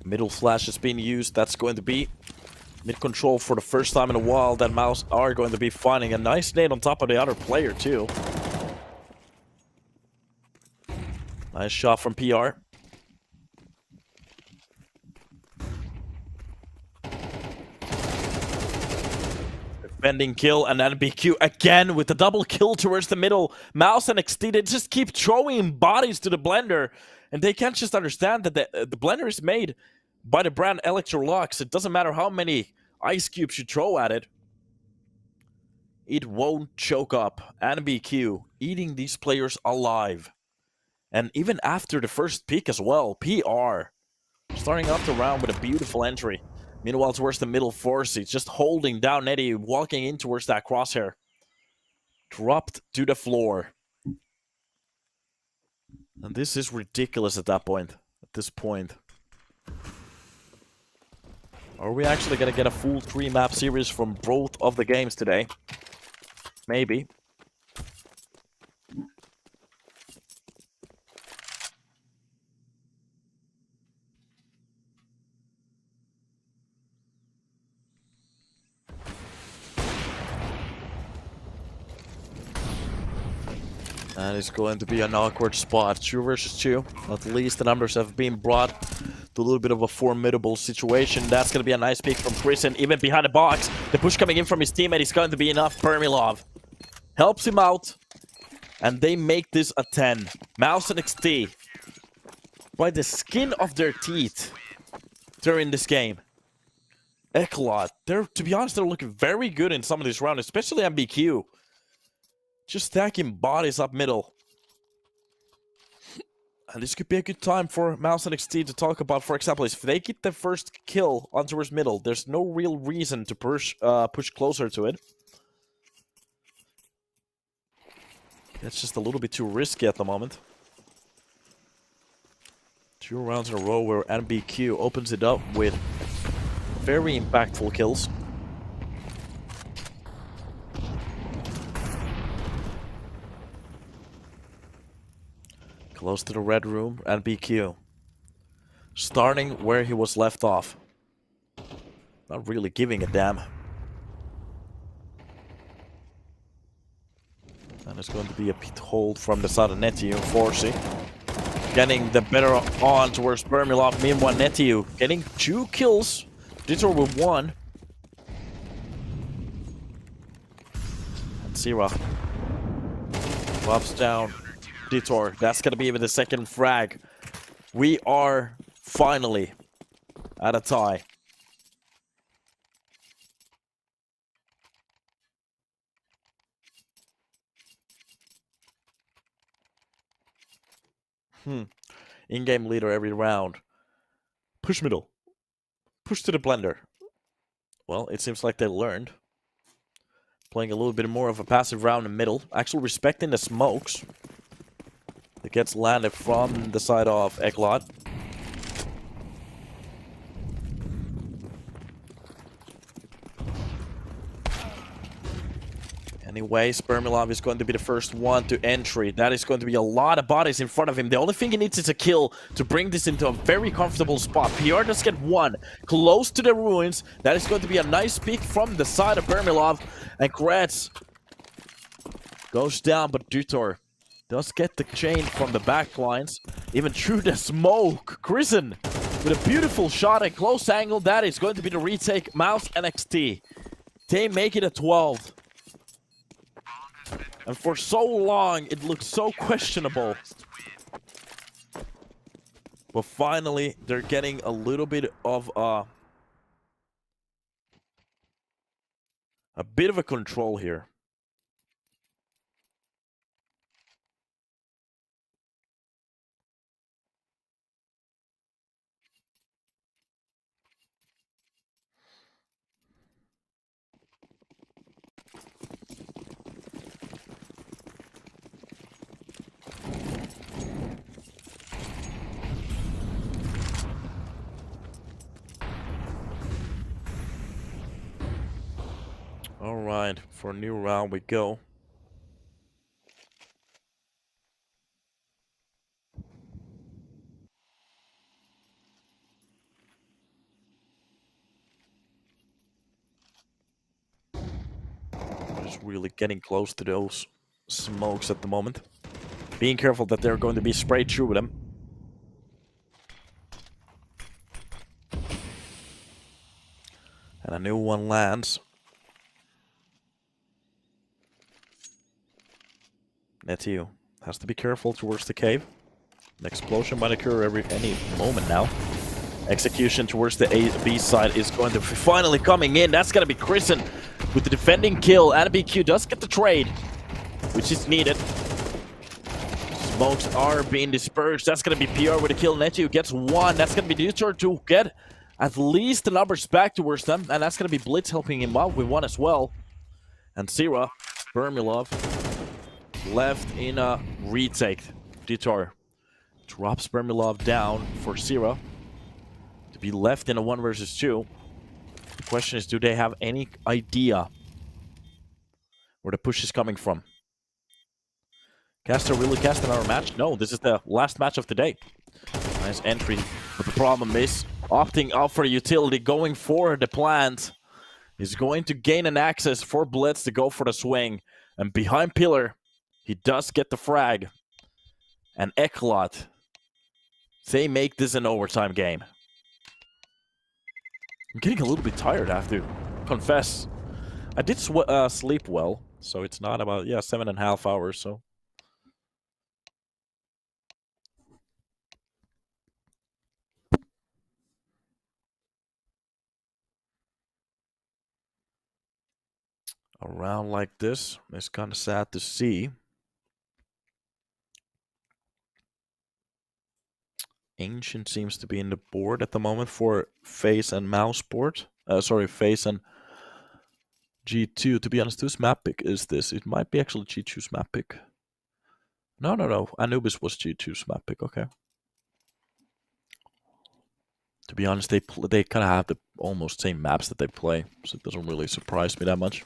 middle flash is being used. That's going to be mid control for the first time in a while. That MOUZ are going to be finding a nice nade on top of the other player too. Nice shot from PR. Defending kill and NBQ again with the double kill towards the middle. MOUZ NXT, they just keep throwing bodies to the blender. And they can't just understand that the blender is made by the brand Electrolux. It doesn't matter how many ice cubes you throw at it. It won't choke up. NBQ eating these players alive. And even after the first pick as well, PR starting off the round with a beautiful entry. Meanwhile, towards the middle, Forsey just holding down Netty, walking in towards that crosshair. Dropped to the floor. And this is ridiculous at that point. At this point. Are we actually going to get a full 3-map series from both of the games today? Maybe. And it's going to be an awkward spot. 2 versus 2. At least the numbers have been brought to a little bit of a formidable situation. That's going to be a nice pick from Prison. Even behind the box. The push coming in from his teammate is going to be enough. Permilov helps him out. And they make this a 10. MOUZ NXT. By the skin of their teeth. They're in this game. ECLOT. To be honest, they're looking very good in some of this round. Especially MBQ. Just stacking bodies up middle. And this could be a good time for MOUZ NXT to talk about, for example, if they get the first kill on towards middle, there's no real reason to push closer to it. It's just a little bit too risky at the moment. 2 rounds in a row where NBQ opens it up with very impactful kills. Close to the red room, NBQ. Starting where he was left off. Not really giving a damn. And it's going to be a pit hold from the side of Netiu. Forsey getting the better on towards Permilov. Meanwhile, Netiu getting 2 kills. Ditor with 1. And Sira drops down. Ditor, that's going to be even the second frag. We are finally at a tie. In-game leader every round. Push middle. Push to the blender. Well, it seems like they learned. Playing a little bit more of a passive round in middle. Actually respecting the smokes. It gets landed from the side of ECLOT. Anyway, Permilov is going to be the first one to entry. That is going to be a lot of bodies in front of him. The only thing he needs is a kill to bring this into a very comfortable spot. PR does get 1 close to the ruins. That is going to be a nice pick from the side of Permilov. And Kretz goes down, but Dutor does get the chain from the back lines. Even through the smoke. Krisen with a beautiful shot at close angle. That is going to be the retake. MOUZ NXT. They make it a 12. And for so long, it looked so questionable. But finally, they're getting a little bit of a bit of a control here. Alright, for a new round we go. Just really getting close to those smokes at the moment. Being careful that they're going to be sprayed through them. And a new one lands. Netio has to be careful towards the cave. An explosion might occur any moment now. Execution towards the B side is going to be finally coming in. That's going to be Chrisen with the defending kill. And BQ does get the trade, which is needed. Smokes are being dispersed. That's going to be PR with a kill. Netio gets one. That's going to be Dieter to get at least the numbers back towards them. And that's going to be Blitz helping him out with one as well. And Sira, Bermilov, left in a retake. Dieter drops Bermilov down for Sira to be left in a 1 versus 2. The question is, do they have any idea where the push is coming from? Caster really cast another match? No, this is the last match of the day. Nice entry, but the problem is opting out for utility, going for the plant, is going to gain an access for Blitz to go for the swing. And behind Pillar, he does get the frag. And ECLOT, they make this an overtime game. I'm getting a little bit tired, I have to confess. I did sleep well, so it's not about, 7.5 hours, so. A round like this is kind of sad to see. Ancient seems to be in the board at the moment for FaZe and MOUZ board. FaZe and G2. To be honest, whose map pick is this? It might be actually G2's map pick. No. Anubis was G2's map pick, okay. To be honest, they kind of have the almost same maps that they play, so it doesn't really surprise me that much.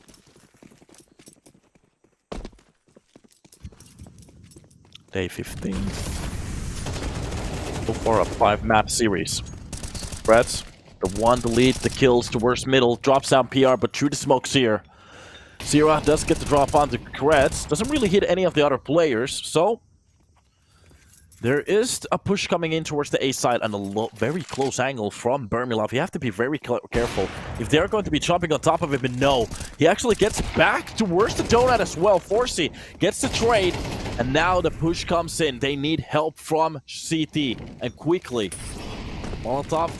Day 15. So far a 5-map series. Spreads, the one, the lead, the kills towards middle, drops down PR, but through the smokes here. Sira does get the drop onto Kretz, doesn't really hit any of the other players, so there is a push coming in towards the A side and a very close angle from Bermilov. You have to be very careful if they're going to be jumping on top of him, and no. He actually gets back towards the donut as well. Forsey gets the trade, and now the push comes in. They need help from CT, and quickly. Molotov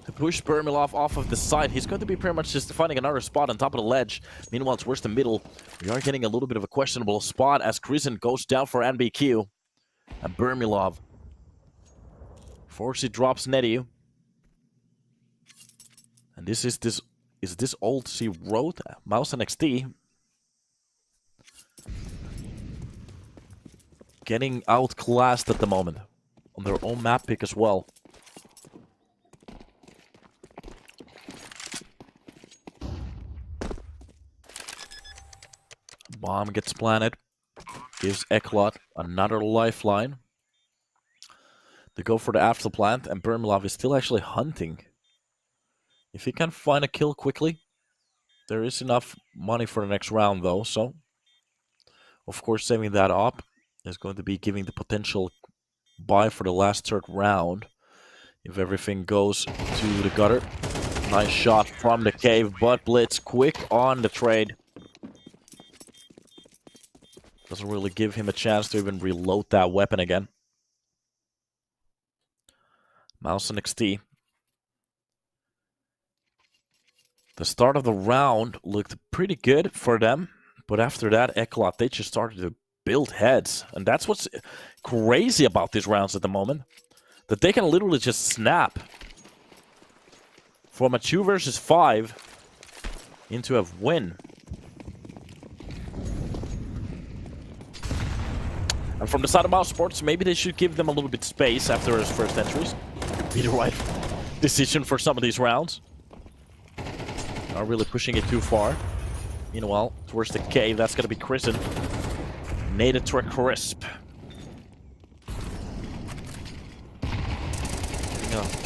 to push Bermilov off of the side. He's going to be pretty much just finding another spot on top of the ledge. Meanwhile, towards the middle, we are getting a little bit of a questionable spot as Chrisen goes down for NBQ. And Bermilov. Forsey drops Netty. And this is this old C Road? MOUZ NXT. Getting outclassed at the moment. On their own map pick as well. Bomb gets planted. Gives ECLOT another lifeline. They go for the after plant, and Bermilov is still actually hunting. If he can find a kill quickly, there is enough money for the next round though, so of course saving that up is going to be giving the potential buy for the last third round. If everything goes to the gutter. Nice shot from the cave, but Blitz quick on the trade. Doesn't really give him a chance to even reload that weapon again. MOUZ NXT. The start of the round looked pretty good for them, but after that, ECLOT, they just started to build heads. And that's what's crazy about these rounds at the moment. That they can literally just snap from a 2 versus 5 into a win. And from the side of MOUZ Sports, maybe they should give them a little bit space after his first entries. Be the right decision for some of these rounds. Not really pushing it too far. Meanwhile, towards the cave, that's going to be Chrisen. Nated to a crisp.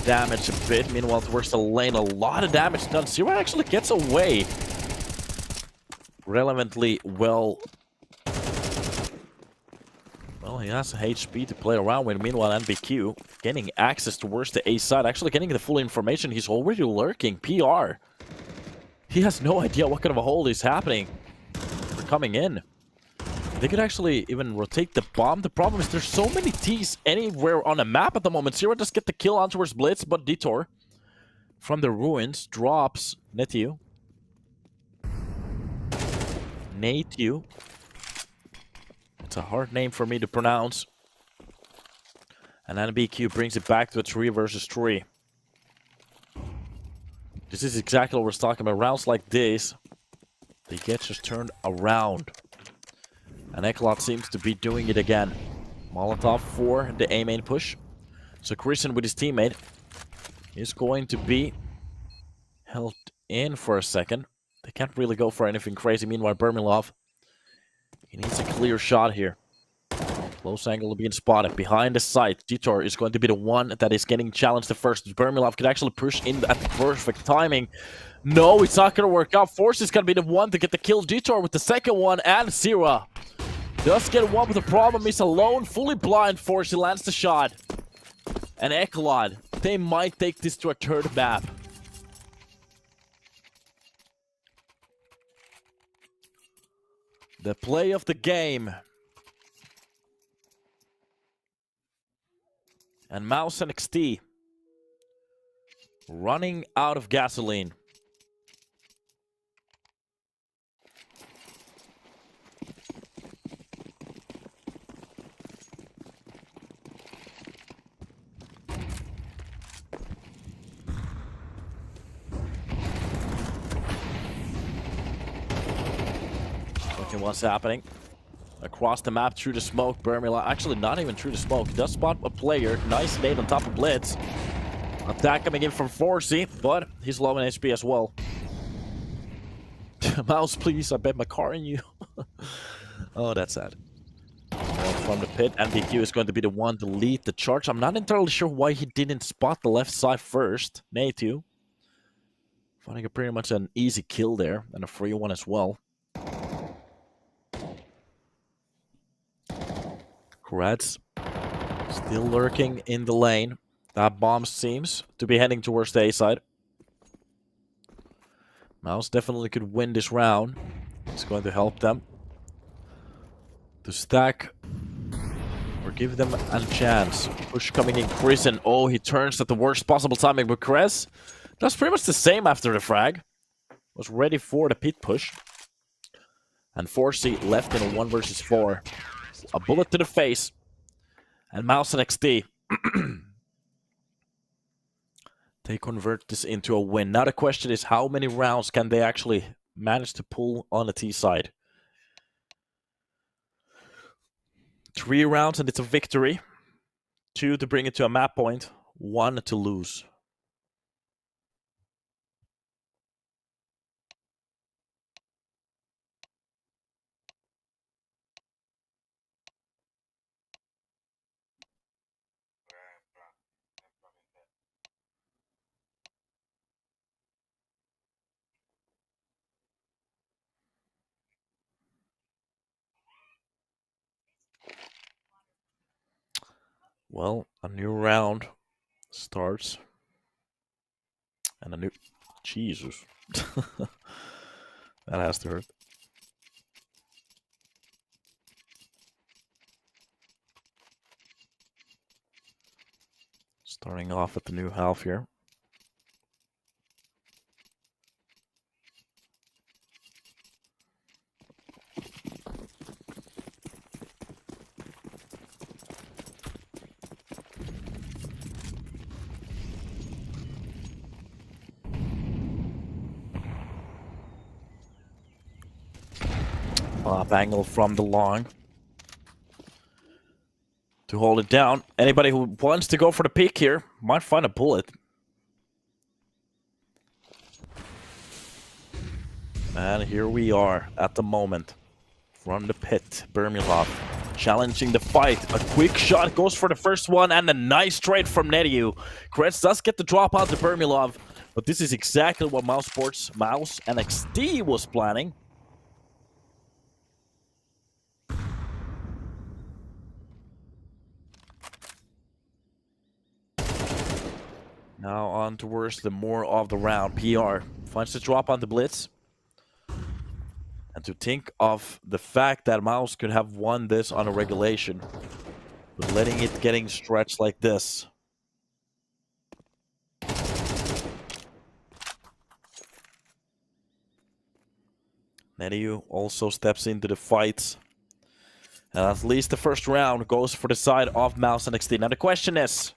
Damage a bit. Meanwhile, towards the lane, a lot of damage done. Zero actually gets away relevantly well. Well, he has HP to play around with. Meanwhile, NBQ getting access towards the A side, actually getting the full information. He's already lurking. PR. He has no idea what kind of a hold is happening. They're coming in. They could actually even rotate the bomb. The problem is there's so many T's anywhere on the map at the moment. Zero does get the kill on towards Blitz, but Detour from the ruins drops Netiu. Netiu. It's a hard name for me to pronounce. And NBQ brings it back to a 3 versus 3. This is exactly what we're talking about. Rounds like this, they get just turned around. And ECLOT seems to be doing it again. Molotov for the A main push. So Christian with his teammate is going to be held in for a second. They can't really go for anything crazy. Meanwhile, Bermilov, he needs a clear shot here. Close angle being spotted behind the site. Detour is going to be the one that is getting challenged the first. Bermilov could actually push in at the perfect timing. No, it's not going to work out. Force is going to be the one to get the kill. Detour with the second one, and Zira does get one, but the problem is alone. Fully blind. Force, he lands the shot. And ECLOT, they might take this to a third map. The play of the game. And MOUZ NXT running out of gasoline. Looking what's happening. Across the map, through the smoke, Bermila, actually not even through the smoke, does spot a player. Nice nade on top of Blitz. Attack coming in from Forsey, but he's low in HP as well. Mouse, please, I bet my car in you. Oh, that's sad. From the pit, NBQ is going to be the one to lead the charge. I'm not entirely sure why he didn't spot the left side first. Natu finding a pretty much an easy kill there, and a free one as well. Kretz still lurking in the lane. That bomb seems to be heading towards the A side. MOUZ definitely could win this round. It's going to help them to stack or give them a chance. Push coming in, Chris, and oh, he turns at the worst possible timing. But Kretz does pretty much the same after the frag. Was ready for the pit push. And Forsey left in a 1 versus 4. A bullet to the face. And MOUZ NXT. They convert this into a win. Now the question is, how many rounds can they actually manage to pull on the T side? 3 rounds and it's a victory. 2 to bring it to a map point. 1 to lose. Well, a new round starts. And a new... Jesus. That has to hurt. Starting off at the new half here. Pop angle from the long to hold it down. Anybody who wants to go for the peek here might find a bullet. And here we are at the moment. From the pit, Bermilov challenging the fight. A quick shot goes for the first one, and a nice trade from Netiu. Kretz does get the drop out to Bermilov, but this is exactly what MOUZ NXT was planning. Now on towards the more of the round. PR finds the drop on the blitz. And to think of the fact that MOUZ could have won this on a regulation, but letting it getting stretched like this. Nediu also steps into the fight. And at least the first round goes for the side of MOUZ NXT. Now the question is,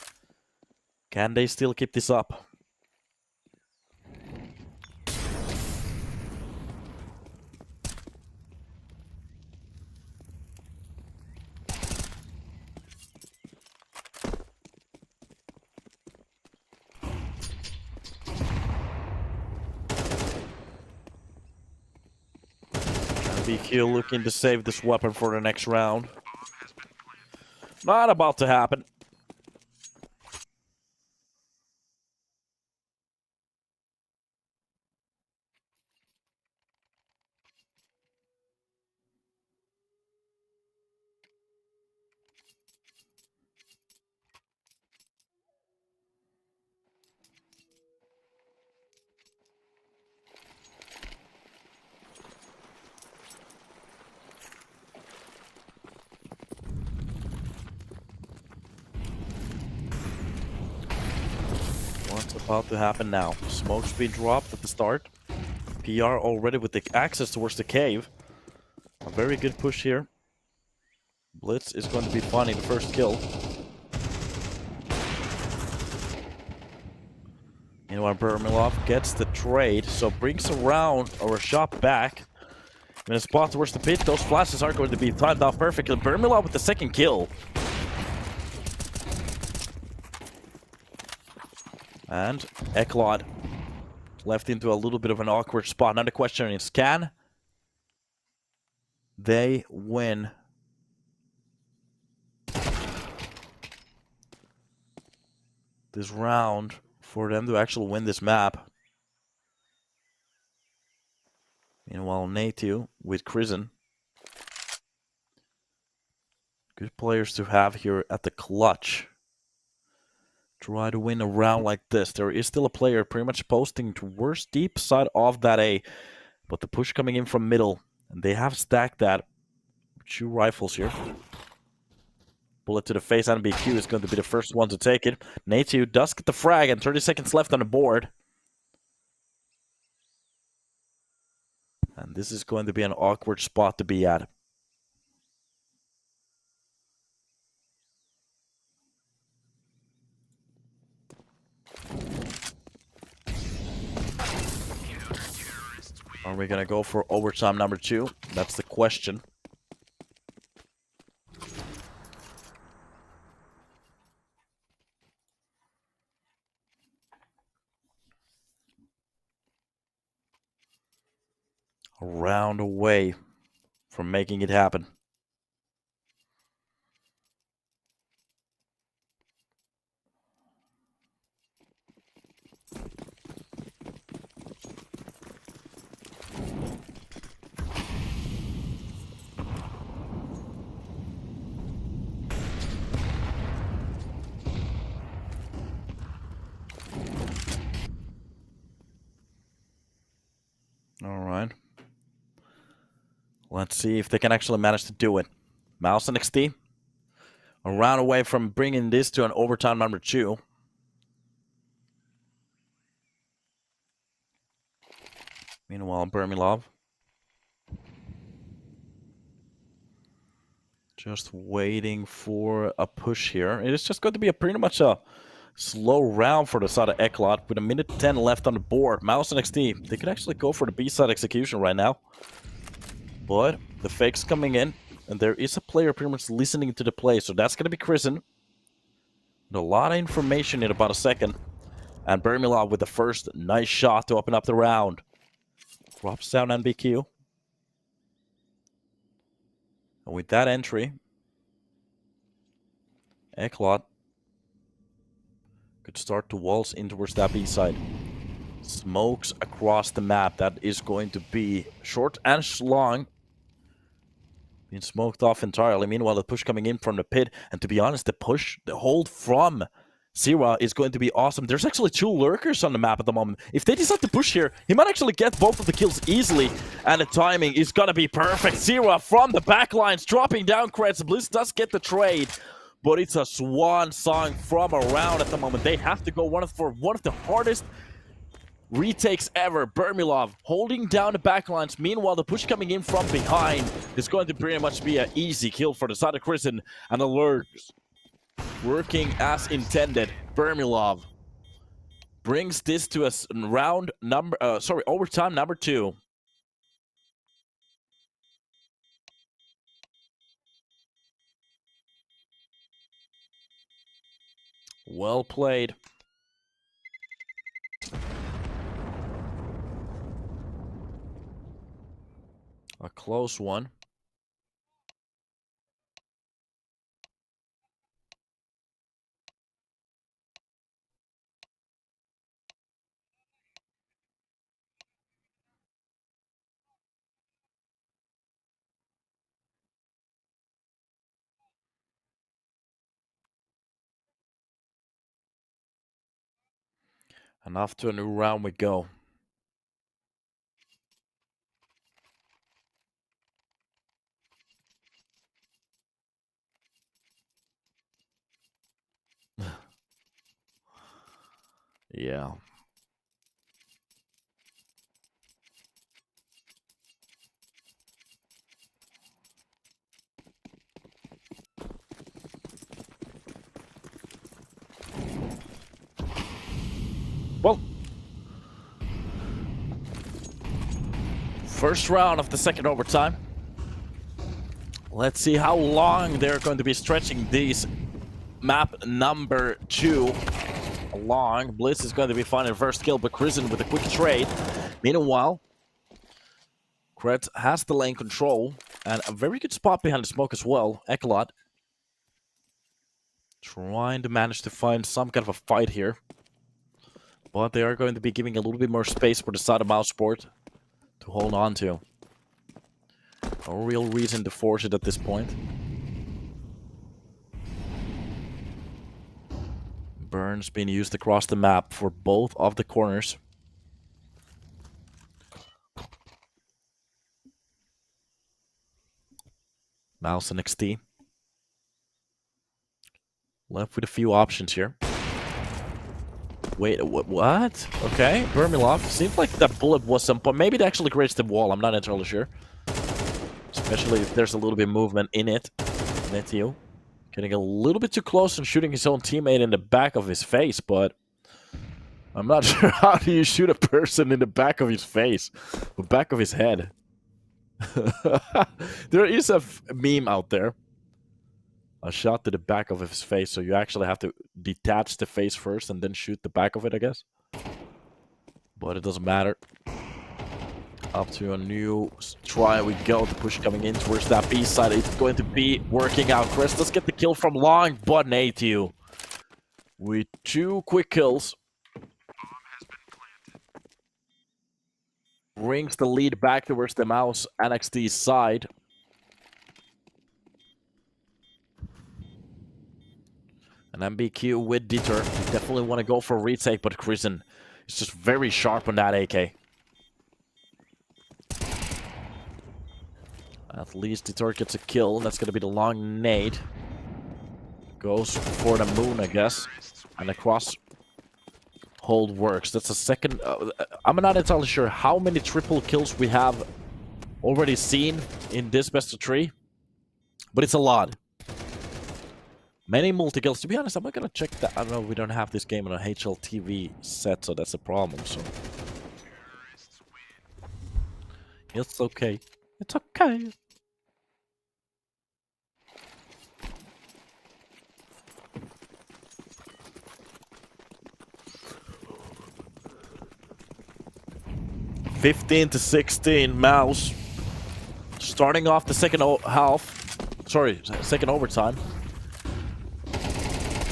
can they still keep this up? BQ looking to save this weapon for the next round. Not about to happen. What's about to happen now? Smoke's been dropped at the start. PR already with the access towards the cave. A very good push here. Blitz is going to be finding the first kill. Meanwhile, Bermilov gets the trade, so brings a round or a shot back. In a spot towards the pit, those flashes are going to be timed out perfectly. Bermilov with the second kill. And ECLOT left into a little bit of an awkward spot. Now the question is, can they win this round for them to actually win this map? Meanwhile, Natu with Krisen. Good players to have here at the clutch. Try to win a round like this. There is still a player pretty much posting towards deep side of that A. But the push coming in from middle. And they have stacked that. 2 rifles here. Bullet to the face, and BQ is going to be the first one to take it. Natu does get the frag, and 30 seconds left on the board. And this is going to be an awkward spot to be at. Are we going to go for overtime number 2? That's the question. A round away from making it happen. All right. Let's see if they can actually manage to do it. MOUZ NXT. A round away from bringing this to an overtime number 2. Meanwhile, Bermilov. Just waiting for a push here. It is just going to be pretty much a slow round for the side of ECLOT with a minute 10 left on the board. MOUZ NXT, they could actually go for the B-side execution right now. But the fake's coming in, and there is a player pretty much listening to the play, so that's going to be Krisen. A lot of information in about a second. And Bermilov with the first nice shot to open up the round. Drops down NBQ. And with that entry, ECLOT could start to waltz in towards that B side. Smokes across the map. That is going to be short and long. Being smoked off entirely. Meanwhile, the push coming in from the pit. And to be honest, the hold from Zira is going to be awesome. There's actually 2 lurkers on the map at the moment. If they decide to push here, he might actually get both of the kills easily. And the timing is gonna be perfect. Zira from the backlines, dropping down creds. Blizz does get the trade, but it's a swan song from around at the moment. They have to go for one of the hardest retakes ever. Bermilov holding down the backlines. Meanwhile, the push coming in from behind is going to pretty much be an easy kill for the side of Kristen. And the lurkers working as intended. Bermilov brings this to us round number, overtime number 2. Well played. A close one. And off to a new round we go. Yeah. Well, first round of the second overtime. Let's see how long they're going to be stretching these map number 2 along. Blizz is going to be finding the first kill, but Kristen with a quick trade. Meanwhile, Kret has the lane control and a very good spot behind the smoke as well. ECLOT trying to manage to find some kind of a fight here. But they are going to be giving a little bit more space for the side of MOUZ Sport to hold on to. No real reason to force it at this point. Burns being used across the map for both of the corners. MOUZ NXT. Left with a few options here. Wait, what? Okay, Bermilov. Seems like that bullet was some, but maybe it actually creates the wall. I'm not entirely sure. Especially if there's a little bit of movement in it. Netio getting a little bit too close and shooting his own teammate in the back of his face, but I'm not sure how do you shoot a person in the back of his face, or back of his head. There is a meme out there. A shot to the back of his face, so you actually have to detach the face first and then shoot the back of it, I guess. But it doesn't matter. Up to a new try we go. The push coming in towards that B side. It's going to be working out. Chris, let's get the kill from long, but Natio with 2 quick kills. Brings the lead back towards the MOUZ NXT side. An MBQ with Deter. You definitely want to go for a retake, but Kristen is just very sharp on that AK. At least Deter gets a kill. That's going to be the long nade. Goes for the moon, I guess. And the cross hold works. That's a second. I'm not entirely sure how many triple kills we have already seen in this best of 3. But it's a lot. Many multi-kills. To be honest, I'm not gonna check that. I don't know, we don't have this game on a HLTV set, so that's a problem, so... It's okay. It's okay. (15-16) MOUZ. Starting off the second second overtime.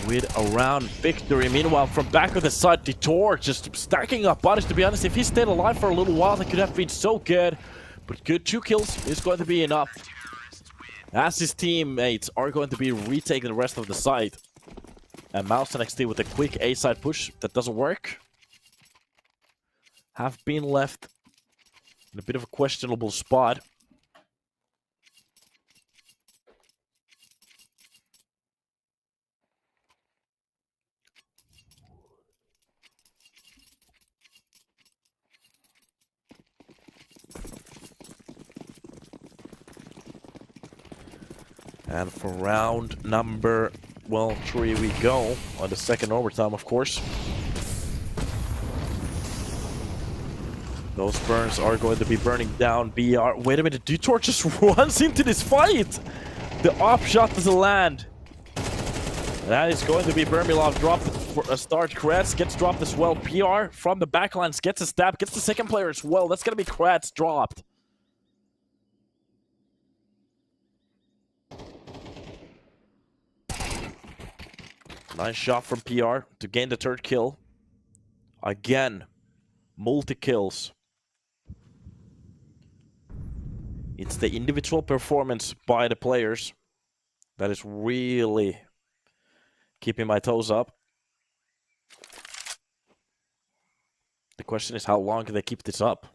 With a round victory. Meanwhile, from back of the side, Detor just stacking up bodies. To be honest, if he stayed alive for a little while, that could have been so good. But good 2 kills is going to be enough. As his teammates are going to be retaking the rest of the site. And MOUZ NXT with a quick A-side push that doesn't work. Have been left in a bit of a questionable spot. And for round number, well, 3 we go. On the second overtime, of course. Those burns are going to be burning down BR. Wait a minute, Detour just runs into this fight! The op shot doesn't land. That is going to be Bermilov dropped for a start. Kratz gets dropped as well. PR from the backlines gets a stab, gets the second player as well. That's going to be Kratz dropped. Nice shot from PR to gain the third kill. Again, multi-kills. It's the individual performance by the players that is really keeping my toes up. The question is, how long can they keep this up?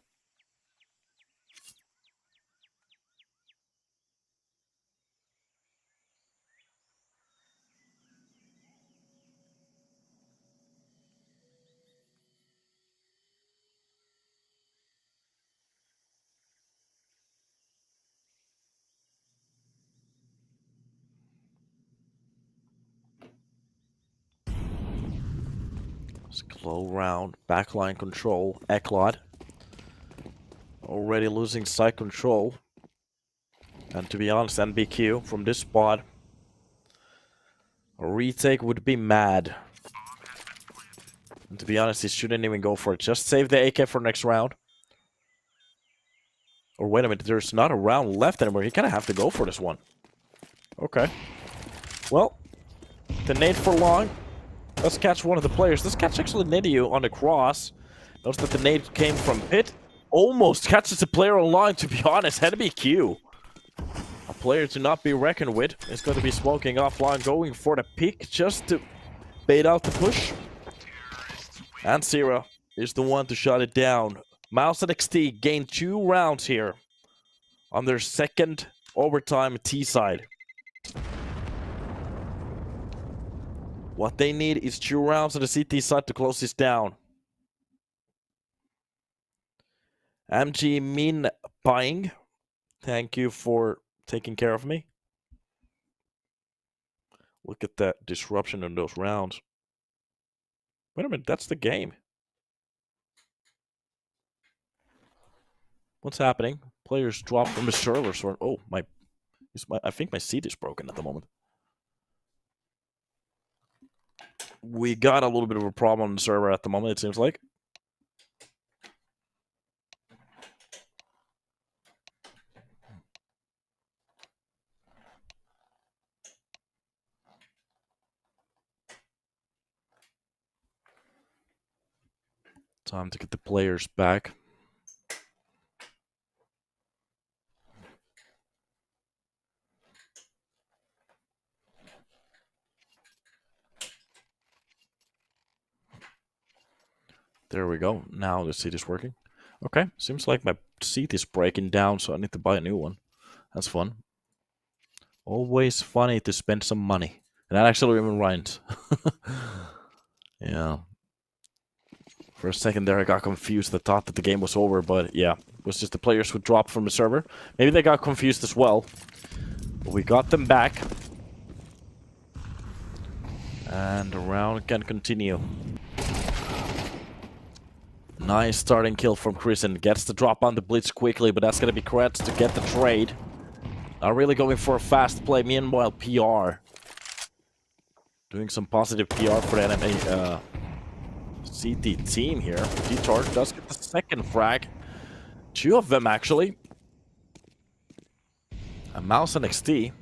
Slow round, backline control, ECLOT. Already losing side control. And to be honest, NBQ from this spot, a retake would be mad. And to be honest, he shouldn't even go for it. Just save the AK for next round. Or wait a minute, there's not a round left anymore. You kind of have to go for this one. Okay. Well, the nade for long. Let's catch one of the players. Let's catch actually Nidiu on the cross. Notice that the nade came from pit. Almost catches a player on line, to be honest. NBQ. A player to not be reckoned with. Is going to be smoking offline, going for the pick just to bait out the push. And Zero is the one to shut it down. MOUZ NXT gained 2 rounds here on their second overtime T side. What they need is 2 rounds on the CT side to close this down. MG Min Ping, thank you for taking care of me. Look at that disruption in those rounds. Wait a minute, that's the game. What's happening? Players drop from the server. So, oh, I think my seat is broken at the moment. We got a little bit of a problem on the server at the moment, it seems like. Time to get the players back. There we go. Now the seat is working. Okay, seems like my seat is breaking down, so I need to buy a new one. That's fun. Always funny to spend some money. And that actually even rhymes. Yeah. For a second there I got confused. I thought that the game was over, but yeah. It was just the players who dropped from the server. Maybe they got confused as well. But we got them back. And the round can continue. Nice starting kill from Krisen. Gets the drop on the blitz quickly, but that's going to be Kratz to get the trade. Not really going for a fast play. Meanwhile, PR. Doing some positive PR for the enemy CT team here. Detour does get the second frag. 2 of them, actually. And MOUZ NXT.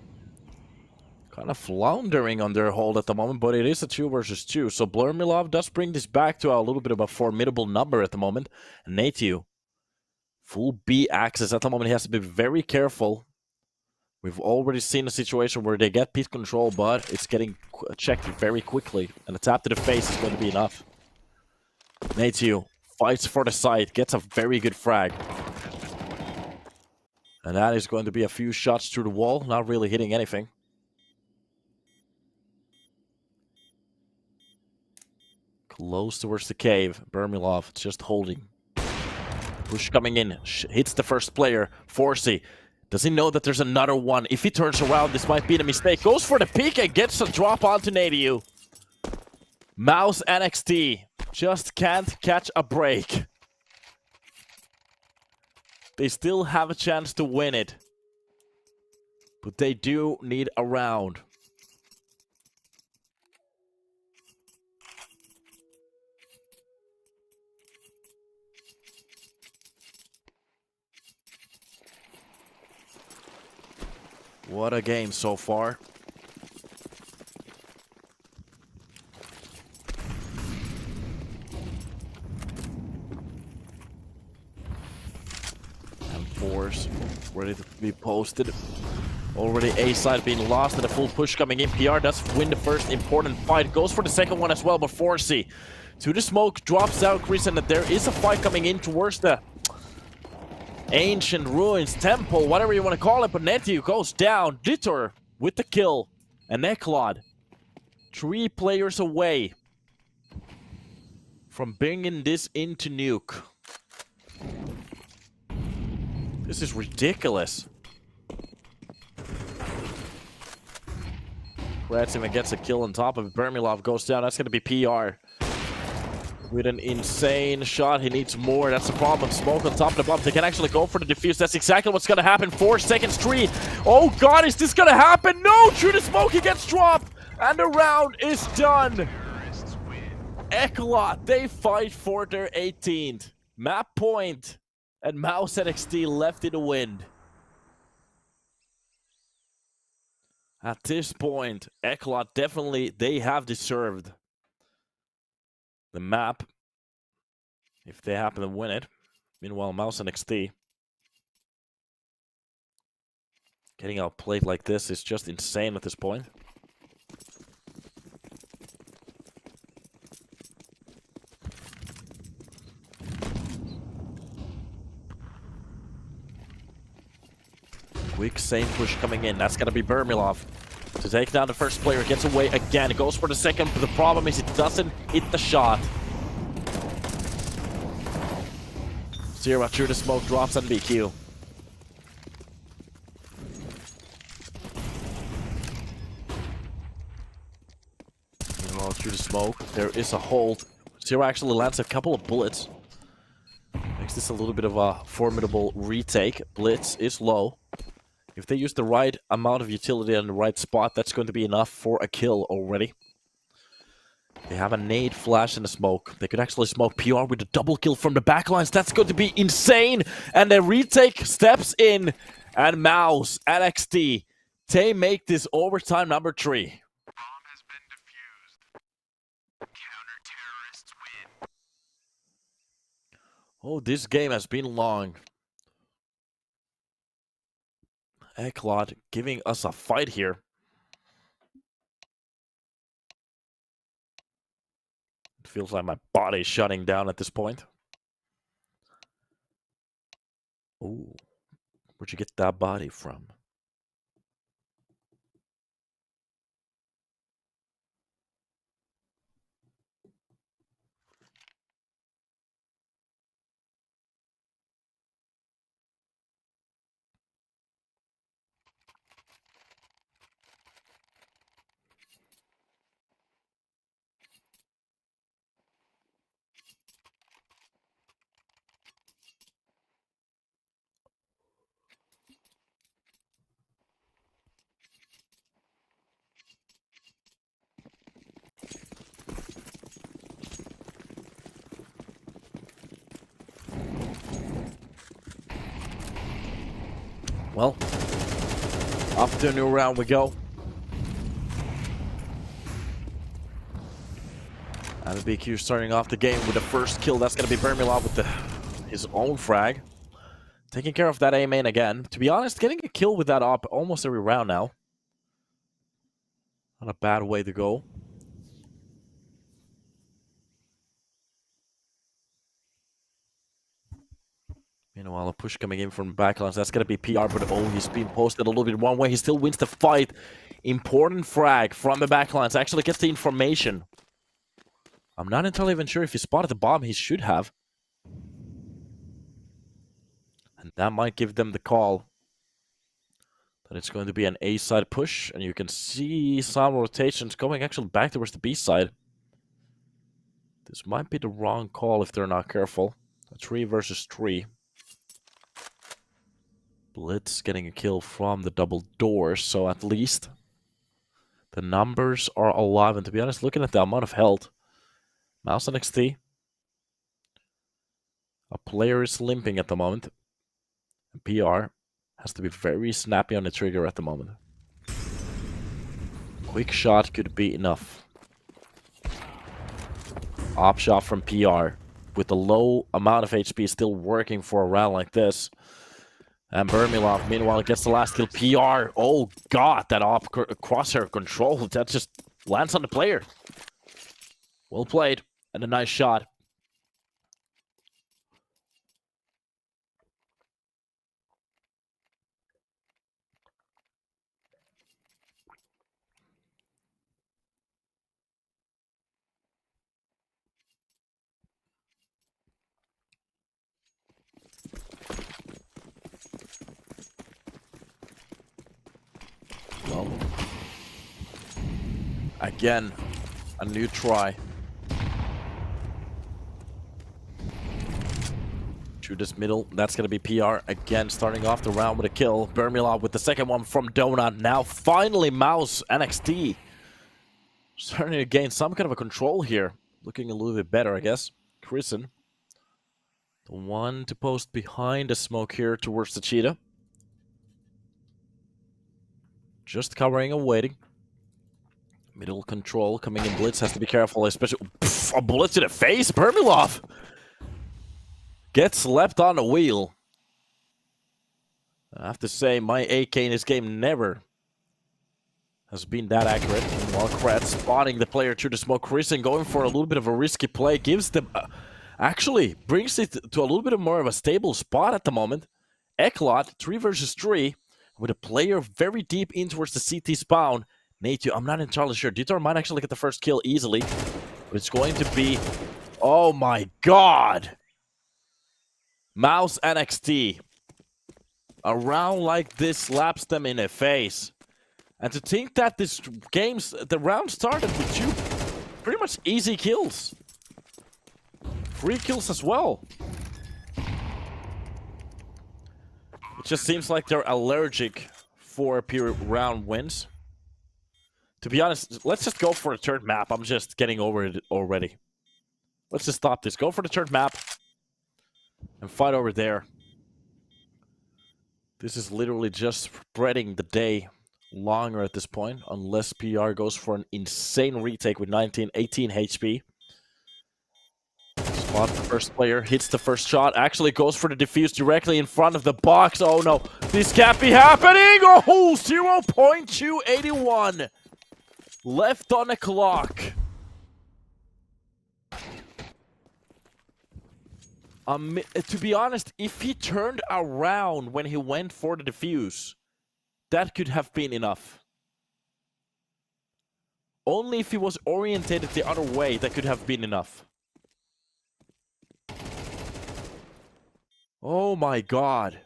Kind of floundering on their hold at the moment, but it is a 2 versus 2. So Blurmilov does bring this back to a little bit of a formidable number at the moment. And Natiu, full B access at the moment. He has to be very careful We've already seen a situation where they get pit control, but it's getting checked very quickly. And a tap to the face is going to be enough. Natsu fights for the side, gets a very good frag. And that is going to be a few shots through the wall, not really hitting anything. Close towards the cave. Bermilov just holding. Push coming in. Hits the first player. Forsey. Does he know that there's another one? If he turns around, this might be the mistake. Goes for the peek and gets a drop onto Nadiu. MOUZ NXT. Just can't catch a break. They still have a chance to win it. But they do need a round. What a game so far. And fours ready to be posted. Already A side being lost and a full push coming in. PR does win the first important fight. Goes for the second one as well, but Forsey to the smoke drops out Chris, and there is a fight coming in towards the ancient ruins, temple, whatever you want to call it, but Nettie goes down. Ditter with the kill. And ECLOT 3 players away from bringing this into nuke. This is ridiculous. Rats even gets a kill on top of it. Bermilov goes down. That's going to be PR. With an insane shot. He needs more. That's the problem. Smoke on top of the bomb. They can actually go for the defuse. That's exactly what's going to happen. 4 seconds, 3. Oh God, is this going to happen? No! Through the smoke, he gets dropped. And the round is done. ECLOT, they fight for their 18th. Map point. And MOUZ NXT left in the wind. At this point, ECLOT definitely, they have deserved the map if they happen to win it. Meanwhile, MOUZ NXT getting outplayed like this is just insane at this point. Quick same push coming in. That's gonna be Bermilov to take down the first player. Gets away again. Goes for the second, but the problem is it doesn't hit the shot. Zero through the smoke, drops on BQ. All through the smoke. There is a hold. Zero actually lands a couple of bullets. Makes this a little bit of a formidable retake. Blitz is low. If they use the right amount of utility on the right spot, that's going to be enough for a kill already. They have a nade flash in the smoke. They could actually smoke PR with a double kill from the backlines. That's going to be insane. And the retake steps in. And MOUZ NXT, they make this overtime number 3. Bomb has been defused. Counter-terrorists win. Oh, this game has been long. ECLOT giving us a fight here. It feels like my body's shutting down at this point. Ooh, where'd you get that body from? Well, off to a new round we go. And the BQ starting off the game with the first kill. That's going to be Bermilov with his own frag. Taking care of that A main again. To be honest, getting a kill with that op almost every round now. Not a bad way to go. Meanwhile, a push coming in from backlines. That's going to be PR, but oh, he's being posted a little bit one way. He still wins the fight. Important frag from the backlines. Actually gets the information. I'm not entirely even sure if he spotted the bomb. He should have. And that might give them the call that it's going to be an A side push. And you can see some rotations going actually back towards the B side. This might be the wrong call if they're not careful. A 3 versus 3. Blitz getting a kill from the double doors, so at least the numbers are alive. And to be honest, looking at the amount of health, MOUZ NXT, a player is limping at the moment. And PR has to be very snappy on the trigger at the moment. Quick shot could be enough. Op shot from PR with a low amount of HP still working for a round like this. And Bermilov, meanwhile, gets the last kill. PR, oh god, that op crosshair control, that just lands on the player. Well played, and a nice shot. Well, again, a new try. To this middle, that's going to be PR again, starting off the round with a kill. Bermilov with the second one from Donut. Now, finally, MOUZ NXT starting to gain some kind of a control here. Looking a little bit better, I guess. Krisen, the one to post behind the smoke here towards the cheetah. Just covering and waiting. Middle control coming in. Blitz has to be careful, especially a bullet to the face. Bermilov gets left on the wheel. I have to say, my AK in this game never has been that accurate. While Krat spotting the player through the smoke. Krisen going for a little bit of a risky play. Gives them... actually, brings it to a little bit more of a stable spot at the moment. ECLOT, 3 versus 3. With a player very deep in towards the CT spawn. Natu, I'm not entirely sure. Dieter might actually get the first kill easily. But it's going to be... oh my god! MOUZ NXT. A round like this slaps them in the face. And to think that the round started with 2 pretty much easy kills. 3 kills as well. It just seems like they're allergic for a period round wins. To be honest, let's just go for a third map. I'm just getting over it already. Let's just stop this. Go for the third map. And fight over there. This is literally just spreading the day longer at this point. Unless PR goes for an insane retake with 18 HP. Spot the first player, hits the first shot, actually goes for the defuse directly in front of the box. Oh no, this can't be happening! Oh, 0.281 left on the clock. To be honest, if he turned around when he went for the defuse, that could have been enough. Only if he was orientated the other way, that could have been enough. Oh my god.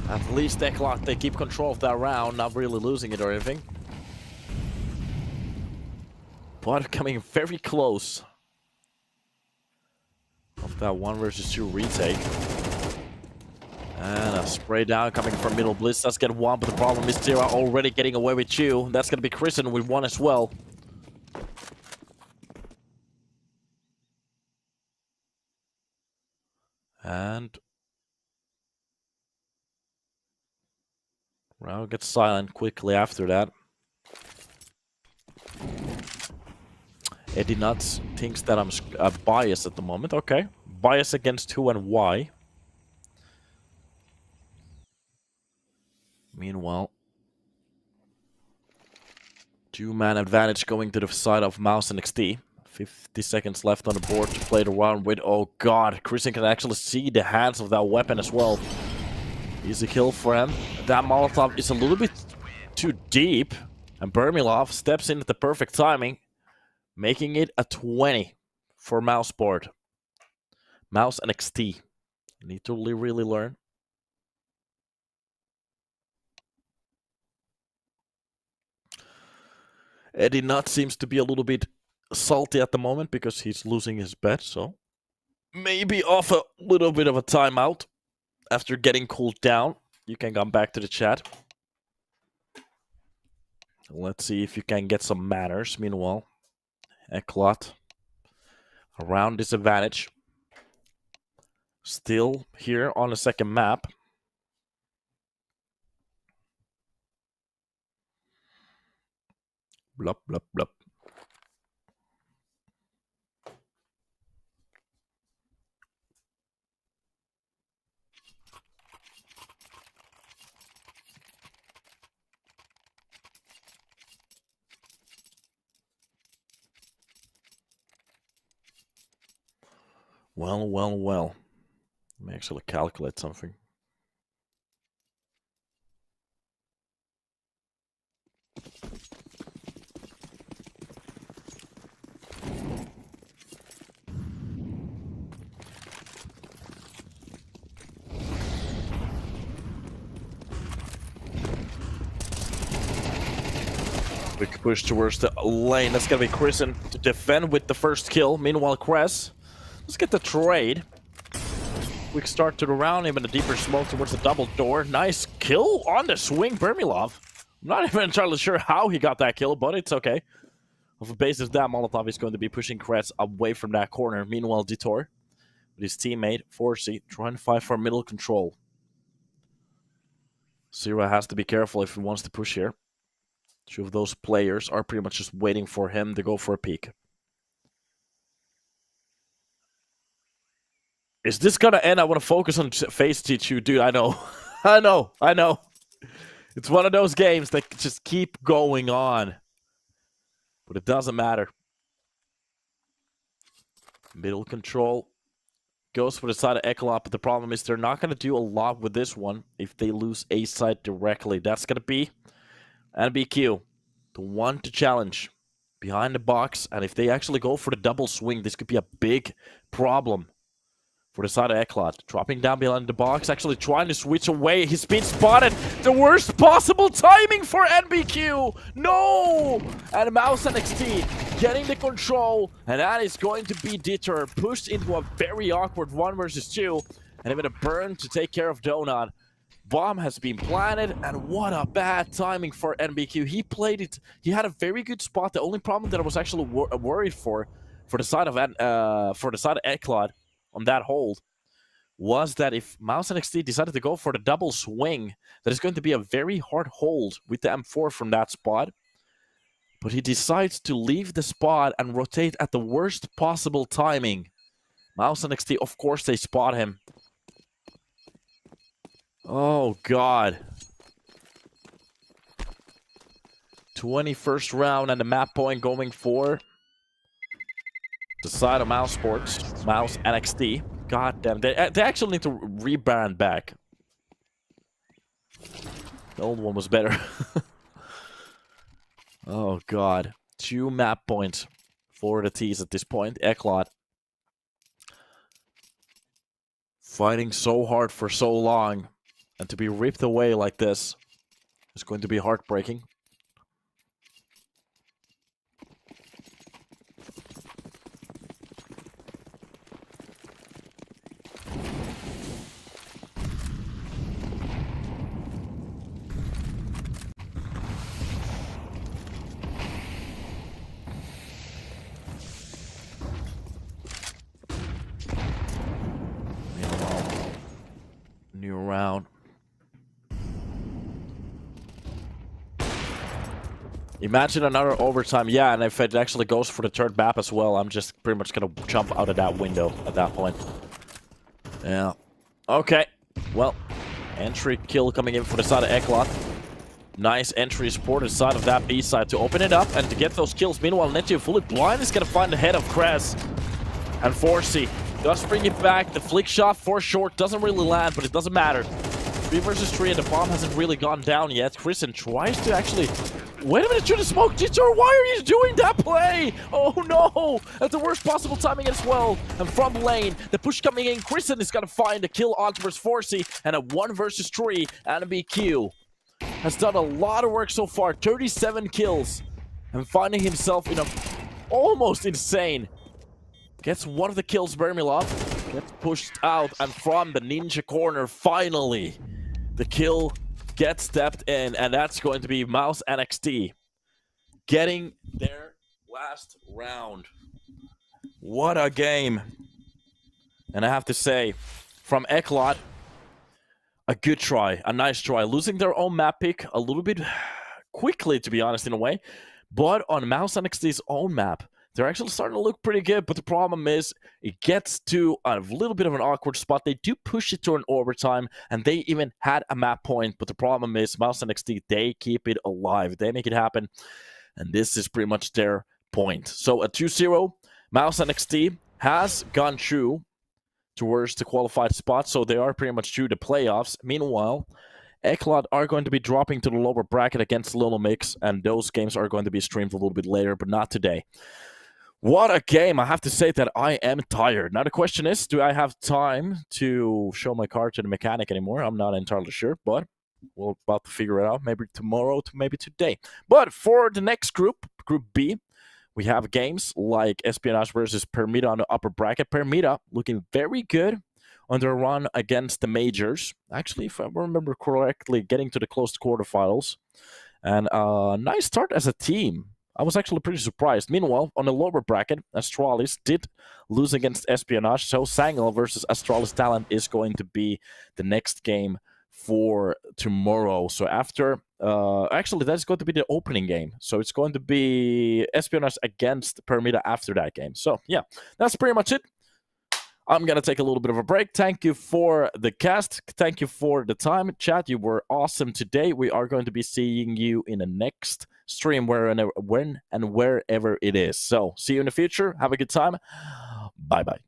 At least ECLOT, they keep control of that round, not really losing it or anything. But coming very close of that 1 versus 2 retake. And a spray down coming from middle. Blitz does get 1, but the problem is Tira already getting away with 2. That's going to be Krisen with 1 as well. And round gets silent quickly after that. Eddie Nuts thinks that I'm biased at the moment. Okay. Bias against who and why? Meanwhile, 2-man advantage going to the side of MOUZ NXT. 50 seconds left on the board to play the round with. Oh god, Christian can actually see the hands of that weapon as well. Easy kill for him. That Molotov is a little bit too deep. And Bermilov steps in at the perfect timing, making it a 20 for MOUZ board. MOUZ NXT. Need to really learn. Eddie Nutt seems to be a little bit salty at the moment because he's losing his bet, so maybe off a little bit of a timeout after getting cooled down. You can come back to the chat. Let's see if you can get some manners. Meanwhile, ECLOT around disadvantage. Still here on the second map. Blup, blup, blup. Well, well, well. Let me actually calculate something. Quick push towards the lane. That's gonna be Chrisen to defend with the first kill. Meanwhile, Kress, let's get the trade. Quick start to the round, even a deeper smoke towards the double door. Nice kill on the swing, Bermilov. I'm not even entirely sure how he got that kill, but it's okay. Off the basis of that, Molotov is going to be pushing Kress away from that corner. Meanwhile, Detour with his teammate, Forsey, trying to fight for middle control. Zira has to be careful if he wants to push here. Two of those players are pretty much just waiting for him to go for a peek. Is this gonna end? I want to focus on Face T2. Dude, I know. I know. It's one of those games that just keep going on. But it doesn't matter. Middle control goes for the side of ECLOT, but the problem is they're not going to do a lot with this one if they lose A side directly. That's going to be NBQ, the one to challenge behind the box. And if they actually go for the double swing, this could be a big problem for the side of ECLOT. Dropping down behind the box, actually trying to switch away. He's been spotted. The worst possible timing for NBQ. No! And MOUZ NXT getting the control. And that is going to be Deter. Pushed into a very awkward 1 versus 2. And even a burn to take care of Donut. Bomb has been planted, and what a bad timing for NBQ. He played it. He had a very good spot. The only problem that I was actually worried for the side of ECLOT on that hold was that if MOUZ NXT decided to go for the double swing, that is going to be a very hard hold with the M4 from that spot. But he decides to leave the spot and rotate at the worst possible timing. MOUZ NXT, of course, they spot him. Oh, God. 21st round and the map point going for the side of MOUZ Sports, MOUZ NXT. God damn, they actually need to rebrand back. The old one was better. Oh, God. 2 map points for the T's at this point. ECLOT fighting so hard for so long. And to be ripped away like this is going to be heartbreaking. New round. Imagine another overtime. Yeah, and if it actually goes for the third map as well, I'm just pretty much gonna jump out of that window at that point. Yeah. Okay. Well, entry kill coming in for the side of ECLOT. Nice entry support side of that B side to open it up and to get those kills. Meanwhile, Netio fully blind is gonna find the head of Krez. And Forsey does bring it back. The flick shot for short doesn't really land, but it doesn't matter. 3 versus 3 and the bomb hasn't really gone down yet. Kristen tries to actually... Wait a minute, shoot the smoke! Jitor, why are you doing that play? Oh no! At the worst possible timing as well. And from lane, the push coming in. Kristen is gonna find a kill on towards Forsey. And a 1 versus 3 and a BQ. Has done a lot of work so far. 37 kills. And finding himself in a... almost insane. Gets one of the kills, Vermilov. Gets pushed out. And from the ninja corner, finally, the kill gets stepped in, and that's going to be MOUZ NXT getting their last round. What a game. And I have to say, from ECLOT, a good try, a nice try. Losing their own map pick a little bit quickly, to be honest, in a way. But on MOUZ NXT's own map, they're actually starting to look pretty good, but the problem is it gets to a little bit of an awkward spot. They do push it to an overtime, and they even had a map point, but the problem is MOUZ NXT, they keep it alive. They make it happen, and this is pretty much their point. So a 2-0, MOUZ NXT has gone through towards the qualified spot, so they are pretty much through the playoffs. Meanwhile, ECLOT are going to be dropping to the lower bracket against Lilmix, and those games are going to be streamed a little bit later, but not today. What a game. I have to say that I am tired. Now the question is, do I have time to show my car to the mechanic anymore? I'm not entirely sure, but we're about to figure it out. Maybe tomorrow, maybe today. But for the next group, Group B, we have games like Espionage versus Permita on the upper bracket. Permita looking very good on their run against the majors. Actually, if I remember correctly, getting to the close quarterfinals. And a nice start as a team. I was actually pretty surprised. Meanwhile, on the lower bracket, Astralis did lose against Espionage, so Sangel versus Astralis Talent is going to be the next game for tomorrow. So after, actually, that's going to be the opening game. So it's going to be Espionage against Permita after that game. So yeah, that's pretty much it. I'm going to take a little bit of a break. Thank you for the cast. Thank you for the time. Chat, you were awesome today. We are going to be seeing you in the next stream when and wherever it is. So, see you in the future. Have a good time. Bye-bye.